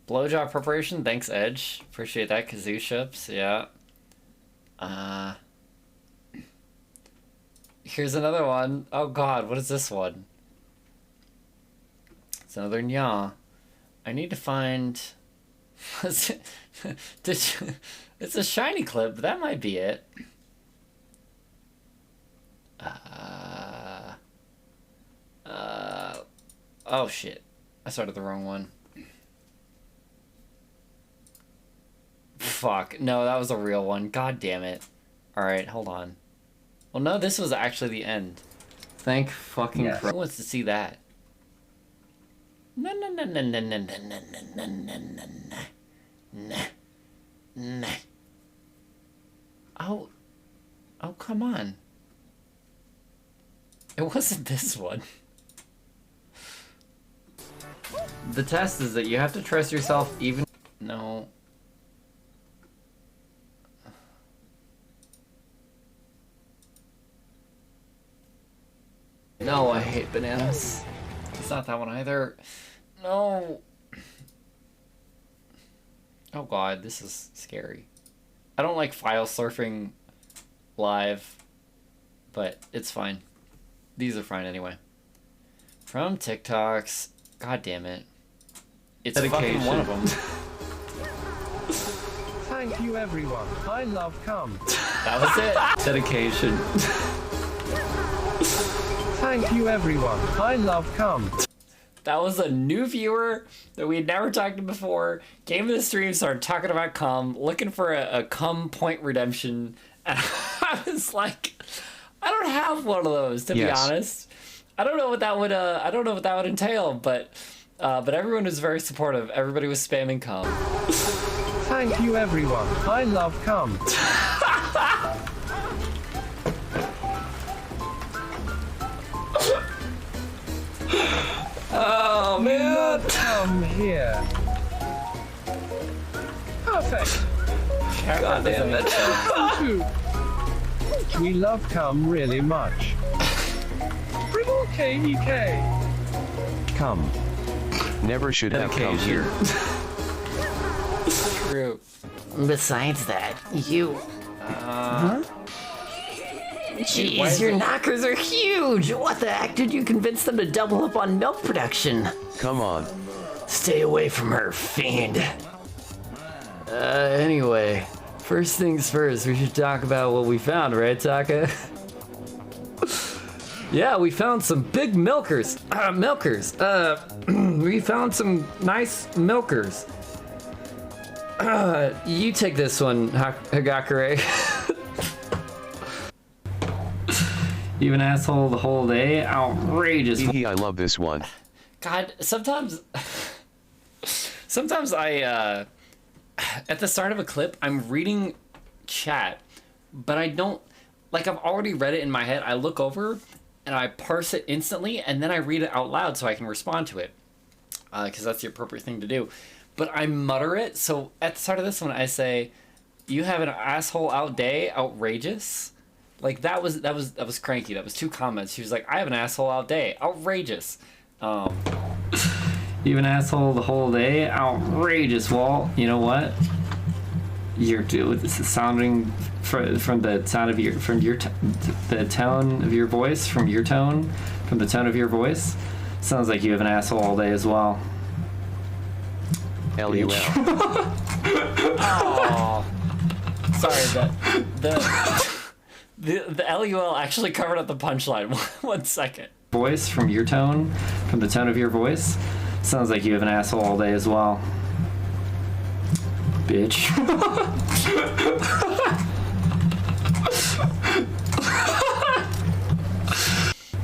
Blowjob preparation. Thanks, Edge. Appreciate that. Kazoo ships. Yeah. Here's another one. Oh god, what is this one? It's another nya. I need to find... It's a shiny clip, but that might be it. Oh shit. I started the wrong one. Fuck. No, that was a real one. God damn it. Alright, hold on. Well, no, this was actually the end. Thank fucking Christ. Who wants to see that? No, no, no, no, no, no, no, no, no, no, no, no, no. Oh. Oh, come on. It wasn't this one. The test is that you have to trust yourself even... No. No, I hate bananas. It's not that one either. No. Oh god, this is scary. I don't like file surfing live, but it's fine. These are fine anyway. From TikToks. God damn it. It's fucking one of them. Thank you everyone. I love cum. That was it. Dedication. Thank you everyone. I love cum. That was a new viewer that we had never talked to before. Came to the stream, started talking about cum, looking for a cum point redemption. And I was like, I don't have one of those, to be honest. I don't know what that would entail, but everyone was very supportive. Everybody was spamming cum. Thank you everyone. I love cum. Oh man! Come here. Perfect. God damn it. We love cum really much. Triple KEK. Come. Never should have come here. True. Besides that, you... Jeez, your knockers are huge! What the heck did you convince them to double up on milk production? Come on. Stay away from her, fiend. Anyway, first things first, we should talk about what we found, right, Taka? Yeah, we found some big milkers. We found some nice milkers. You take this one, Hagakure. You an asshole the whole day? Outrageous. I love this one. God, sometimes I, at the start of a clip, I'm reading chat, but I don't, like I've already read it in my head. I look over and I parse it instantly and then I read it out loud so I can respond to it. Because that's the appropriate thing to do. But I mutter it, so at the start of this one I say, you have an asshole out day, outrageous. Like that was cranky. That was 2 comments. She was like, I have an asshole out day. Outrageous. You an asshole the whole day? Outrageous, Walt. You know what? This is sounding from the sound of the tone of your voice, from the tone of your voice. Sounds like you have an asshole all day as well. LUL. Oh. Sorry, the LUL actually covered up the punchline. 1 second. Voice from the tone of your voice. Sounds like you have an asshole all day as well. Bitch.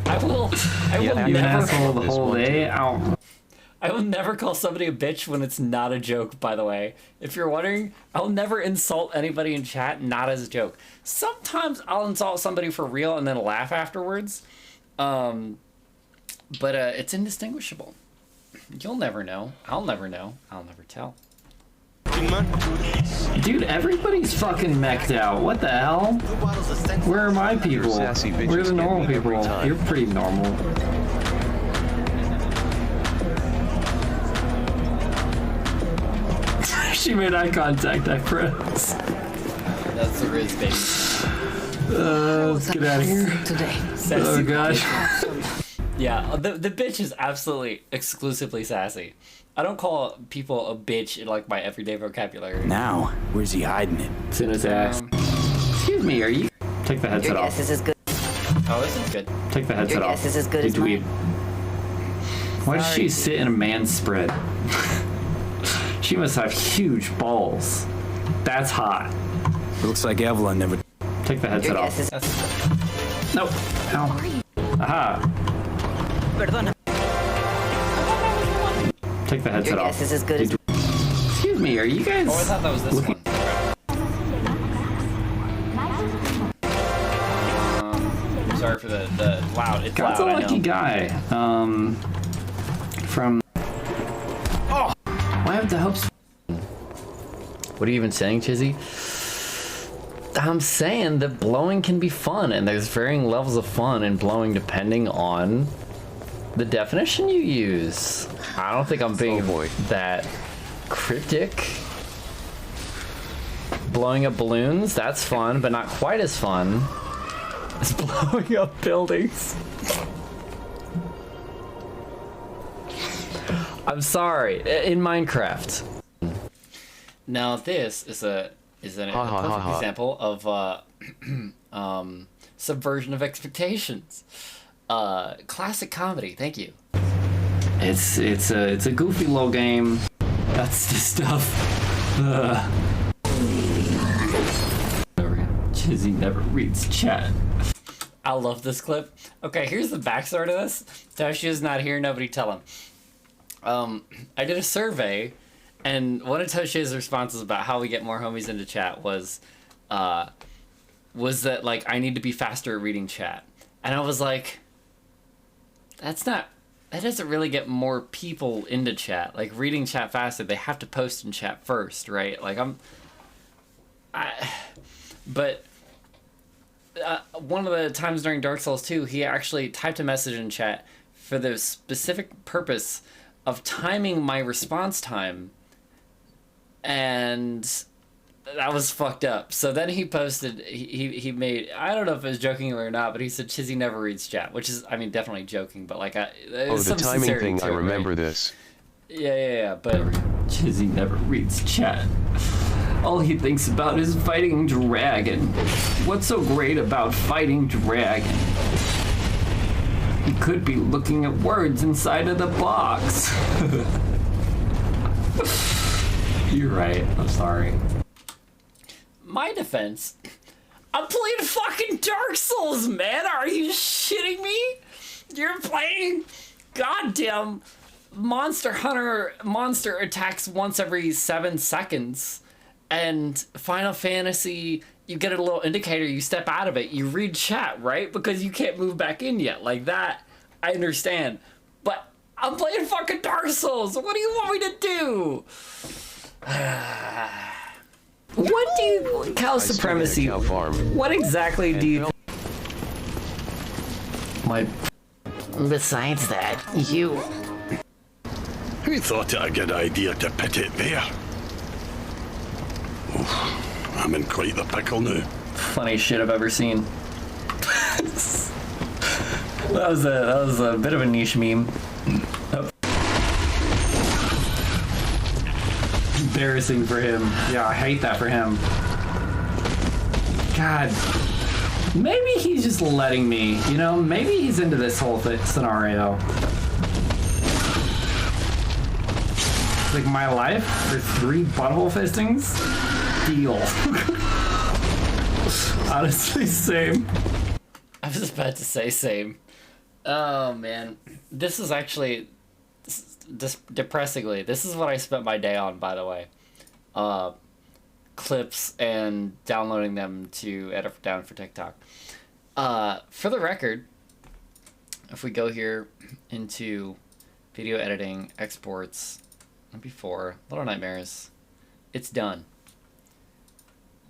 I will never call the whole day out. I will never call somebody a bitch when it's not a joke, by the way. If you're wondering, I'll never insult anybody in chat, not as a joke. Sometimes I'll insult somebody for real and then laugh afterwards. But it's indistinguishable. You'll never know. I'll never know. I'll never tell. Dude, everybody's fucking meched out. What the hell? Where are my people? Where are the normal people? You're pretty normal. She made eye contact, I press. That's the Riz, baby. Let's get out of here. Today. Oh gosh. Yeah, the bitch is absolutely exclusively sassy. I don't call people a bitch in like my everyday vocabulary. Now, where's he hiding it? It's in his ass. Excuse me, are you? Take the headset off. This is good. Oh, this is good. Take the headset off. This is good as mine. Why does she sit in a man's spread? She must have huge balls. That's hot. It looks like Evelyn never. Take the headset off. Nope. Ow. Aha. Perdona. Take the headset off. This is good as. Excuse me, are you guys? Oh, I thought that was this one. Sorry for the loud. It's God's loud. a lucky guy. From. Oh. Why have the hopes? What are you even saying, Chizzy? I'm saying that blowing can be fun, and there's varying levels of fun in blowing depending on the definition you use. I don't think I'm being that cryptic. Blowing up balloons, that's fun, but not quite as fun as blowing up buildings. I'm sorry, in Minecraft. Now this is a perfect example of subversion of expectations. Classic comedy. Thank you. It's a goofy little game. That's the stuff. Chizzy never reads chat. I love this clip. Okay, here's the backstory to this. Toshia's not here. Nobody tell him. I did a survey. And one of Toshi's responses about how we get more homies into chat was that, like, I need to be faster at reading chat. And I was like, that doesn't really get more people into chat. Like, reading chat faster, they have to post in chat first, right? Like, but one of the times during Dark Souls 2, he actually typed a message in chat for the specific purpose of timing my response time. And that was fucked up. So then he posted, he made, I don't know if it was jokingly or not, but he said Chizzy never reads chat, which is, I mean, definitely joking, but like, the timing thing, I remember this. Yeah, but Chizzy never reads chat. All he thinks about is fighting dragon. What's so great about fighting dragon? He could be looking at words inside of the box. You're right. I'm sorry. My defense, I'm playing fucking Dark Souls, man. Are you shitting me? You're playing goddamn Monster Hunter. Monster attacks once every 7 seconds. And Final Fantasy, you get a little indicator, you step out of it, you read chat, right? Because you can't move back in yet. Like that, I understand. But I'm playing fucking Dark Souls. What do you want me to do? What do you... Cow supremacy. What exactly do you... Besides that, you... Who thought it a good idea to pit it there? Oof, I'm in quite the pickle now. Funniest shit I've ever seen. That was a bit of a niche meme. Oh. Embarrassing for him. Yeah, I hate that for him. God. Maybe he's just letting me, you know? Maybe he's into this whole scenario. Like my life for 3 butthole fistings? Deal. Honestly, same. I was about to say same. Oh, man. This is actually... depressingly, this is what I spent my day on, by the way. Clips and downloading them to edit down for TikTok. For the record, if we go here into video editing, exports, MP4, Little Nightmares, it's done.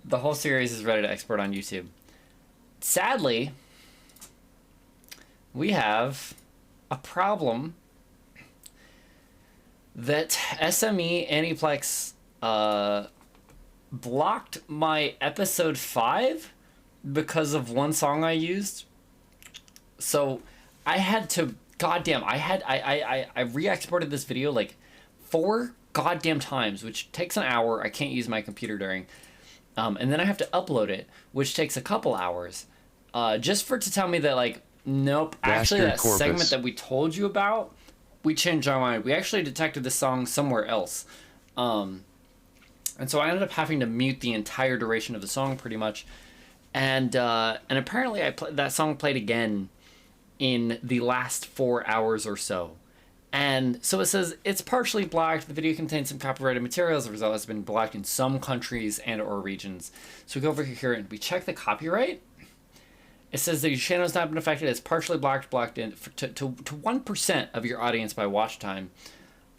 The whole series is ready to export on YouTube. Sadly, we have a problem that SME Aniplex blocked my episode 5 because of one song I used. So I had to, I re-exported this video like 4 goddamn times, which takes an hour. I can't use my computer during. And then I have to upload it, which takes a couple hours. Just to tell me that, like, nope, actually that segment that we told you about, we changed our mind. We actually detected this song somewhere else. And so I ended up having to mute the entire duration of the song pretty much. And apparently that song played again in the last 4 hours or so. And so it says it's partially blocked. The video contains some copyrighted material. As a result, it's been blocked in some countries and or regions. So we go over here and we check the copyright. It says that your channel has not been affected. It's partially blocked to 1% of your audience by watch time.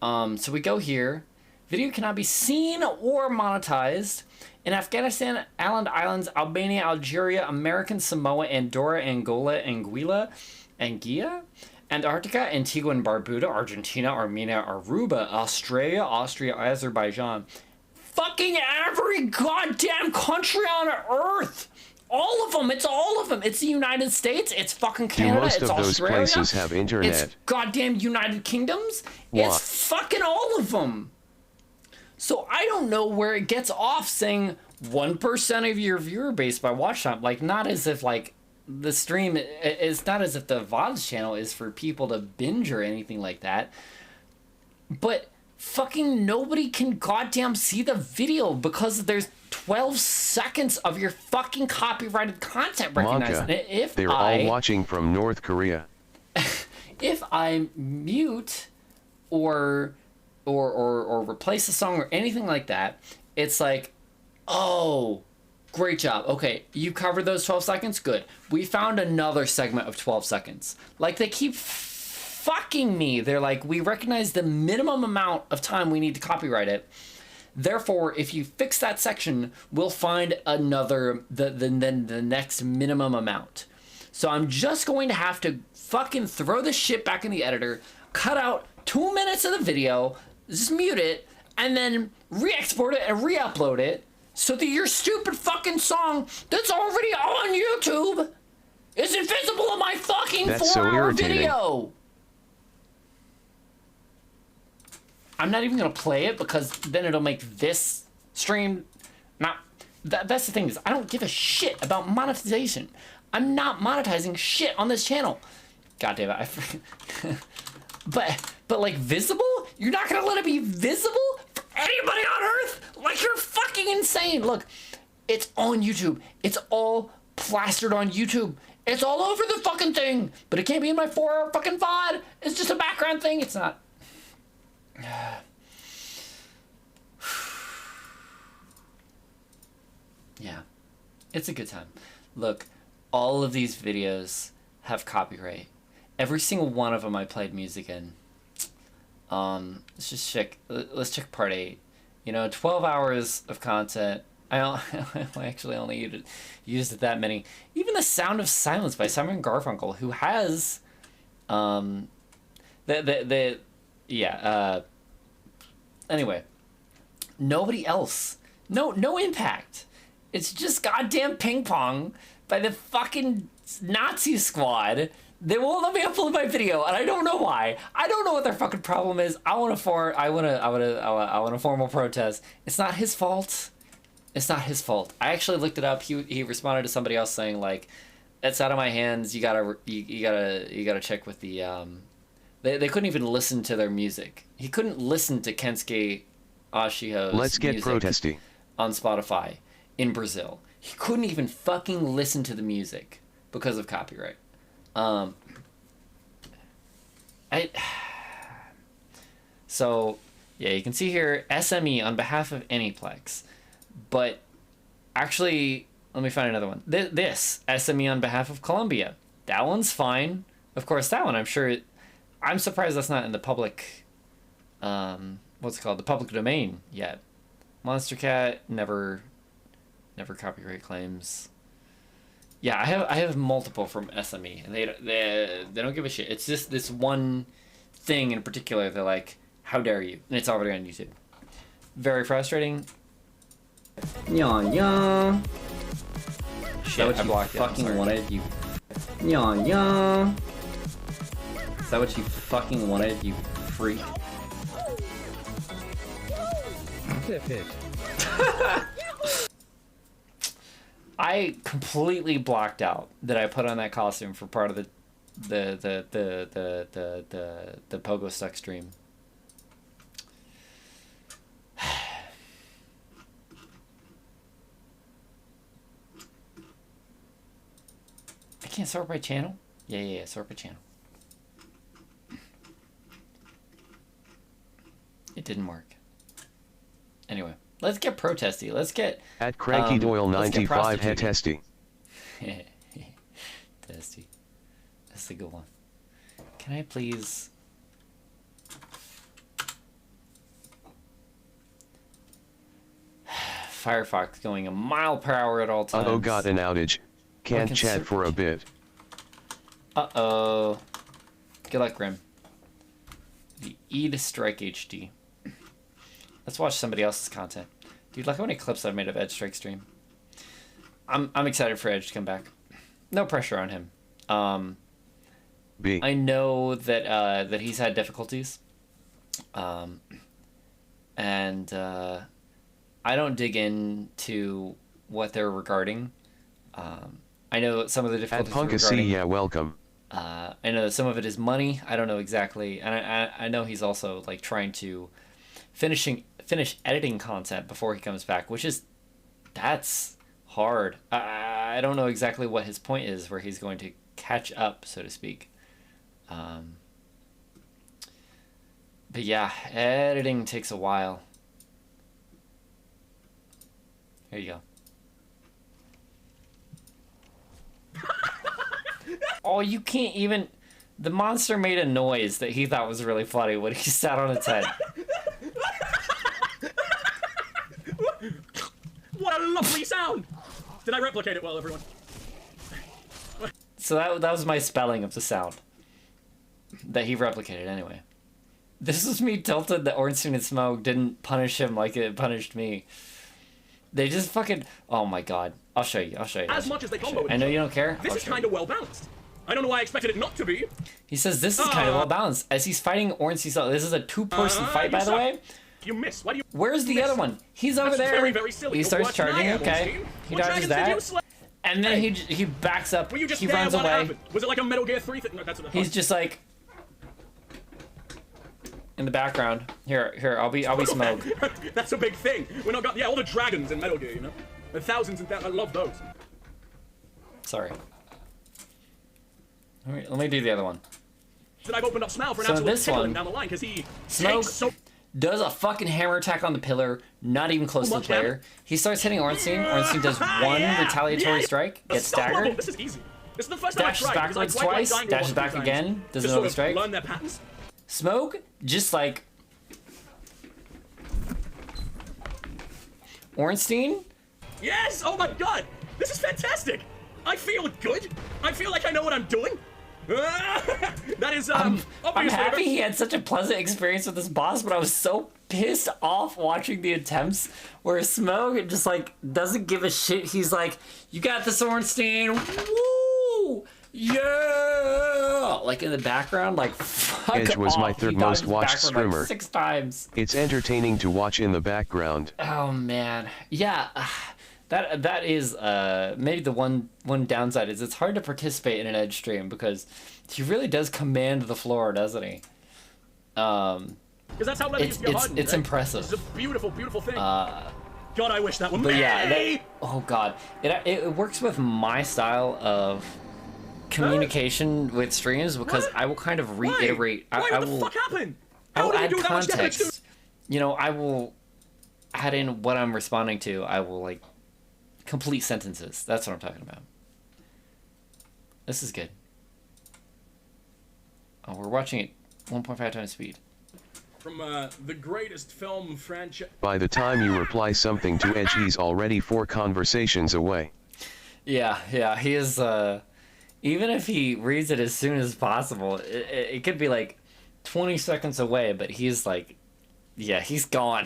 So we go here. Video cannot be seen or monetized in Afghanistan, Islands, Albania, Algeria, American Samoa, Andorra, Angola, Anguilla, Antarctica, Antigua and Barbuda, Argentina, Armenia, Aruba, Australia, Austria, Azerbaijan. Fucking every goddamn country on Earth! All of them! It's all of them! It's the United States, it's fucking Canada, it's Australia. Most of those places have internet. It's goddamn United Kingdoms. What? It's fucking all of them! So I don't know where it gets off saying 1% of your viewer base by watch time. Like, not as if, like, the stream is not as if the VODs channel is for people to binge or anything like that. But fucking nobody can goddamn see the video because there's 12 seconds of your fucking copyrighted content recognized. If they're all watching from North Korea. If I mute or replace the song or anything like that, it's like, oh, great job. Okay, you covered those 12 seconds? Good. We found another segment of 12 seconds. Like, they keep fucking me. They're like, we recognize the minimum amount of time we need to copyright it. Therefore, if you fix that section, we'll find another, the next minimum amount. So I'm just going to have to fucking throw this shit back in the editor, cut out 2 minutes of the video, just mute it, and then re-export it and re-upload it so that your stupid fucking song that's already on YouTube is invisible in my fucking 4-hour video. I'm not even gonna play it because then it'll make this stream not. That's the thing is I don't give a shit about monetization. I'm not monetizing shit on this channel. God damn it! But like visible? You're not gonna let it be visible for anybody on Earth? Like you're fucking insane. Look, it's on YouTube. It's all plastered on YouTube. It's all over the fucking thing. But it can't be in my 4-hour fucking VOD. It's just a background thing. It's not. Yeah, it's a good time. Look, all of these videos have copyright. Every single one of them I played music in. Let's just check. Let's check part 8. 12 hours of content. I actually only used it that many. Even The Sound of Silence by Simon Garfunkel, who has, anyway, nobody else. No impact. It's just goddamn ping pong by the fucking Nazi squad. They won't let me upload my video, and I don't know why. I don't know what their fucking problem is. I want a formal protest. It's not his fault. It's not his fault. I actually looked it up. He responded to somebody else saying like, "It's out of my hands. You gotta check with the They couldn't even listen to their music. He couldn't listen to Kensuke Ashiho's Let's get music protesty on Spotify in Brazil. He couldn't even fucking listen to the music because of copyright. So, yeah, you can see here, SME on behalf of Aniplex. But, actually, let me find another one. This, SME on behalf of Colombia. That one's fine. Of course, that one, I'm sure... I'm surprised that's not in the public... what's it called? The public domain yet. Monster Cat, never copyright claims. Yeah, I have multiple from SME, and they don't give a shit. It's just this one thing in particular. They're like, "How dare you?" And it's already on YouTube. Very frustrating. Yeah, yeah. Shit, Is that what you fucking wanted? You. Yeah, yeah. Is that what you fucking wanted? You freak. I completely blocked out that I put on that costume for part of the Pogo Stuck stream. I can't sort by channel? Yeah, sort by channel. It didn't work. Anyway, let's get protesty. Let's get... At Cranky Doyle 95 head testy. Testy. That's a good one. Can I please... Firefox going a mile per hour at all times. Uh-oh, got an outage. Can't chat for a bit. Uh-oh. Good luck, Grim. The E to Strike HD. Let's watch somebody else's content. Dude, look how many clips I've made of Edge Strike stream. I'm excited for Edge to come back. No pressure on him. I know that that he's had difficulties. And I don't dig into what they're regarding. I know some of the difficulties At Punkasy, yeah, welcome. I know that some of it is money. I don't know exactly. And I know he's also like trying to finish editing content before he comes back, which is, that's hard. I don't know exactly what his point is where he's going to catch up, so to speak. But yeah, editing takes a while. Here you go. Oh, you can't even... The monster made a noise that he thought was really funny when he sat on its head. What a lovely sound! Did I replicate it well, everyone? So that was my spelling of the sound. That he replicated anyway. This was me tilted that Ornstein and Smoke didn't punish him like it punished me. They just fucking... Oh my god. I'll show you. As much as they combo with I know you don't care. This is kind of well balanced. I don't know why I expected it not to be. He says this is kind of well balanced. As he's fighting Ornstein, this is a two-person fight, by the way. You miss. Why do you... Where's the other one? He's over there. Very, very silly. He starts charging. Okay. He dodges that. And then he backs up. He runs away. Happened? Was it like a Metal Gear 3 thing? No, that's what he's just like... In the background. Here, I'll be Smoke. That's a big thing. We're not got... Yeah, all the dragons in Metal Gear, you know? The thousands and thousands. I love those. Sorry. Let me do the other one. That I've opened up Smile for an absolute tickling down the line, because he Smoke does a fucking hammer attack on the pillar, not even close to the player. He starts hitting Ornstein. Ornstein does one retaliatory strike, gets staggered. This is easy. This is the first time dashes backwards twice, dashes back again, does another strike. Learn their patterns. Smoke just like Ornstein. Yes! Oh my god! This is fantastic! I feel good! I feel like I know what I'm doing! That is, I'm happy he had such a pleasant experience with this boss, but I was so pissed off watching the attempts where Smoke just, like, doesn't give a shit. He's like, you got this, Ornstein! Woo! Yeah! Like, in the background, like, fuck Edge was off. my third most watched streamer. Like 6 times. It's entertaining to watch in the background. Oh, man. Yeah. That is maybe the one downside is it's hard to participate in an Edge stream because he really does command the floor, doesn't he? Because that's how it's right? impressive. It's a beautiful, beautiful thing. God, I wish that were But me. yeah, oh god, it works with my style of communication with streams because I will kind of reiterate. Why? I What will, the fuck happened? I will How did add you do that much damage context. You know, I will add in what I'm responding to. I will like complete sentences. That's what I'm talking about. This is good. Oh, we're watching it 1.5 times speed. From the greatest film franchise. By the time you reply something to Edge, he's already 4 conversations away. Yeah, he is, even if he reads it as soon as possible, it could be like 20 seconds away, but he's like, yeah, he's gone.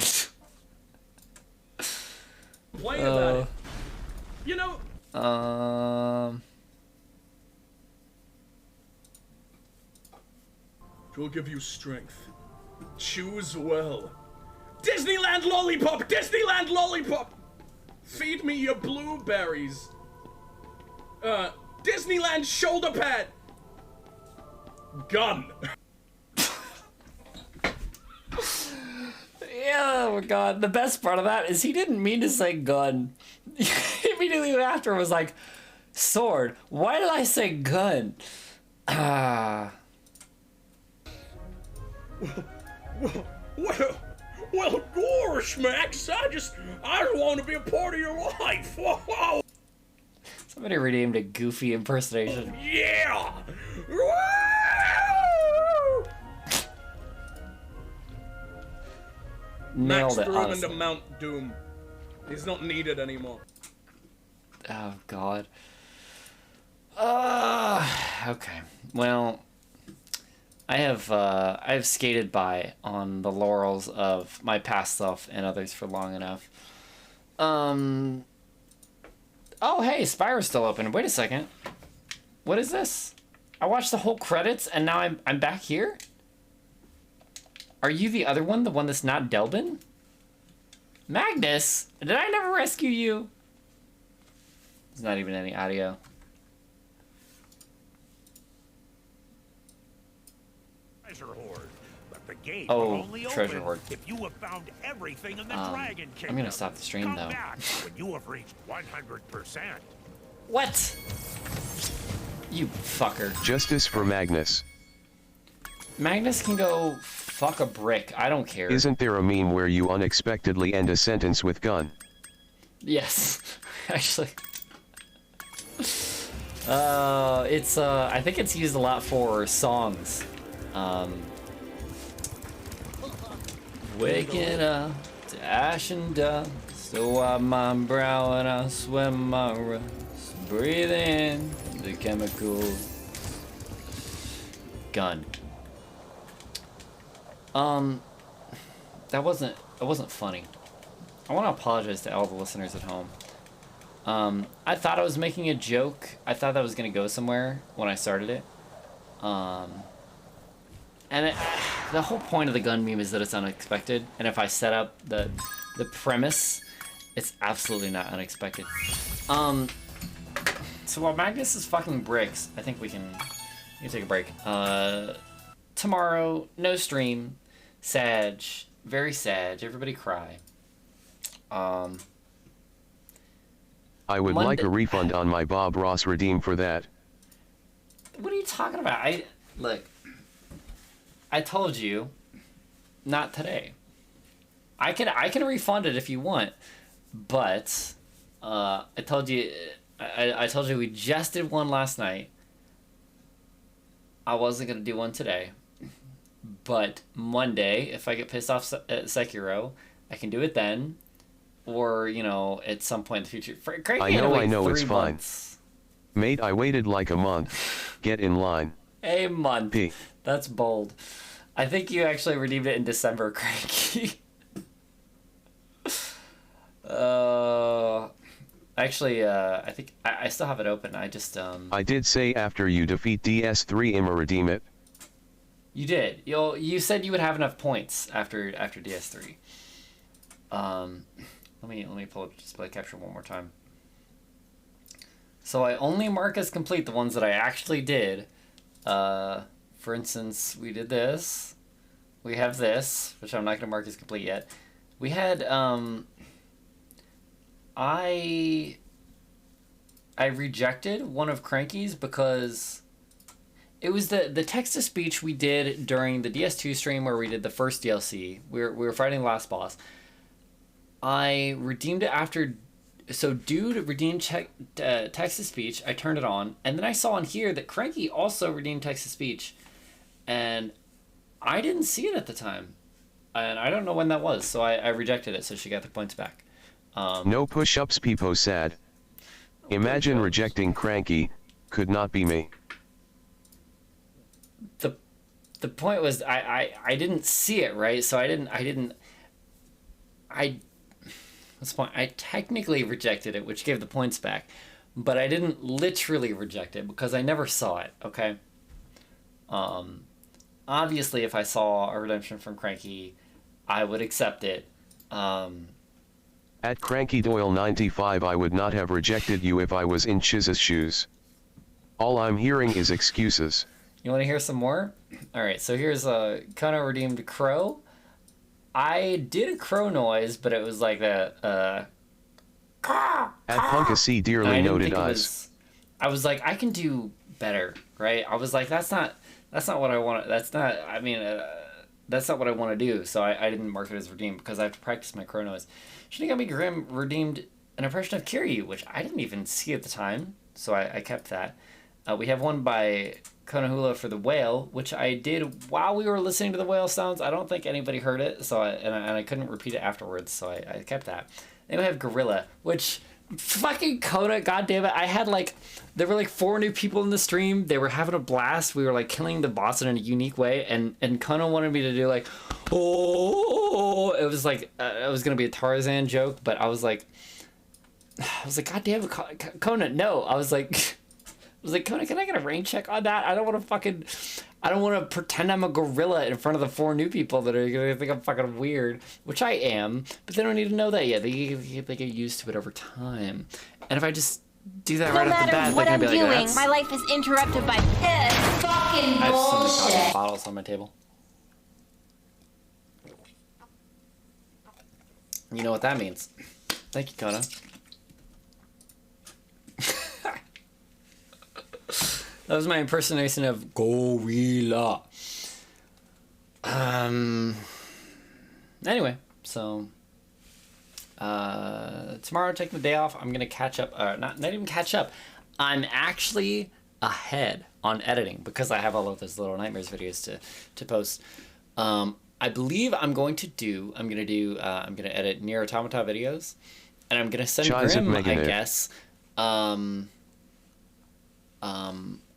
Play about it. You know. It will give you strength. Choose well. Disneyland lollipop! Disneyland lollipop! Feed me your blueberries. Disneyland shoulder pad! Gun! Yeah, oh my god. The best part of that is he didn't mean to say gun. Immediately after was like, sword. Why did I say gun? Well, gosh, Max, I just want to be a part of your life. Whoa. Somebody redeemed a goofy impersonation. Yeah! Woo! Nailed Max it, threw him honestly. into Mount Doom. He's not needed anymore. Oh, God. Okay. Well, I have skated by on the laurels of my past self and others for long enough. Oh, hey, Spyro's still open. Wait a second. What is this? I watched the whole credits and now I'm back here? Are you the other one? The one that's not Delbin? Magnus? Did I never rescue you? There's not even any audio. Treasure hoard, but the gate Oh, will only treasure open hoard. if you have found everything in the Dragon Kingdom. I'm gonna stop the stream Come though. back when you have reached 100%. What? You fucker. Justice for Magnus. Magnus can go fuck a brick. I don't care. Isn't there a meme where you unexpectedly end a sentence with gun? Yes, actually. It's I think it's used a lot for songs. Waking up to ash and dust, so wipe my brow and I sweat my rust. Breathe in the chemicals. Gun. That wasn't funny. I want to apologize to all the listeners at home. I thought I was making a joke. I thought that was gonna go somewhere when I started it. And the whole point of the gun meme is that it's unexpected. And if I set up the premise, it's absolutely not unexpected. So while Magnus is fucking bricks, I think we can take a break. Tomorrow, no stream. Sag. Very sad. Everybody cry. I would Monday- like a refund on my Bob Ross redeem for that. What are you talking about? Look. I told you, not today. I can refund it if you want, but I told you we just did one last night. I wasn't gonna do one today, but Monday, if I get pissed off at Sekiro, I can do it then, or at some point in the future. I know, it's 3 fine. months. Mate, I waited like a month. Get in line. A month. P. That's bold. I think you actually redeemed it in December, Cranky. Actually, I think I still have it open. I just I did say after you defeat DS3 I'ma redeem it. You did. You said you would have enough points after DS3. Let me pull up display capture one more time. So I only mark as complete the ones that I actually did. For instance, we did this. We have this, which I'm not going to mark as complete yet. We had, I rejected one of Cranky's because it was the text-to-speech we did during the DS2 stream where we did the first DLC. We were fighting the last boss. I redeemed it after... So Dude redeemed text-to-speech. I turned it on. And then I saw in here that Cranky also redeemed text-to-speech. and I didn't see it at the time, and I don't know when that was, so I rejected it, so she got the points back. No push-ups, Peepo said. Imagine rejecting Cranky. Could not be me. The point was I didn't see it, right? So what's the point? I technically rejected it, which gave the points back, but I didn't literally reject it because I never saw it, okay? Obviously, if I saw a redemption from Cranky, I would accept it. At Cranky Doyle 95, I would not have rejected you if I was in Chiz's shoes. All I'm hearing is excuses. You want to hear some more? All right, so here's a Kono redeemed crow. I did a crow noise, but it was like a At Punkacy dearly noted eyes. I was like, I can do better, right? I was like, that's not what I want. That's not what I want to do. So I didn't mark it as redeemed because I have to practice my crow noise. Shinigami Grim redeemed an impression of Kiryu, which I didn't even see at the time, so I kept that. We have one by Konohula for the whale, which I did while we were listening to the whale sounds. I don't think anybody heard it, so I couldn't repeat it afterwards, so I kept that. Then we have Gorilla, which fucking Coda, goddammit, I had there were 4 new people in the stream. They were having a blast. We were killing the boss in a unique way, and Kono wanted me to do oh, it was it was gonna be a Tarzan joke, but I was like, God damn it, Kona, no. I was like, Kona, can I get a rain check on that? I don't want to pretend I'm a gorilla in front of the 4 new people that are gonna think I'm fucking weird, which I am, but they don't need to know that yet. They get used to it over time. And if I just do that right off the bat, they're gonna be like, that's... my life is interrupted by this fucking I have so many bullshit. coffee bottles on my table. You know what that means. Thank you, Kona. That was my impersonation of gorilla. Anyway, so tomorrow taking the day off. I'm gonna catch up. Not even catch up. I'm actually ahead on editing because I have all of those Little Nightmares videos to post. I believe I'm gonna edit Nier Automata videos, and I'm gonna send Grim, I guess.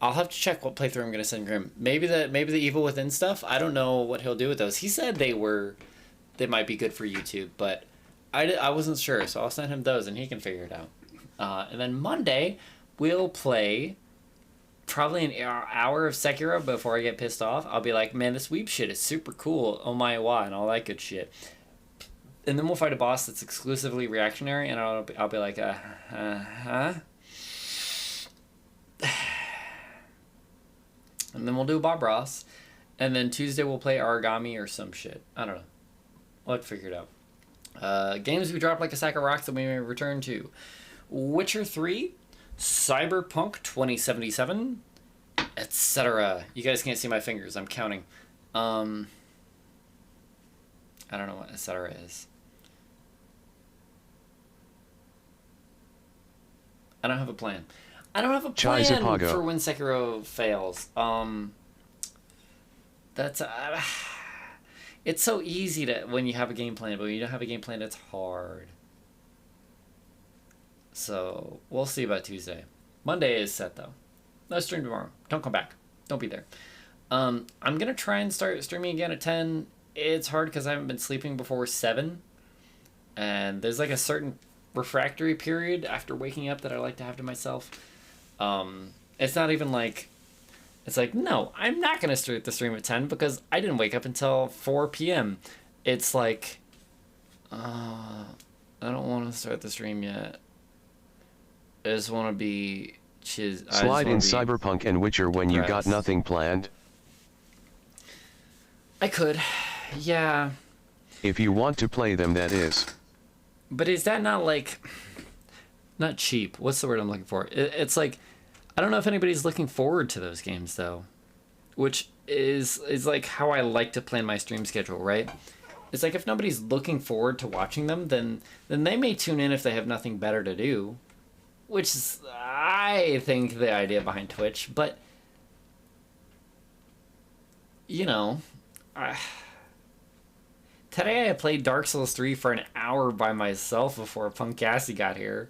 I'll have to check what playthrough I'm gonna send Grim. Maybe the Evil Within stuff. I don't know what he'll do with those. He said they might be good for YouTube, but I wasn't sure, so I'll send him those and he can figure it out. And then Monday we'll play probably an hour of Sekiro before I get pissed off. I'll be like, man, this weeb shit is super cool. Oh my wa and all that good shit. And then we'll fight a boss that's exclusively reactionary, and I'll be like, huh? And then we'll do Bob Ross, and then Tuesday we'll play Origami or some shit. I don't know. We'll have to figure it out. Games we drop like a sack of rocks that we may return to. Witcher 3, Cyberpunk 2077, etc. You guys can't see my fingers. I'm counting. I don't know what etc. is. I don't have a plan. I don't have a plan for when Sekiro fails. That's it's so easy to when you have a game plan, but when you don't have a game plan, it's hard. So we'll see about Tuesday. Monday is set though. No stream tomorrow. Don't come back. Don't be there. I'm gonna try and start streaming again at 10. It's hard because I haven't been sleeping before 7, and there's a certain refractory period after waking up that I like to have to myself. It's not even it's no, I'm not going to start the stream at 10 because I didn't wake up until 4 p.m. It's I don't want to start the stream yet. I just want to be Slide in Cyberpunk and Witcher when you got nothing planned. I could, yeah. If you want to play them, that is. But is that not not cheap? What's the word I'm looking for? It's I don't know if anybody's looking forward to those games though, which is how I like to plan my stream schedule, right? It's if nobody's looking forward to watching them, then they may tune in if they have nothing better to do, which is, I think, the idea behind Twitch. But you know, today I played Dark Souls 3 for an hour by myself before Punk Cassie got here.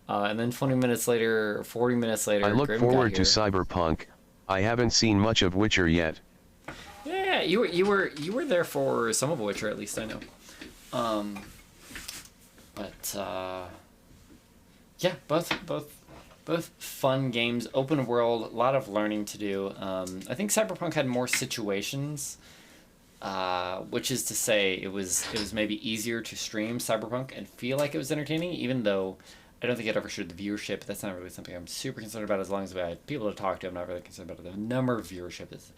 And then 20 minutes later, 40 minutes later, I look Grim forward got to here. Cyberpunk. I haven't seen much of Witcher yet. Yeah, you were there for some of Witcher, at least I know. Yeah, both fun games, open world, a lot of learning to do. I think Cyberpunk had more situations, which is to say it was maybe easier to stream Cyberpunk and feel like it was entertaining, even though I don't think it ever showed the viewership. That's not really something I'm super concerned about. As long as I have people to talk to, I'm not really concerned about the number of viewership as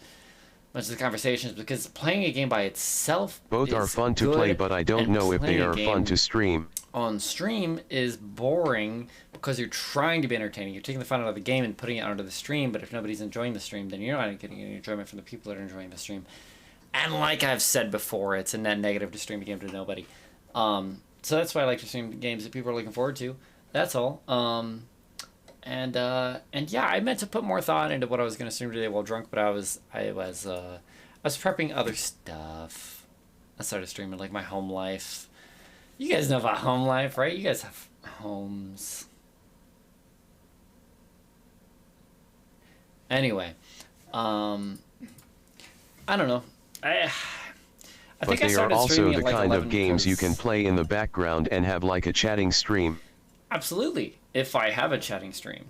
much as the conversations, because playing a game by itself Both are is fun to good, play, but I don't and know if they playing a are game fun to stream. on stream is boring because you're trying to be entertaining. You're taking the fun out of the game and putting it onto the stream, but if nobody's enjoying the stream, then you're not getting any enjoyment from the people that are enjoying the stream. And like I've said before, it's a net negative to stream a game to nobody. So that's why I like to stream games that people are looking forward to. That's all. And yeah, I meant to put more thought into what I was going to stream today while drunk, but I was prepping other stuff. I started streaming like my home life. You guys know about home life, right? You guys have homes. Anyway, I don't know. I But think I they are started also streaming the at like kind 11 of games you because- can play in the background and have like a chatting stream. Absolutely, if I have a chatting stream.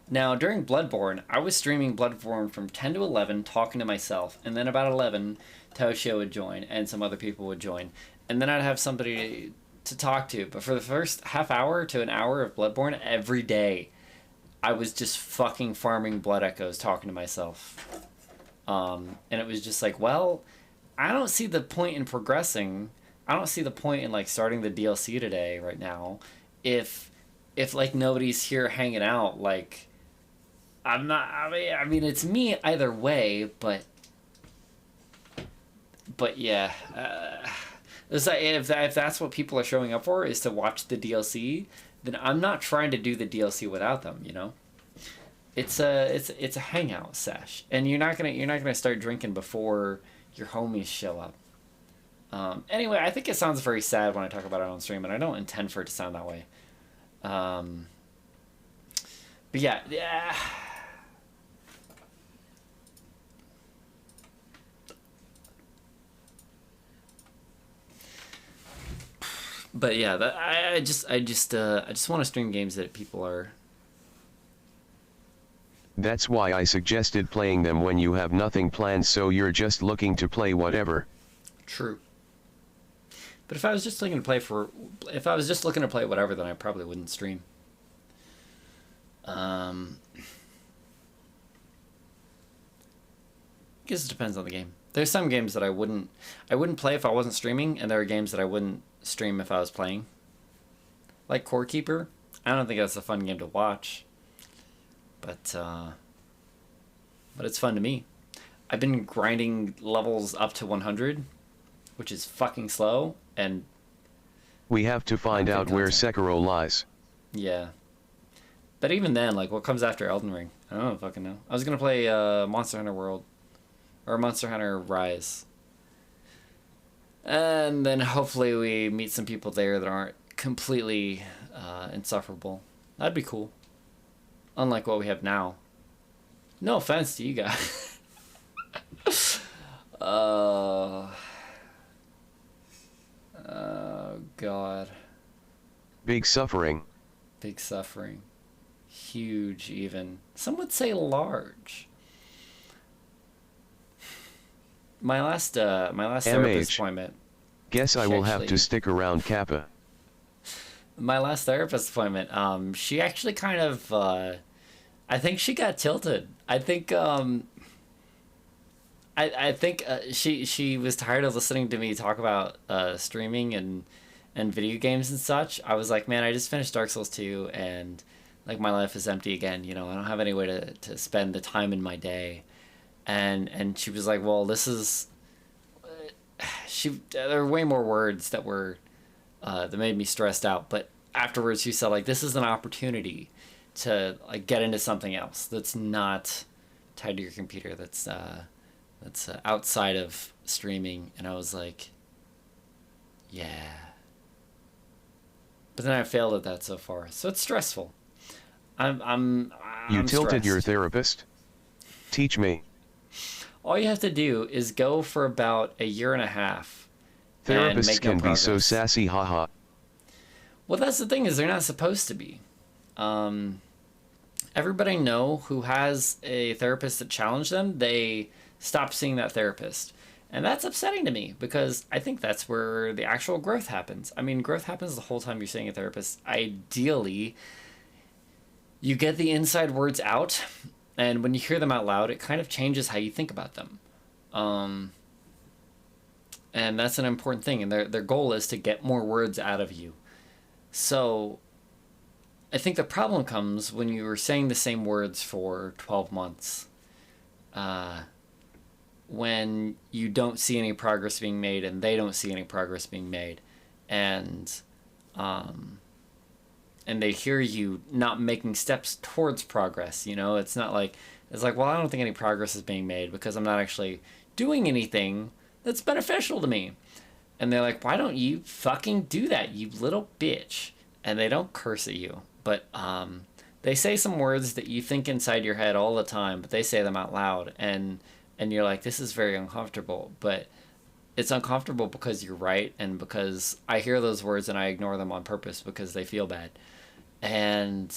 Now, during Bloodborne, I was streaming Bloodborne from 10 to 11, talking to myself, and then about 11, Toshio would join, and some other people would join, and then I'd have somebody to talk to. But for the first half hour to an hour of Bloodborne, every day, I was just fucking farming blood echoes, talking to myself. And it was just like, well, I don't see the point in progressing. I don't see the point in like starting the DLC today right now if like nobody's here hanging out. Like, I'm not, I mean it's me either way, but yeah, it's like, if that's what people are showing up for, is to watch the DLC, then I'm not trying to do the DLC without them, you know? It's a hangout sesh, and you're not gonna start drinking before your homies show up. Anyway, I think it sounds very sad when I talk about it on stream, and I don't intend for it to sound that way. But yeah. But yeah, I just want to stream games that people are. That's why I suggested playing them when you have nothing planned, so you're just looking to play whatever. True. But if I was just looking to play whatever, then I probably wouldn't stream. I guess it depends on the game. There's some games that I wouldn't play if I wasn't streaming, and there are games that I wouldn't stream if I was playing. Like Core Keeper. I don't think that's a fun game to watch. But it's fun to me. I've been grinding levels up to 100, which is fucking slow, and we have to find out where Sekiro lies. Yeah. But even then, like, what comes after Elden Ring? I don't fucking know. I was gonna play Monster Hunter World, or Monster Hunter Rise, and then hopefully we meet some people there that aren't completely insufferable. That'd be cool. Unlike what we have now. No offense to you guys. Oh, God. Big suffering. Big suffering. Huge, even. Some would say large. My last therapist appointment. Guess I will have to stick around, Kappa. My last therapist appointment, she actually kind of, I think she got tilted. I think, I think she was tired of listening to me talk about streaming and video games and such. I was like, man, I just finished Dark Souls 2, and like my life is empty again. You know, I don't have any way to spend the time in my day. And she was like, well, this is. There were way more words that were that made me stressed out. But afterwards, she said, like, this is an opportunity to like get into something else that's not tied to your computer. That's that's outside of streaming, and I was like, yeah. But then I failed at that so far, so it's stressful. I'm You tilted stressed. your therapist? Teach me. All you have to do is go for about a year and a half. and Therapists make no can be so progress. sassy, haha. Well, that's the thing, is they're not supposed to be. Everybody I know who has a therapist that challenged them, they stop seeing that therapist. And that's upsetting to me because I think that's where the actual growth happens. I mean, growth happens the whole time you're seeing a therapist. Ideally, you get the inside words out, and when you hear them out loud, it kind of changes how you think about them. And that's an important thing, and their goal is to get more words out of you. So I think the problem comes when you are saying the same words for 12 months. When you don't see any progress being made and they don't see any progress being made, and they hear you not making steps towards progress. You know, it's not like, it's like, well, I don't think any progress is being made because I'm not actually doing anything that's beneficial to me. And they're like, why don't you fucking do that, you little bitch? And they don't curse at you, but they say some words that you think inside your head all the time, but they say them out loud, and you're like, this is very uncomfortable. But it's uncomfortable because you're right, and because I hear those words and I ignore them on purpose because they feel bad. And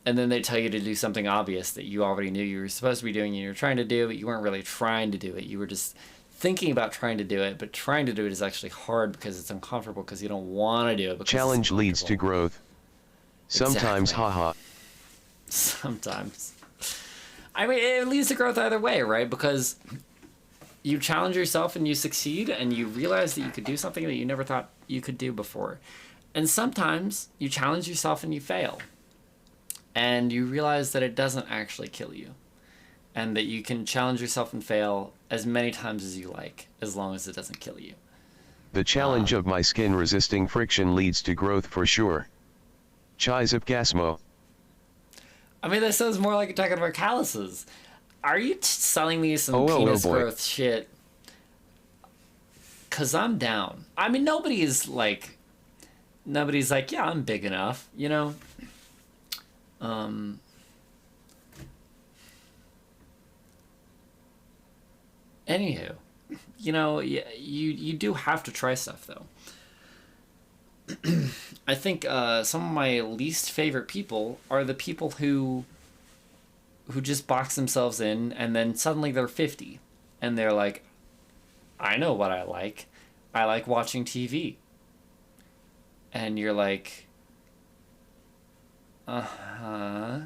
then they tell you to do something obvious that you already knew you were supposed to be doing and you were trying to do, but you weren't really trying to do it. You were just thinking about trying to do it, but trying to do it is actually hard because it's uncomfortable because you don't want to do it. Challenge leads to growth. Sometimes, Exactly. haha. Sometimes. I mean, it leads to growth either way, right? Because you challenge yourself and you succeed, and you realize that you could do something that you never thought you could do before. And sometimes you challenge yourself and you fail. And you realize that it doesn't actually kill you. And that you can challenge yourself and fail as many times as you like, as long as it doesn't kill you. The challenge of my skin resisting friction leads to growth for sure. Chizipgasmo. I mean, that sounds more like you're talking about calluses. Are you selling me some Oh, penis boy. growth shit? Because I'm down. I mean, nobody's like, yeah, I'm big enough, you know? Anywho, you know, you do have to try stuff, though. I think some of my least favorite people are the people who just box themselves in and then suddenly they're 50 and they're like, I know what I like. I like watching TV. And you're like, uh-huh.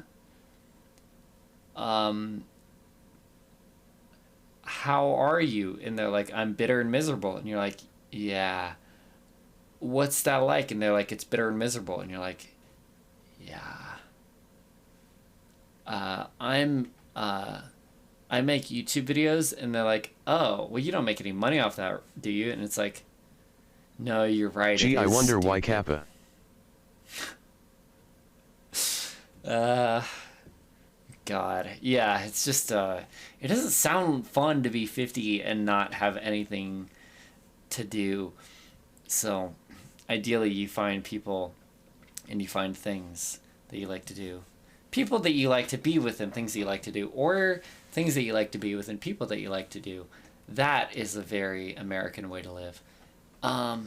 How are you? And they're like, I'm bitter and miserable. And you're like, yeah. What's that like? And they're like, it's bitter and miserable. And you're like, yeah. I make YouTube videos. And they're like, oh, well, you don't make any money off that, do you? And it's like, no, you're right. Gee, I wonder why Kappa. God. Yeah, it's just, it doesn't sound fun to be 50 and not have anything to do. So, ideally, you find people and you find things that you like to do. People that you like to be with and things that you like to do. Or things that you like to be with and people that you like to do. That is a very American way to live. I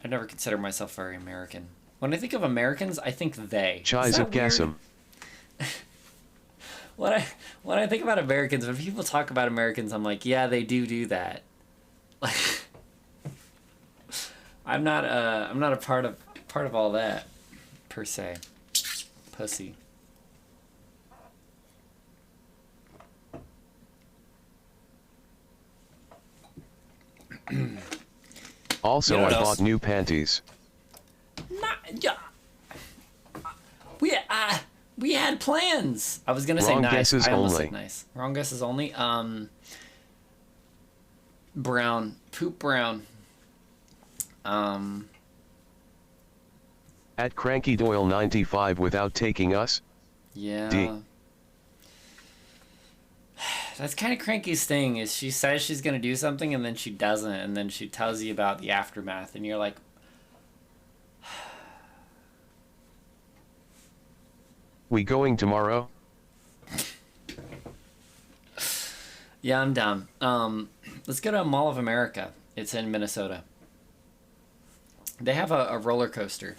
never consider myself very American. When I think of Americans, I think they. Chizipgasm. When I think about Americans, when people talk about Americans, I'm like, yeah, they do that. Like, I'm not a part of all that, per se. Pussy. Also, You know I what else? bought new panties. Yeah. We had plans. I was gonna say Wrong nice. guesses I almost only. said nice. Wrong guesses only. Brown. Poop brown. At Cranky Doyle 95 without taking us? Yeah. D. That's kind of Cranky's thing, is she says she's going to do something and then she doesn't, and then she tells you about the aftermath, and you're like... We going tomorrow? Yeah, I'm down. Let's go to Mall of America. It's in Minnesota. They have a roller coaster.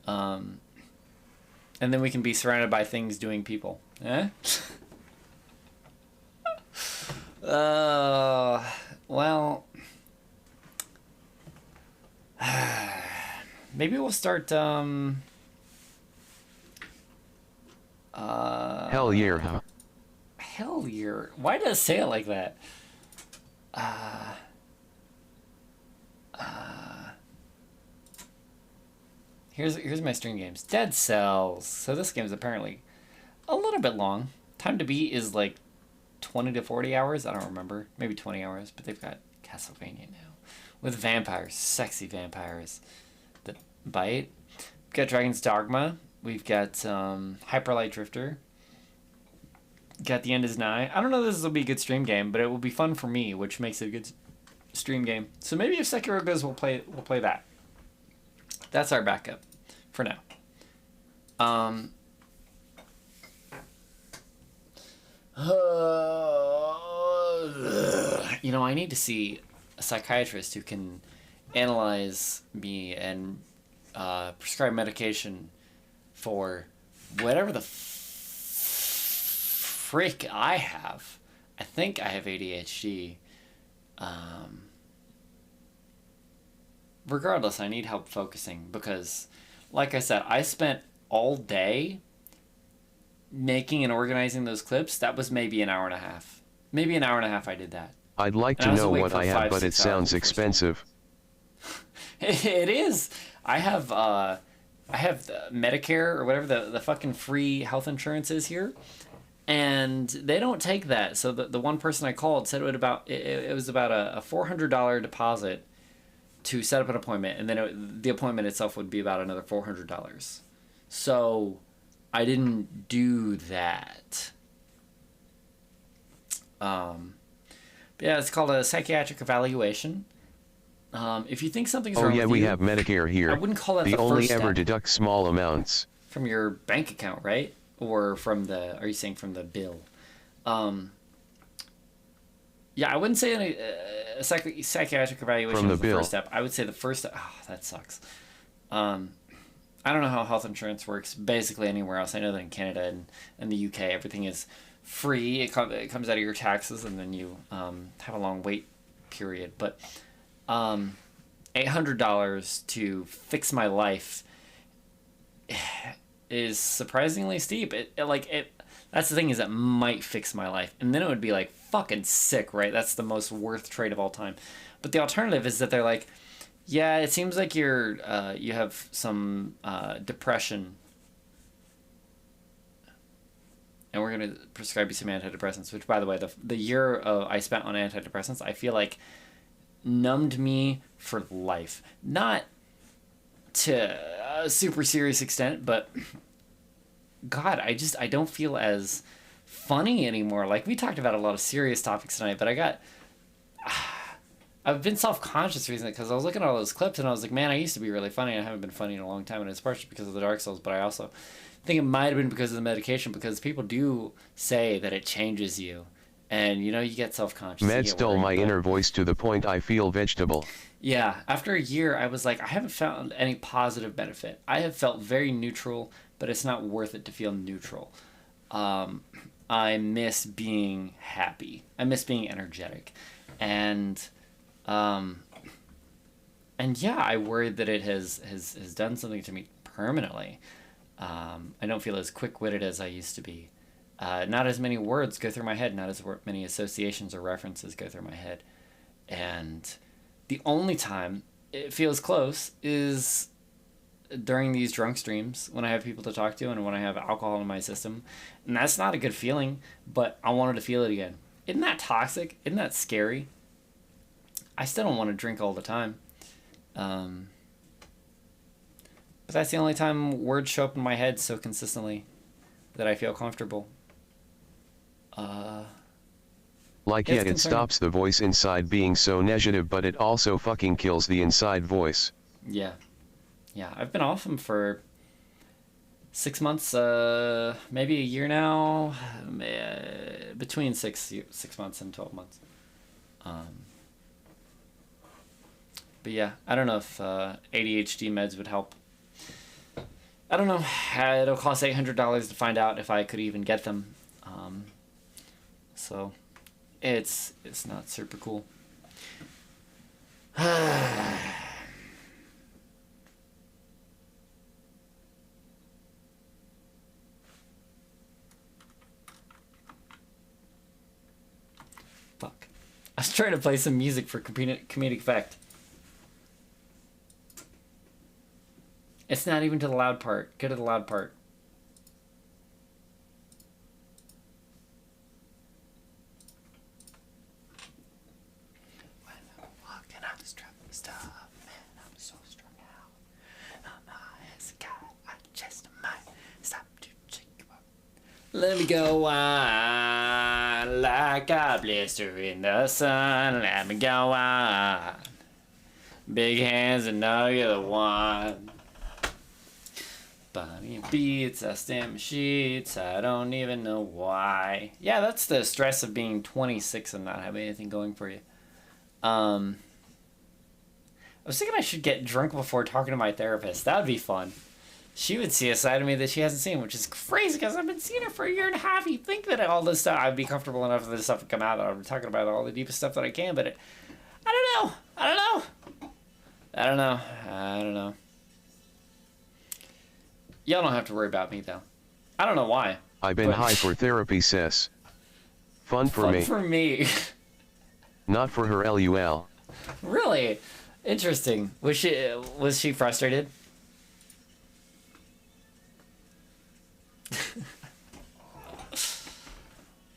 And then we can be surrounded by things doing people. Eh? Well... Maybe we'll start, Hell yeah, huh? Hell yeah. Why does it say it like that? Here's my stream games. Dead Cells. So this game is apparently a little bit long. Time to beat is like 20 to 40 hours. I don't remember. Maybe 20 hours. But they've got Castlevania now. With vampires. Sexy vampires that bite. We've got Dragon's Dogma. We've got Hyper Light Drifter. Got The End Is Nigh. I don't know if this will be a good stream game, but it will be fun for me, which makes it a good stream game. So maybe if Sekiro goes, we'll play that. That's our backup for now. You know, I need to see a psychiatrist who can analyze me and prescribe medication for whatever the frick I have. I think I have ADHD. Regardless, I need help focusing because, like I said, I spent all day making and organizing those clips. That was maybe an hour and a half. Maybe an hour and a half I did that. I'd like to know what I have, but it sounds expensive. It is. I have Medicare or whatever the fucking free health insurance is here, and they don't take that. So the one person I called said it was about a $400 deposit to set up an appointment, and then the appointment itself would be about another $400. So I didn't do that. Yeah, it's called a psychiatric evaluation. If you think something's wrong with you, we have Medicare here. I wouldn't call that the the only first ever step. deduct small amounts. From your bank account, right? Or from the, are you saying from the bill? Yeah, I wouldn't say a psychiatric evaluation From the is the bill. first step. I would say the first step, that sucks. I don't know how health insurance works basically anywhere else. I know that in Canada and the UK, everything is free. It comes out of your taxes, and then you have a long wait period. But $800 to fix my life is surprisingly steep. That's the thing, is it might fix my life, and then it would be like fucking sick, right? That's the most worth trade of all time. But the alternative is that they're like, yeah, it seems like you have some depression, and we're gonna prescribe you some antidepressants. Which, by the way, the year I spent on antidepressants, I feel like numbed me for life. Not to a super serious extent, but God, I don't feel as funny anymore. Like, we talked about a lot of serious topics tonight, but I've been self-conscious recently because I was looking at all those clips and I was like, man, I used to be really funny. I haven't been funny in a long time, and it's partially because of the Dark Souls, but I also think it might have been because of the medication, because people do say that it changes you, and you get self-conscious. Meds dull my inner voice to the point I feel vegetable. Yeah, after a year, I was like, I haven't found any positive benefit. I have felt very neutral, but it's not worth it to feel neutral. I miss being happy. I miss being energetic. And yeah, I worry that it has done something to me permanently. I don't feel as quick-witted as I used to be. Not as many words go through my head, not as many associations or references go through my head. And the only time it feels close is during these drunk streams, when I have people to talk to and when I have alcohol in my system. And that's not a good feeling, but I wanted to feel it again. Isn't that toxic? Isn't that scary? I still don't want to drink all the time. But that's the only time words show up in my head so consistently that I feel comfortable. Like, yeah, it stops the voice inside being so negative, but it also fucking kills the inside voice. Yeah. Yeah, I've been off them for 6 months, maybe a year now, between 6 months and 12 months. But yeah, I don't know if ADHD meds would help. I don't know. It'll cost $800 to find out if I could even get them. So it's not super cool. Fuck. I was trying to play some music for comedic effect. It's not even to the loud part. Go to the loud part. When I'm walking, I'm strapping stuff. Man, I'm so strung out. I'm high as a cat. I just might stop to check you up. Let me go on like a blister in the sun. Let me go on. Big hands and know you're the one. Bunny beats, I stamp my sheets, I don't even know why. Yeah, that's the stress of being 26 and not having anything going for you. I was thinking I should get drunk before talking to my therapist. That would be fun. She would see a side of me that she hasn't seen, which is crazy because I've been seeing her for a year and a half. You'd think that all this stuff, I'd be comfortable enough for this stuff to come out, that I'm talking about all the deepest stuff that I can, but I don't know. I don't know. Y'all don't have to worry about me, though. I don't know why. I've been high for therapy, sis. Fun for me. Fun for me. Not for her, LUL. Really? Interesting. Was she frustrated?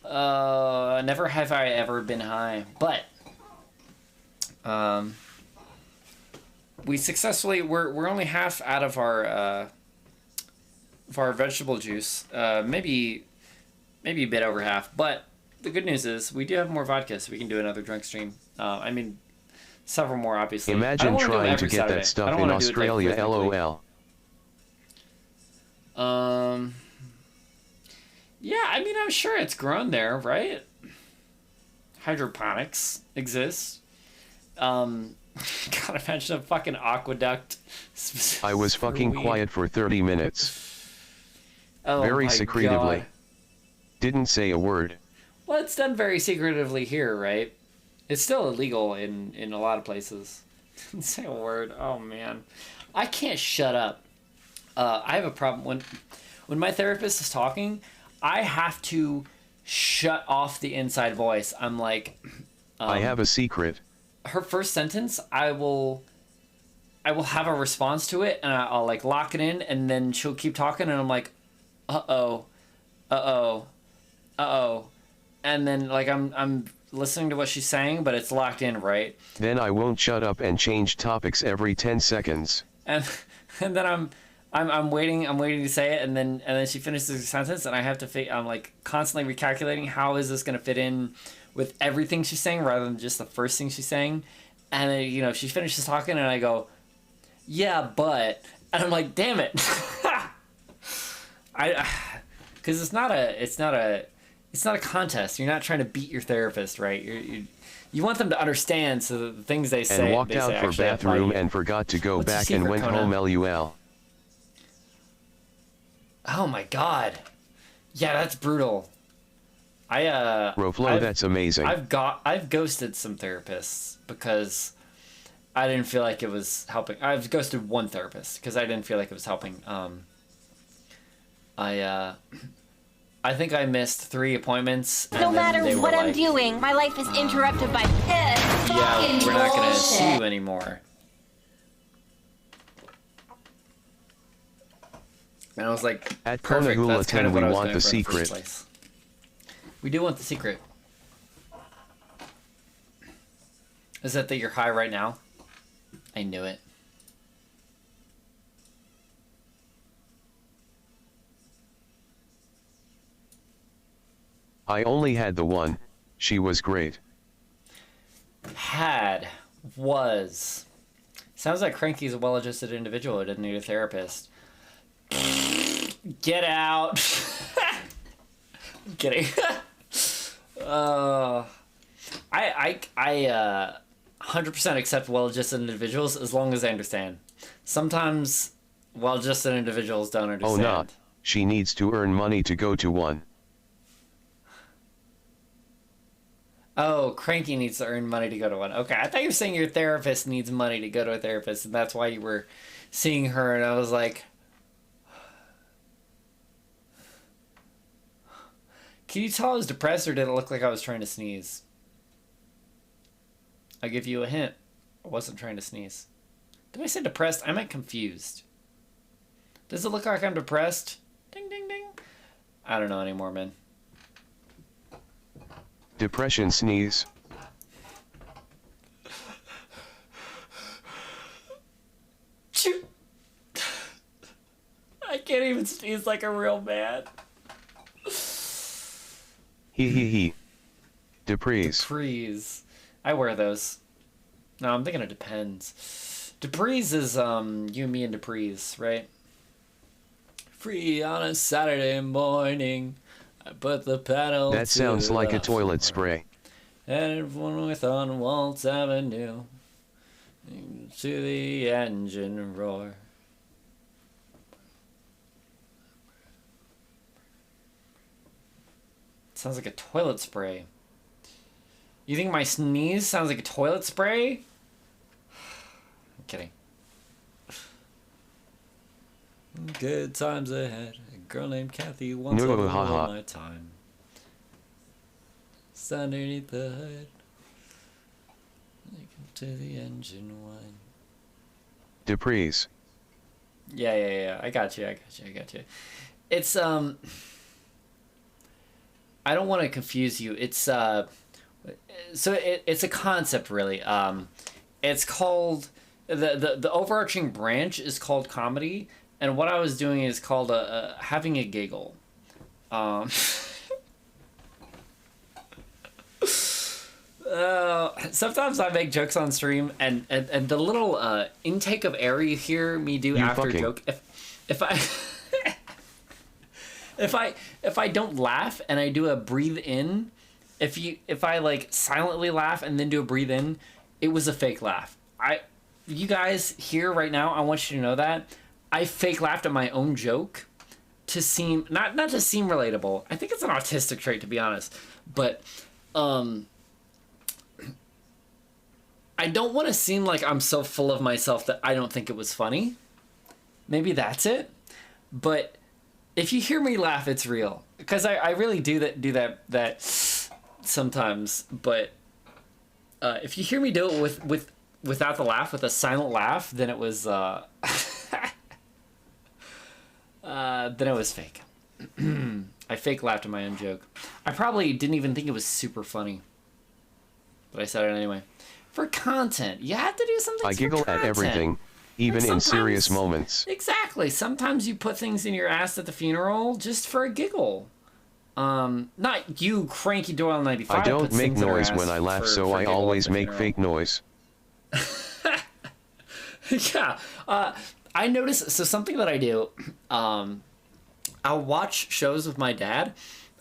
Never have I ever been high, but we successfully we're only half out of our vegetable juice, maybe a bit over half, but the good news is we do have more vodka, so we can do another drunk stream. I mean, several more, obviously. Imagine trying to get that stuff in Australia, LOL. Yeah, I mean, I'm sure it's grown there, right? Hydroponics exists. God, imagine a fucking aqueduct. I was fucking quiet for 30 minutes. Oh, very my secretively. God. Didn't say a word. Well, it's done very secretively here, right? It's still illegal in a lot of places. Didn't say a word. Oh, man. I can't shut up. I have a problem. When my therapist is talking, I have to shut off the inside voice. I'm like... I have a secret. Her first sentence, I will have a response to it, and I'll like lock it in, and then she'll keep talking, and I'm like, uh-oh, and then like I'm listening to what she's saying, but it's locked in, right? Then I won't shut up and change topics every 10 seconds. And then I'm waiting to say it, and then she finishes the sentence, and I have to I'm like constantly recalculating how is this gonna fit in with everything she's saying rather than just the first thing she's saying. And then, she finishes talking, and I go, yeah, but, and I'm like, damn it. Because it's not a contest. You're not trying to beat your therapist, right? You want them to understand, so that the things they say. And walked out for bathroom and forgot to go back and went home, LUL. Oh my God. Yeah, that's brutal. Roflo, that's amazing. I've ghosted some therapists because I didn't feel like it was helping. I've ghosted one therapist because I didn't feel like it was helping. I think I missed 3 appointments. And no matter what I'm doing, my life is interrupted by this. Yeah, we're not gonna see you anymore. And I was like, at perfect. That's kind of what we I was want going the for in the first secret. place. We do want the secret. Is that you're high right now? I knew it. I only had the one. She was great. Was. Sounds like Cranky's a well-adjusted individual who doesn't need a therapist. Get out. I'm kidding. I 100% accept well-adjusted individuals as long as I understand. Sometimes well-adjusted individuals don't understand. Oh, not. She needs to earn money to go to one. Oh, Cranky needs to earn money to go to one. Okay, I thought you were saying your therapist needs money to go to a therapist, and that's why you were seeing her, and I was like... Can you tell I was depressed, or did it look like I was trying to sneeze? I'll give you a hint. I wasn't trying to sneeze. Did I say depressed? I meant confused. Does it look like I'm depressed? Ding, ding, ding. I don't know anymore, man. Depression sneeze. I can't even sneeze like a real man. He. Deprise. Deprise. I wear those. No, I'm thinking it depends. Deprise is, you, me, and Deprise, right? Free on a Saturday morning. I put the pedal That sounds like a toilet spray. And one with on Waltz Avenue. To the engine roar. Sounds like a toilet spray. You think my sneeze sounds like a toilet spray? I'm kidding. Good times ahead. A girl named Kathy wants No, all haha. my time. It's underneath the hood. To the engine one. Deprise. Yeah. I got you. It's, I don't want to confuse you. It's, so it's a concept, really. It's called, the overarching branch is called comedy, and what I was doing is called having a giggle. Sometimes I make jokes on stream, and the little intake of air you hear me do after a joke, if I if I don't laugh and I do a breathe in, if I like silently laugh and then do a breathe in, it was a fake laugh. You guys here right now, I want you to know that I fake laughed at my own joke to seem not to seem relatable. I think it's an autistic trait, to be honest, but I don't want to seem like I'm so full of myself that I don't think it was funny. Maybe that's it. But if you hear me laugh, it's real, because I really do that sometimes. But if you hear me do it without the laugh, with a silent laugh, then it was then it was fake. I fake laughed at my own joke. I probably didn't even think it was super funny, but I said it anyway. For content, you have to do something. I giggle at everything, even in serious moments. Exactly. Sometimes you put things in your ass at the funeral just for a giggle. Not you, Cranky Doyle 95. I don't make noise when I laugh, so I always make fake noise. Yeah. I notice, so something that I do, I'll watch shows with my dad,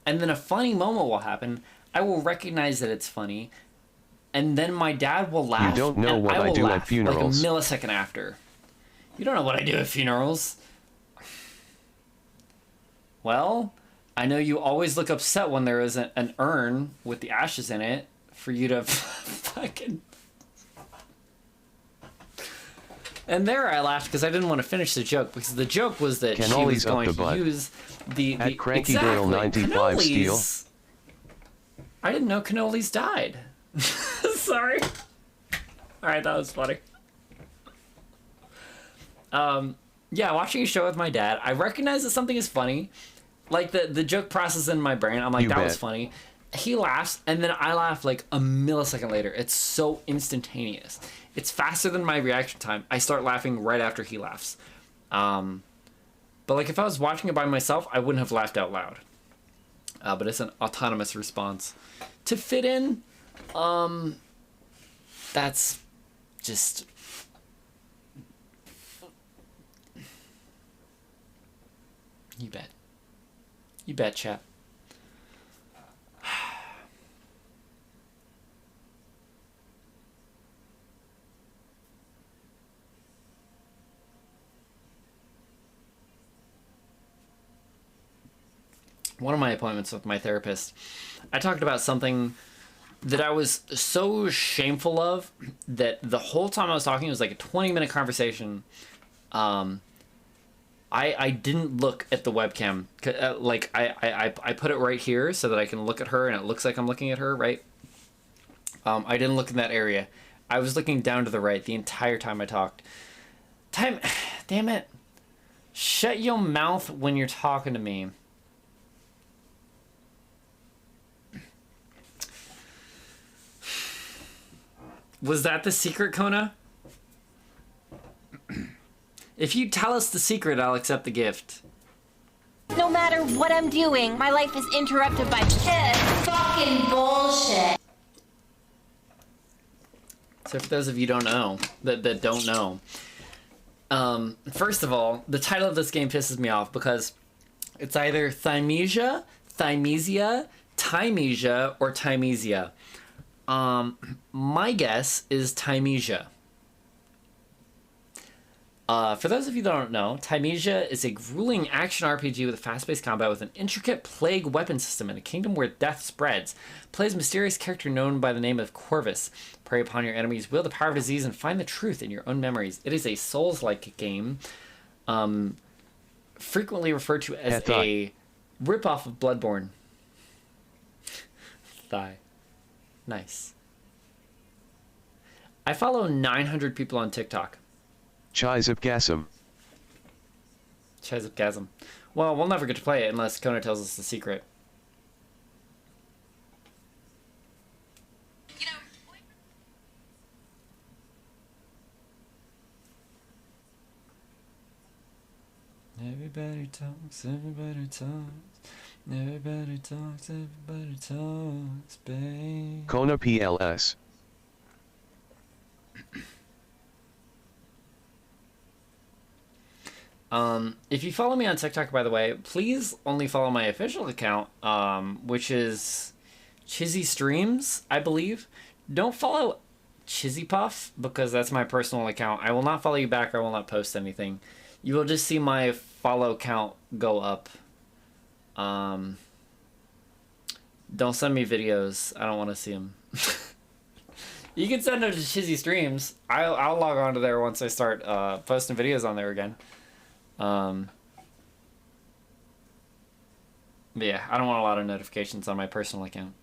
and then a funny moment will happen. I will recognize that it's funny, and then my dad will laugh. You don't know what I do at funerals. Like a millisecond after. You don't know what I do at funerals. Well, I know you always look upset when there is an urn with the ashes in it for you to fucking... And there I laughed because I didn't want to finish the joke, because the joke was that she was going to use the at Cranky Doyle 95 steel. I didn't know cannolis died. Sorry. Alright, that was funny. Yeah, watching a show with my dad, I recognize that something is funny. Like the joke process in my brain, I'm like, that was funny. He laughs, and then I laugh like a millisecond later. It's so instantaneous. It's faster than my reaction time. I start laughing right after he laughs. But like if I was watching it by myself, I wouldn't have laughed out loud. but it's an autonomous response. To fit in, that's just... You bet. You bet, chap. One of my appointments with my therapist, I talked about something that I was so shameful of that the whole time I was talking, it was like a 20-minute conversation. I didn't look at the webcam. Like, I put it right here so that I can look at her and it looks like I'm looking at her, right? I didn't look in that area. I was looking down to the right the entire time I talked. Damn it. Shut your mouth when you're talking to me. Was that the secret, Kona? If you tell us the secret, I'll accept the gift. No matter what I'm doing, my life is interrupted by piss. Fucking bullshit. So for those of you don't know, that don't know, first of all, the title of this game pisses me off because it's either Thymesia, Tymesia, or Tymesia. My guess is Tymesia. For those of you that don't know, Tymesia is a grueling action RPG with a fast-paced combat with an intricate plague weapon system in a kingdom where death spreads. Play as a mysterious character known by the name of Corvus. Prey upon your enemies, wield the power of disease, and find the truth in your own memories. It is a Souls-like game, frequently referred to as a rip-off of Bloodborne. Thigh. Nice. I follow 900 people on TikTok. Chizipgasm. Chizipgasm. Well, we'll never get to play it unless Kona tells us the secret. Everybody talks, everybody talks. Everybody talks, everybody talks, babe. Kona PLS. If you follow me on TikTok, by the way, please only follow my official account, which is Chizzy Streams, I believe. Don't follow Chizzy Puff, because that's my personal account. I will not follow you back, I will not post anything. You will just see my follow count go up. Don't send me videos. I don't want to see them. You can send them to Chizzy Streams. I'll log on to there once I start posting videos on there again. But yeah, I don't want a lot of notifications on my personal account.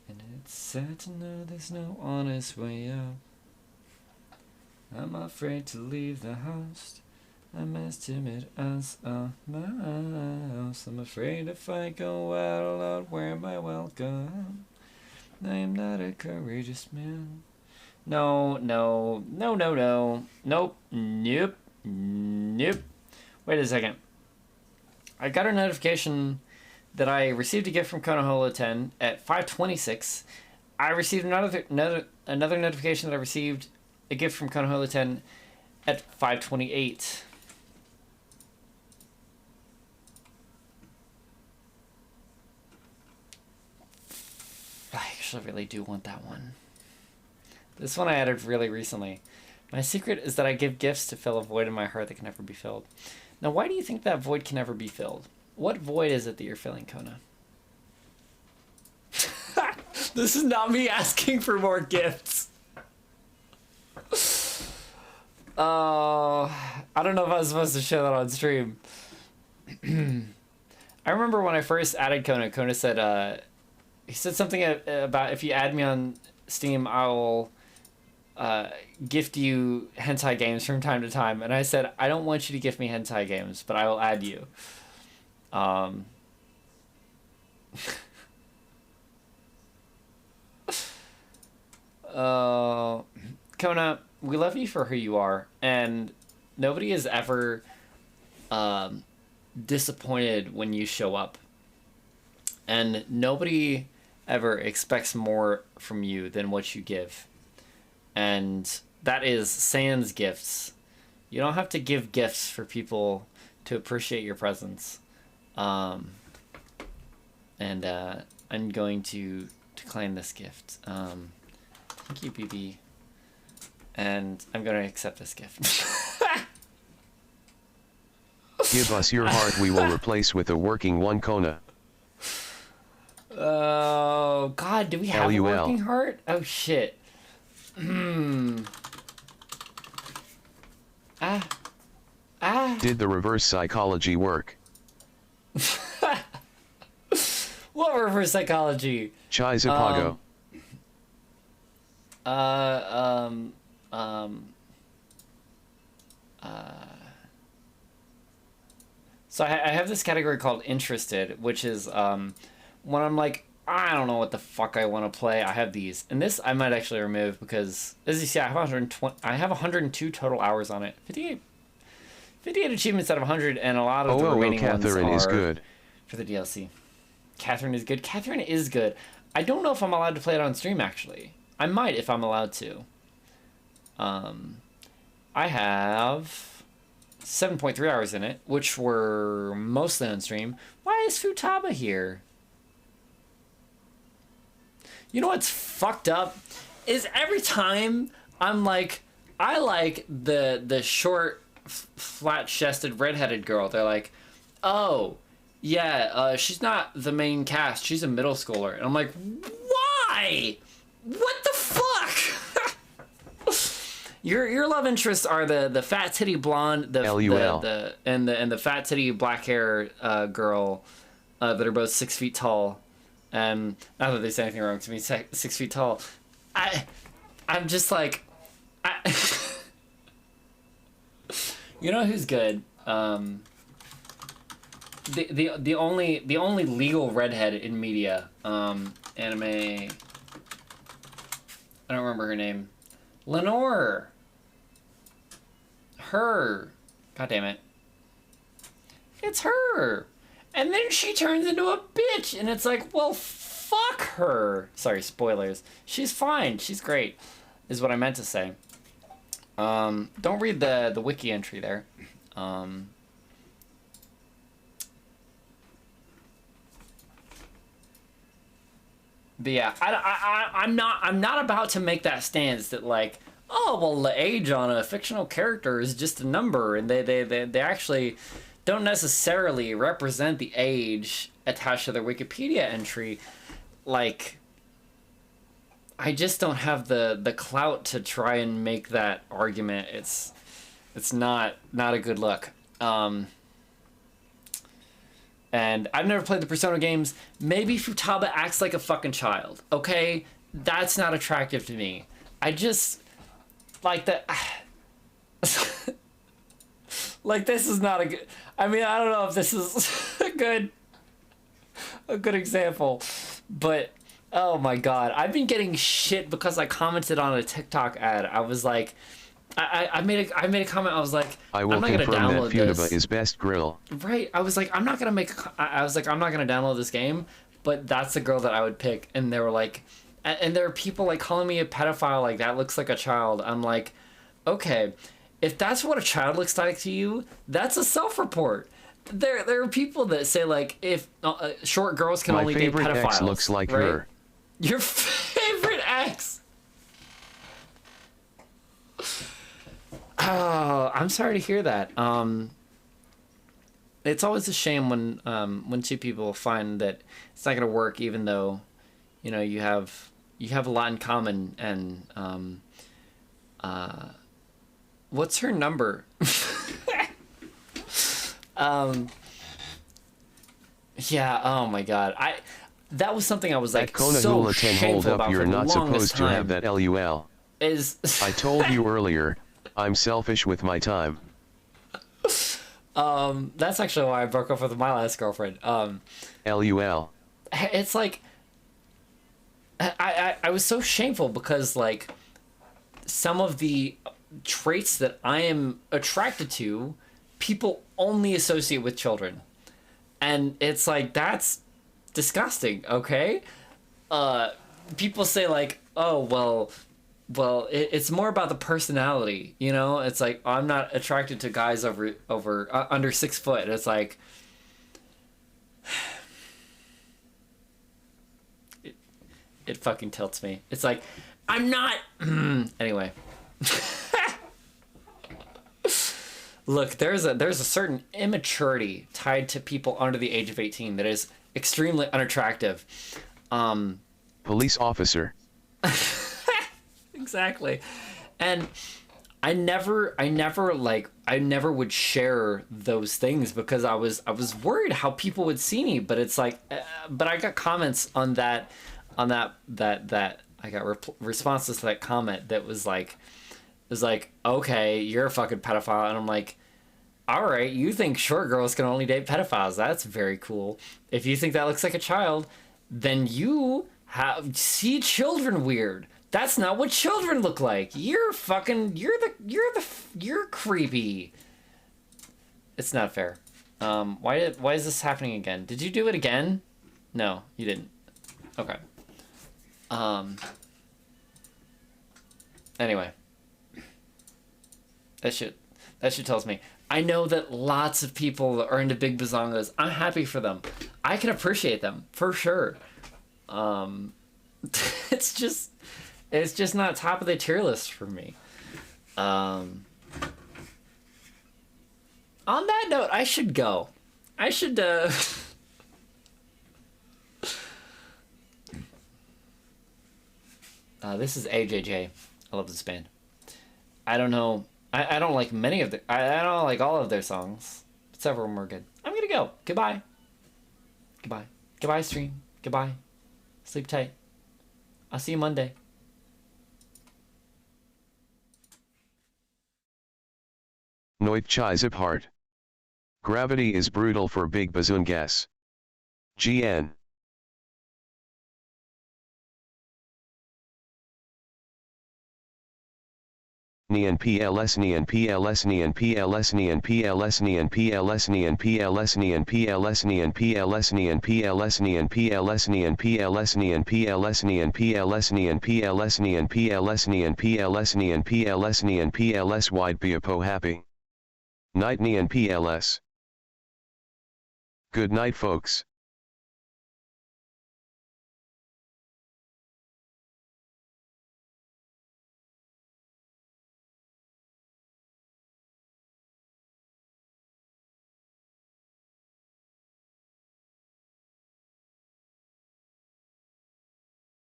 And it's sad to know there's no honest way out. I'm afraid to leave the house. I'm as timid as a mouse. I'm afraid if I go out, I'll outwear my welcome. I am not a courageous man. No. Nope. Nope. Wait a second. I got a notification that I received a gift from Konoholo 10 at 5:26. I received another notification that I received a gift from Konoholo 10 at 5:28. I actually really do want that one. This one I added really recently. My secret is that I give gifts to fill a void in my heart that can never be filled. Now, why do you think that void can never be filled? What void is it that you're filling, Kona? This is not me asking for more gifts. I don't know if I was supposed to show that on stream. I remember when I first added Kona, Kona said, he said something about if you add me on Steam, I'll gift you hentai games from time to time. And I said, I don't want you to gift me hentai games, but I will add you. Kona, we love you for who you are, and nobody is ever disappointed when you show up. and nobody ever expects more from you than what you give. And that is sans gifts. You don't have to give gifts for people to appreciate your presence. And I'm going to decline this gift. Thank you, BB. And I'm going to accept this gift. Give us your heart, we will replace with a working one Kona. Oh, God, do we have a working heart? Oh, shit. Did the reverse psychology work? What reverse psychology? Chai Zapago. So I have this category called interested, which is when I'm like, I don't know what the fuck I want to play. I have these, and this I might actually remove because, as you see, I have 120. I have 102 total hours on it. 58 achievements out of 100, and a lot of the remaining Catherine ones is are good. for the DLC. Catherine is good. Catherine is good. I don't know if I'm allowed to play it on stream. Actually, I might if I'm allowed to. I have 7.3 hours in it, which were mostly on stream. Why is Futaba here? You know what's fucked up? Is every time I'm like, I like the short, flat-chested, redheaded girl. They're like, oh, yeah, she's not the main cast. She's a middle schooler. And I'm like, why? What the fuck? Your love interests are the fat titty blonde, and the fat titty black hair girl that are both 6 feet tall. And not that they say anything wrong to me, 6 feet tall. I'm just like, you know who's good? The only legal redhead in media, anime. I don't remember her name. Lenore. Her. God damn it. It's her. And then she turns into a bitch, and it's like, well, fuck her. Sorry, spoilers. She's fine. She's great, is what I meant to say. Don't read the wiki entry there. But yeah, I'm not about to make that stance that like, oh well, the age on a fictional character is just a number, and they actually don't necessarily represent the age attached to their Wikipedia entry. Like, I just don't have the clout to try and make that argument. It's not a good look. And I've never played the Persona games. Maybe Futaba acts like a fucking child. Okay, that's not attractive to me. I just like that. Like, this is not a good. I mean, I don't know if this is a good example, but oh my god, I've been getting shit because I commented on a TikTok ad. I was like, I made a comment. I was like, I will I'm not gonna confirm download that Futaba this. is best grill. Right. I was like, I'm not gonna download this game, but that's the girl that I would pick. And they were like, and there are people like calling me a pedophile. Like, that looks like a child. I'm like, okay, if that's what a child looks like to you, that's a self-report. There are people that say like, if short girls can only date pedophiles. My favorite ex looks like right? her. Your favorite ex. Oh, I'm sorry to hear that. It's always a shame when two people find that it's not gonna work, even though, you know, you have a lot in common. And what's her number? Yeah. Oh my god. That was something I was like so shameful about you're for the not longest supposed to have time. that LUL. I told you earlier, I'm selfish with my time. That's actually why I broke up with my last girlfriend. LUL. It's like I was so shameful because like some of the traits that I am attracted to, people only associate with children. And it's like, that's disgusting, okay? People say like, oh, well, it's more about the personality, you know? It's like, I'm not attracted to guys under 6 foot. And it's like, it fucking tilts me. It's like, I'm not, anyway. Look, there's a certain immaturity tied to people under the age of 18 that is extremely unattractive. Police officer. Exactly. And I never would share those things because I was worried how people would see me, but it's like, but I got comments on that I got responses to that comment that was like, okay, you're a fucking pedophile. And I'm like, all right, you think short girls can only date pedophiles. That's very cool. If you think that looks like a child, then you see children weird. That's not what children look like. You're creepy. It's not fair. Why is this happening again? Did you do it again? No, you didn't. Okay. Anyway. That shit tells me. I know that lots of people are into big bazongas. I'm happy for them. I can appreciate them, for sure. It's just not top of the tier list for me. On that note, I should go. I should, this is AJJ. I love this band. I don't know. I don't like many of I don't like all of their songs. But several of them are good. I'm gonna go. Goodbye. Goodbye. Goodbye, stream. Goodbye. Sleep tight. I'll see you Monday. Noit chai zip hard. Gravity is brutal for big bazungas. GN. Nian PLS Nian PLS Nian PLS Nian PLS Nian PLS Nian PLS Nian PLS Nian PLS Nian PLS Nian PLS Nian PLS Nian PLS Nian PLS Nian PLS Nian PLS Nian PLS Nian PLS Nian PLS wide Biapo happy. Night Nian PLS. Good night folks.